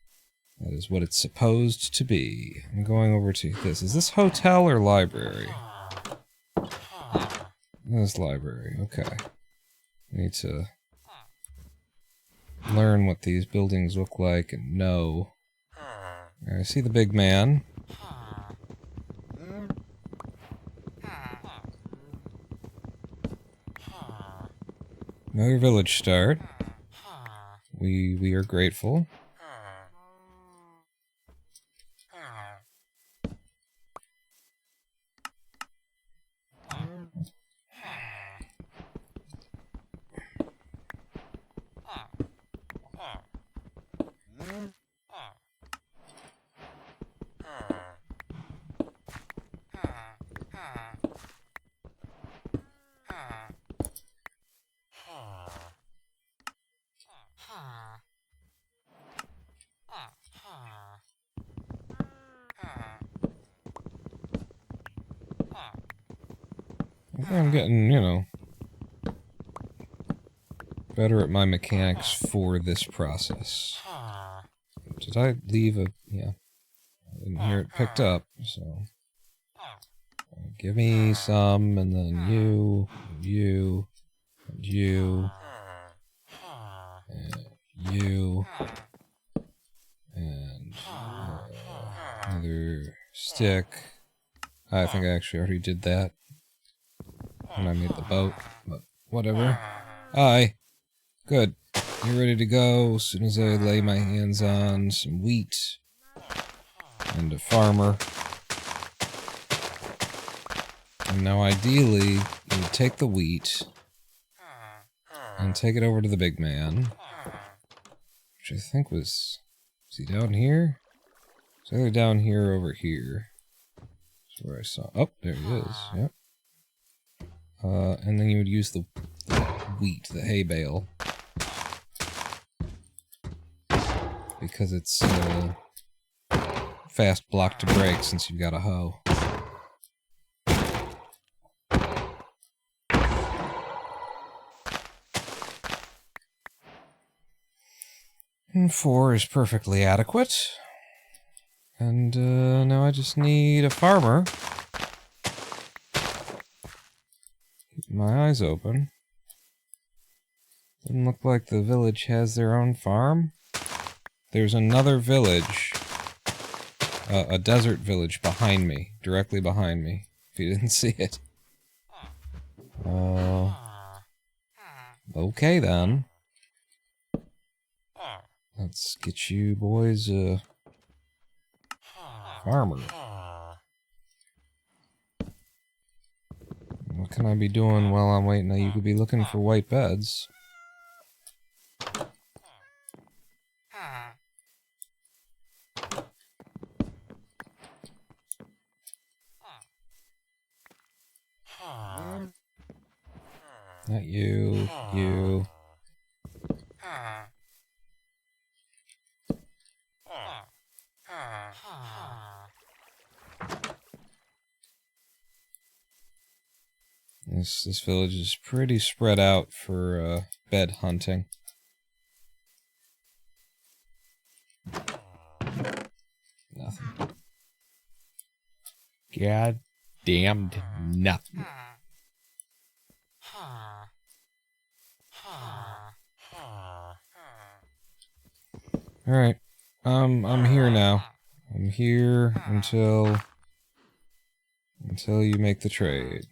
That is what it's supposed to be. I'm going over to this. Is this hotel or library? This is library, okay. I need to learn what these buildings look like and know. I see the big man. Another village start. We are grateful. I'm getting, you know, better at my mechanics for this process. Did I leave a... yeah. I didn't hear it picked up, so... Give me some, and then you, and you, and you, and you, and another stick. I think I actually already did that when I made the boat, but whatever. Aye. Good. You're ready to go as soon as I lay my hands on some wheat and a farmer. And now ideally, you would take the wheat and take it over to the big man, which I think was he down here? It's either down here or over here. That's where I saw. Oh, there he is. Yep. And then you would use the wheat, the hay bale, because it's fast block to break since you've got a hoe. And 4 is perfectly adequate. And now I just need a farmer. Keep my eyes open. Doesn't look like the village has their own farm. There's another village, a desert village behind me, directly behind me, if you didn't see it. Okay then. Let's get you boys a farmer. What can I be doing while I'm waiting? Now you could be looking for white beds. Not you, you. This village is pretty spread out for bed hunting. Nothing. God damned nothing. Alright. I'm here now. I'm here until you make the trade.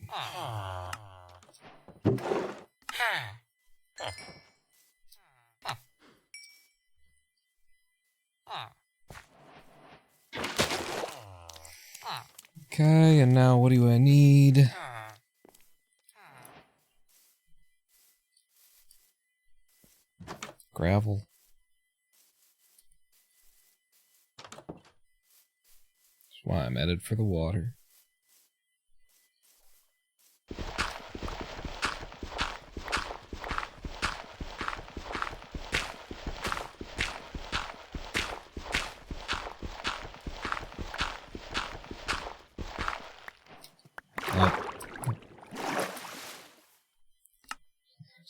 Okay, and now what do I need? Gravel. That's why I'm headed for the water.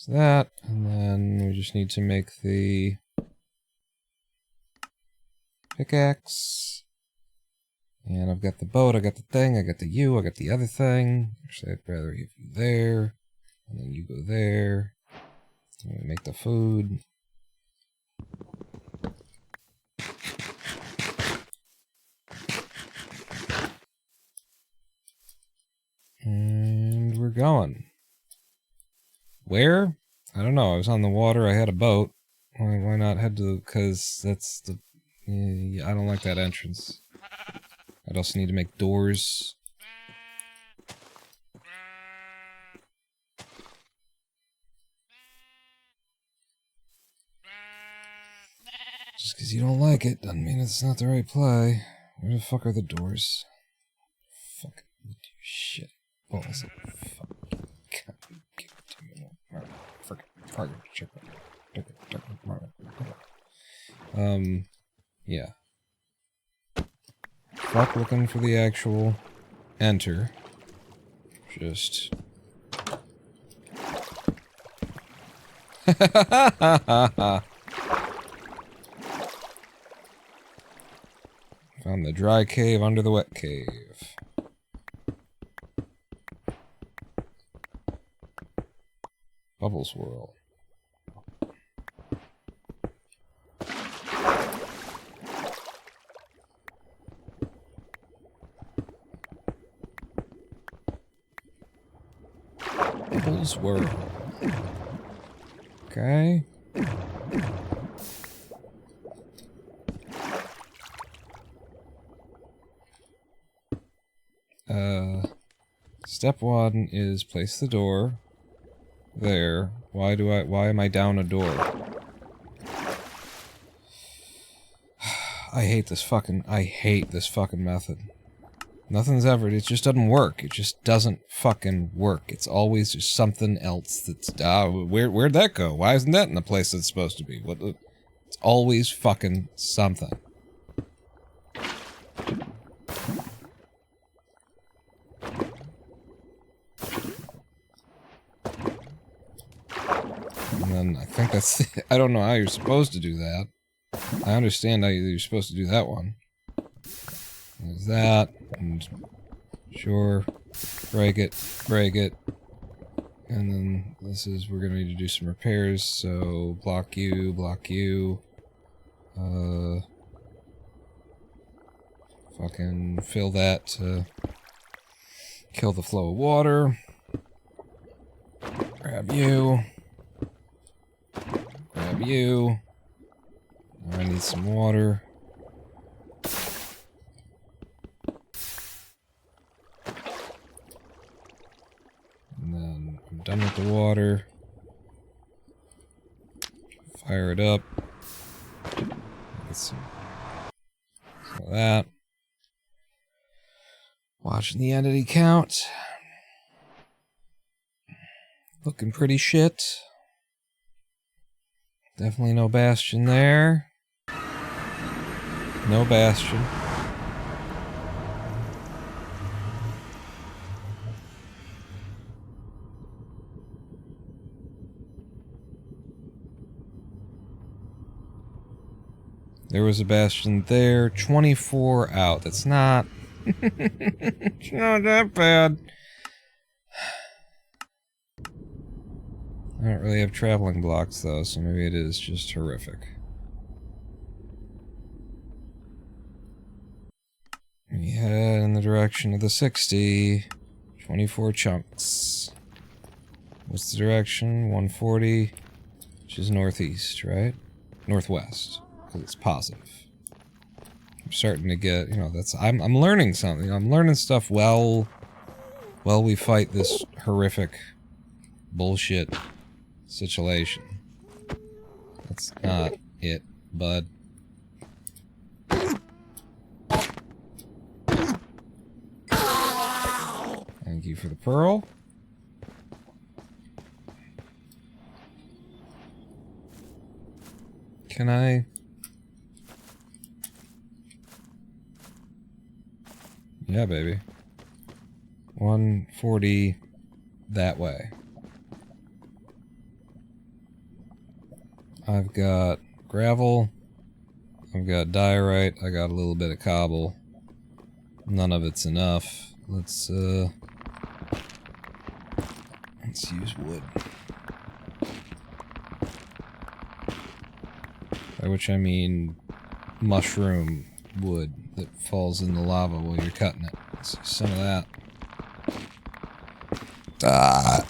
that, and then we just need to make the pickaxe. And I've got the boat, I got the thing, I got the you, I got the other thing. Actually, I'd rather have you there, and then you go there. And we make the food. And we're going. Where? I don't know. I was on the water. I had a boat. Why not head to... Because that's the... I don't like that entrance. I'd also need to make doors. Just because you don't like it doesn't mean it's not the right play. Where the fuck are the doors? Fuck shit. Balls of fucking give it to me. Yeah. Fuck looking for the actual enter. Just... Found the dry cave under the wet cave. Bubbles whirl. Bubbles whirl. Okay. Step 1 is place the door there. Why am I down a door? I hate this fucking method. Nothing's ever, it just doesn't work. It just doesn't fucking work. It's always just something else that's, where'd that go? Why isn't that in the place it's supposed to be? It's always fucking something. And then I think that's... I don't know how you're supposed to do that. I understand how you're supposed to do that one. There's that, and... Sure. Break it. And then this is... We're gonna need to do some repairs, so... Block you. Fucking fill that to... Kill the flow of water. Grab you. Grab you. I need some water. And then I'm done with the water. Fire it up. Get some of that. Watching the entity count. Looking pretty shit. Definitely no bastion there. No bastion. There was a bastion there. 24 out. That's not... It's not that bad. I don't really have traveling blocks, though, so maybe it is just horrific. We head in the direction of the 60. 24 chunks. What's the direction? 140, which is northeast, right? Northwest, because it's positive. I'm starting to get, you know, that's... I'm learning something. I'm learning stuff while we fight this horrific bullshit situation. That's not it, bud. Thank you for the pearl. Can I... Yeah, baby. 140 that way. I've got gravel. I've got diorite. I got a little bit of cobble. None of it's enough. Let's use wood. By which I mean mushroom wood that falls in the lava while you're cutting it. Let's use some of that. Oh.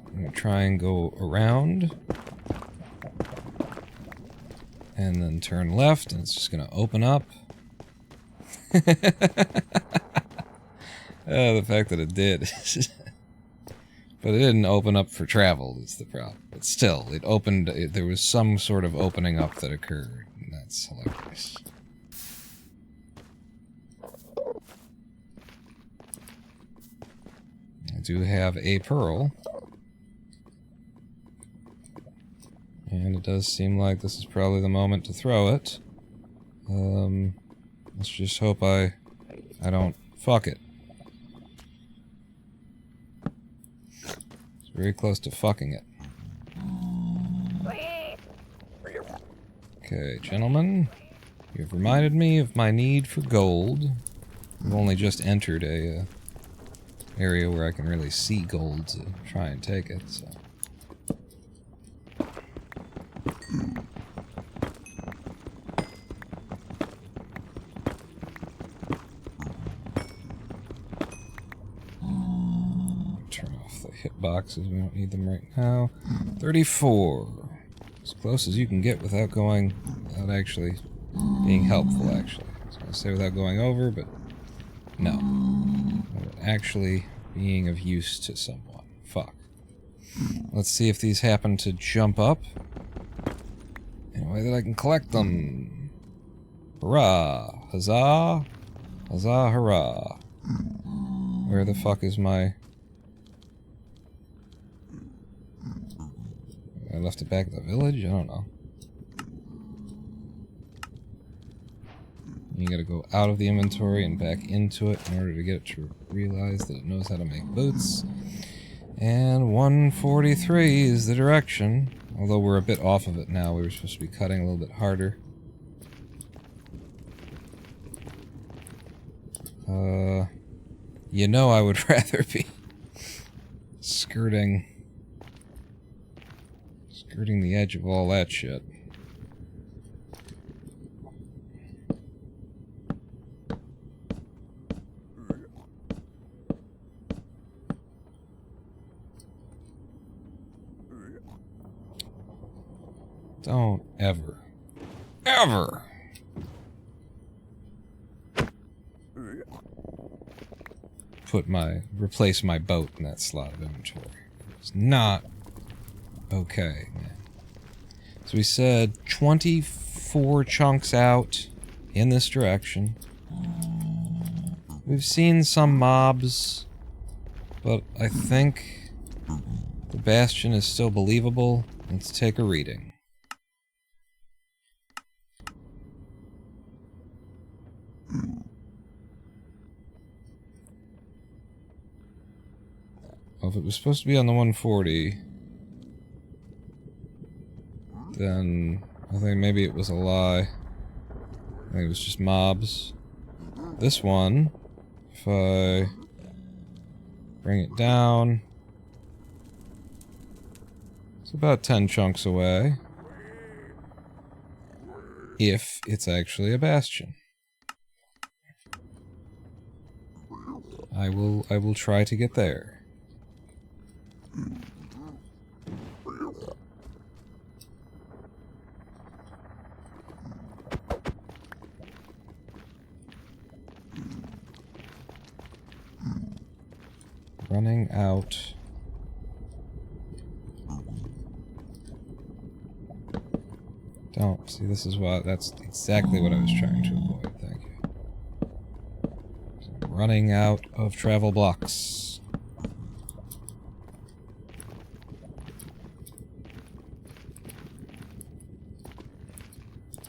I'm gonna try and go around and then turn left, and it's just gonna open up. Oh, the fact that it did. But it didn't open up for travel is the problem. But still, it opened, there was some sort of opening up that occurred, and that's hilarious. I do have a pearl. And it does seem like this is probably the moment to throw it. Let's just hope I don't fuck it. It's very close to fucking it. Okay, gentlemen. You've reminded me of my need for gold. I've only just entered a area where I can really see gold to try and take it, so... Turn off the hitboxes, we don't need them right now. 34. As close as you can get without going... without actually being helpful, actually. I was going to say without going over, but... no. Without actually being of use to someone. Fuck. Let's see if these happen to jump up in a way that I can collect them. Hurrah! Huzzah! Huzzah, hurrah! Where the fuck is my... I left it back at the village? I don't know. You gotta go out of the inventory and back into it in order to get it to realize that it knows how to make boots. And 143 is the direction. Although we're a bit off of it now, we were supposed to be cutting a little bit harder. You know I would rather be skirting the edge of all that shit. Don't ever replace my boat in that slot of inventory. It's not okay, man. So we said 24 chunks out in this direction. We've seen some mobs, but I think the bastion is still believable. Let's take a reading. Well, if it was supposed to be on the 140, then I think maybe it was a lie. I think it was just mobs. This one, if I bring it down, it's about 10 chunks away. If it's actually a bastion. I will try to get there. Running out Don't. See, this is what... That's exactly what I was trying to avoid. Thank you. So I'm running out of travel blocks.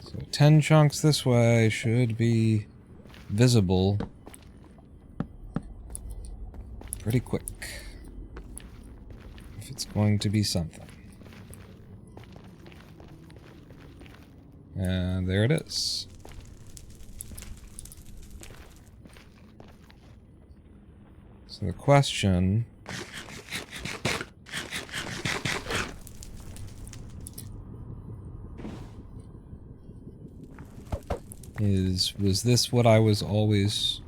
So 10 chunks this way should be visible pretty quick. If it's going to be something. And there it is. So the question is, was this what I was always,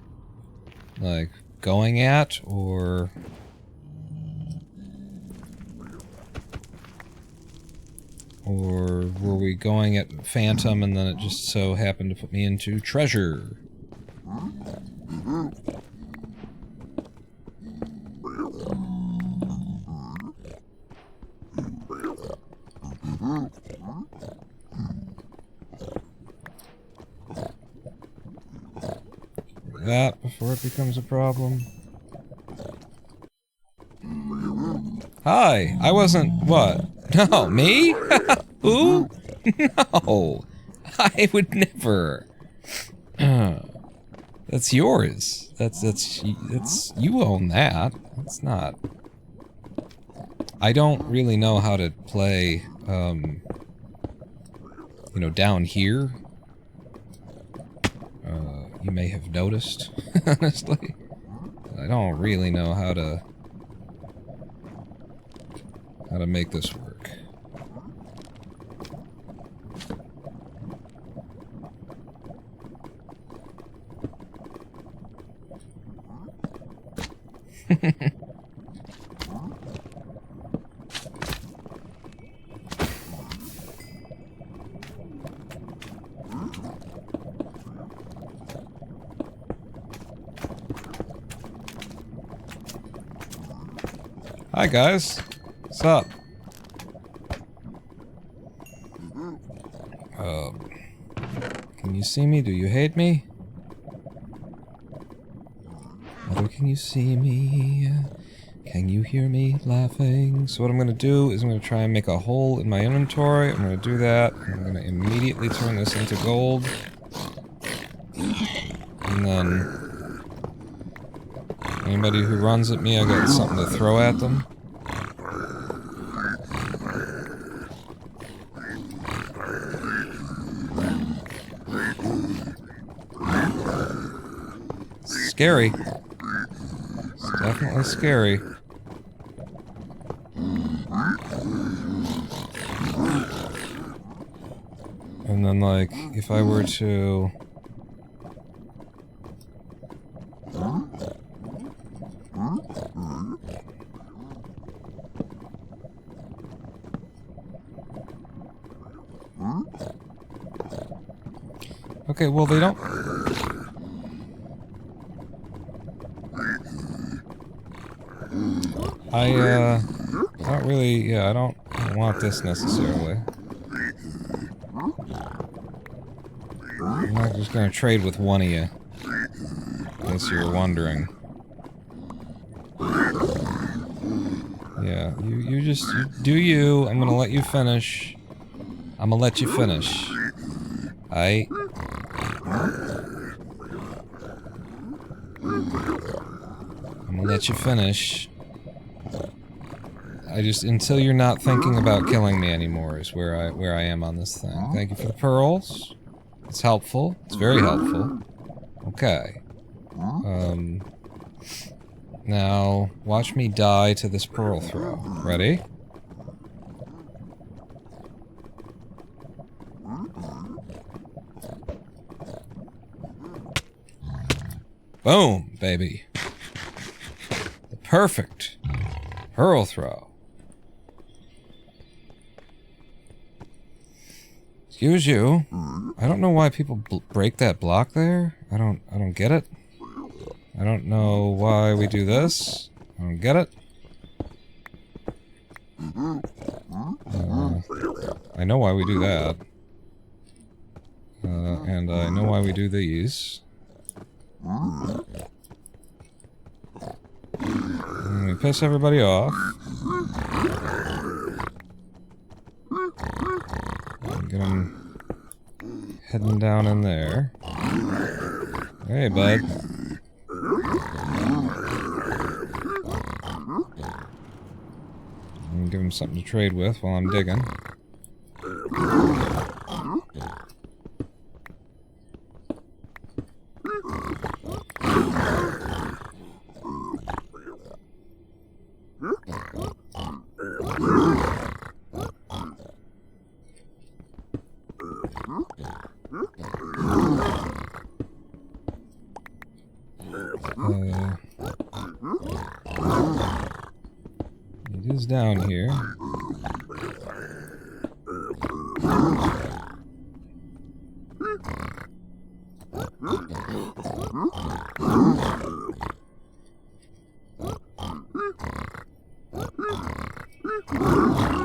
like, going at, or... Or were we going at Phantom and then it just so happened to put me into Treasure? That before it becomes a problem. Hi! I wasn't... what? No, me? Who? No! I would never. That's yours. That's you own that. That's not... I don't really know how to play, you know, down here. You may have noticed, honestly. I don't really know how to make this work. Hi guys, what's up? Can you see me? Do you hate me? Mother, can you see me? Can you hear me laughing? So what I'm gonna do is I'm gonna try and make a hole in my inventory. I'm gonna do that. I'm gonna immediately turn this into gold. And then anybody who runs at me, I got something to throw at them. Scary. It's definitely scary. And then, like, if I were to... Okay, well, they don't... I don't really... Yeah, I don't want this necessarily. I'm not just gonna trade with one of you. In case you're wondering. Yeah, you just... You do you. I'm gonna let you finish. I'm gonna let you finish. I'm gonna let you finish. I just... Until you're not thinking about killing me anymore is where I am on this thing. Thank you for the pearls. It's helpful. It's very helpful. Okay. Now, watch me die to this pearl throw. Ready? Boom, baby. The perfect pearl throw. Excuse you. I don't know why people break that block there. I don't get it. I don't know why we do this. I don't get it. I know why we do that. And I know why we do these. And we piss everybody off. And get them heading down in there. Hey, bud. And give him something to trade with while I'm digging. It is down here.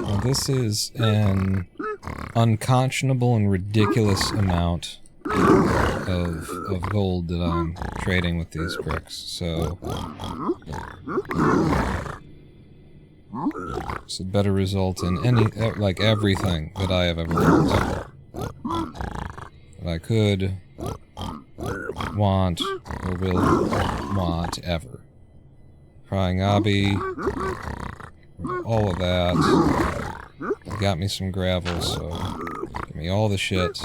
Now this is an unconscionable and ridiculous amount of gold that I'm trading with these bricks, so it's a better result in any, like everything that I have ever built that I could want or will want ever. Crying Obby, all of that. Got me some gravel, so give me all the shit.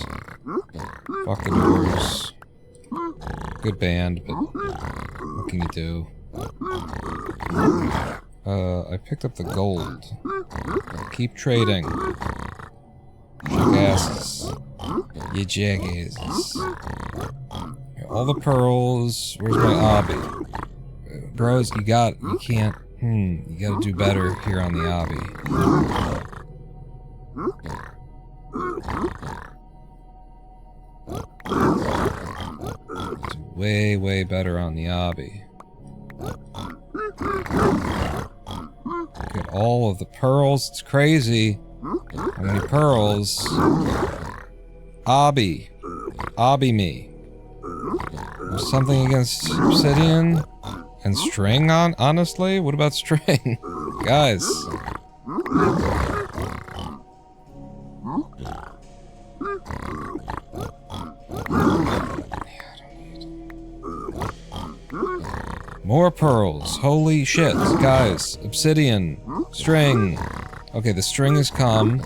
Fuck the doors. Good band, but what can you do? I picked up the gold. Keep trading. Jackasses. You jackasses. All the pearls. Where's my obby? Bros, you can't, you gotta do better here on the obby. Way, way better on the obby. Get all of the pearls. It's crazy. How many pearls? Obby. Obby me. There's something against obsidian and string honestly? What about string? Guys. More pearls. Holy shit, guys. Obsidian. String. Okay, the string has come.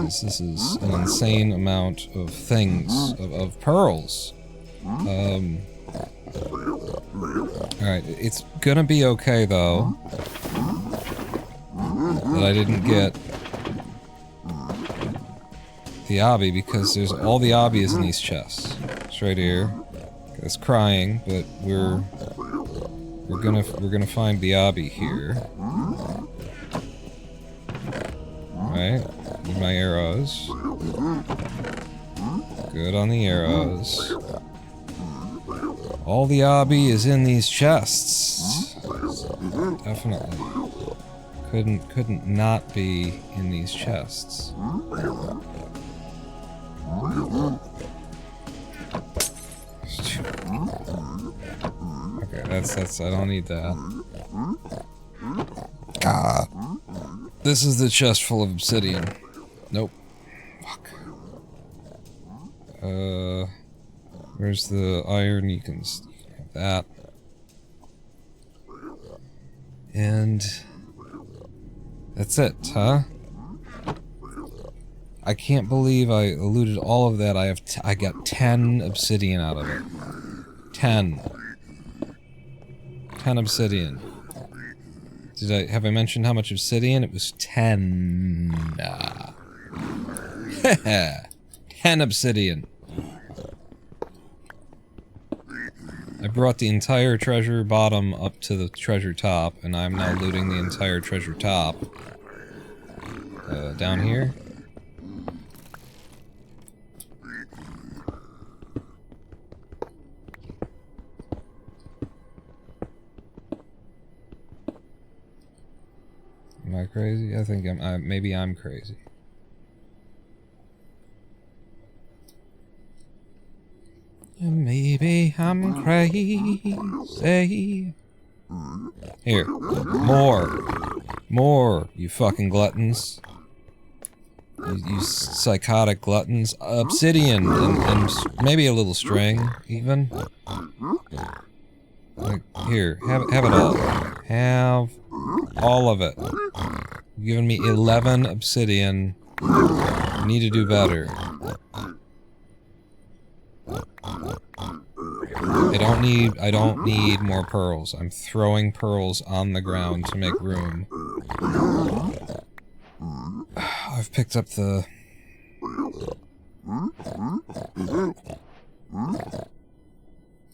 This is an insane amount of things, of pearls. Alright, it's gonna be okay though that I didn't get the obby, because there's all the obby is in these chests. It's right here. It's crying, but we're gonna find the obby here. Right? Need my arrows. Good on the arrows. All the obby is in these chests. Definitely. Couldn't not be in these chests. Okay, that's I don't need that. Ah. This is the chest full of obsidian. Nope. Fuck. Where's the iron? You can have that. And that's it, huh? I can't believe I eluded all of that. I got 10 obsidian out of it. 10. 10 obsidian. Have I mentioned how much obsidian? It was 10. 10 obsidian. I brought the entire treasure bottom up to the treasure top, and I'm now looting the entire treasure top. Down here. crazy? I think maybe I'm crazy. Maybe I'm crazy. Here. More, you fucking gluttons. You psychotic gluttons. Obsidian and maybe a little string, even. Like, here, have it all. Have all of it. You've given me 11 obsidian. You need to do better. I don't need more pearls. I'm throwing pearls on the ground to make room. I've picked up the...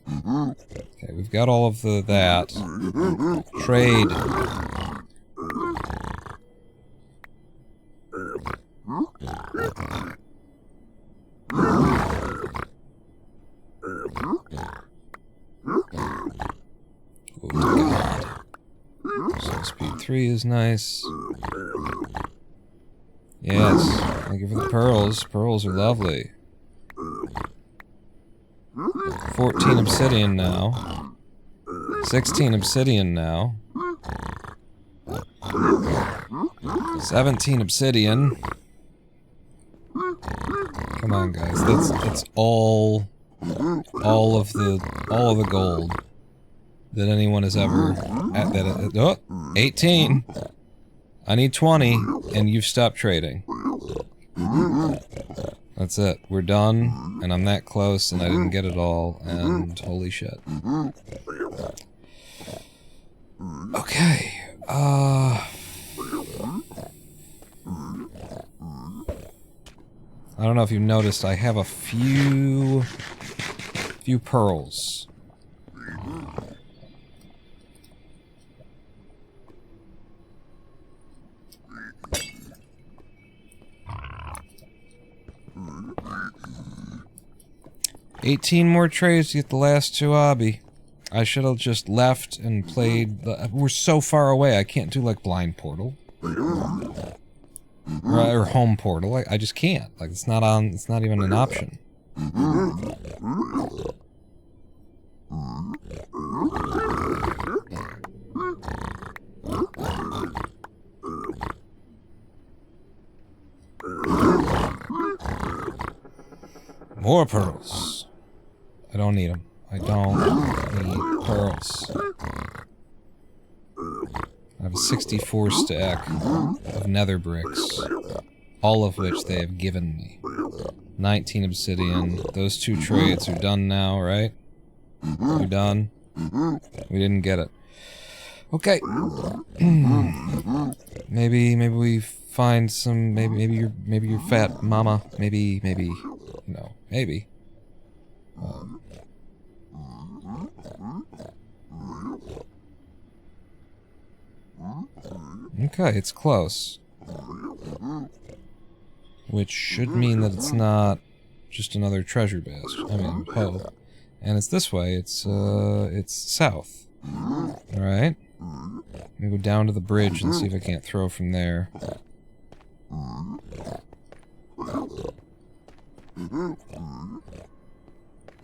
Okay, we've got all of that. Trade. Oh god. So speed 3 is nice. Yes, thank you for the pearls. Pearls are lovely. 14 obsidian now. 16 obsidian now. 17 obsidian. Come on, guys. That's all of the gold that anyone has ever... 18! I need 20, and you've stopped trading. That's it. We're done, and I'm that close, and I didn't get it all, and holy shit. Okay, I don't know if you've noticed, I have a few pearls. $18 more trades to get the last 2 obby. I should have just left and played the... We're so far away, I can't do like blind portal. Or home portal. I just can't. Like, it's not even an option. More pearls. I don't need them. I don't need pearls. I have a 64 stack of nether bricks, all of which they have given me. 19 obsidian. Those 2 trades are done now, right? We're done? We didn't get it. Okay. maybe we find some. Maybe you're fat, mama. Maybe. No. Maybe. Okay, it's close. Which should mean that it's not just another treasure base. I mean, hope. And it's this way, it's south. Alright? I'm gonna go down to the bridge and see if I can't throw from there.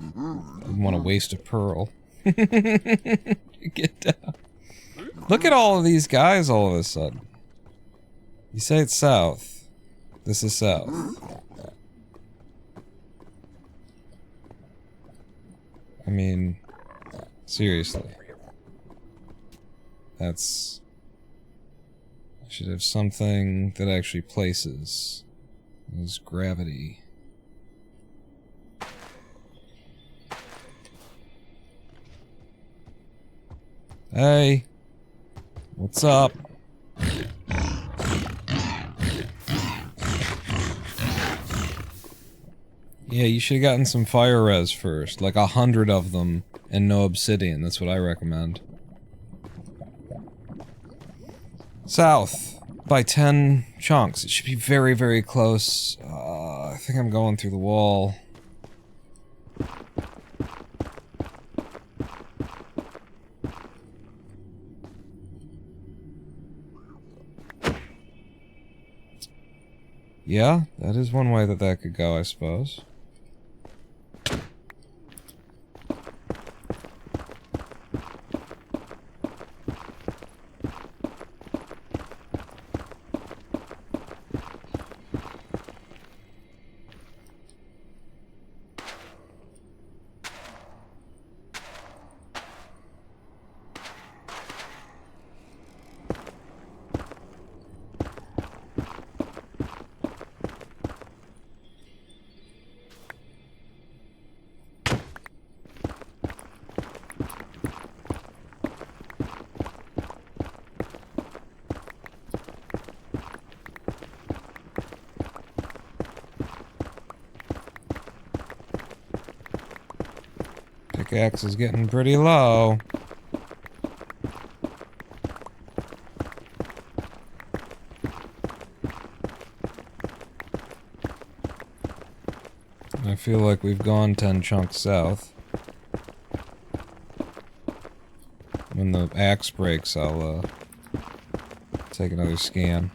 Didn't want to waste a pearl. Get down. Look at all of these guys all of a sudden. You say it's south. This is south. I mean, seriously. That's... I should have something that actually places. There's gravity. Hey! What's up? Yeah, you should have gotten some fire res first. Like 100 of them, and no obsidian. That's what I recommend. South. By 10 chunks. It should be very, very close. I think I'm going through the wall. Yeah, that is one way that that could go, I suppose. Pickaxe is getting pretty low. I feel like we've gone 10 chunks south. When the axe breaks, I'll take another scan.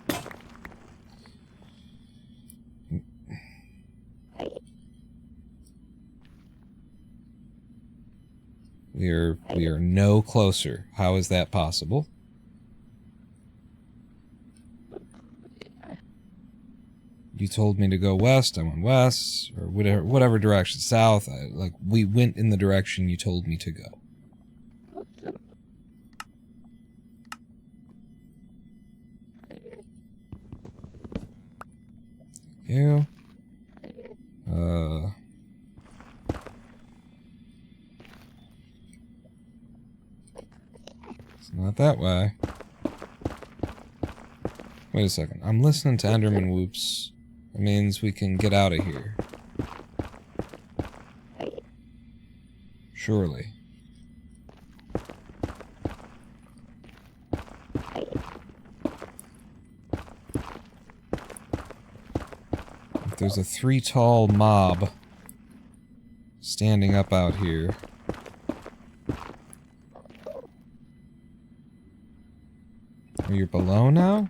We are no closer. How is that possible? You told me to go west, I went west, or whatever direction, south. We went in the direction you told me to go. You. It's not that way. Wait a second. I'm listening to Enderman whoops. That means we can get out of here. Surely. If there's a 3 tall mob standing up out here. Are you below now?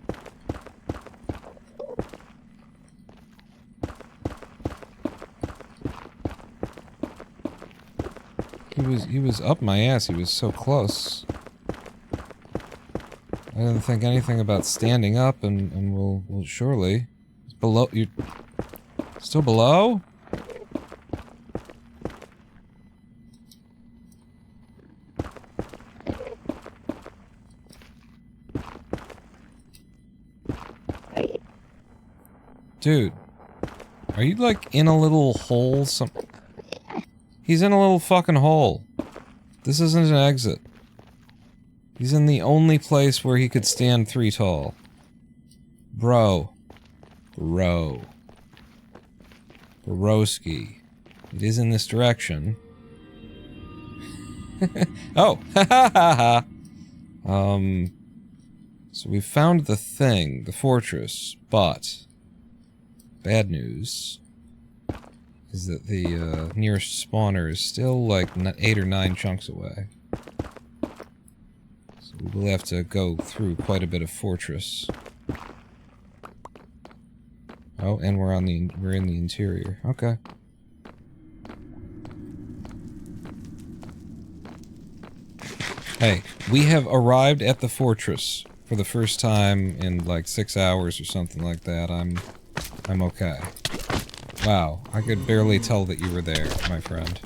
He was up my ass. He was so close. I didn't think anything about standing up, and we'll surely. It's below. You still below? Dude, are you like in a little hole? He's in a little fucking hole. This isn't an exit. He's in the only place where he could stand 3 tall. Bro. Broski. It is in this direction. Oh! Ha ha ha ha! So we found the thing, the fortress, but... Bad news is that the nearest spawner is still like 8 or 9 chunks away. So we will have to go through quite a bit of fortress. Oh, and we're in the interior. Okay. Hey, we have arrived at the fortress for the first time in like 6 hours or something like that. I'm okay. Wow, I could barely tell that you were there, my friend.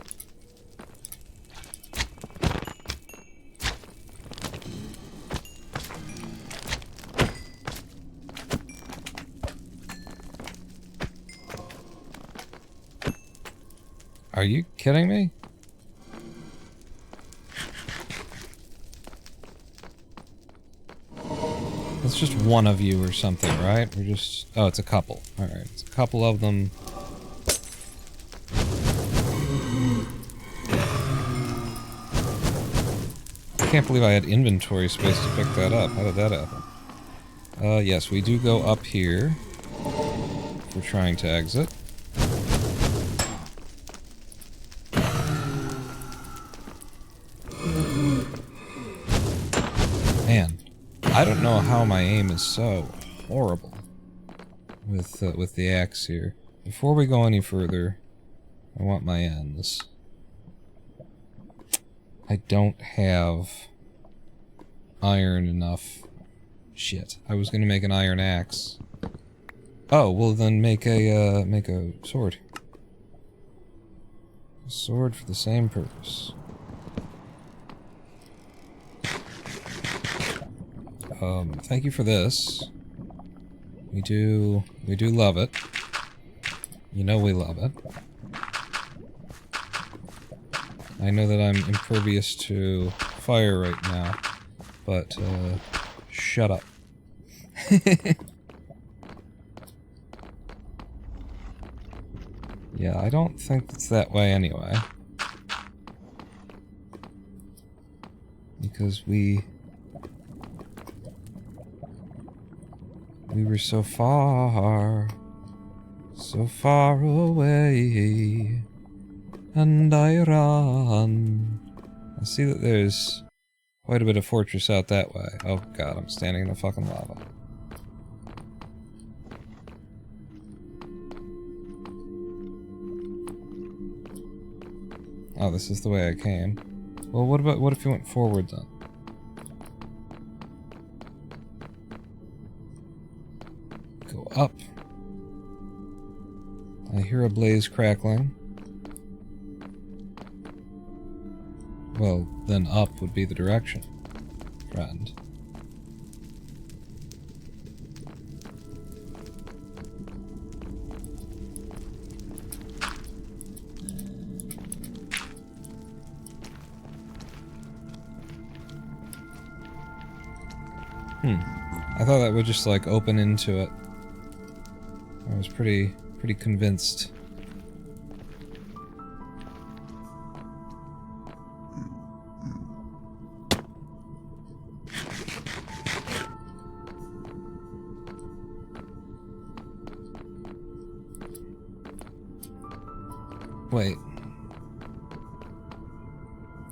Are you kidding me? It's just one of you or something, right? We're just... Oh, it's a couple. Alright, it's a couple of them. I can't believe I had inventory space to pick that up. How did that happen? Yes, we do go up here. If we're trying to exit. Man, I don't know how my aim is so horrible. with the axe here. Before we go any further, I want my ends. I don't have iron enough. Shit, I was gonna make an iron axe. Oh, well then make a sword. A sword for the same purpose. Thank you for this. We do love it. You know we love it. I know that I'm impervious to fire right now, but, shut up. Yeah, I don't think it's that way anyway. Because we were so far away, and I run. I see that there's quite a bit of fortress out that way. Oh god, I'm standing in the fucking lava. Oh, this is the way I came. Well, what if you went forward then? Go up. I hear a blaze crackling. Well, then up would be the direction, friend. I thought that would just, like, open into it. I was pretty convinced. Wait.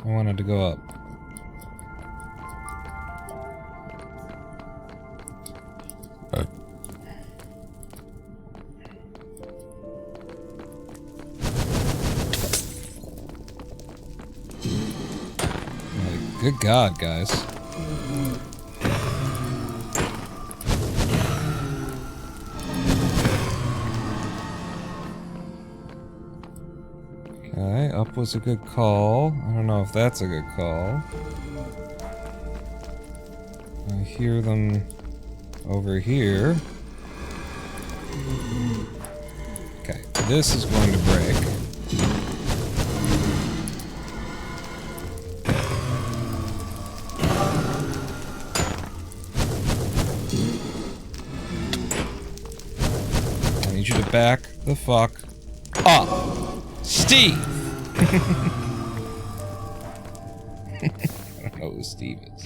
I wanted to go up. Good God, guys. Okay, up was a good call. I don't know if that's a good call. I hear them over here. Okay, this is going to break. Back the fuck up, Steve! I don't know who Steve is.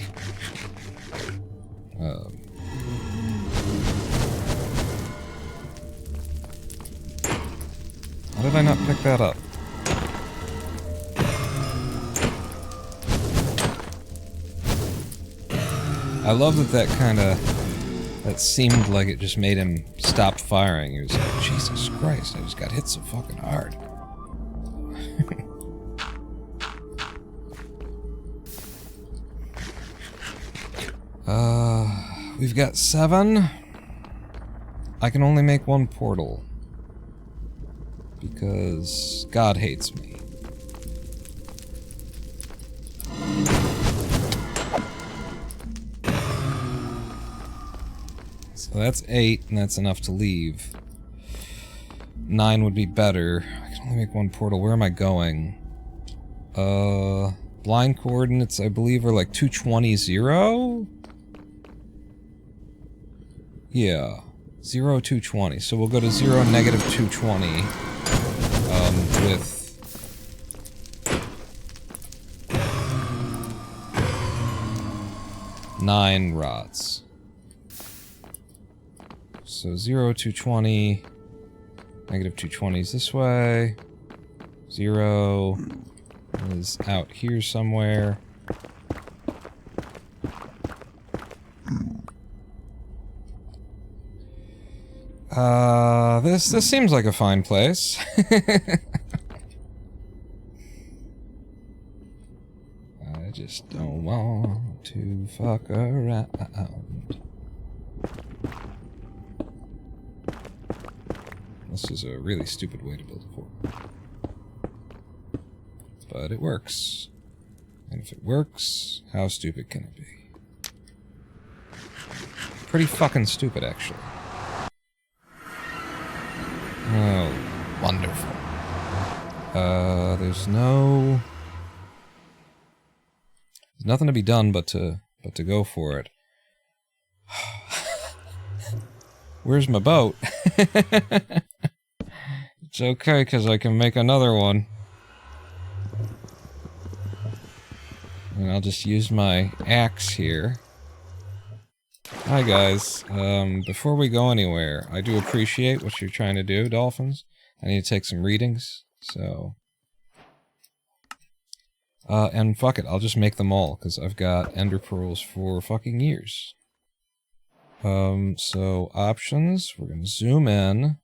How did I not pick that up? I love that that seemed like it just made him stop firing. He was like, Jesus Christ, I just got hit so fucking hard. We've got 7. I can only make 1 portal. Because God hates me. So that's 8, and that's enough to leave. 9 would be better. I can only make 1 portal. Where am I going? Blind coordinates, I believe, are like 220, 0? Yeah. 0, 220. So we'll go to 0, negative 220. With... nine rods. So 0, 220, negative 220 is this way, 0 is out here somewhere. This seems like a fine place. I just don't want to fuck around. This is a really stupid way to build a portal. But it works. And if it works, how stupid can it be? Pretty fucking stupid, actually. Oh, wonderful. There's nothing to be done but to go for it. Where's my boat? It's okay, because I can make another one. And I'll just use my axe here. Hi guys, before we go anywhere, I do appreciate what you're trying to do, dolphins. I need to take some readings, so... and fuck it, I'll just make them all, because I've got ender pearls for fucking years. So, options, we're gonna zoom in,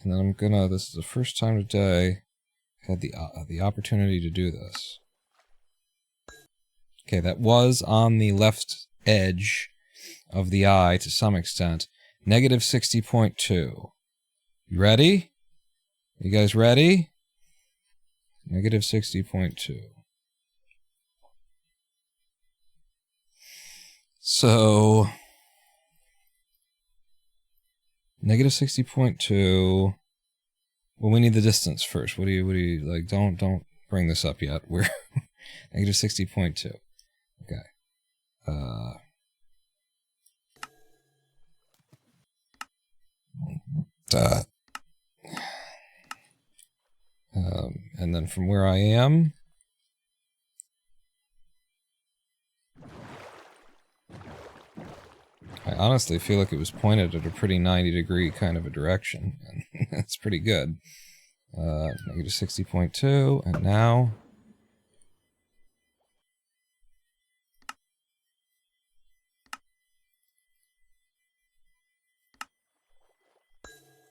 and then I'm gonna, this is the first time today I had the opportunity to do this. Okay, that was on the left edge of the eye to some extent. Negative 60.2. You ready? You guys ready? Negative 60.2. So... Negative 60.2... Well, we need the distance first. What do you, like, don't bring this up yet. We're... Negative 60.2. Okay. And then from where I am, I honestly feel like it was pointed at a pretty 90-degree kind of a direction, and that's pretty good. Negative 60.2, and now...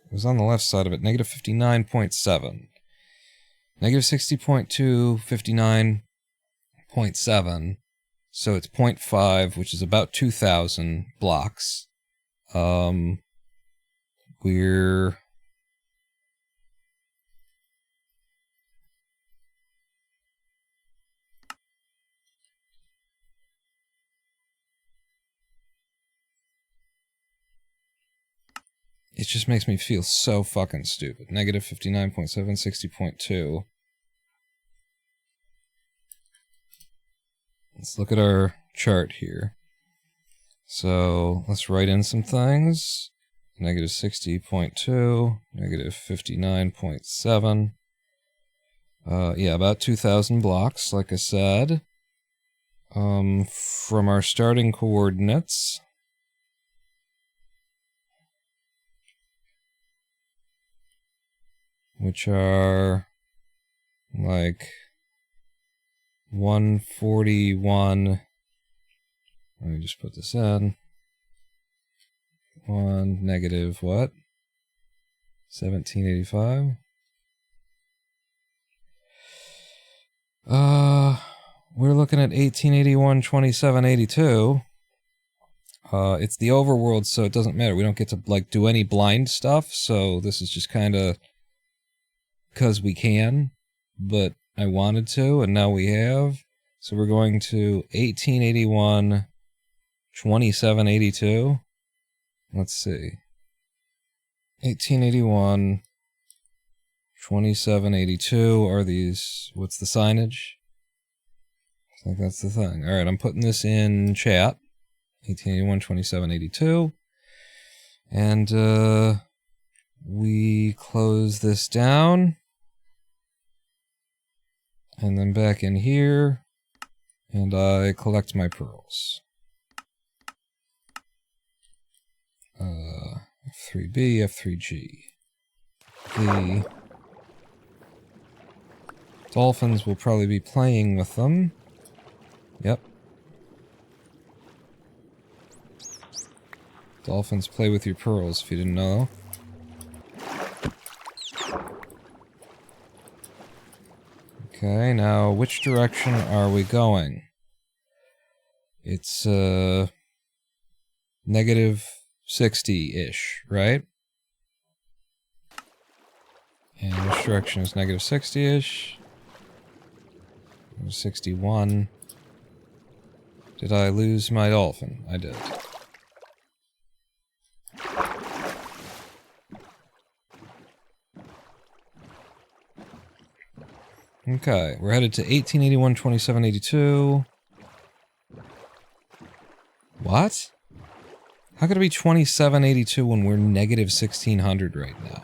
It was on the left side of it, negative 59.7. Negative 60.2, 59.7. So it's 0.5, which is about 2,000 blocks. We're... It just makes me feel so fucking stupid. Negative 59.7, 60.2. Let's look at our chart here. So, let's write in some things. Negative 60.2, negative 59.7. Yeah, about 2,000 blocks, like I said. From our starting coordinates... which are like 141. Let me just put this in. 1 negative what? 1785. We're looking at 1881, 2782. It's the overworld, so it doesn't matter. We don't get to like do any blind stuff, so this is just kind of because we can, but I wanted to, and now we have. So we're going to 1881, 2782. Let's see. 1881, 2782 are these, what's the signage? I think that's the thing. Alright, I'm putting this in chat. 1881, 2782. And, we close this down. And then back in here, and I collect my pearls. F3B, F3G. The dolphins will probably be playing with them. Yep. Dolphins play with your pearls, if you didn't know. Okay, now which direction are we going? It's, negative 60-ish, right? And which direction is negative 60-ish? 61. Did I lose my dolphin? I did. Okay, we're headed to 1881, 2782. What? How could it be 2782 when we're negative 1600 right now?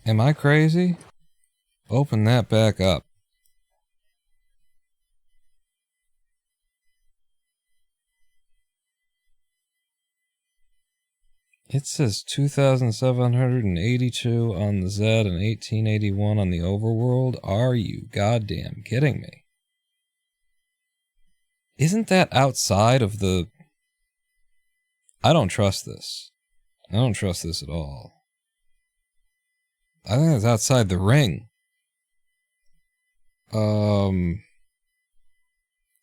Am I crazy? Open that back up. It says 2,782 on the Z and 1881 on the overworld. Are you goddamn kidding me? Isn't that outside of the... I don't trust this. I don't trust this at all. I think it's outside the ring.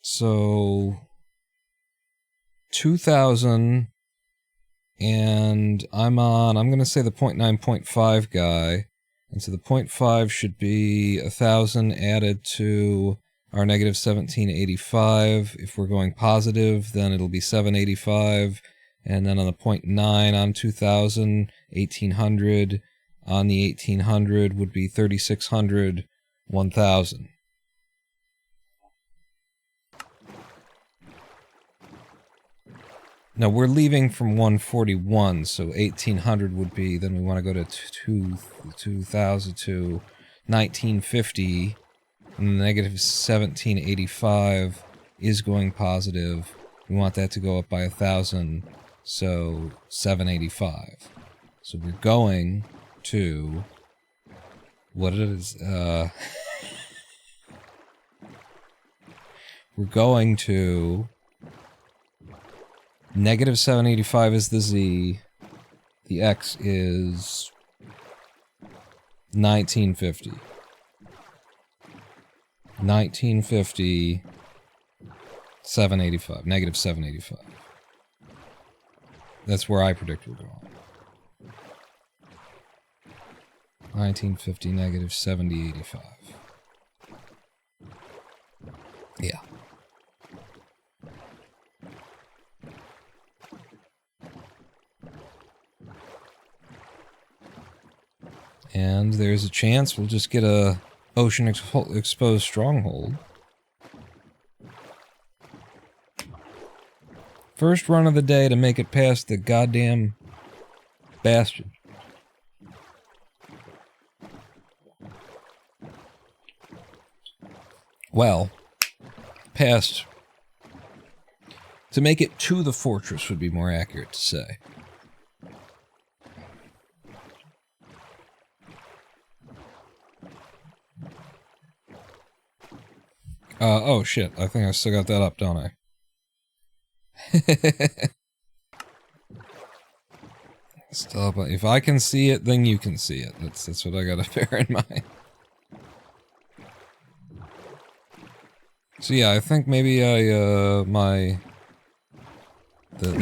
So... 2,000... And I'm gonna say the 0.9.5 guy. And so the 0.5 should be 1,000 added to our negative 1785. If we're going positive, then it'll be 785. And then on the 0.9 on 2,000, 1,800. On the 1,800 would be 3,600, 1,000. Now, we're leaving from 141, so 1,800 would be, then we want to go to 2,000 to 1,950, and the negative 1785 is going positive. We want that to go up by 1,000, so 785. So we're going to... what it is, we're going to... Negative 785 is the Z. The X is 1950. 1950, 785. Negative 785. That's where I predict we're going. 1950, negative 7085. Yeah. And there's a chance we'll just get a ocean exposed stronghold. First run of the day to make it past the goddamn bastion. Well, past... to make it to the fortress would be more accurate to say. Oh shit, I think I still got that up, don't I? Still up, if I can see it, then you can see it. That's what I gotta bear in mind. So yeah, I think maybe the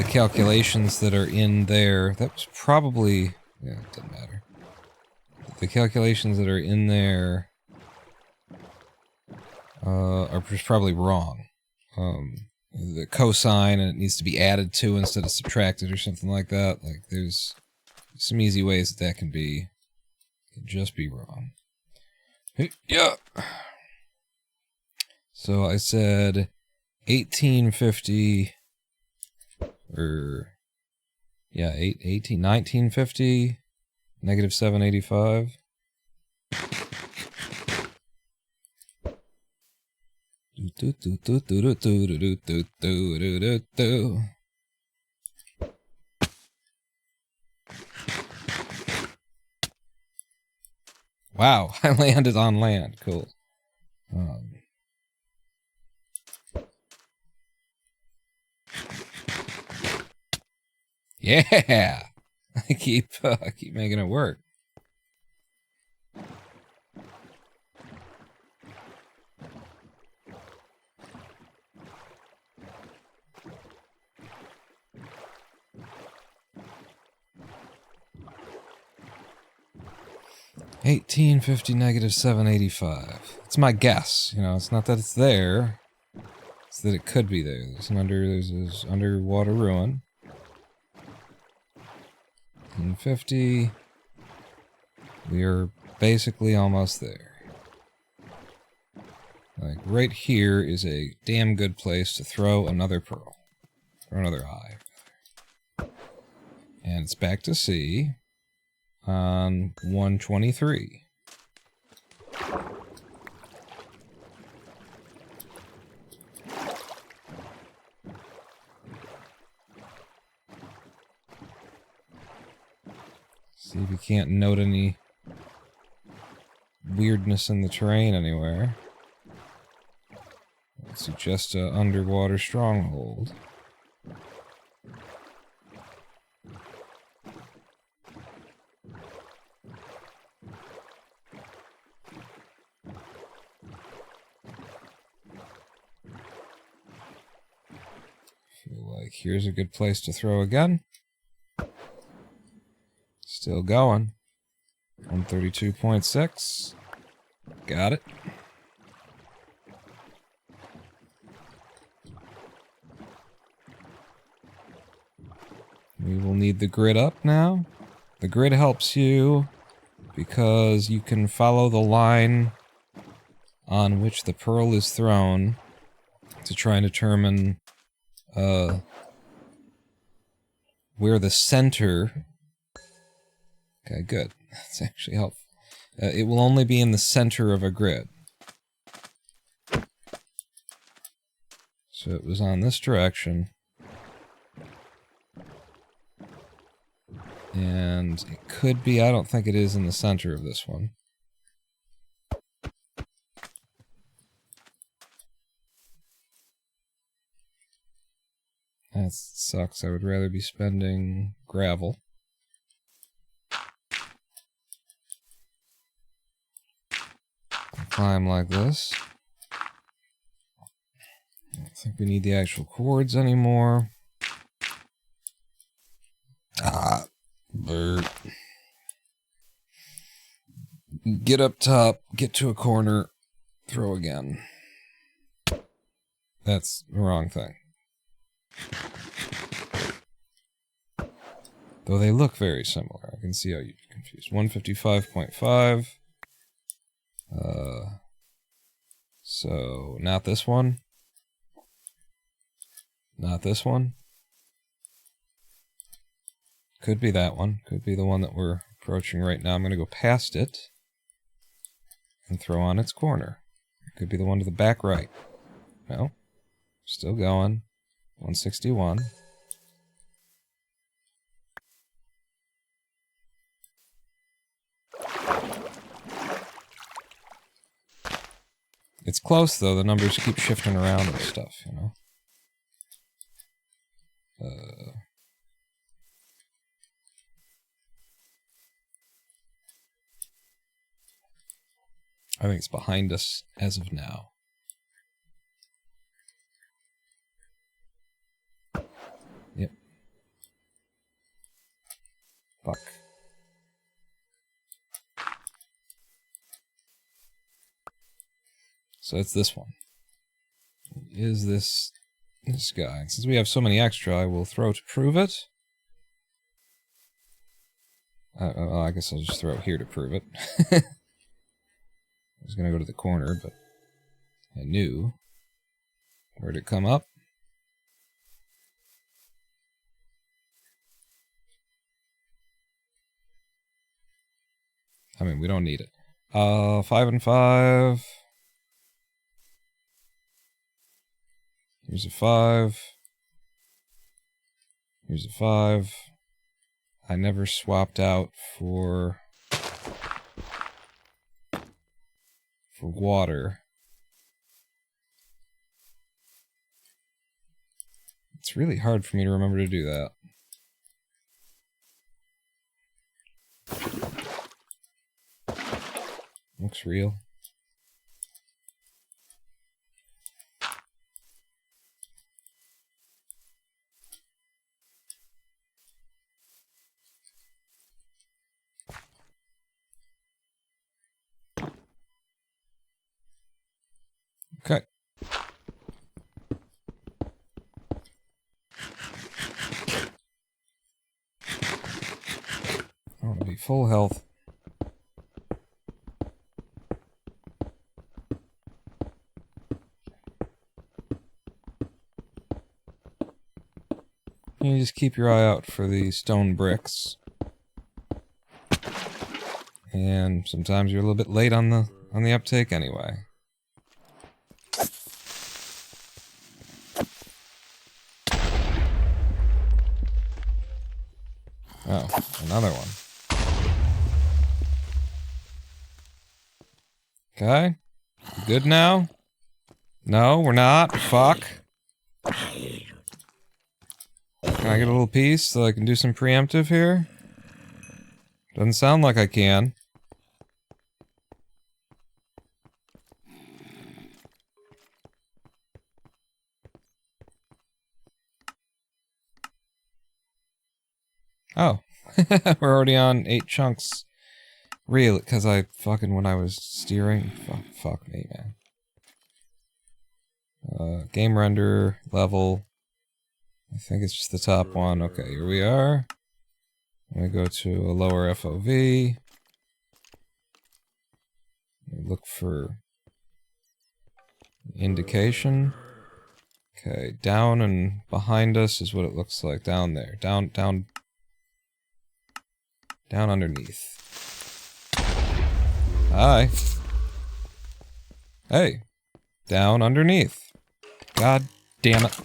calculations that are in there, that was probably, yeah, it doesn't matter. The calculations that are in there are probably wrong. The cosine, and it needs to be added to instead of subtracted or something like that. Like, there's some easy ways that can just be wrong. Yeah. So I said 1850, or, yeah, 1950, negative 785. Wow, I landed on land. Cool. Yeah! I keep making it work. $18.50 negative $7.85. It's my guess. You know, it's not that it's there. It's that it could be there. There's this underwater ruin. 1850. We are basically almost there. Like, right here is a damn good place to throw another pearl. Or another eye. And it's back to sea on 123. See if you can't note any weirdness in the terrain anywhere. It's just an underwater stronghold. Feel like here's a good place to throw again. Still going. 132.6. Got it. We will need the grid up now. The grid helps you because you can follow the line on which the pearl is thrown to try and determine where the center... Okay, good. That's actually helpful. It will only be in the center of a grid. So it was on this direction. And it could be, I don't think it is in the center of this one. That sucks. I would rather be spending gravel. Climb like this. I don't think we need the actual chords anymore. Bird. Get up top, get to a corner, throw again. That's the wrong thing. Though they look very similar. I can see how you're confused. 155.5. So, not this one. Not this one. Could be that one. Could be the one that we're approaching right now. I'm going to go past it and throw on its corner. Could be the one to the back right. No. Still going. 161. It's close, though. The numbers keep shifting around and stuff, you know? I think it's behind us as of now. Yep. Fuck. So it's this one. Is this guy? Since we have so many extra, I will throw to prove it. I guess I'll just throw it here to prove it. I was gonna go to the corner, but I knew. Where'd it come up? I mean, we don't need it. 5 and 5. Here's a 5. Here's a 5. I never swapped out for water. It's really hard for me to remember to do that. Looks real. Okay. I want to be full health. You just keep your eye out for the stone bricks. And sometimes you're a little bit late on the uptake anyway. Oh, another one. Okay. Good now? No, we're not. Fuck. Can I get a little piece so I can do some preemptive here? Doesn't sound like I can. Oh. We're already on 8 chunks. Really? Because I fucking, when I was steering? Fuck me, man. Game render, level. I think it's just the top one. Okay, here we are. We go to a lower FOV. We look for indication. Okay, down and behind us is what it looks like. Down there. Down underneath. Hi. Hey. Down underneath. God damn it.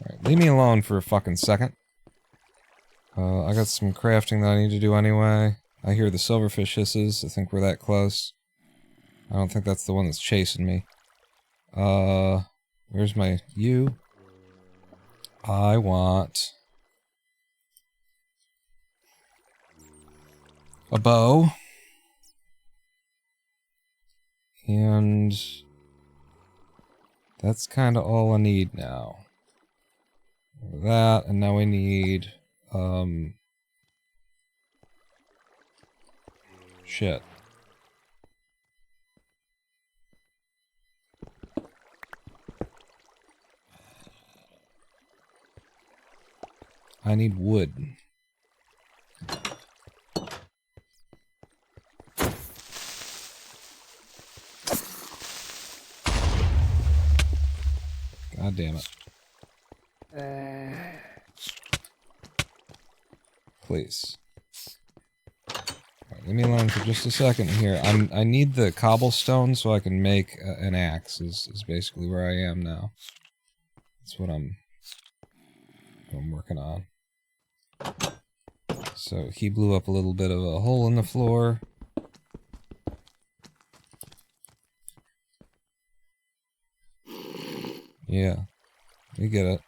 Alright, leave me alone for a fucking second. I got some crafting that I need to do anyway. I hear the silverfish hisses. I think we're that close. I don't think that's the one that's chasing me. Where's my U? I want a bow. And that's kind of all I need now. That, and now we need, shit. I need wood. God damn it. Please. Alright, leave me alone for just a second here. I need the cobblestone so I can make an axe, is basically where I am now. That's what I'm working on. So he blew up a little bit of a hole in the floor. Yeah, we get it.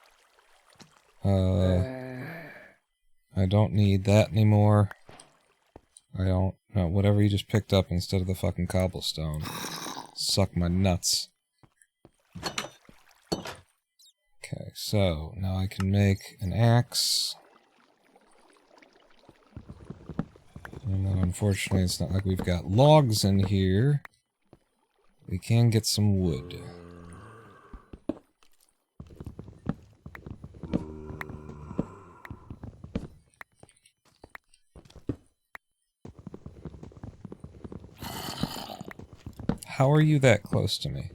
I don't need that anymore. I don't... No, whatever you just picked up instead of the fucking cobblestone. Suck my nuts. Okay, so now I can make an axe. And then unfortunately it's not like we've got logs in here. We can get some wood. How are you that close to me?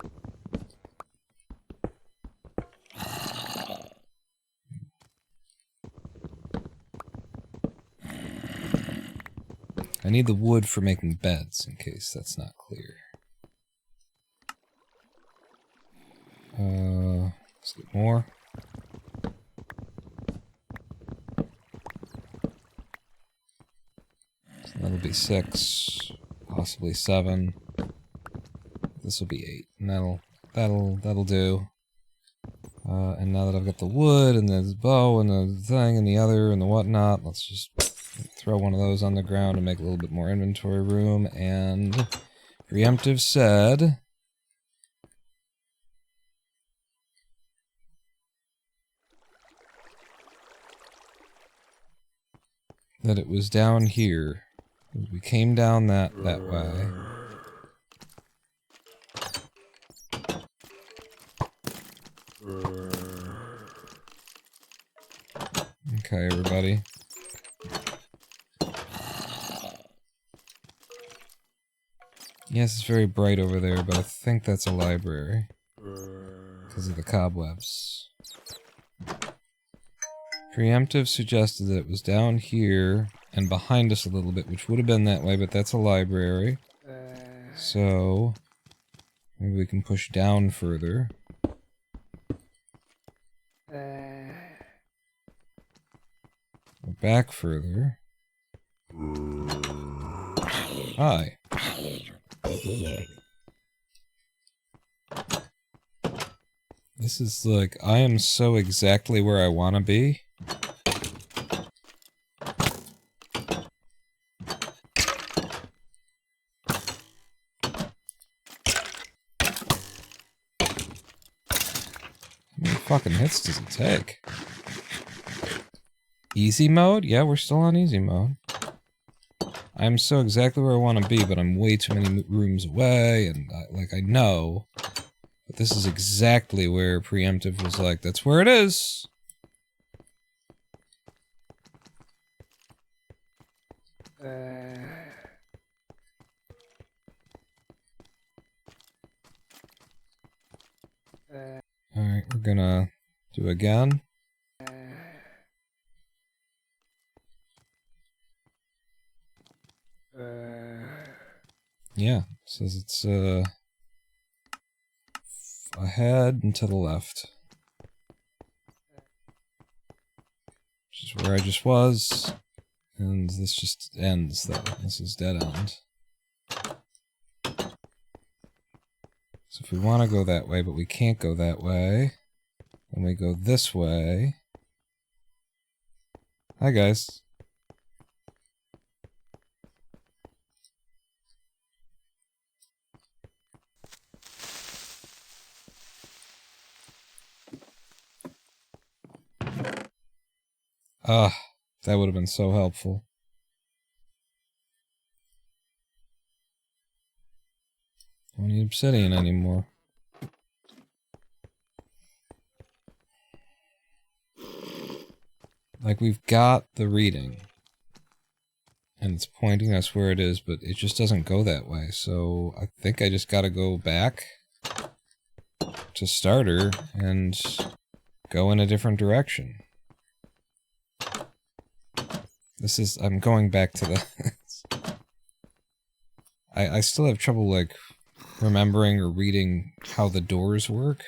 I need the wood for making beds, in case that's not clear. Let's get more. So that'll be 6. possibly 7. This will be 8, and that'll do. And now that I've got the wood and the bow and the thing and the other and the whatnot, let's just throw one of those on the ground and make a little bit more inventory room. And Preemptive said that it was down here. We came down that way. Okay, everybody. Yes, it's very bright over there, but I think that's a library. Because of the cobwebs. Preemptive suggested that it was down here and behind us a little bit, which would have been that way, but that's a library. So maybe we can push down further. Or back further. Hi. This is like, I am so exactly where I want to be. How many fucking hits does it take? Easy mode? Yeah, we're still on easy mode. I'm so exactly where I want to be, but I'm way too many rooms away, and I know. But this is exactly where Preemptive was like, that's where it is! Alright, we're gonna do again. Yeah, it says it's ahead and to the left. Which is where I just was. And this just ends though. This is dead end. So if we want to go that way, but we can't go that way, then we go this way. Hi guys. Ah, that would have been so helpful. Don't need obsidian anymore. Like, we've got the reading. And it's pointing us where it is, but it just doesn't go that way. So, I think I just gotta go back to starter and go in a different direction. This is, I'm going back to the... I still have trouble, like, remembering or reading how the doors work.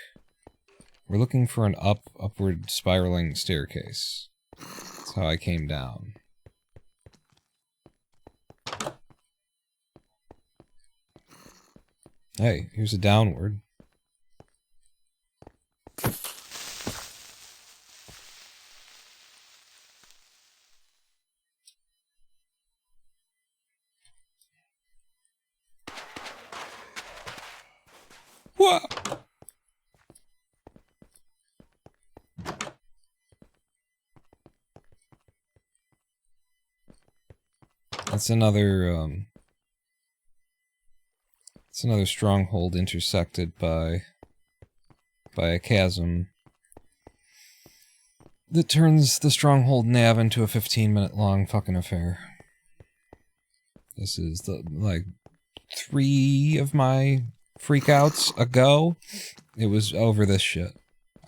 We're looking for an upward spiraling staircase. That's how I came down. Hey, here's a downward. Whoa! That's another, it's another stronghold intersected by a chasm that turns the stronghold nav into a 15-minute long fucking affair. This is the, like, 3 of my freakouts ago, it was over this shit.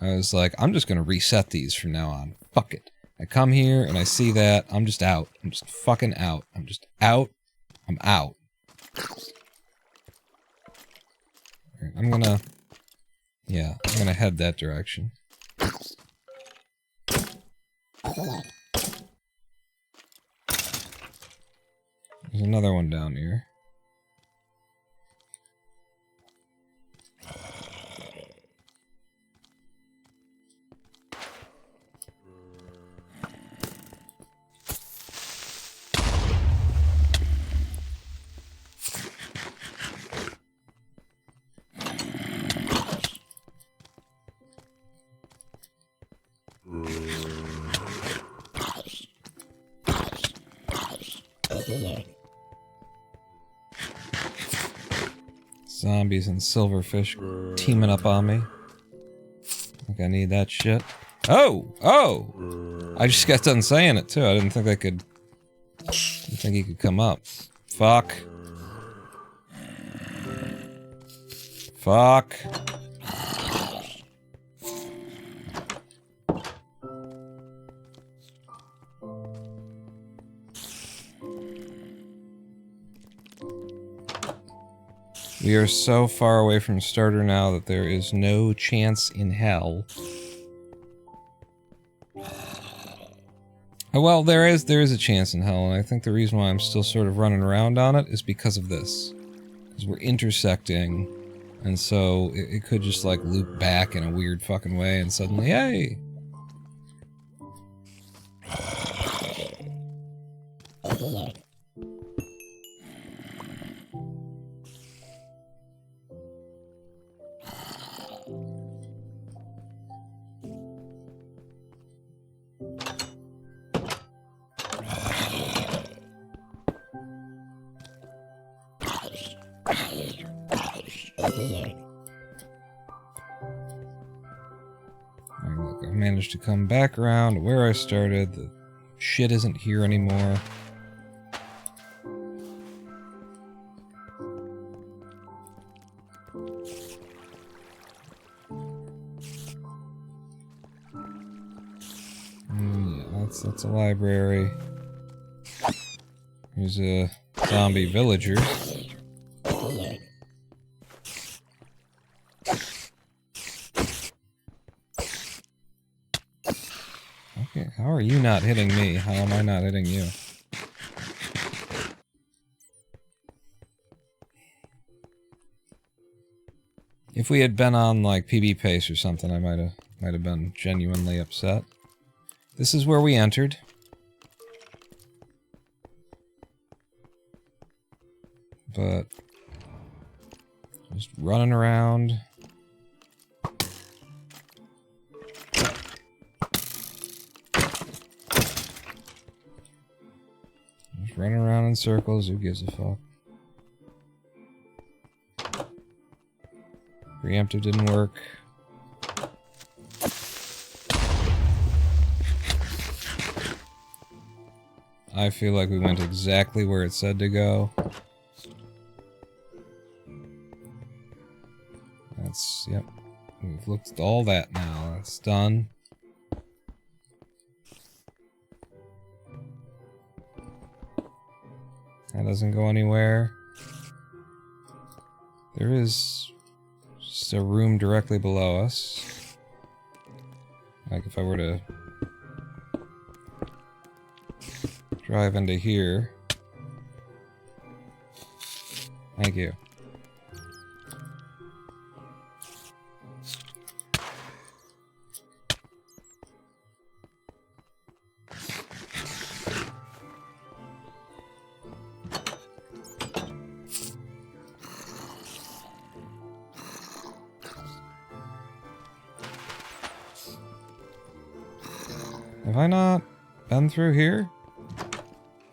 I was like, I'm just gonna reset these from now on. Fuck it. I come here and I see that, I'm just out. I'm just fucking out. I'm just out. I'm out. Right, I'm gonna... Yeah, I'm gonna head that direction. There's another one down here. Zombies and silverfish teaming up on me. I think I need that shit. Oh! Oh! I just got done saying it too. I didn't think I could... I didn't think he could come up. Fuck. Fuck. We are so far away from starter now that there is no chance in hell. Well, there is a chance in hell, and I think the reason why I'm still sort of running around on it is because of this. Because we're intersecting, and so it could just like loop back in a weird fucking way, and suddenly, hey! Alright, look, I managed to come back around to where I started. The shit isn't here anymore. Yeah, that's a library. Here's a zombie villager. Okay, how are you not hitting me? How am I not hitting you? If we had been on like PB pace or something, I might have been genuinely upset. This is where we entered. But just running around. Just running around in circles, who gives a fuck? Preemptive didn't work. I feel like we went exactly where it said to go. That's, yep. We've looked at all that now. That's done. That doesn't go anywhere. There is just a room directly below us. Like if I were to drive into here. Thank you. Have I not been through here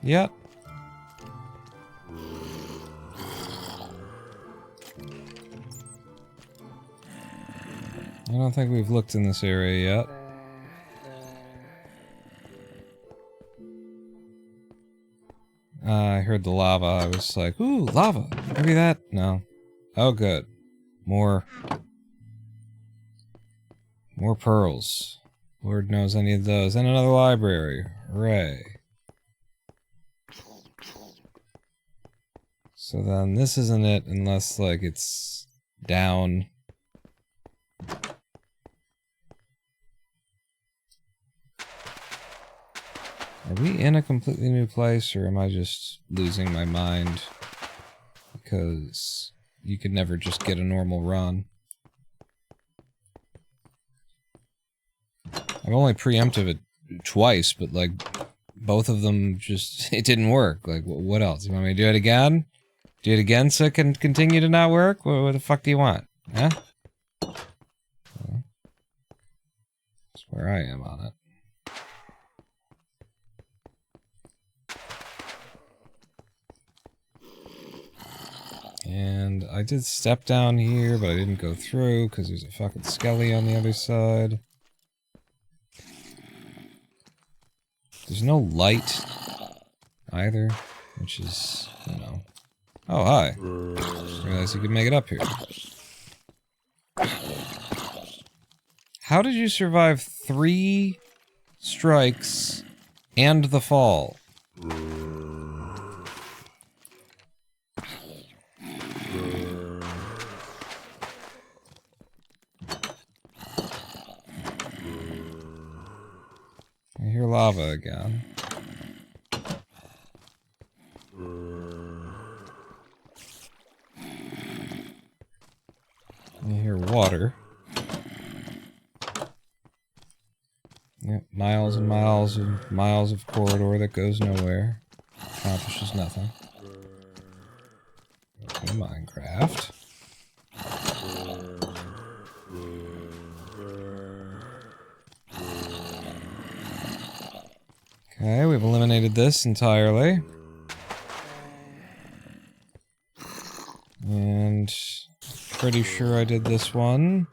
yet? I don't think we've looked in this area yet. I heard the lava. I was like, ooh, lava. Maybe that? No. Oh, good. More pearls. Lord knows I need those. And another library. Hooray. So then this isn't it unless, like, it's down. Are we in a completely new place, or am I just losing my mind? Because you could never just get a normal run. I've only preempted it twice, but like, both of them just, it didn't work. Like, what else? You want me to do it again? Do it again so it can continue to not work? What the fuck do you want? Huh? Well, that's where I am on it. And I did step down here, but I didn't go through because there's a fucking skelly on the other side. There's no light either, which is, you know... Oh, hi. Didn't realize you could make it up here. How did you survive 3 strikes and the fall? I hear lava again. I hear water. Yep, miles and miles and miles of corridor that goes nowhere. Accomplishes nothing. Okay, Minecraft. Okay, we've eliminated this entirely. And pretty sure I did this one.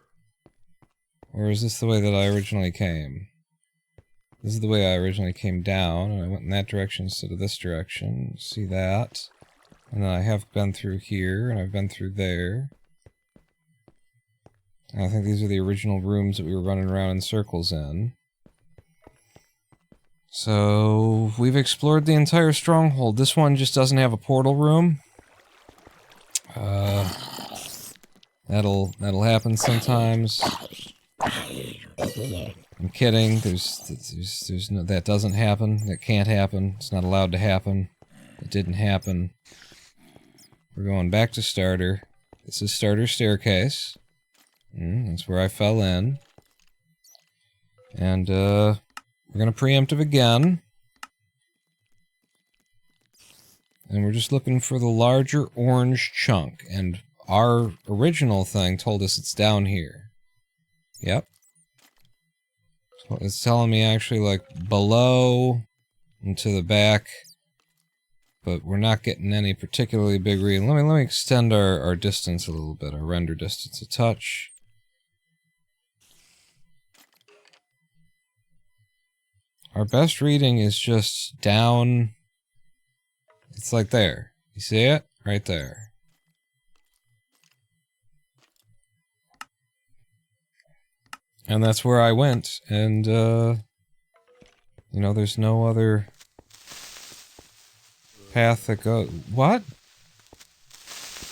Or is this the way that I originally came? This is the way I originally came down, and I went in that direction instead of this direction. See that? And then I have been through here, and I've been through there. And I think these are the original rooms that we were running around in circles in. So, we've explored the entire stronghold. This one just doesn't have a portal room. That'll happen sometimes. I'm kidding. There's no, that doesn't happen. That can't happen. It's not allowed to happen. It didn't happen. We're going back to starter. This is starter staircase. That's where I fell in. And, we're gonna preemptive again. And we're just looking for the larger orange chunk. And our original thing told us it's down here. Yep. So it's telling me actually like below and to the back. But we're not getting any particularly big read. Let me extend our distance a little bit, our render distance a touch. Our best reading is just down. It's like there. You see it? Right there. And that's where I went, and, you know, there's no other path that goes... What?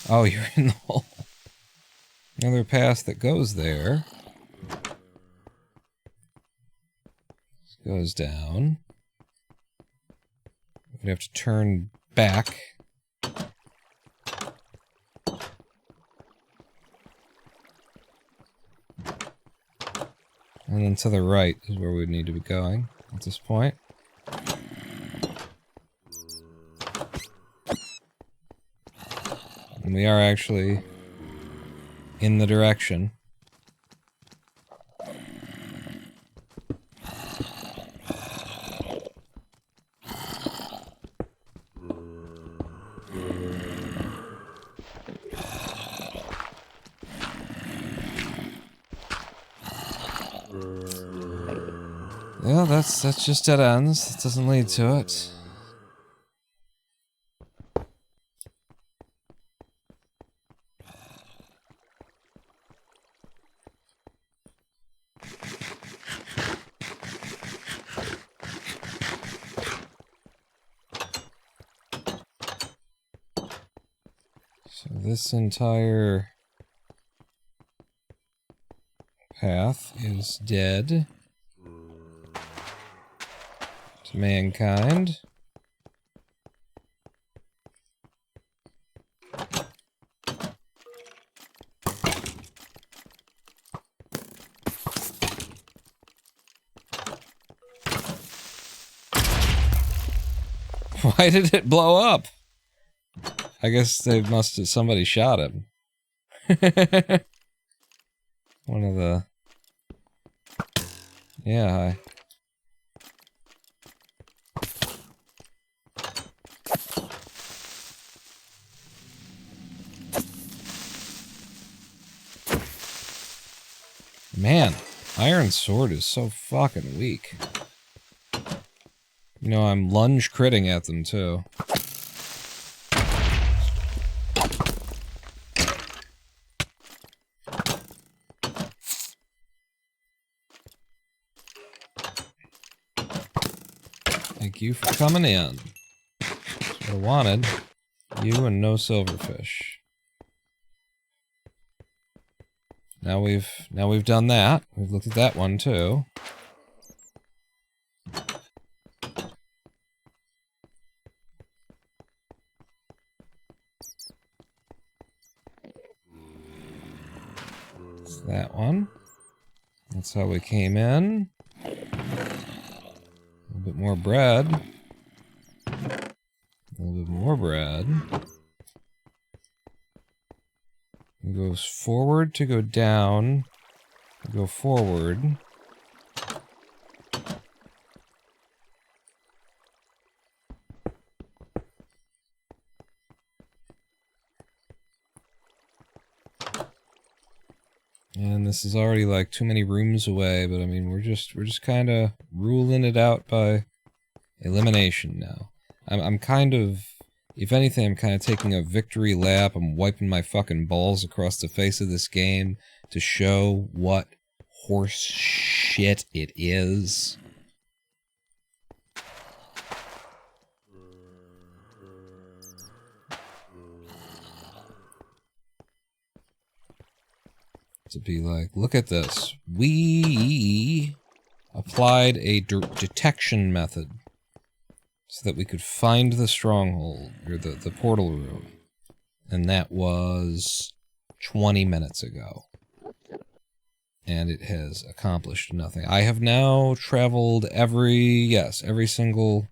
Oh, you're in the hole. Another path that goes there. Goes down. We'd have to turn back. And then to the right is where we'd need to be going at this point. And we are actually in the direction. Yeah, that's just dead ends. It doesn't lead to it. So this entire path is dead to mankind. Why did it blow up? I guess they must have, somebody shot him. One of the... Yeah, hi. Man, Iron Sword is so fucking weak. You know, I'm lunge critting at them, too. Thank you for coming in. That's what I wanted. You and no silverfish. Now we've done that. We've looked at that one too. It's that one. That's how we came in. A little bit more bread. A little bit more bread. It goes forward to go down. Go forward. And this is already like too many rooms away, but I mean we're just kind of ruling it out by elimination now. I'm kind of, if anything, I'm kind of taking a victory lap. I'm wiping my fucking balls across the face of this game to show what horse shit it is. To be like, look at this. We applied a detection method so that we could find the stronghold, or the portal room. And that was 20 minutes ago. And it has accomplished nothing. I have now traveled every single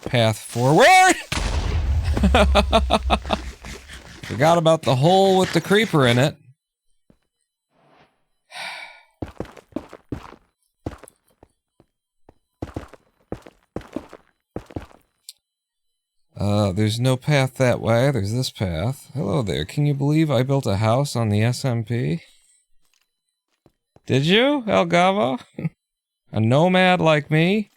path forward! Forgot about the hole with the creeper in it. There's no path that way. There's this path. Hello there. Can you believe I built a house on the SMP? Did you, El Gavo? A nomad like me?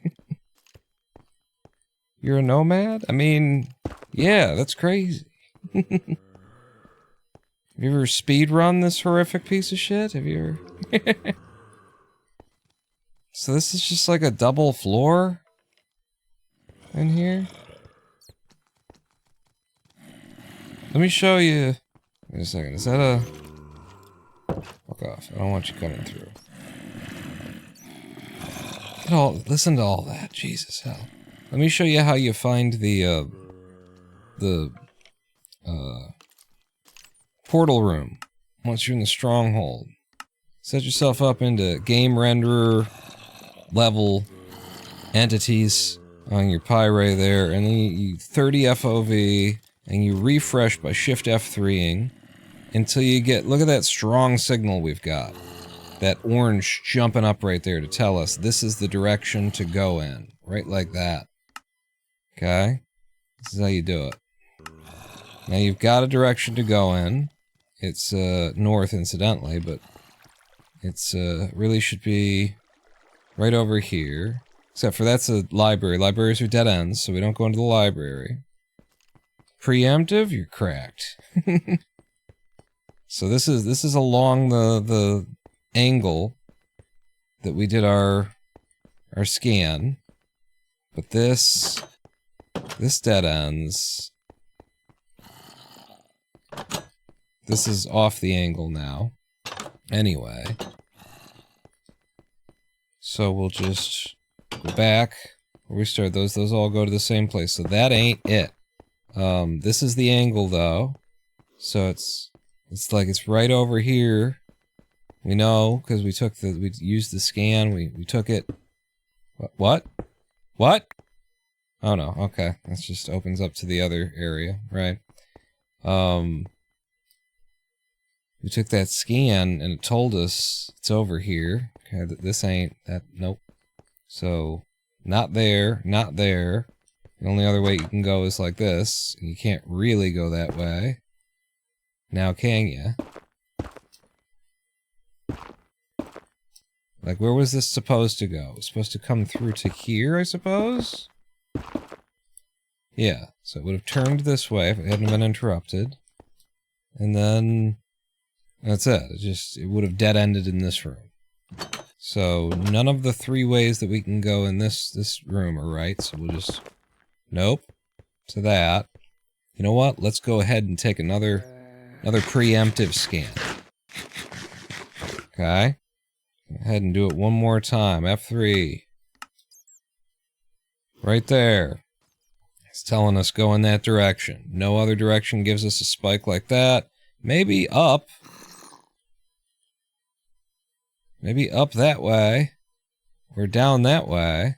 You're a nomad? I mean, yeah, that's crazy. Have you ever speedrun this horrific piece of shit? Have you ever... So this is just like a double floor in here? Let me show you... Wait a second, is that a... Fuck off, I don't want you coming through. Listen to all that, Jesus, hell. Let me show you how you find the portal room once you're in the stronghold. Set yourself up into game renderer level entities on your Pyre there, and then you 30 FOV, and you refresh by Shift F3ing until you get, look at that strong signal we've got. That orange jumping up right there to tell us this is the direction to go in. Right like that. Okay? This is how you do it. Now you've got a direction to go in. It's north incidentally, but it's really should be right over here. Except for that's a library. Libraries are dead ends, so we don't go into the library. Preemptive? You're cracked. So this is along the angle that we did our scan. But this dead ends. This is off the angle now. Anyway. So we'll just go back where we started. Those all go to the same place. So that ain't it. This is the angle though. So it's like it's right over here. We know because we used the scan. We took it. What? What? Oh no. Okay, that just opens up to the other area, right? We took that scan and it told us it's over here. Okay, this ain't that. Nope. So not there, not there. The only other way you can go is like this. You can't really go that way. Now can you? Like, where was this supposed to go? It was supposed to come through to here, I suppose? Yeah, so it would have turned this way if it hadn't been interrupted. And then... that's it. It would have dead-ended in this room. So, none of the 3 ways that we can go in this room are right, so we'll just... nope. To that. You know what? Let's go ahead and take another preemptive scan. Okay. Go ahead and do it one more time. F3. Right there. It's telling us go in that direction. No other direction gives us a spike like that. Maybe up. Maybe up that way. Or down that way.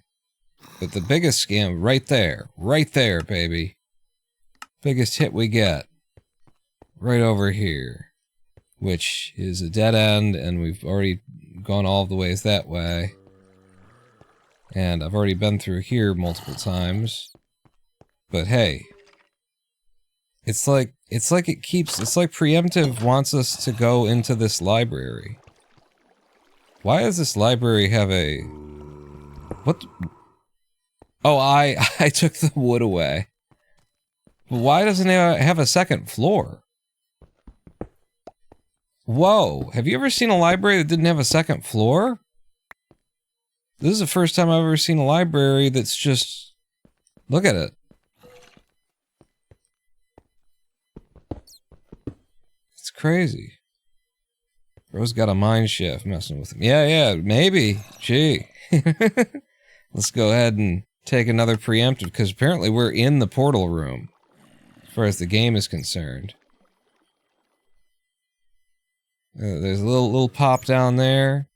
But the biggest scan right there. Right there, baby. Biggest hit we get. Right over here. Which is a dead end, and we've already gone all the ways that way. And I've already been through here multiple times. But hey. It's like preemptive wants us to go into this library. Why does this library have a... what? Oh, I took the wood away. But why doesn't it have a second floor? Whoa, have you ever seen a library that didn't have a second floor? This is the first time I've ever seen a library that's just... look at it. It's crazy. Bro's got a mind shift messing with him. Yeah, maybe. Gee. Let's go ahead and take another preemptive, because apparently we're in the portal room, as far as the game is concerned. There's a little pop down there.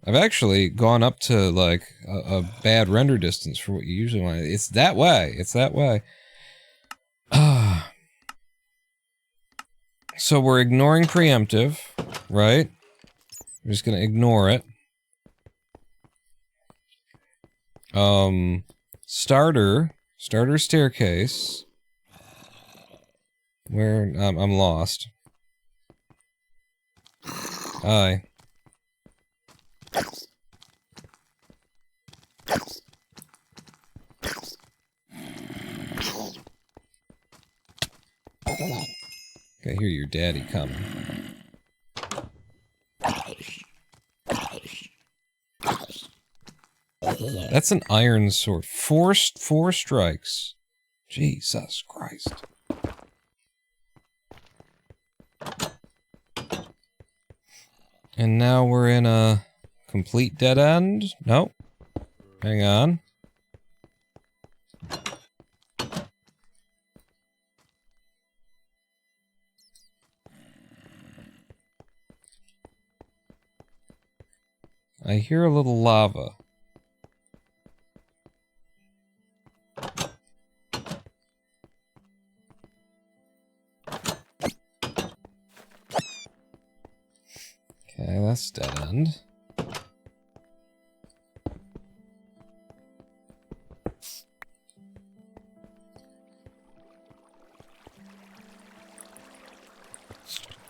I've actually gone up to, like, a bad render distance for what you usually want. It's that way. It's that way. So we're ignoring preemptive, right? We're just gonna ignore it. Starter staircase. Where, I'm lost. Hi. I hear your daddy coming. That's an iron sword. Four strikes. Jesus Christ. And now we're in a complete dead end? Nope. Hang on. I hear a little lava. Okay, that's dead end. I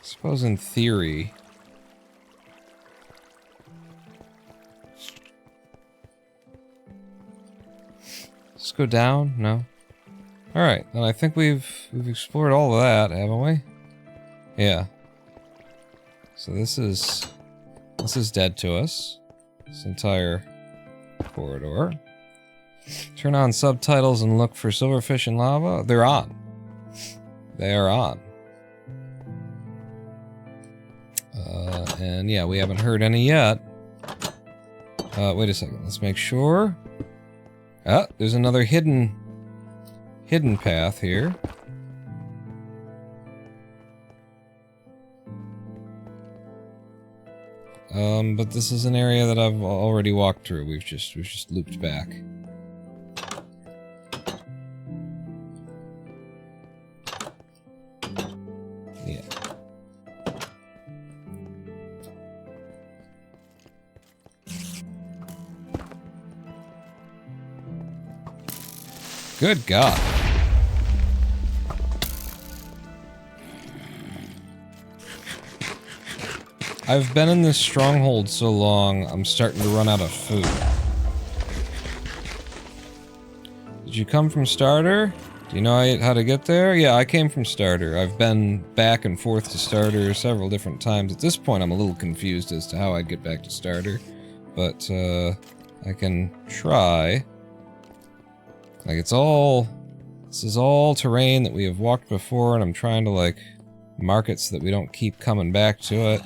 suppose in theory... let's go down? No? Alright, then I think we've explored all of that, haven't we? Yeah. So this is dead to us. This entire corridor. Turn on subtitles and look for silverfish and lava. They're on. They are on. And yeah, we haven't heard any yet. Wait a second. Let's make sure. Ah, there's another hidden path here. But this is an area that I've already walked through. We've just looped back. Yeah. Good God. I've been in this stronghold so long, I'm starting to run out of food. Did you come from starter? Do you know how to get there? Yeah, I came from starter. I've been back and forth to starter several different times. At this point, I'm a little confused as to how I'd get back to starter. But, I can try. Like, this is all terrain that we have walked before, and I'm trying to, like, mark it so that we don't keep coming back to it.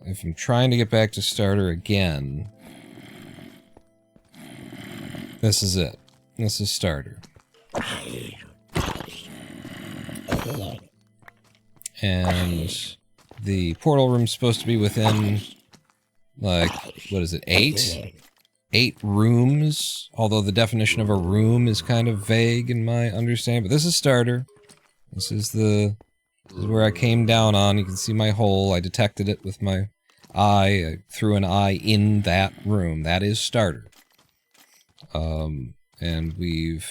If I'm trying to get back to starter again... This is it. This is starter. And the portal room's supposed to be within, like, what is it, 8? 8 rooms, although the definition of a room is kind of vague in my understanding, but this is starter. This is where I came down on. You can see my hole. I detected it with my eye. I threw an eye in that room. That is starter. And we've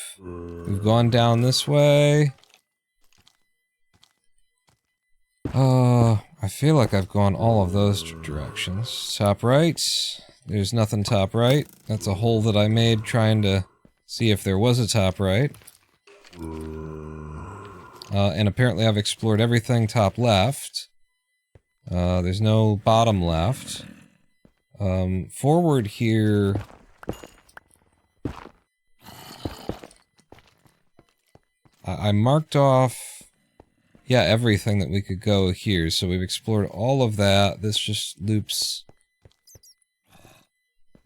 gone down this way. I feel like I've gone all of those directions. Top right. There's nothing top right. That's a hole that I made trying to see if there was a top right. And apparently I've explored everything top left. There's no bottom left. Forward here... I marked off, yeah, everything that we could go here, so we've explored all of that. This just loops.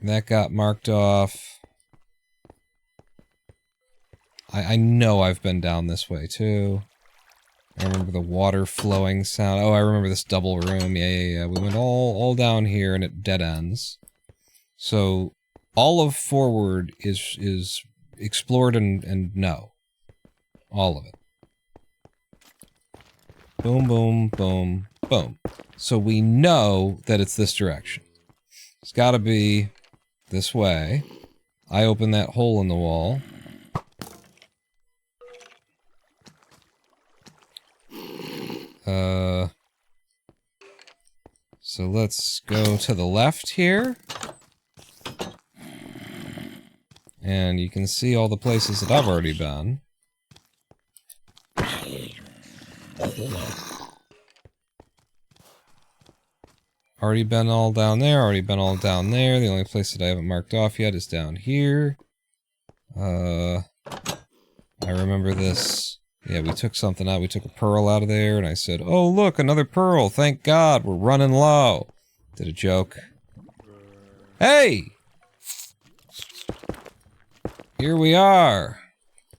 That got marked off. I know I've been down this way, too. I remember the water flowing sound. Oh, I remember this double room. Yeah. We went all down here, and it dead ends. So, all of forward is explored and no. All of it. Boom, boom, boom, boom. So we know that it's this direction. It's gotta be this way. I open that hole in the wall. So let's go to the left here. And you can see all the places that I've already been. Already been all down there, already been all down there. The only place that I haven't marked off yet is down here. I remember this. Yeah, we took something out. We took a pearl out of there, and I said, oh, look, another pearl. Thank God, we're running low. Did a joke. Hey! Here we are.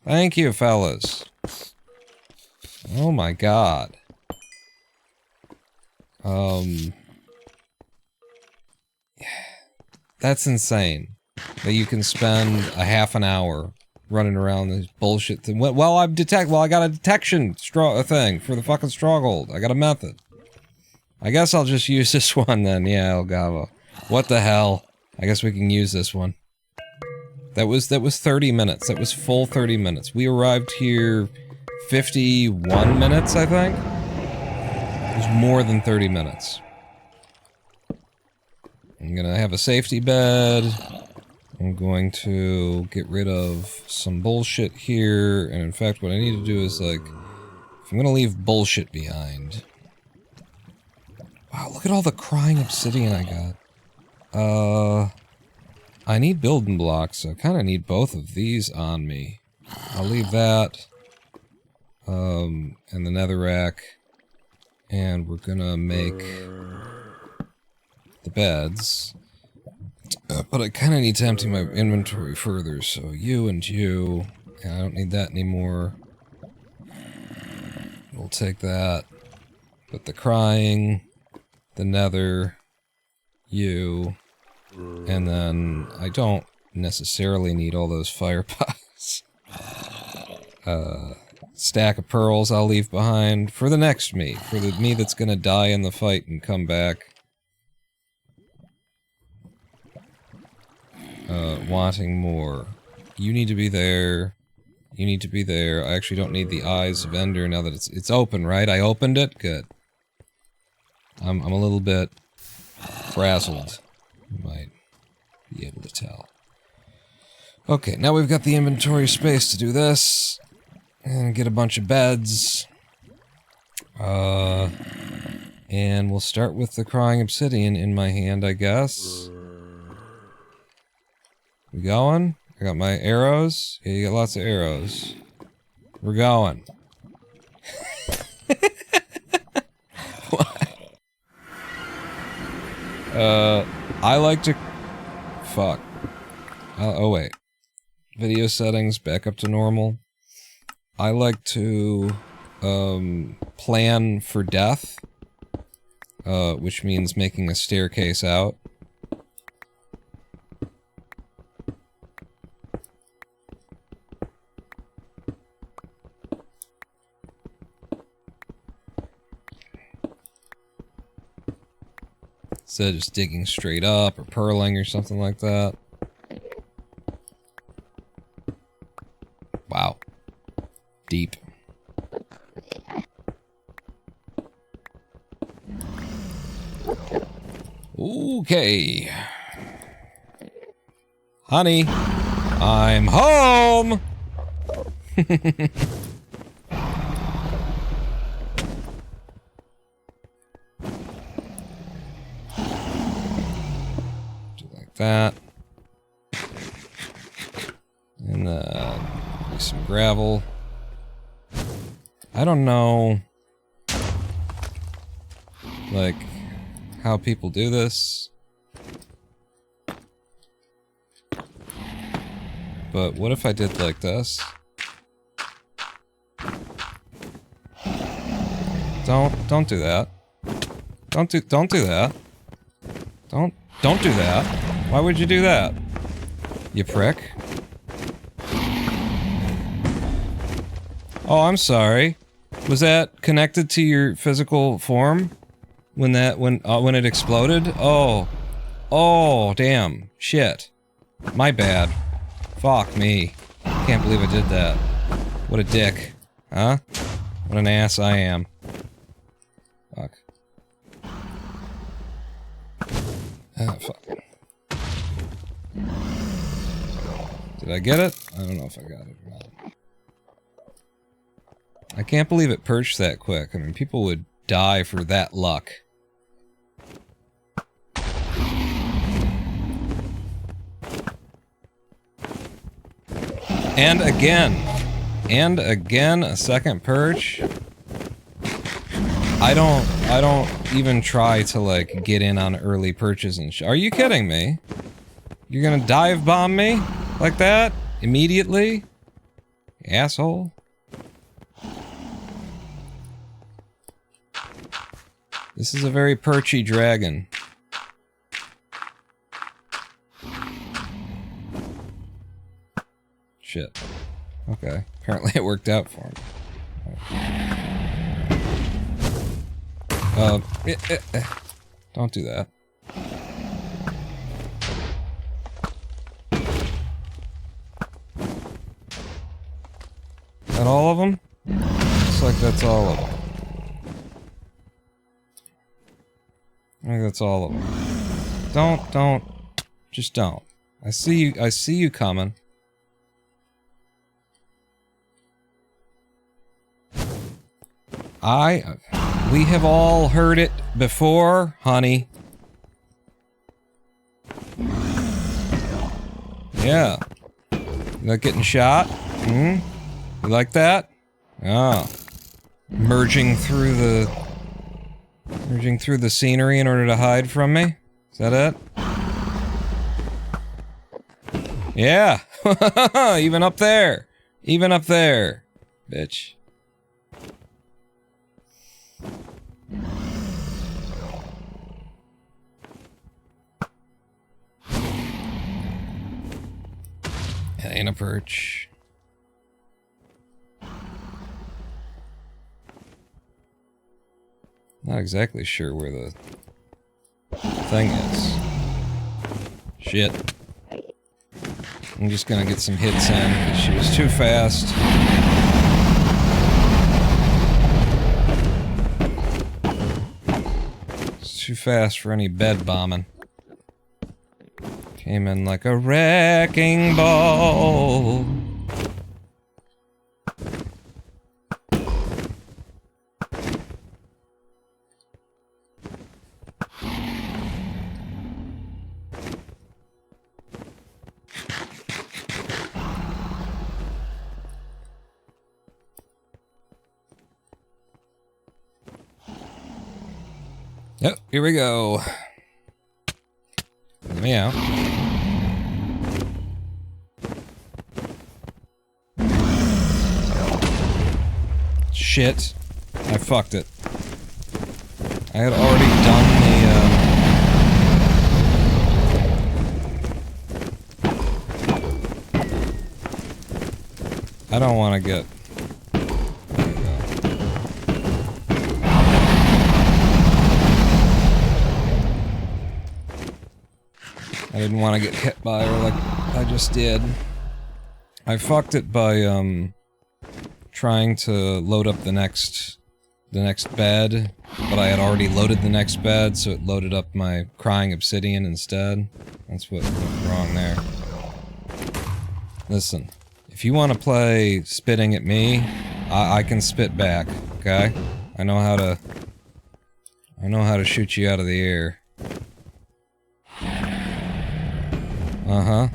Thank you, fellas. Oh my God. That's insane. That you can spend a half an hour running around this bullshit thing. Well, I got a detection thing for the fucking stronghold. I got a method. I guess I'll just use this one then. Yeah, Elgava. What the hell? I guess we can use this one. That was 30 minutes. That was full 30 minutes. We arrived here 51 minutes, I think? It was more than 30 minutes. I'm gonna have a safety bed. I'm going to get rid of some bullshit here. And in fact, what I need to do is, like, if I'm gonna leave bullshit behind... Wow, look at all the crying obsidian I got. I need building blocks, so I kind of need both of these on me. I'll leave that. And the netherrack. And we're gonna make the beds. But I kind of need to empty my inventory further, so you and you. Yeah, I don't need that anymore. We'll take that. But the crying, the nether, you, and then I don't necessarily need all those fire pots. Stack of pearls I'll leave behind for the next me. For the me that's gonna die in the fight and come back. Wanting more. You need to be there. You need to be there. I actually don't need the Eyes of Ender now that it's open, right? I opened it? Good. I'm a little bit frazzled. You might be able to tell. Okay, now we've got the inventory space to do this. And get a bunch of beds. And we'll start with the crying obsidian in my hand, I guess. We going? I got my arrows. Yeah, you got lots of arrows. We're going. I like to... Fuck. Oh, wait. Video settings, back up to normal. I like to, plan for death. Which means making a staircase out. Instead of just digging straight up or purling or something like that. Wow. Deep. Okay. Honey, I'm home! That. And some gravel. I don't know, like, how people do this. But what if I did like this? Don't do that. Don't do that. Don't do that. Why would you do that? You prick. Oh, I'm sorry. Was that connected to your physical form? When it exploded? Oh. Oh, damn. Shit. My bad. Fuck me. Can't believe I did that. What a dick. Huh? What an ass I am. Fuck. Fuck. Did I get it? I don't know if I got it or not. I can't believe it perched that quick. I mean, people would die for that luck. And again. And again, a second perch. I don't even try to, like, get in on early perches and are you kidding me? You're gonna dive bomb me? Like that? Immediately? Asshole. This is a very perchy dragon. Shit. Okay. Apparently it worked out for him. Don't do that. Is that all of them? Looks like that's all of them. I think that's all of them. Don't. Just don't. I see you coming. We have all heard it before, honey. Yeah. You like getting shot? Hmm? You like that? Oh. Merging through the scenery in order to hide from me? Is that it? Yeah! Even up there! Even up there! Bitch. That ain't a perch. Not exactly sure where the thing is. Shit. I'm just gonna get some hits in, because she was too fast. too fast for any bed bombing. Came in like a wrecking ball. Yep, here we go. Let me out. Shit. I fucked it. I had already done the, I don't want to get... I didn't want to get hit by her like I just did. I fucked it by, trying to load up the next bed, but I had already loaded the next bed, so it loaded up my crying obsidian instead. That's what went wrong there. Listen, if you want to play spitting at me, I can spit back, okay? I know how to shoot you out of the air. Uh-huh.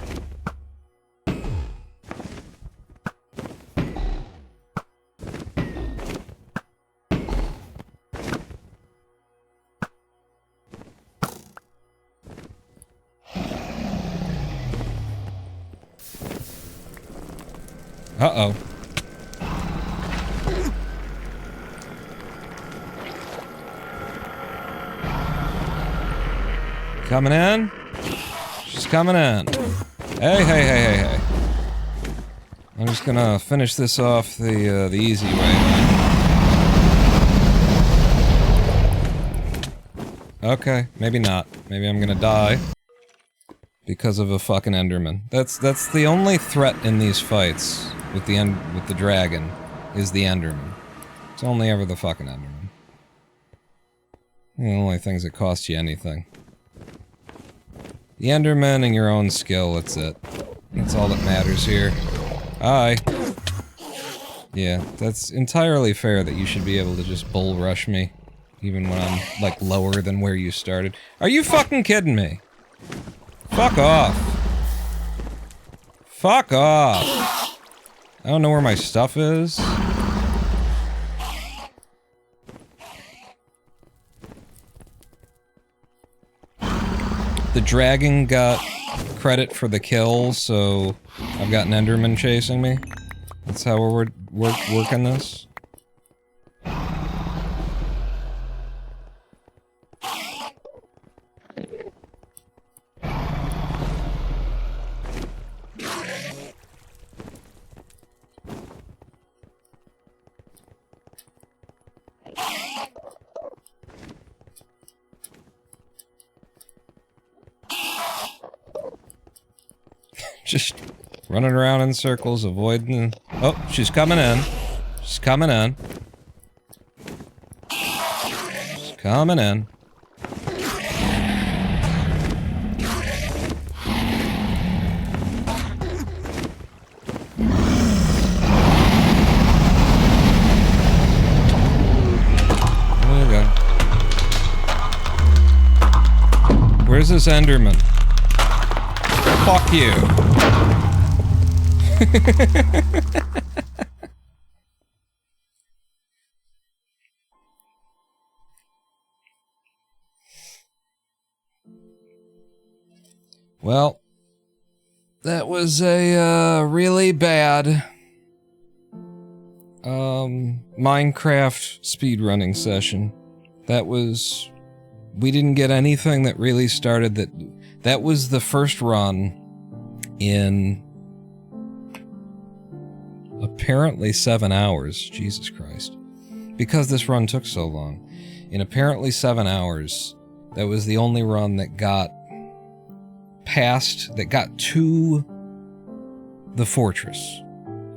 Uh-oh. Coming in? She's coming in. Hey. I'm just gonna finish this off the easy way. Okay, maybe not. Maybe I'm gonna die because of a fucking Enderman. That's the only threat in these fights with the dragon is the Enderman. It's only ever the fucking Enderman. The only things that cost you anything. The Enderman and your own skill, that's it. That's all that matters here. Hi. Yeah, that's entirely fair that you should be able to just bull rush me. Even when I'm, like, lower than where you started. Are you fucking kidding me? Fuck off. Fuck off. I don't know where my stuff is. The dragon got credit for the kill, so I've got an Enderman chasing me. That's how we're working this. Just running around in circles, avoiding... Oh, she's coming in. She's coming in. She's coming in. There you go. Where's this Enderman? Fuck you. Well, that was a really bad Minecraft speedrunning session. That was... We didn't get anything that really started that... That was the first run in apparently 7 hours. Jesus Christ. Because this run took so long. In apparently 7 hours, that was the only run that got past, that got to the fortress.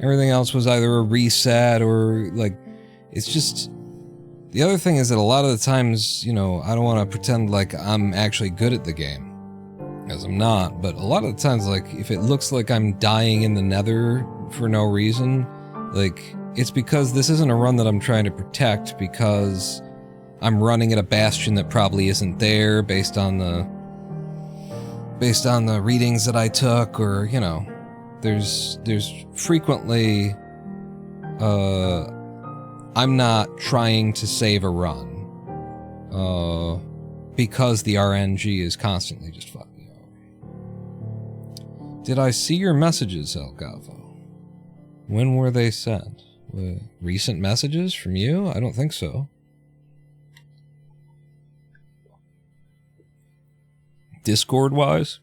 Everything else was either a reset or, like, it's just... The other thing is that a lot of the times, you know, I don't want to pretend like I'm actually good at the game, because I'm not, but a lot of the times, like, if it looks like I'm dying in the nether for no reason, like, it's because this isn't a run that I'm trying to protect, because I'm running at a bastion that probably isn't there based on the readings that I took, or, you know, there's frequently, I'm not trying to save a run, because the RNG is constantly just fucking me over. Did I see your messages, Elgavo? When were they sent? Recent messages from you? I don't think so. Discord-wise?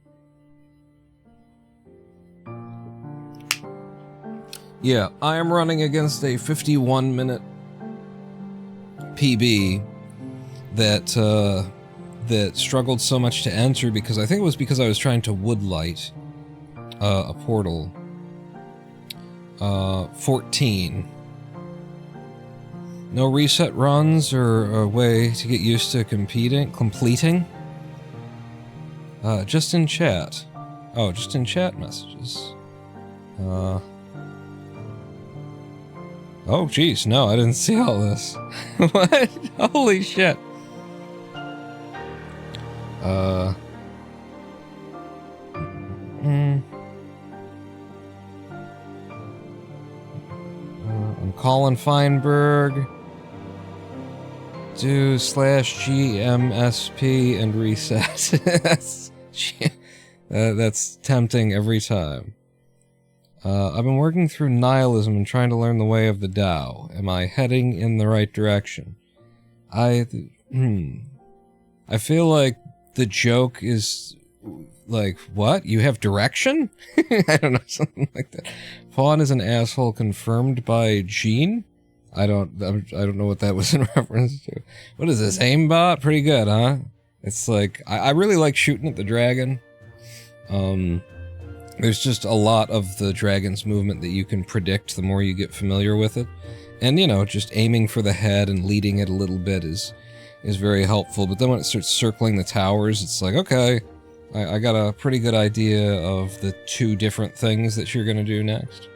Yeah, I am running against a 51-minute PB that struggled so much to enter because I think it was because I was trying to woodlight a portal. 14. No reset runs or a way to get used to completing? Just in chat. Oh, just in chat messages. Oh, jeez, no, I didn't see all this. What? Holy shit. I'm Colin Feinberg. Do /GMSP and reset. That's tempting every time. I've been working through nihilism and trying to learn the way of the Tao. Am I heading in the right direction? I feel like the joke is like, what? You have direction? I don't know, something like that. Fawn is an asshole confirmed by Gene? I don't know what that was in reference to. What is this, aimbot? Pretty good, huh? It's like, I really like shooting at the dragon. There's just a lot of the dragon's movement that you can predict the more you get familiar with it. And, you know, just aiming for the head and leading it a little bit is very helpful. But then when it starts circling the towers, it's like, okay, I got a pretty good idea of the two different things that you're gonna do next.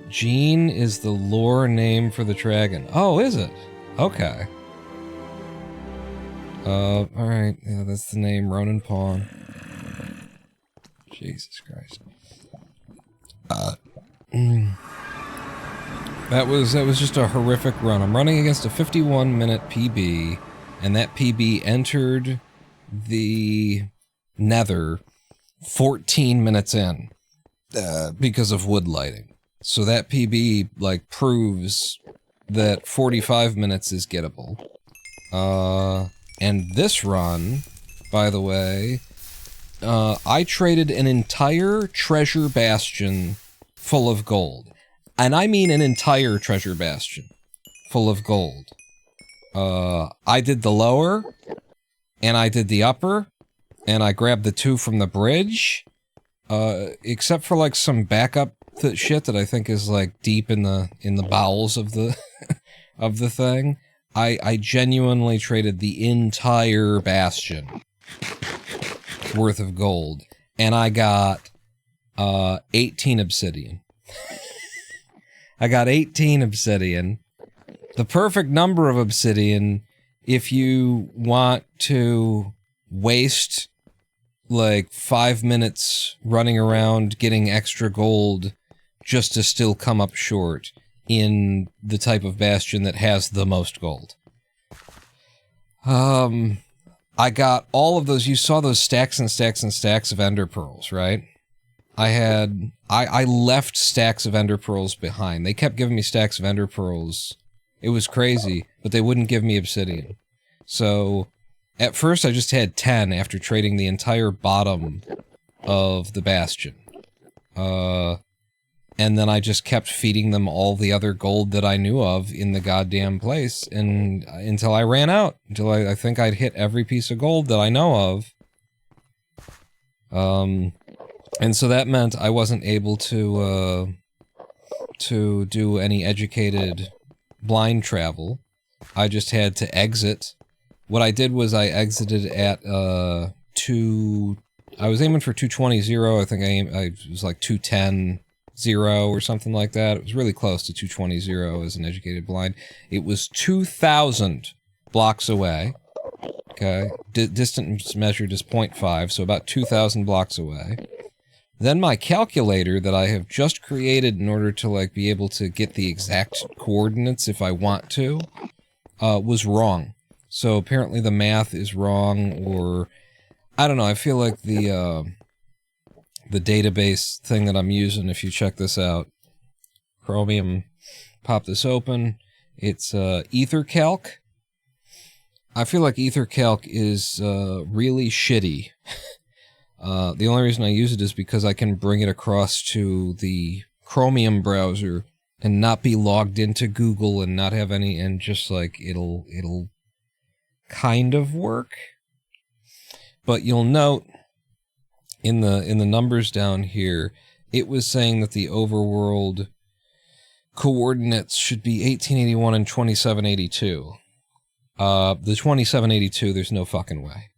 Gene is the lore name for the dragon. Oh, is it? Okay. Alright, yeah, that's the name, Ronan Pawn. Jesus Christ. That was just a horrific run. I'm running against a 51-minute PB, and that PB entered the Nether 14 minutes in, because of wood lighting. So that PB, like, proves that 45 minutes is gettable. And this run, by the way, I traded an entire treasure bastion full of gold. And I mean an entire treasure bastion full of gold. I did the lower, and I did the upper, and I grabbed the two from the bridge, except for like some backup shit that I think is like deep in the bowels of the of the thing. I genuinely traded the entire bastion worth of gold, and I got 18 obsidian. I got 18 obsidian. The perfect number of obsidian if you want to waste like 5 minutes running around getting extra gold just to still come up short in the type of bastion that has the most gold. I got all of those. You saw those stacks and stacks and stacks of ender pearls, right? I left stacks of ender pearls behind. They kept giving me stacks of ender pearls. It was crazy, but they wouldn't give me obsidian. So, at first I just had 10 after trading the entire bottom of the bastion. And then I just kept feeding them all the other gold that I knew of in the goddamn place, and until I ran out. Until I think I'd hit every piece of gold that I know of. And so that meant I wasn't able to do any educated blind travel. I just had to exit. What I did was I exited at, I was aiming for 220.0. I think I was like 210.0 or something like that. It was really close to 220.0 as an educated blind. It was 2,000 blocks away. Okay, distance measured is 0.5, so about 2,000 blocks away. Then my calculator that I have just created in order to, like, be able to get the exact coordinates if I want to, was wrong. So apparently the math is wrong, or I don't know. I feel like the database thing that I'm using, if you check this out, Chromium, pop this open. It's EtherCalc. I feel like EtherCalc is really shitty. The only reason I use it is because I can bring it across to the Chromium browser and not be logged into Google and not have any, and just like it'll kind of work. But you'll note in the numbers down here, it was saying that the overworld coordinates should be 1881 and 2782. The 2782, there's no fucking way.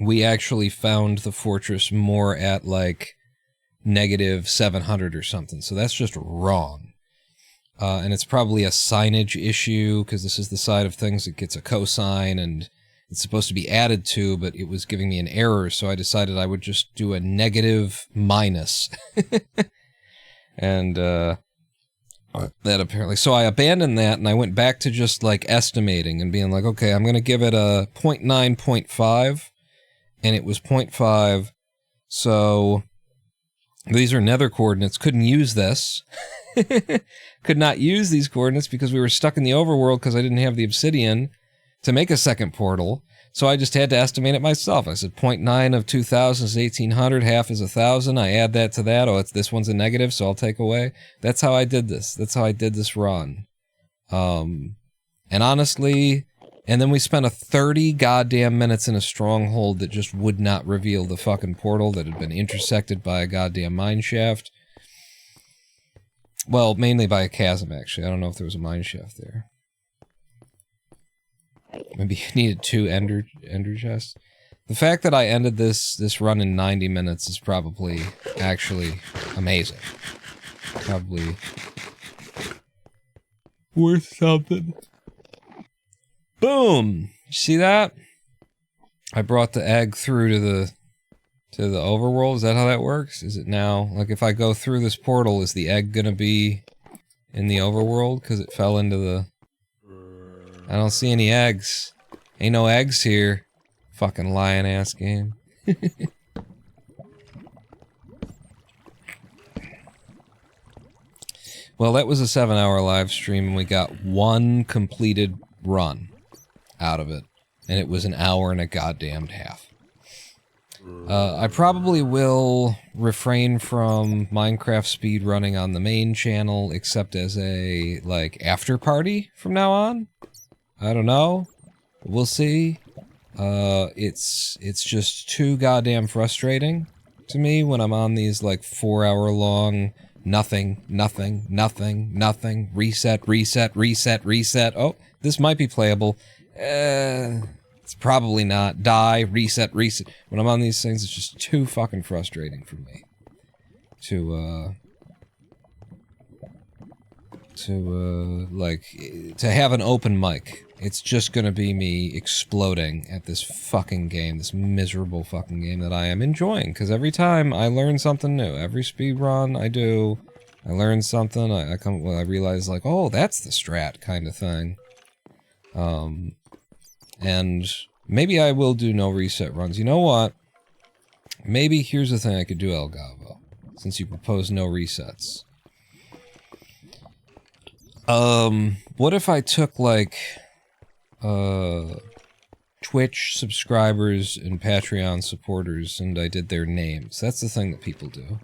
We actually found the fortress more at, like, negative 700 or something, so that's just wrong. And it's probably a signage issue, because this is the side of things that gets a cosine, and it's supposed to be added to, but it was giving me an error, so I decided I would just do a negative minus. And, that apparently, so I abandoned that and I went back to just like estimating and being like, okay, I'm going to give it a 0.9, 0.5, and it was 0.5. So these are nether coordinates. Couldn't use this. Could not use these coordinates because we were stuck in the overworld because I didn't have the obsidian to make a second portal. So I just had to estimate it myself. I said 0.9 of 2,000 is 1,800, half is 1,000. I add that to that. Oh, this one's a negative, so I'll take away. That's how I did this. That's how I did this run. And honestly, and then we spent a 30 goddamn minutes in a stronghold that just would not reveal the fucking portal that had been intersected by a goddamn mine shaft. Well, mainly by a chasm, actually. I don't know if there was a mine shaft there. Maybe you needed 2 ender chests. The fact that I ended this run in 90 minutes is probably actually amazing. Probably worth something. Boom! You see that? I brought the egg through to the overworld. Is that how that works? Is it now, like, if I go through this portal, is the egg gonna be in the overworld because it fell into the... I don't see any eggs. Ain't no eggs here. Fucking lion-ass game. Well, that was a 7-hour live stream, and we got 1 completed run out of it. And it was an hour and a goddamned half. I probably will refrain from Minecraft speedrunning on the main channel, except as a, like, after-party from now on. I don't know. We'll see. It's just too goddamn frustrating to me when I'm on these, like, 4-hour-long nothing, reset. Oh, this might be playable. It's probably not. Die, reset. When I'm on these things, it's just too fucking frustrating for me to have an open mic. It's just gonna be me exploding at this fucking game, this miserable fucking game that I am enjoying, because every time I learn something new. Every speedrun I do, I learn something, I realize, like, oh, that's the strat kind of thing. And maybe I will do no reset runs. You know what? Maybe here's the thing I could do, El Gavo, since you propose no resets. What if I took, like, Twitch subscribers and Patreon supporters and I did their names? That's the thing that people do.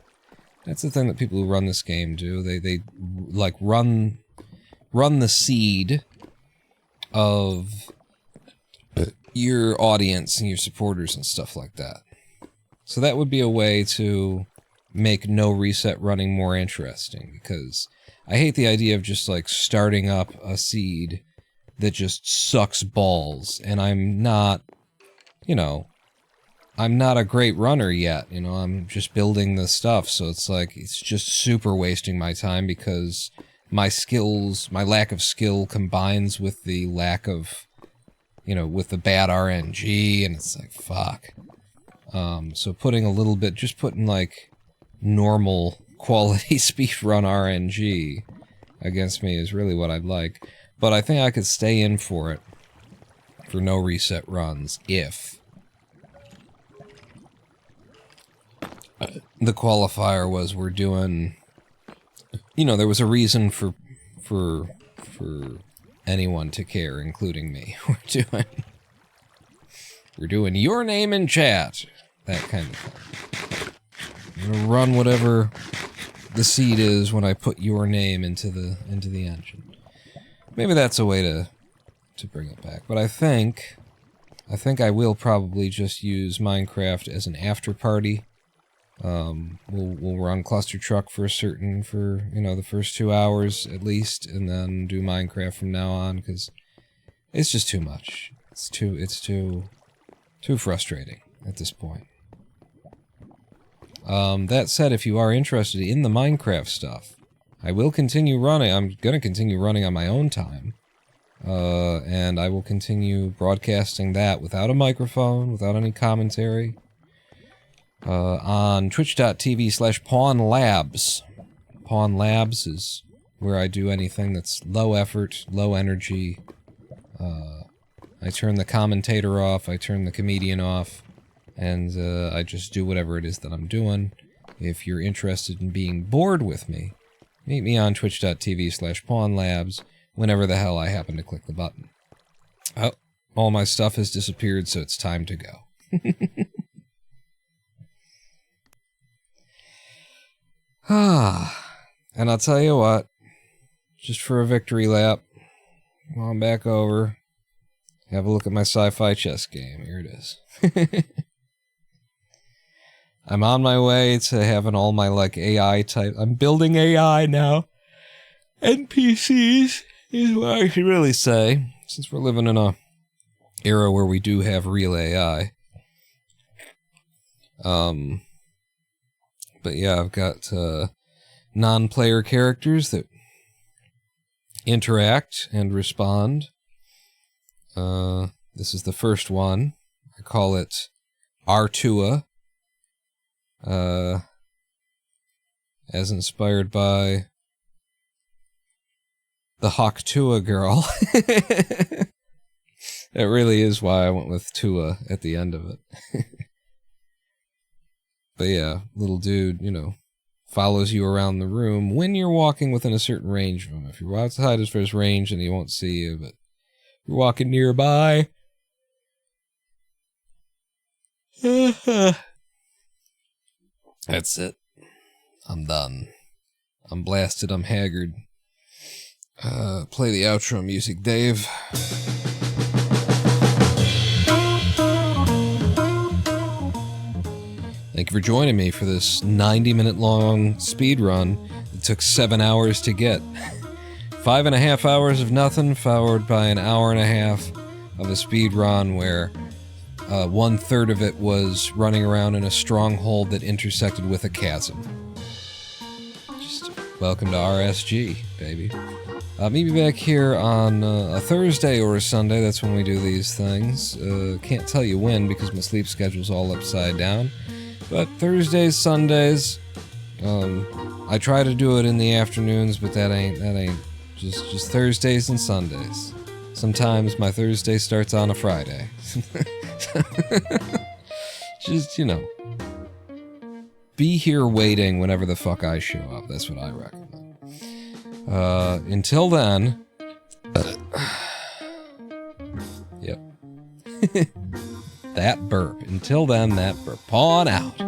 That's the thing that people who run this game do. They like, run the seed of your audience and your supporters and stuff like that. So that would be a way to make no reset running more interesting, because I hate the idea of just, like, starting up a seed that just sucks balls, and I'm not, you know, I'm not a great runner yet, you know, I'm just building the stuff, so it's like, it's just super wasting my time because my skills, my lack of skill combines with the lack of, you know, with the bad RNG, and it's like, fuck. So putting a little bit, just putting, like, normal quality speedrun RNG against me is really what I'd like. But I think I could stay in for it for no reset runs if the qualifier was we're doing, you know, there was a reason for anyone to care, including me. We're doing your name in chat, that kind of thing. I'm gonna run whatever the seed is when I put your name into the engine. Maybe that's a way to bring it back. But I think I will probably just use Minecraft as an after party. We'll run Cluster Truck for you know, the first 2 hours at least, and then do Minecraft from now on, because it's just too much. It's too frustrating at this point. That said, if you are interested in the Minecraft stuff, I will continue running. I'm gonna continue running on my own time. And I will continue broadcasting that without a microphone, without any commentary. On twitch.tv/PawnLabs. Pawn Labs is where I do anything that's low effort, low energy. I turn the commentator off, I turn the comedian off, and I just do whatever it is that I'm doing. If you're interested in being bored with me, meet me on twitch.tv/PawnLabs whenever the hell I happen to click the button. Oh, all my stuff has disappeared, so it's time to go. And I'll tell you what, just for a victory lap, come on back over, have a look at my sci-fi chess game. Here it is. I'm on my way to having all my, like, AI type... I'm building AI now. NPCs is what I should really say, since we're living in a era where we do have real AI. But yeah, I've got non-player characters that interact and respond. This is the first one. I call it Artua. As inspired by the Hawk-Tua girl. That really is why I went with Tua at the end of it. But yeah, little dude, you know, follows you around the room when you're walking within a certain range of him. If you're outside his range, then he won't see you, but if you're walking nearby... That's it. I'm done. I'm blasted, I'm haggard. Play the outro music, Dave. Thank you for joining me for this 90-minute long speedrun. It took 7 hours to get. 5.5 hours of nothing, followed by an hour and a half of a speedrun where 1/3 of it was running around in a stronghold that intersected with a chasm. Just welcome to RSG, baby. Meet me back here on a Thursday or a Sunday. That's when we do these things. Can't tell you when because my sleep schedule's all upside down. But Thursdays, Sundays, I try to do it in the afternoons, but that ain't just Thursdays and Sundays. Sometimes my Thursday starts on a Friday. Just, you know, be here waiting whenever the fuck I show up. That's what I recommend. Until then, yep. That burp. Until then, that burp. Pawn out.